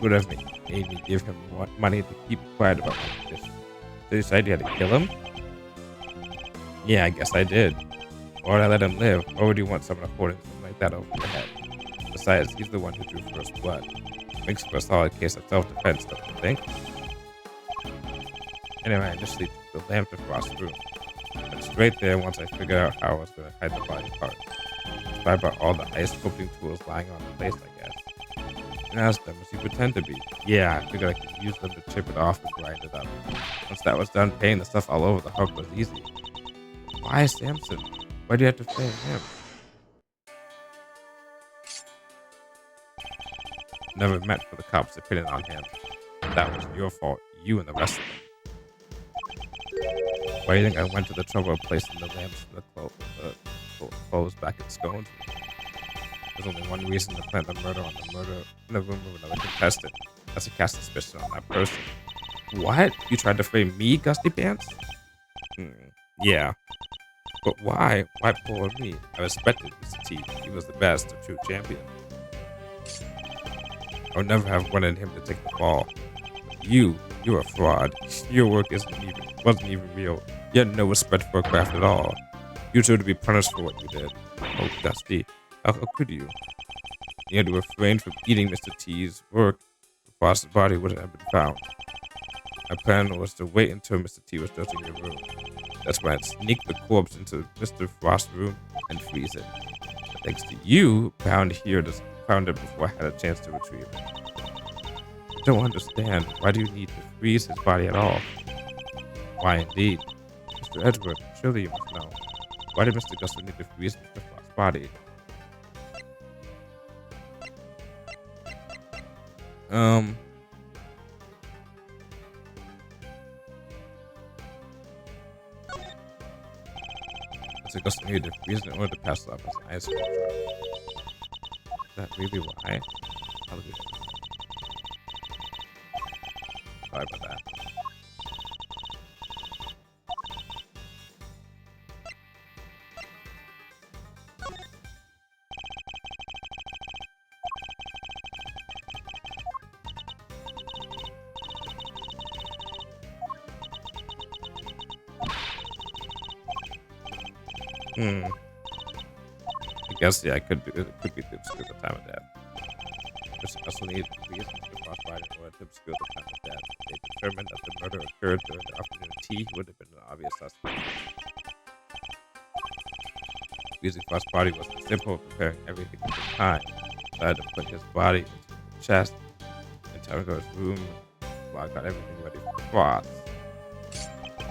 S1: Would have made me give him money to keep quiet about my condition. So you said you had to kill him? Yeah, I guess I did. Why would I let him live? Why would you want someone holding something like that over your head? Besides, he's the one who drew first blood. Makes for a solid case of self-defense, don't you think? Anyway, I initially took the lamp to Frost's room. But straight there once I figured out how I was going to hide the body parts. So I brought all the ice sculpting tools lying on the place, I guess. And as dumb as you pretend to be. Yeah, I figured I could use them to chip it off and grind it up. Once that was done, painting the stuff all over the hook was easy. Why Samson? Why do you have to frame him? Never meant for the cops to pin it on him. That was your fault, you and the rest of them. Why do you think I went to the trouble of placing the lamps and the clothes back in Scone's room? There's only one reason to plant the murder on the murder in the room of another contestant. That's to cast suspicion on that person. What? You tried to frame me, Gusty Pants? Yeah. But why? Why poor me? I respected Mr. T. He was the best, a true champion. I would never have wanted him to take the fall. You're a fraud. Your work wasn't even real. You had no respect for a craft at all. You deserve to be punished for what you did. Oh, Dusty, how could you? You had to refrain from eating Mr. T's work. The boss's body wouldn't have been found. My plan was to wait until Mr. T was dusting your room. That's when I'd sneak the corpse into Mr. Frost's room and freeze it. But thanks to you, found it before I had a chance to retrieve it. I don't understand. Why do you need to freeze his body at all? Why indeed? Mr. Edward, surely you must know. Why did Mr. Gusto need to freeze Mr. Frost's body? Mr. Gusto needed to freeze in order to pass off as an ice cream truck. Is that really why? I'll do that. Sorry about that. I guess, yeah, it could be to obscure the time of death. Mr. Russell needed to freeze Mr. Frostbite in order to obscure the time of death. They determined that the murder occurred during the afternoon tea. He would have been an obvious suspect. Freezing Frost's body wasn't simple, preparing everything at the time. So I had to put his body into the chest and tell him to go to his room while I got everything ready for Frost.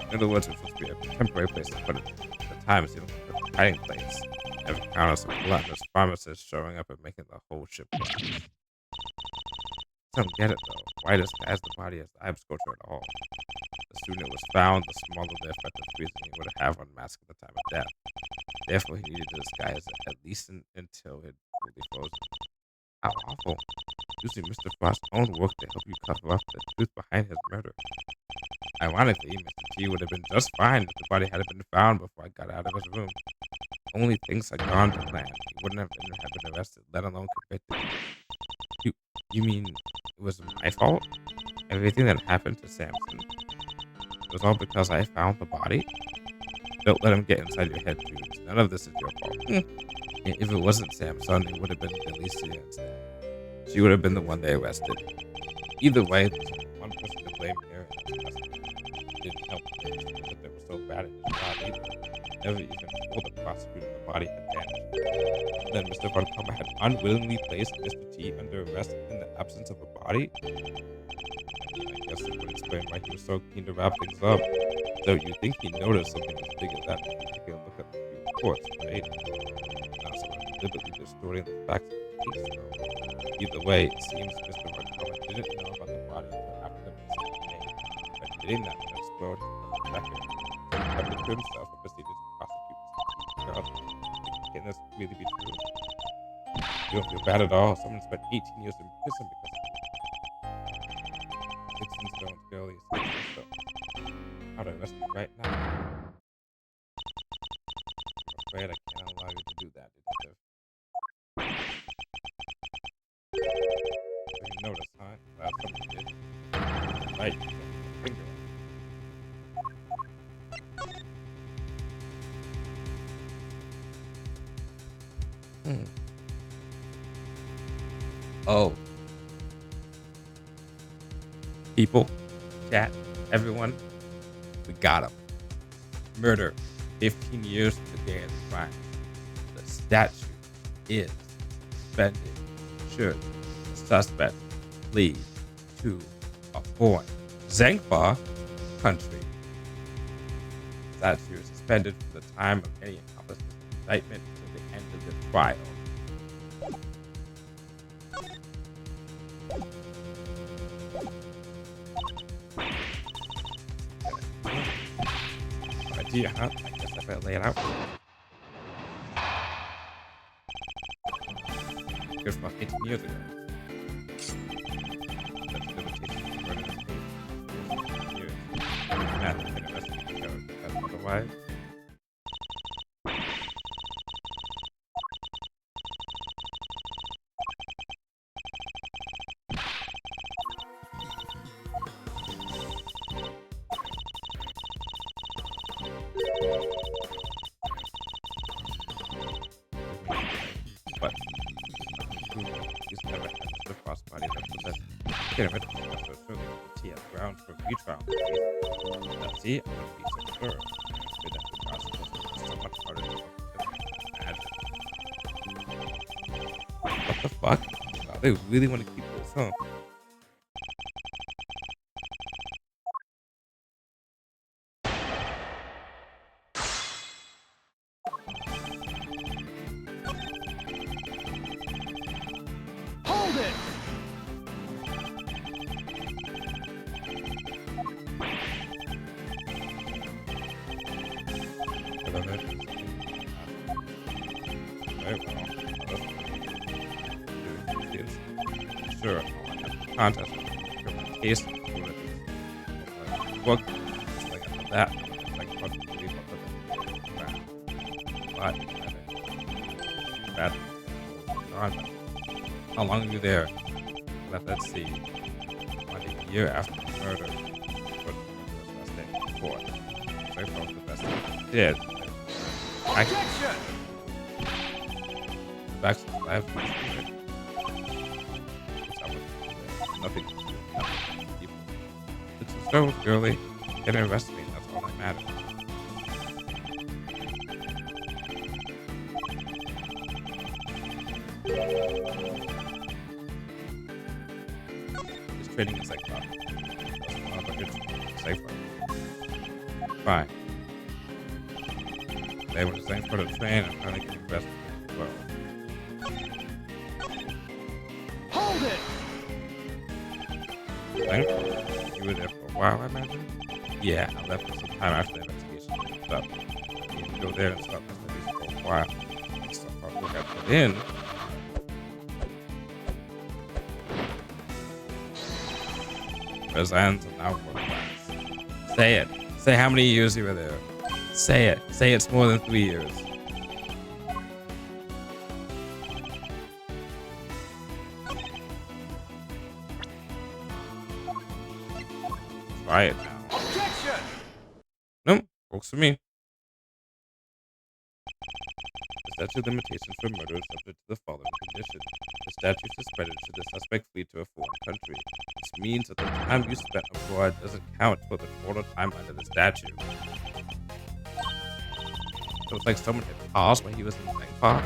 S1: In other words, it was supposed to be a temporary place to put it. At the time, it seemed like a hiding place. Never counted some gluttonous pharmacists showing up and making the whole ship collapse. I don't get it though. Why disguise the body as the ice sculpture at all? The sooner it was found, the smaller the effect of freezing he would have on masking the time of death. Therefore, he needed to disguise it at least until it fully frozen. How awful! Using Mr. Frost's own work to help you cover up the truth behind his murder. Ironically, Mr. T would have been just fine if the body had been found before I got out of his room. Only things had gone to plan. He wouldn't have been arrested, let alone convicted. You mean it was my fault? Everything that happened to Samson was all because I found the body? Don't let him get inside your head, dudes. None of this is your fault. If it wasn't Samson, it would have been Delicia instead. She would have been the one they arrested. Either way, there's only one person to blame here, and that's Dusty. It didn't help that they were so bad at his job either. Never even told the prosecutor the body had vanished. Then Mr. Von Karma had unwillingly placed Mr. T under arrest in the absence of a body? I mean, I guess it would explain why he was so keen to wrap things up. So you think he noticed something as big as that if you take a look at the few reports, right? Now someone deliberately distorting the facts of the case, though. Either way, it seems Mr. Von Karma didn't know about the body until after the missing name. But admitting that when explored his record, so he kept it to himself and proceeded to prosecute Mr. T. Can this really be true? You don't feel bad at all. Someone spent 18 years in prison because of you. 16 stones, barely 16 stones. I'd arrest you right now. I'm afraid I can't allow you to do that, detective. You notice, huh? Last time you did. Right, you put your finger on it. Oh, people, chat, everyone, we got him. Murder, 15 years to the day of the crime. The statute is suspended. Should the suspect flee to a foreign Zangpa country. Statute is suspended from the time of any accomplice's indictment to the end of the trial. Idea, huh? I guess I better lay it out. Here's about 15 years ago. That's limitation to murder of 15 years. Matt can investigate because otherwise. But he's never had the crossbody that possessed Gambit, so surely he has grounds for retrial. Now, see, I'm going to be so sure. That the process is so much harder than imagine. What the fuck? Wow, they really want to keep this, huh?
S2: Hold it!
S1: Sure, contest case book like that. Like bad. How long are you there? Let's see. Like a year after the murder. But the best day before. So far the best thing I did.
S2: Objection!
S1: Back to the life. Nothing to do. People. It's a show, girly. Get arrested. That's all that matters. This trading is like but it's safer. Fine. They were saying for the train and trying to get arrested as well.
S2: Hold it!
S1: You were there for a while, I imagine? Yeah, I left for some time after the investigation finished up. You need to go there and start investigating for a while. Next time I look at it in. Resigns and now work class. Say it. Say how many years you were there. Say it. Say it's more than 3 years. Try it now.
S2: Objection!
S1: Nope, works for me. The statute of limitations for murder is subject to the following condition. The statute suspended should the suspect flee to a foreign country. This means that the time you spent abroad doesn't count toward the total time under the statute. So it's like someone hit pause when he was in Bangkok.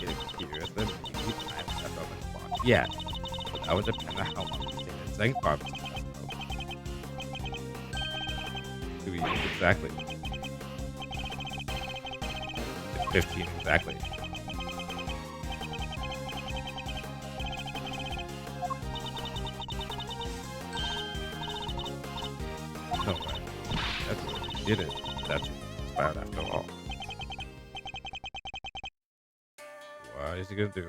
S1: Getting curious, then maybe time stepped up and clock. Yeah, but that would depend on how long you stayed in Bangkok. 2 years exactly. 15 exactly. No way. That's what he did it. That's expired after all. What is he gonna do?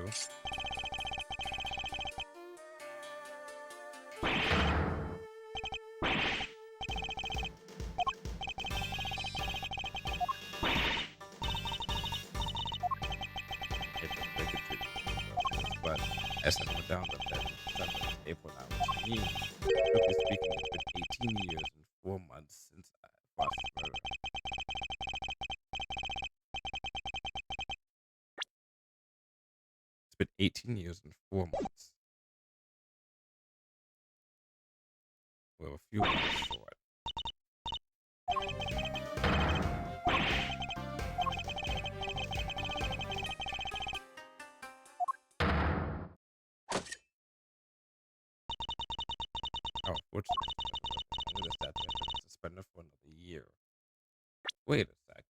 S1: But as I went down that April now, which means, strictly speaking, it's been 18 years and 4 months since I watched the murder. We're a few months short. Oh, fortunately, only the statute has been suspended for another year. Wait a sec.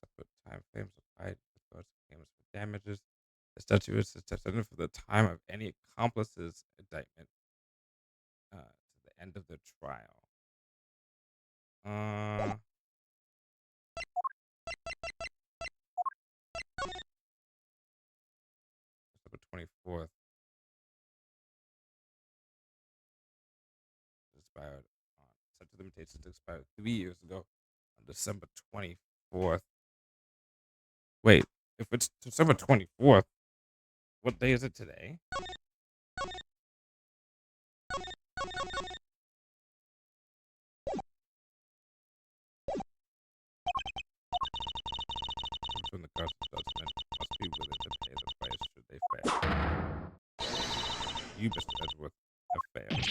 S1: Separate time frames applied towards claims for damages. The statute is suspended for the time of any accomplice's indictment to the end of the trial. December 24th expired on such limitations expired 3 years ago on December 24th. Wait, if it's December 24th, what day is it today? From the court's judgment must be willing to pay the price should they fail. You, Mr. Edgeworth, have failed.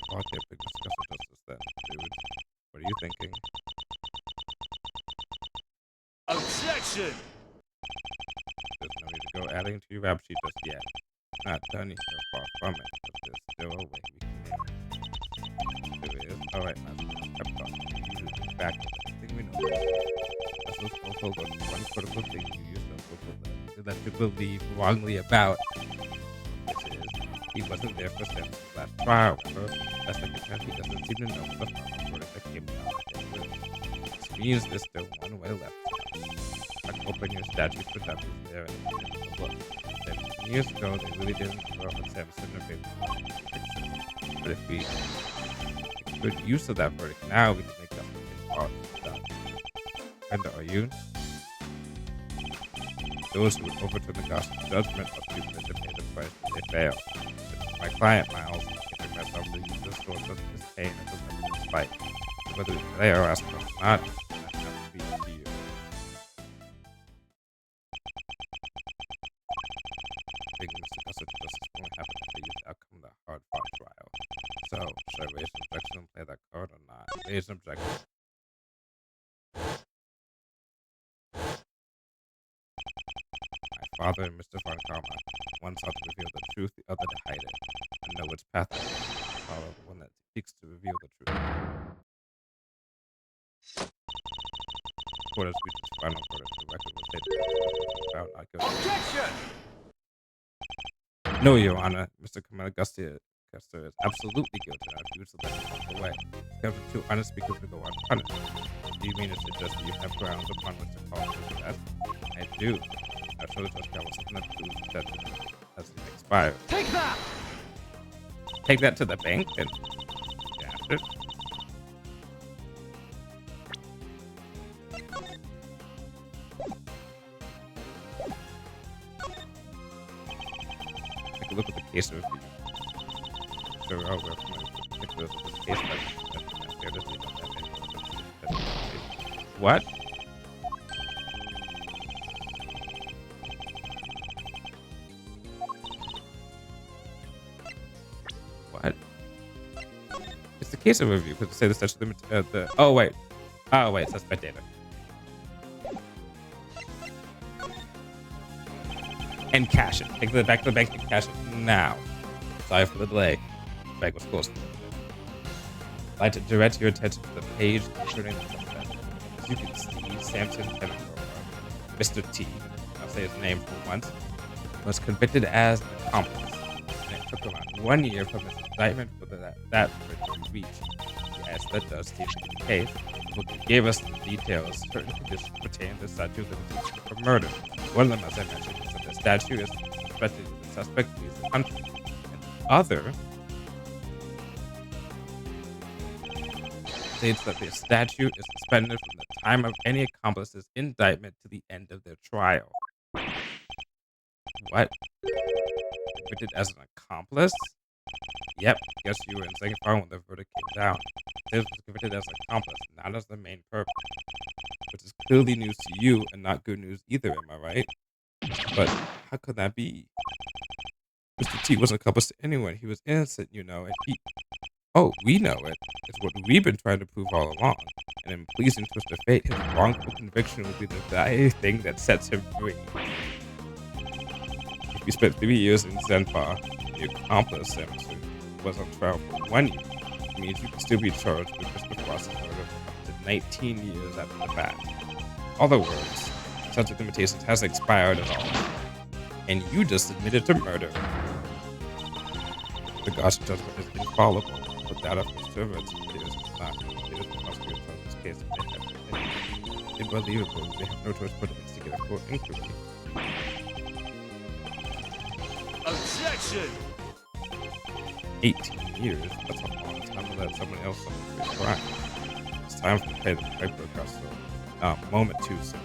S1: Oh, I can't pick discuss justice then, dude. What are you thinking?
S2: Objection!
S1: There's no need to go adding to your rap sheet just yet. Not done yet, far from it, but there's still a way we can do it. There is. Alright, now, pep talk. You use it back with everything we know. This is also the one critical thing you use to let you believe wrongly about. Which is, he wasn't there for Sam's last trial, remember? That's the content he doesn't seem to know the final verdict that came out. This means there's still one way left. Like opening your statute for W's there and look. 17 years ago, they really didn't throw up Samson in favor. But if we make good use of that verdict now, we can make up for the And are you? Those who would overturn the gospel judgment must be willing to pay the price when they fail. My client, Miles, is giving myself to use the source of his pain as a weapon of spite. Whether we play or ask or not, that has to be up to you. Being Mr. Gossip Justice won't happen until you outcome the hard-fought trial. So, should I raise an objection and play that card or not? Raise an objection. My father and Mr. Von Karma, one sought to reveal the truth, the other to hide it. I know which path to follow, the one that seeks to reveal the truth. Court has reached its final verdict. The record will state that found not guilty.
S2: Objection!
S1: No, Your Honor, Mr. Carmelo is absolutely guilty and I refuse to let him walk away. It's kept two honest because we go unpunished. Do you mean to suggest that you have grounds upon which to call for that? I do. I show the judge was something that proves that has expired.
S2: Take that!
S1: Take that to the bank and yeah, it. Take a look at the case review. Sure, I'll work my particulars of this case, but what? What? It's the case of review because it say the statute limit. Oh wait, suspect data. And cash it. Take it back to the bank and cash it now. Sorry for the delay. The bank was closed. I'd like to direct your attention to the page concerning the suspect. As you can see, Samson Kennedy, Mr. T, I'll say his name for once, was convicted as an accomplice. And it took around 1 year from his indictment for that to be reached. Yes, that does seem to be the case. But he gave us the details. Certain conditions pertain to statute limitations for murder. One of them, as I mentioned, is that the statute is suspected that the suspect leaves the country. And the other states that the statute is suspended from the time of any accomplice's indictment to the end of their trial. What? Convicted as an accomplice? Yep, guess you were in second farm when the verdict came down. This was convicted as accomplice, not as the main purpose. Which is clearly news to you and not good news either, am I right? But how could that be? Mr. T wasn't accomplice to anyone. He was innocent, you know, and he... Oh, we know it. It's what we've been trying to prove all along. And in pleasing twist of fate, his wrongful conviction will be the very thing that sets him free. If you spent 3 years in Zenfar, the accomplice, Samson, was on trial for 1 year, it means you can still be charged with Mr. Frost's murder up to 19 years after the fact. Other words, statute of limitations has expired at all. And you just admitted to murder. The Gosh judgment is infallible, but that of the servants is not. It is the prosecutor in this case if they have any. Unbelievable, they have no choice but to instigate a court inquiry.
S2: Objection!
S1: 18 years? That's a long time to let someone else suffer for a crime. It's time to pay the piper across the moment too soon.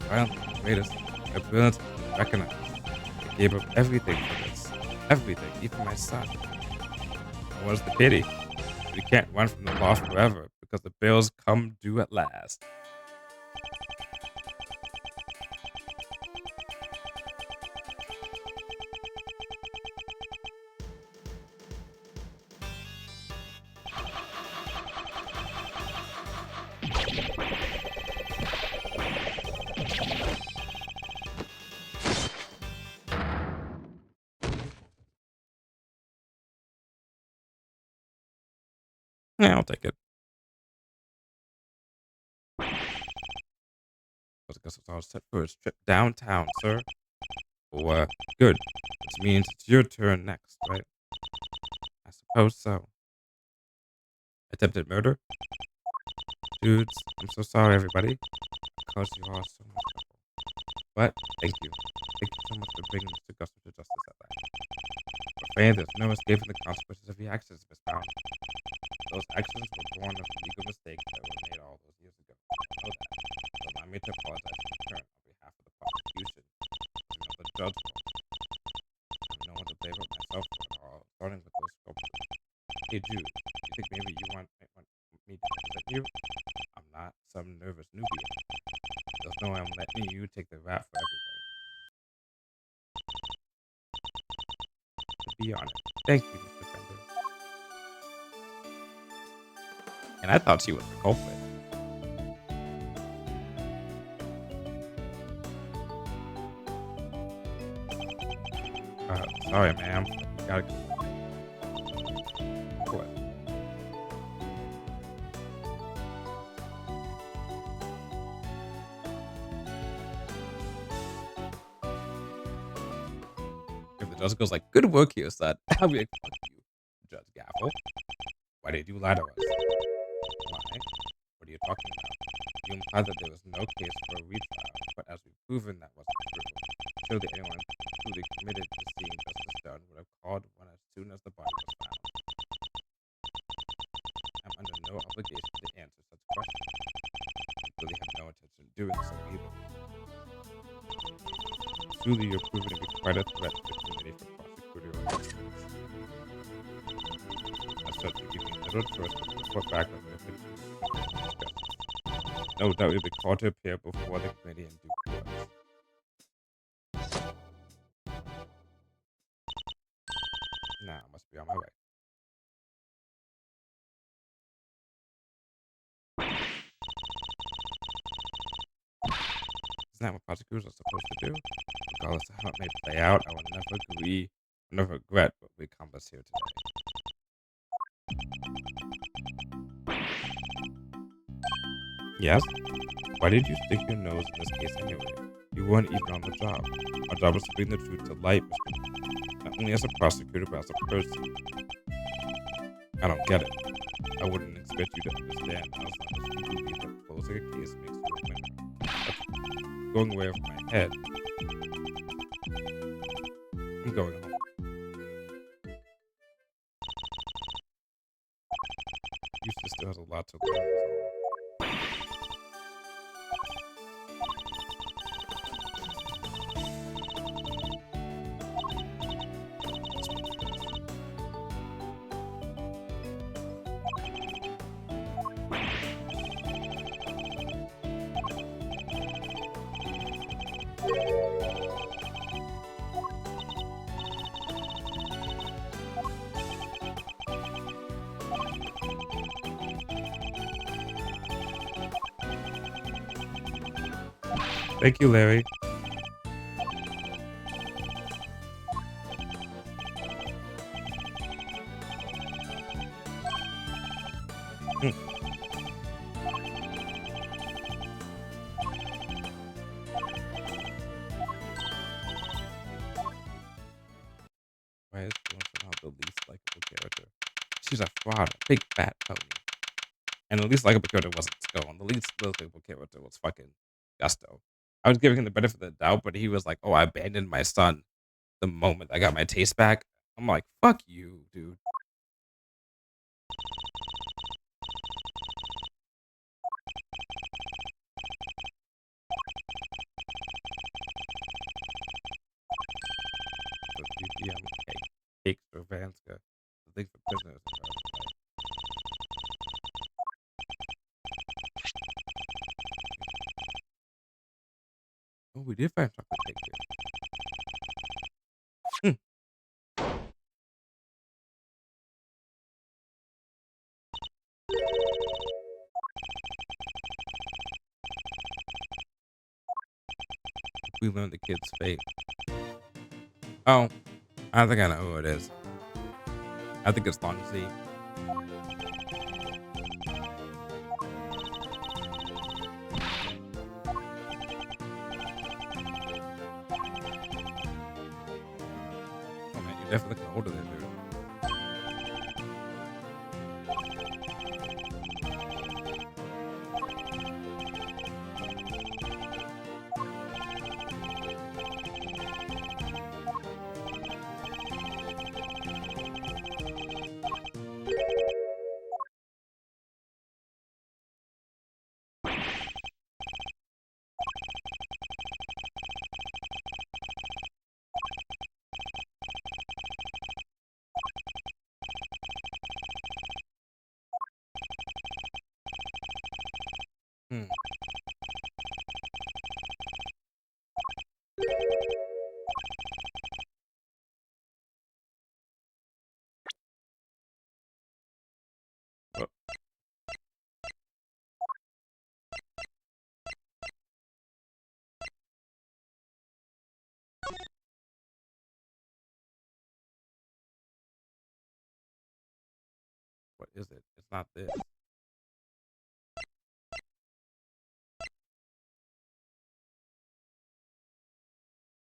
S1: Finally, the greatest ability to recognize. I gave up everything for this. Everything, even my son. And what's the pity? We can't run from the law forever because the bills come due at last. Yeah, I'll take it. I guess it's all set for a trip downtown, sir. Well, good. Which means it's your turn next, right? I suppose so. Attempted murder? Dudes, I'm so sorry, everybody. It caused you all so much trouble. But, thank you. Thank you so much for bringing Mr. Guster to justice at last. But Fran, there's no escaping the consequences of your actions, Miss Brown. Those actions were born of legal mistakes that were made all those years ago. I know that. So allow me to apologize in return on behalf of the prosecution. You know, the judge will. I'm no one to blame but myself for it all, starting with those sculptures. Hey, Jude, you think maybe you might want me to represent you? I'm not some nervous Nubian. There's no way I'm letting you take the rap for everything. To be honest, thank you, Mr. Fender. And I thought she was the culprit. Sorry, ma'am. You gotta go. What? If the judge goes like, good work here, son. I'll be like, fuck you, Judge Gaffel. Why did you lie to us? Why? What are you talking about? You implied that there was no case for a retrial, but as we've proven, that wasn't true. Surely anyone who committed to seeing justice done would have called one as soon as the body was found. I'm under no obligation to answer such questions. I really have no intention of doing so either. Truly, you're proving to be quite a threat to the community for prosecutorial reasons. As such, you give me little choice but to report back on your opinion. No doubt you'll be called to appear before the committee in due course. Now I must be on my way. Isn't that what prosecutors are supposed to do? Regardless of how it may play out, I will never regret what we accomplished here today. Yes? Why did you stick your nose in this case anyway? You weren't even on the job. Our job was to bring the truth to light, Mr. Not only as a prosecutor, but as a person. I don't get it. I wouldn't expect you to understand how some of us believe that closing a case makes you a winner. That's going away from my head. I'm going home. Your sister has a lot to learn, is all. Thank you, Larry. Hmm. Why is Dawn somehow the least likable character? She's a fraud, a big fat pony. And the least likable character wasn't Skull. And the least likable character was fucking Gusto. I was giving him the benefit of the doubt, but he was like, "Oh, I abandoned my son the moment I got my taste back." I'm like, "Fuck you, dude." So 3 p.m. Cakes for Vanska. Things for prisoners. Oh, we did find chocolate cake here. Hmm. We learned the kid's fate. Oh, I think I know who it is. I think it's Long Z. Oh man, you're definitely looking older than dude. Hmm. Oh, what is it? It's not this.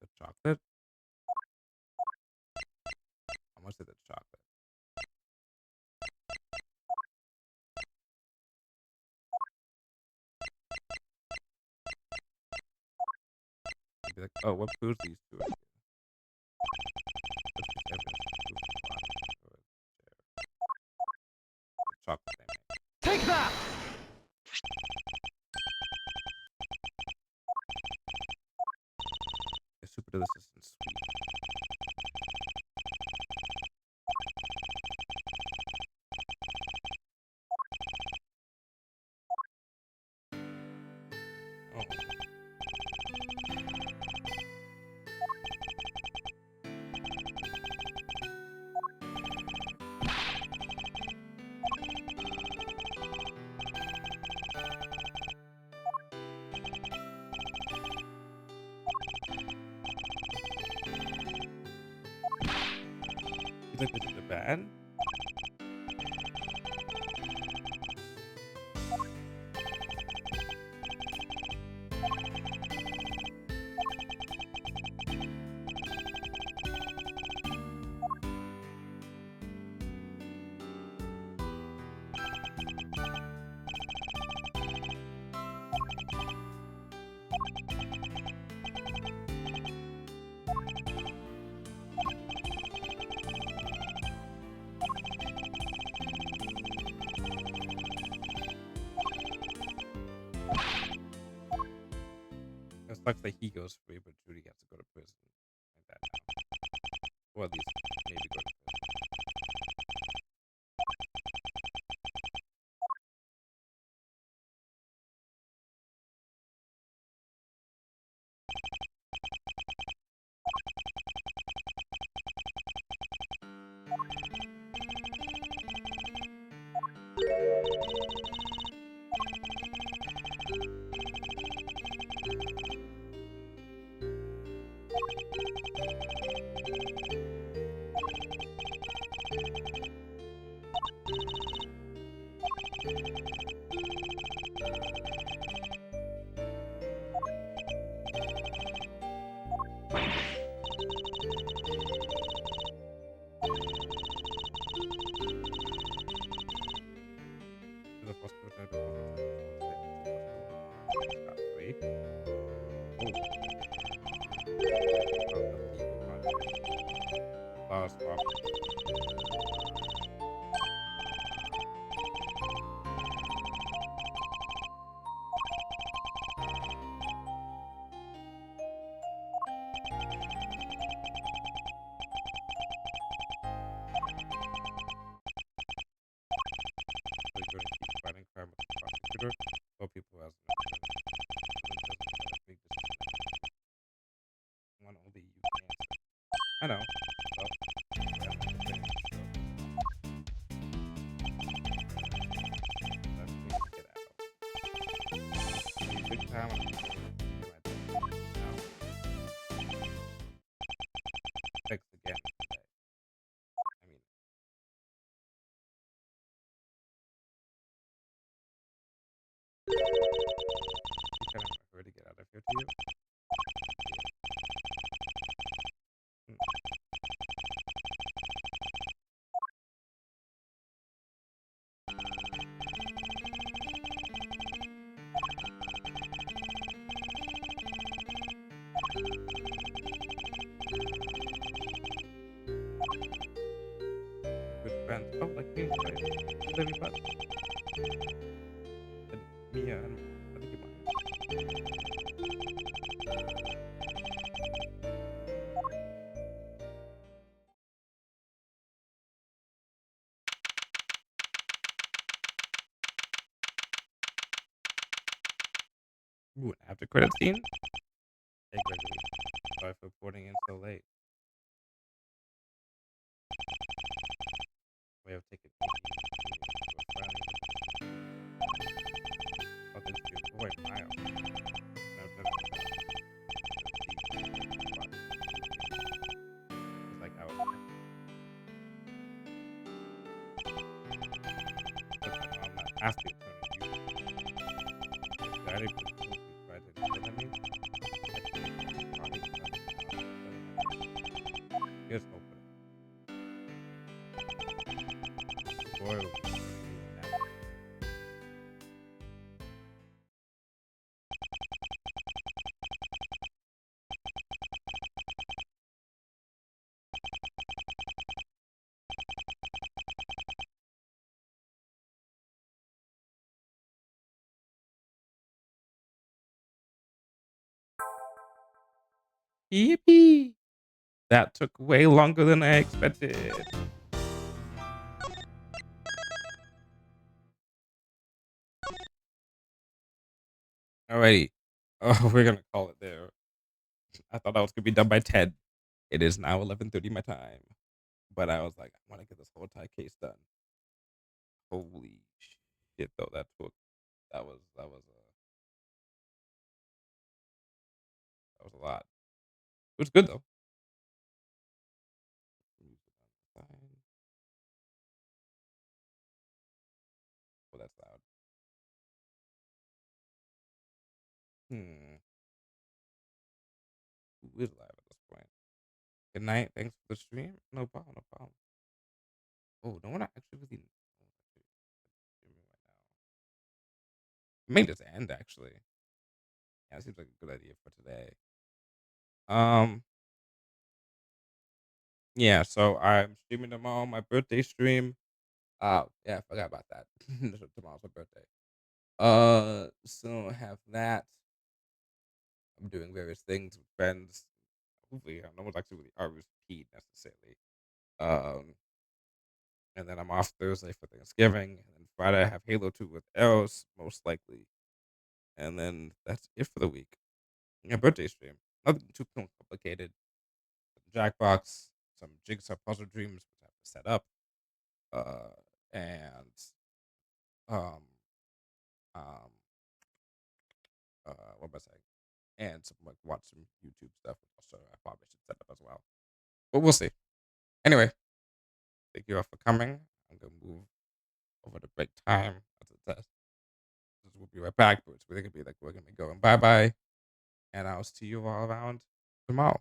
S1: The chocolate? How much is the chocolate? You'd be like, oh, what foods these two are? What's the evidence of proof of bondage or share? The chocolate they make.
S3: Take that!
S1: It's super delicious and sweet. Oh, you think this is bad? It sucks that he goes free, but Judy has to go to prison. Like that now. Or at least maybe go to prison. The first person to got three. Oh, last swap. So you're gonna keep fighting crime with the prosecutor, or people who has no big decision. One only you can answer. I know. Well, yeah, let's get out. Big time. Now, thanks again today. I mean, you kind of prefer to get out of here to you. Hmm. Good friends. Oh, like me and Spice. Living but and Mia and I think you might. Ooh, an after credit scene? Hey Gregory. Sorry for reporting in so late. We have taken oh, thanks to your boy, Miles. No, no, no, it's like I was I'm not asking to turn you. Daddy put the food you tried to kill me. Here's hope for the boy will be now. Yippee! That took way longer than I expected. Alrighty. Oh, we're gonna call it there. I thought I was gonna be done by 10. It is now 11:30 my time. But I was like, I want to get this whole entire case done. Holy shit, though, that was a lot. It was good though. Oh, that's loud. Hmm. Who is live at this point? Good night. Thanks for the stream. No problem. No problem. Oh, no one actually really. I may just end actually. Yeah, it seems like a good idea for today. Um. Yeah. So I'm streaming tomorrow. My birthday stream. Yeah, I forgot about that. Tomorrow's my birthday. So I have that. I'm doing various things with friends. Hopefully, no one's actually really RSVP'd necessarily. Um, and then I'm off Thursday for Thanksgiving, and then Friday I have Halo 2 with Eros, most likely, and then that's it for the week. Yeah, birthday stream. Nothing too complicated. Jackbox, some jigsaw puzzle dreams which I have to set up, and um, um, what am I saying? and some like watch some YouTube stuff. Also, I probably should set up as well, but we'll see. Anyway, thank you all for coming. I'm gonna move over to break time as a test. We'll be right back, but it's really gonna be like we're gonna be going bye bye, and I'll see you all around tomorrow.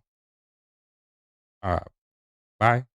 S1: Bye.